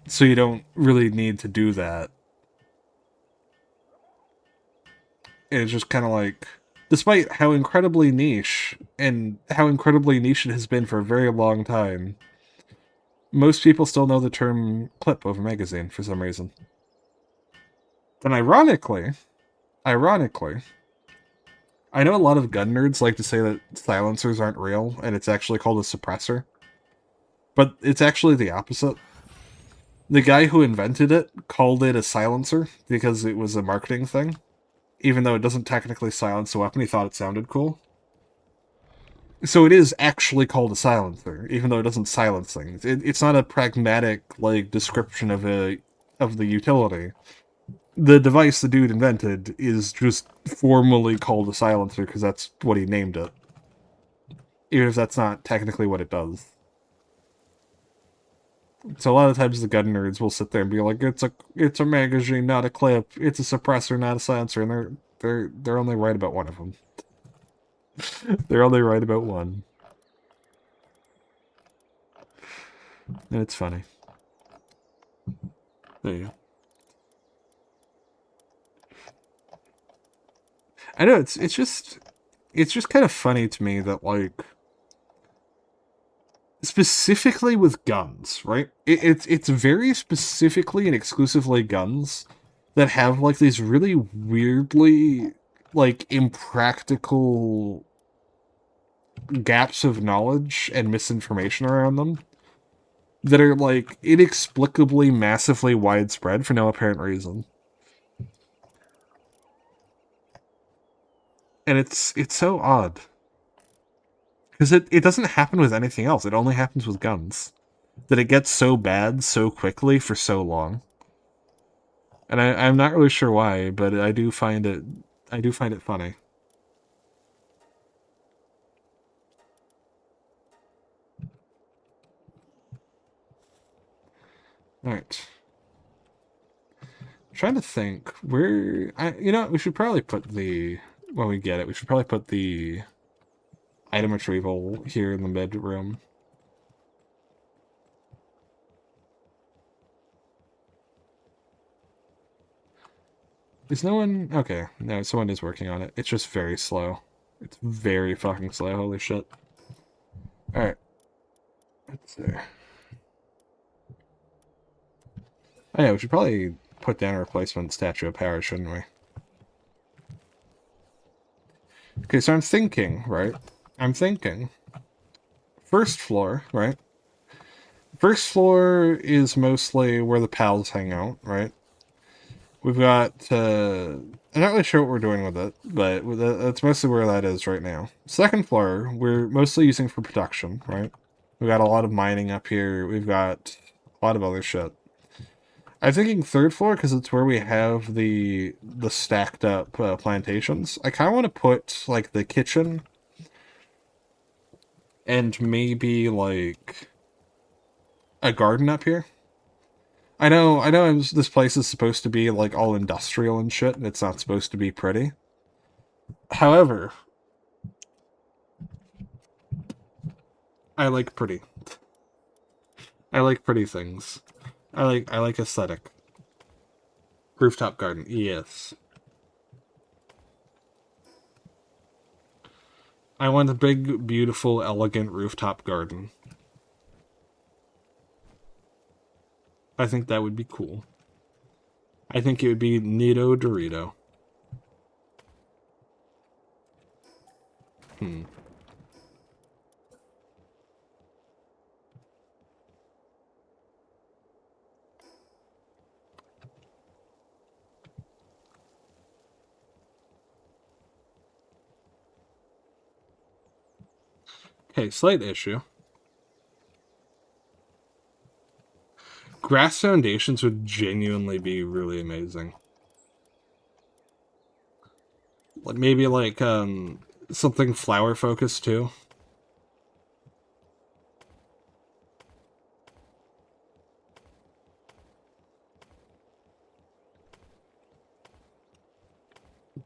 So you don't really need to do that. It's just kind of like, despite how incredibly niche and how incredibly niche it has been for a very long time, most people still know the term clip of a magazine for some reason. And ironically, I know a lot of gun nerds like to say that silencers aren't real and it's actually called a suppressor. But it's actually the opposite. The guy who invented it called it a silencer because it was a marketing thing. Even though it doesn't technically silence the weapon, he thought it sounded cool. So it is actually called a silencer, even though it doesn't silence things. It's not a pragmatic like description of the utility. The device the dude invented is just formally called a silencer because that's what he named it, even if that's not technically what it does. So a lot of times the gun nerds will sit there and be like, "It's a magazine, not a clip. It's a suppressor, not a silencer," and they're only right about one of them. They're only right about one, and it's funny. There you go. I know it's just kind of funny to me that like specifically with guns, right? It's very specifically and exclusively guns that have like these really weirdly like impractical gaps of knowledge and misinformation around them. that are like inexplicably massively widespread for no apparent reason. And it's so odd. Because it doesn't happen with anything else. It only happens with guns. That it gets so bad so quickly for so long. And I'm not really sure why, but I do find it funny. Alright. Trying to think where you know, we should probably put the when we get it, we should probably put the item retrieval here in the bedroom. Is no one okay? No, someone is working on it. It's just very slow. It's very fucking slow. Holy shit! All right, let's see. Oh yeah, we should probably put down a replacement statue of power, shouldn't we? Okay, so I'm thinking, right? I'm thinking first floor, right? First floor is mostly where the pals hang out, right? We've got, I'm not really sure what we're doing with it, but that's mostly where that is right now. Second floor, we're mostly using for production, right? We've got a lot of mining up here. We've got a lot of other shit. I'm thinking third floor because it's where we have the stacked up plantations. I kind of want to put like the kitchen and maybe like a garden up here. I know. This place is supposed to be like all industrial and shit, and it's not supposed to be pretty. However, I like pretty. I like pretty things. I like aesthetic. Rooftop garden, yes. I want a big, beautiful, elegant rooftop garden. I think that would be cool. I think it would be Nito Dorito. Hmm. Okay, slight issue. Grass foundations would genuinely be really amazing. Like maybe like something flower focused too.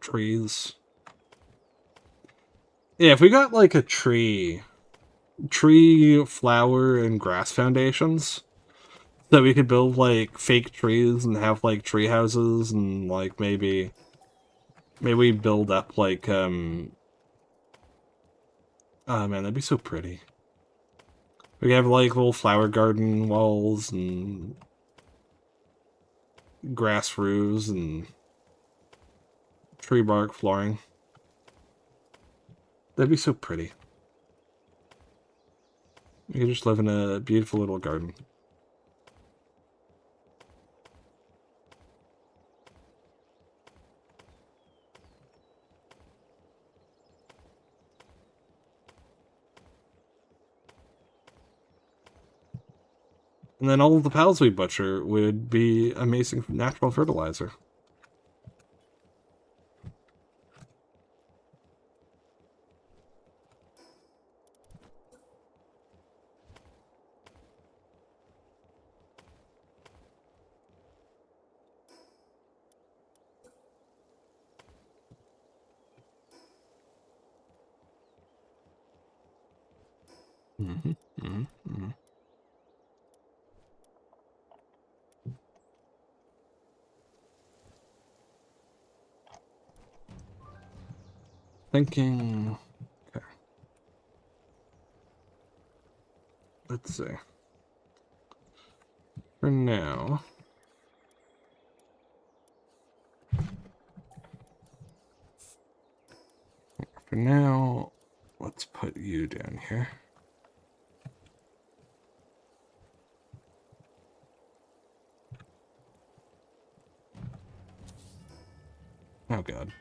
Trees. Yeah, if we got like a tree, flower, and grass foundations, so we could build like fake trees and have like tree houses and like maybe we build up like oh man, that'd be so pretty. We could have like little flower garden walls and grass roofs and tree bark flooring. That'd be so pretty. We could just live in a beautiful little garden. And then all of the pals we butcher would be amazing natural fertilizer. Mm-hmm, mm-hmm, mm-hmm. Thinking. Okay. Let's see. For now. For now, let's put you down here. Oh god.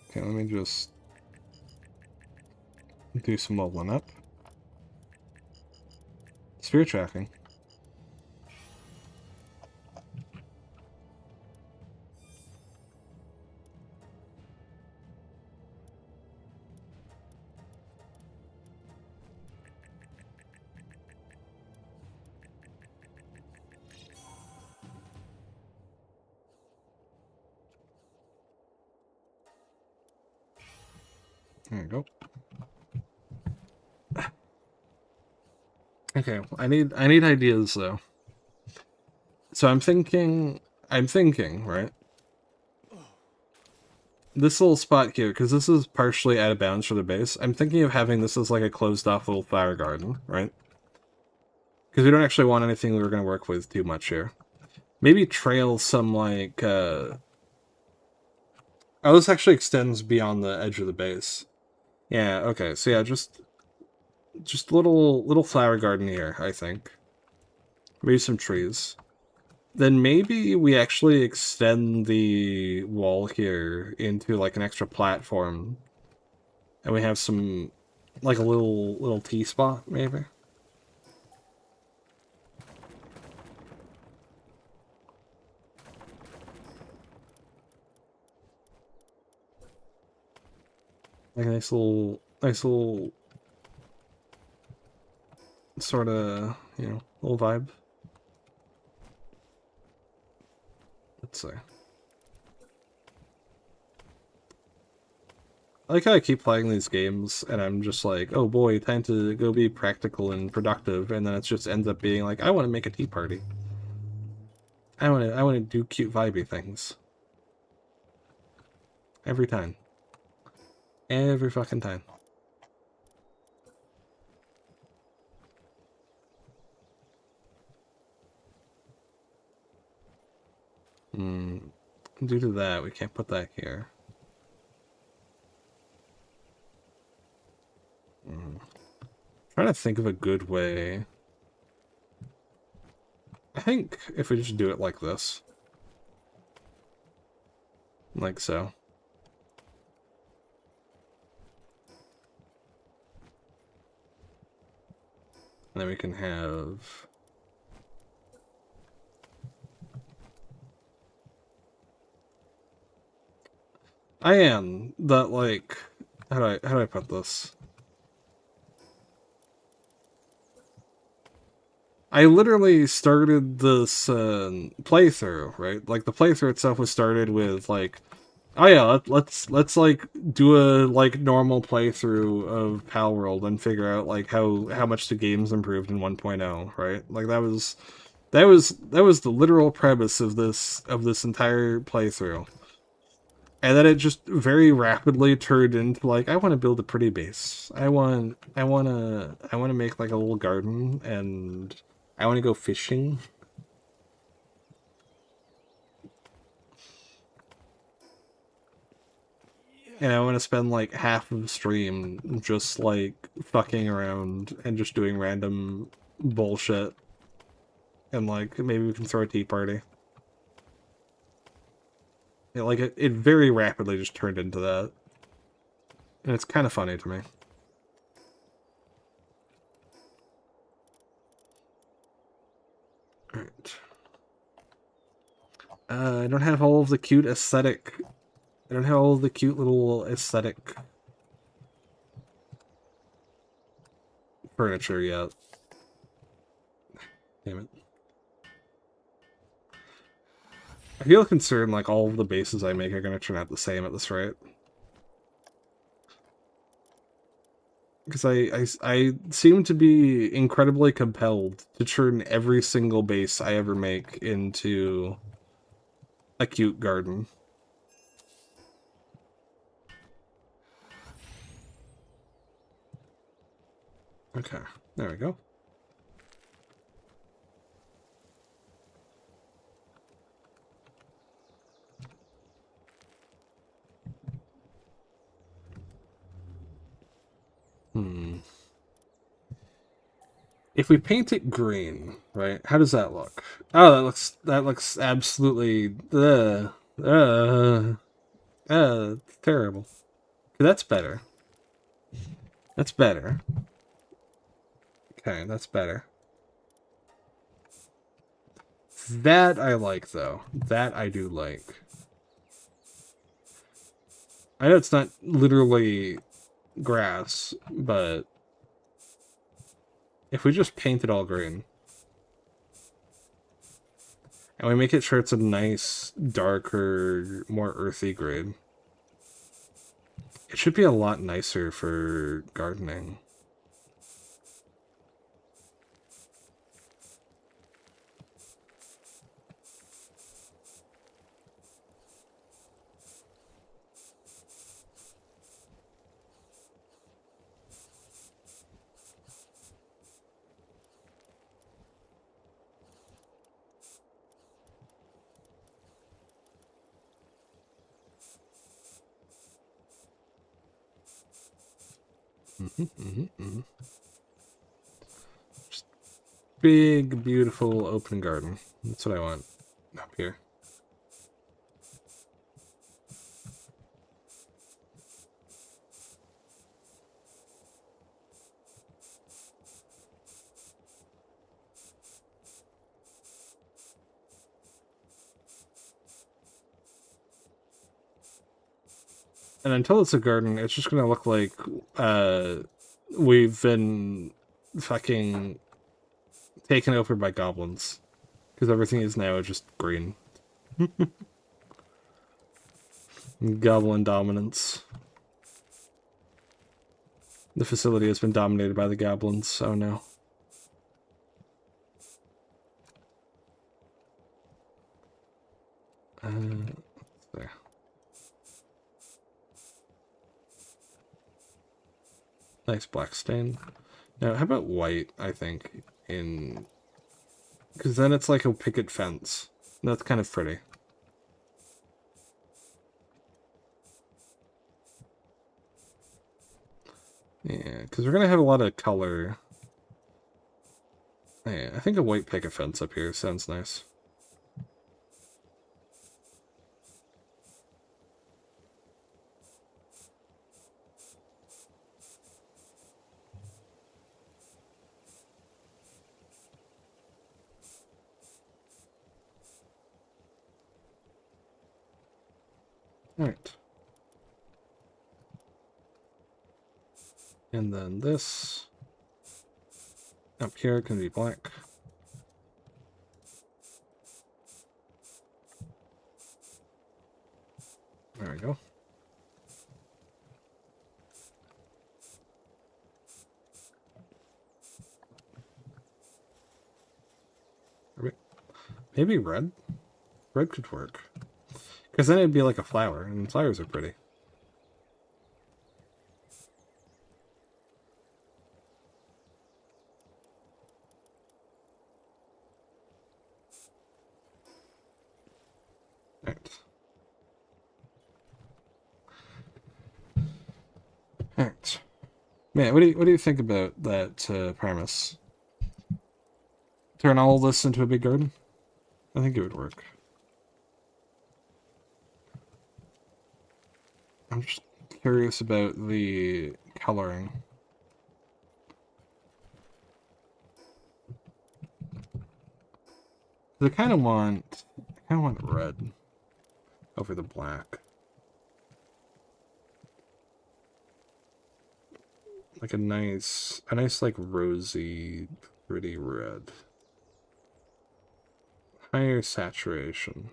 Okay, let me just do some leveling up. Sphere tracking. There you go. Okay, I need ideas though. So I'm thinking, right? This little spot here, because this is partially out of bounds for the base, I'm thinking of having this as like a closed off little flower garden, right? Because we don't actually want anything we're going to work with too much here. Maybe trail some like, oh, this actually extends beyond the edge of the base. Yeah, okay, so yeah, just little flower garden here, I think. Maybe some trees. Then maybe we actually extend the wall here into like an extra platform. And we have some, like a little tea spot, maybe? Like a nice little sort of, little vibe. Let's see. I like how I keep playing these games and I'm just like, oh boy, time to go be practical and productive, and then it just ends up being like, I want to make a tea party. I want to do cute vibey things. Every time. Every fucking time. Due to that, we can't put that here. Trying to think of a good way. I think if we just do it like this. Like so. And then we can have... I am that, like, how do I put this? I literally started this playthrough, right? Like the playthrough itself was started with like, oh yeah, let's like do a like normal playthrough of Palworld and figure out like how much the game's improved in 1.0, right? Like that was the literal premise of this entire playthrough. And then it just very rapidly turned into like, I want to build a pretty base. I want to make like a little garden, and I want to go fishing. And I want to spend like half of the stream just like fucking around and just doing random bullshit. And like maybe we can throw a tea party. Yeah, like it very rapidly just turned into that. And it's kind of funny to me. Alright. I don't have all of the cute aesthetic. I don't have all of the cute little aesthetic furniture yet. Damn it. I feel concerned like all of the bases I make are going to turn out the same at this rate. Because I seem to be incredibly compelled to turn every single base I ever make into a cute garden. Okay, there we go. If we paint it green, right? How does that look? Oh, that looks absolutely it's terrible. That's better. That's better. Okay, that's better. That I like though. That I do like. I know it's not literally grass, but if we just paint it all green and we make it sure it's a nice, darker, more earthy green, it should be a lot nicer for gardening. Just big, beautiful open garden. That's what I want up here. And until it's a garden, it's just gonna look like we've been fucking taken over by goblins. Because everything is now just green. Goblin dominance. The facility has been dominated by the goblins. Oh no. There. Nice black stain. Now, how about white, I think, in... Because then it's like a picket fence. That's kind of pretty. Yeah, because we're going to have a lot of color. Yeah, I think a white picket fence up here sounds nice. Alright. And then this up here can be black. There we go. Maybe red? Red could work. Because then it'd be like a flower, and flowers are pretty. Alright. Alright. Man, what do you think about that premise? Turn all this into a big garden? I think it would work. I'm just curious about the coloring. I kind of want red over the black. Like a nice like rosy, pretty red. Higher saturation.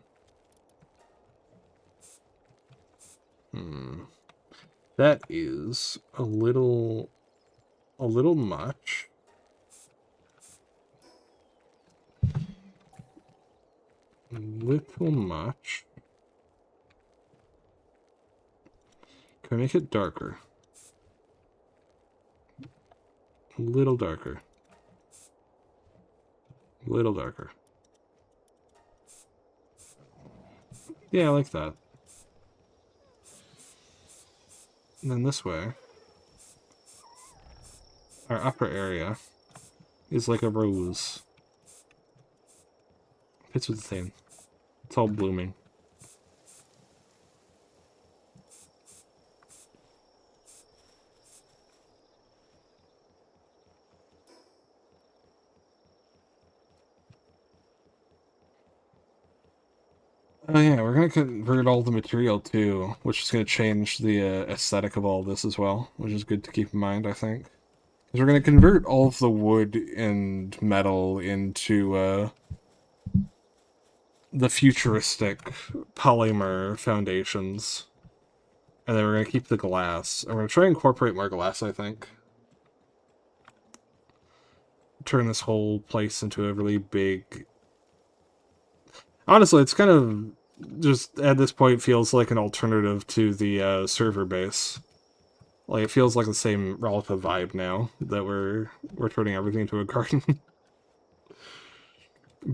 That is a little much. Little much. Can I make it darker? A little darker. A little darker. Yeah, I like that. And then this way, our upper area is like a rose. Fits with the theme. It's all blooming. Oh yeah, we're gonna convert all the material too, which is gonna change the aesthetic of all this as well, which is good to keep in mind, I think. Because we're gonna convert all of the wood and metal into the futuristic polymer foundations. And then we're going to keep the glass. And we're going to try and incorporate more glass, I think. Turn this whole place into a really big... Honestly, it's kind of just, at this point, feels like an alternative to the server base. Like, it feels like the same relative vibe now that we're turning everything into a garden.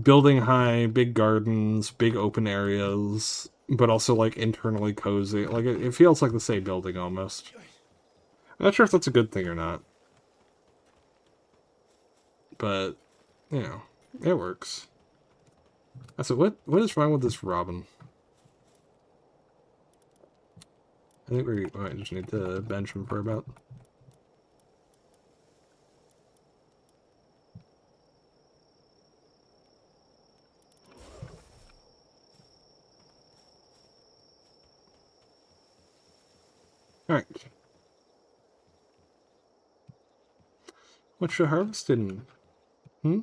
Building high, big gardens, big open areas, but also, like, internally cozy. Like, it feels like the same building, almost. I'm not sure if that's a good thing or not. But, you know, it works. So what is wrong with this robin? I think we might just need to bench him for about... Alright. What you harvesting? Hmm?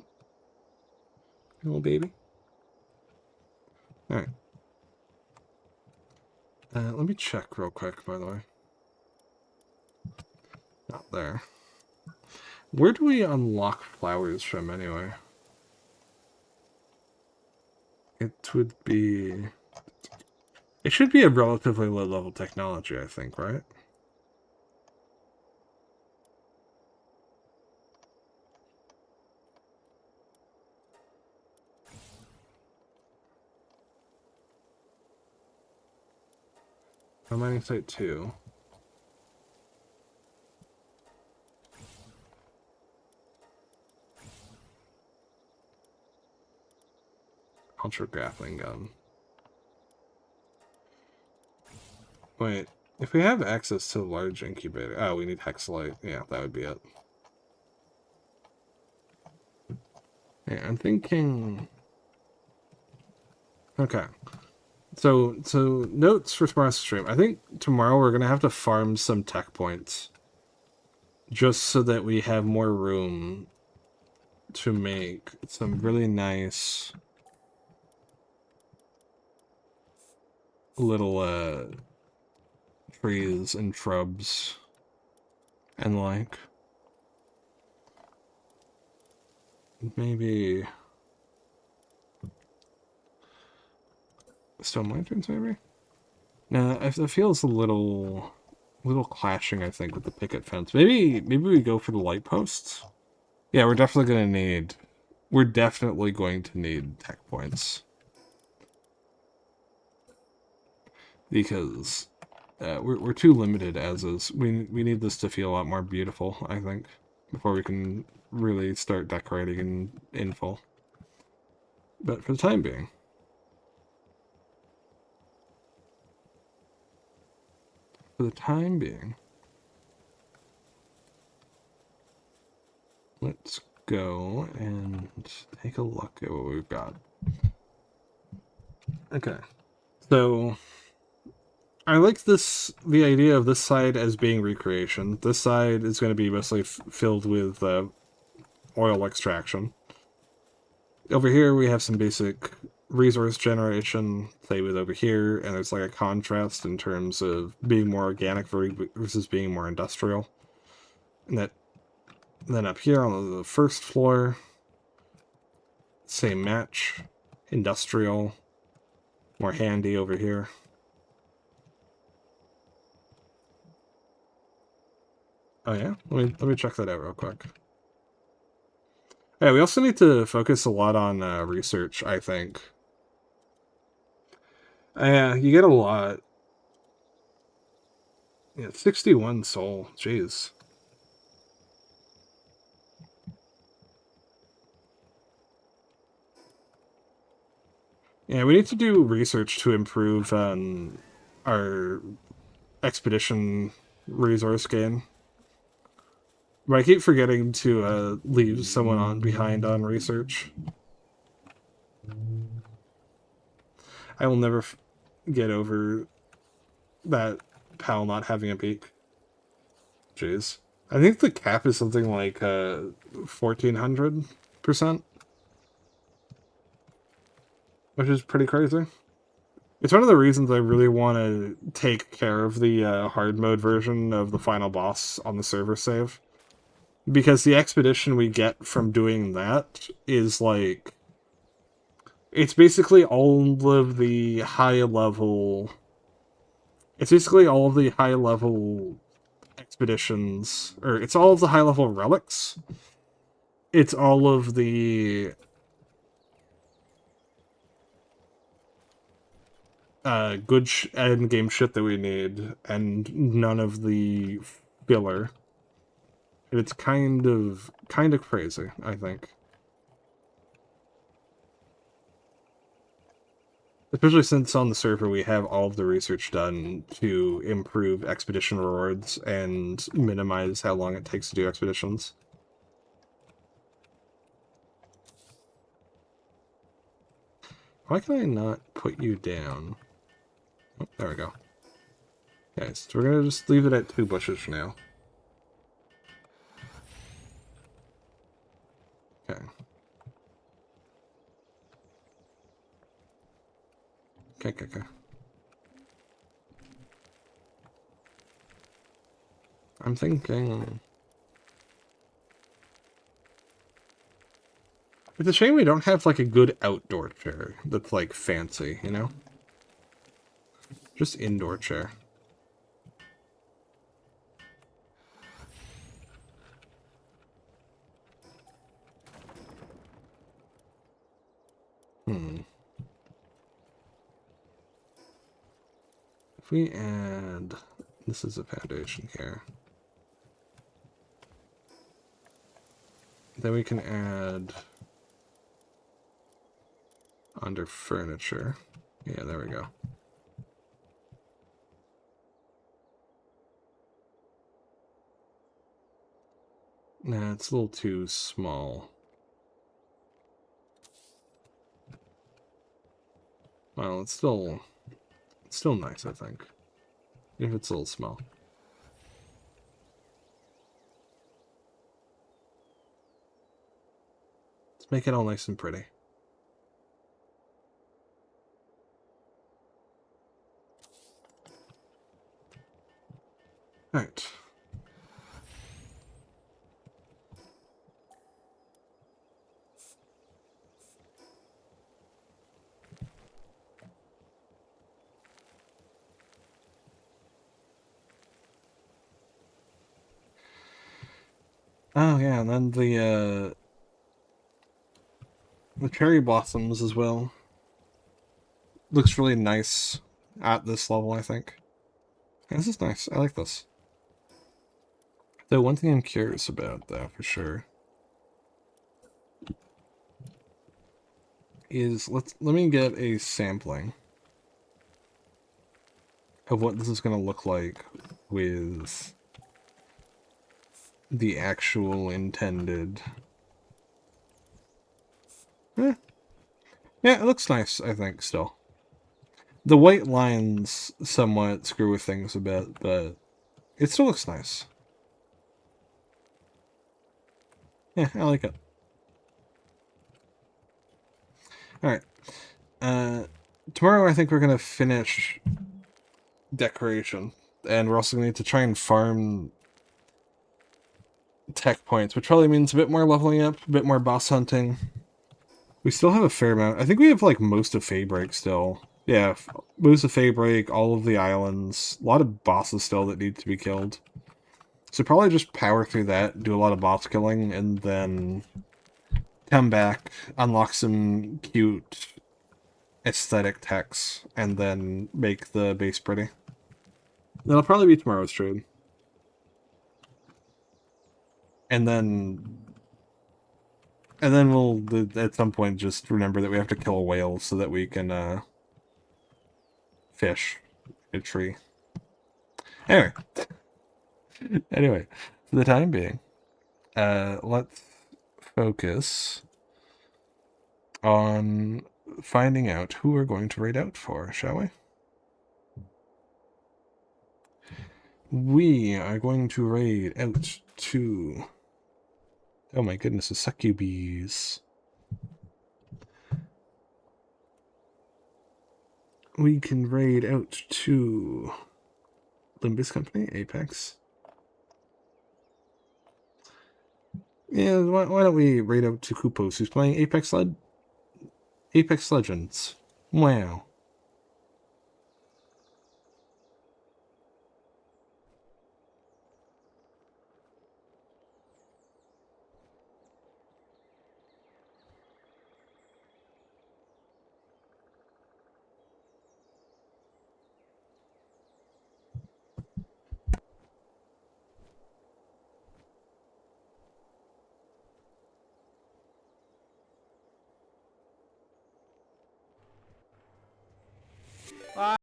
Little baby? Alright. Let me check real quick, by the way. Not there. Where do we unlock flowers from, anyway? It would be... It should be a relatively low-level technology, I think, right? Mining site 2. Ultra grappling gun. Wait, if we have access to a large incubator... Oh, we need hexalite. Yeah, that would be it. Yeah, I'm thinking... Okay. So notes for tomorrow's stream. I think tomorrow we're going to have to farm some tech points. Just so that we have more room to make some really nice... little, trees and shrubs and like. Maybe stone lanterns, maybe? No, it feels a little clashing, I think, with the picket fence. Maybe we go for the light posts. Yeah, we're definitely going to need tech points. Because we're too limited as is. We need this to feel a lot more beautiful, I think, before we can really start decorating in full. But for the time being, let's go and take a look at what we've got. Okay, so I like the idea of this side as being recreation. This side is going to be mostly filled with oil extraction. Over here we have some basic resource generation, say with over here, and there's like a contrast in terms of being more organic versus being more industrial. And then up here on the first floor, same match, industrial, more handy over here. Oh yeah, let me check that out real quick. Yeah, we also need to focus a lot on research, I think. Yeah, you get a lot. Yeah, 61 soul. Jeez. Yeah, we need to do research to improve our expedition resource gain. But I keep forgetting to leave someone on behind on research. I will never get over that PAL not having a peak. Jeez. I think the cap is something like 1400%, which is pretty crazy. It's one of the reasons I really want to take care of the hard mode version of the final boss on the server save. Because the expedition we get from doing that is like... It's basically all of the high level... It's basically all of the high level expeditions, or it's all of the high level relics. It's all of the good end game shit that we need, and none of the filler. And it's kind of crazy, I think. Especially since on the server we have all of the research done to improve expedition rewards and minimize how long it takes to do expeditions. Why can I not put you down? Oh, there we go. Okay, so we're gonna just leave it at 2 bushes for now. Okay. Okay. I'm thinking... It's a shame we don't have, like, a good outdoor chair that's, like, fancy, you know? Just indoor chair. If we add... This is a foundation here. Then we can add... Under furniture. Yeah, there we go. Nah, it's a little too small. Well, it's still nice, I think. If it's a little small. Let's make it all nice and pretty. Alright. Oh yeah, and then the cherry blossoms as well. Looks really nice at this level, I think. Yeah, this is nice. I like this. So one thing I'm curious about, though, for sure, is let me get a sampling of what this is going to look like with the actual intended... Yeah, it looks nice, I think, still. The white lines somewhat screw with things a bit, but it still looks nice. Yeah, I like it. Alright. Tomorrow I think we're going to finish decoration. And we're also going to need to try and farm tech points, which probably means a bit more leveling up, a bit more boss hunting. We still have a fair amount. I think we have, like, most of Faybreak still. Yeah, most of Faybreak, all of the islands. A lot of bosses still that need to be killed. So probably just power through that, do a lot of boss killing, and then come back, unlock some cute aesthetic techs, and then make the base pretty. That'll probably be tomorrow's trade. And then And then we'll, at some point, just remember that we have to kill a whale so that we can, fish a tree. Anyway. Anyway, for the time being, let's focus on finding out who we're going to raid out for, shall we? We are going to raid out to... Oh my goodness, the succubes. We can raid out to Limbus Company, Apex. Yeah, why don't we raid out to Kupos, who's playing Apex Legends. Wow.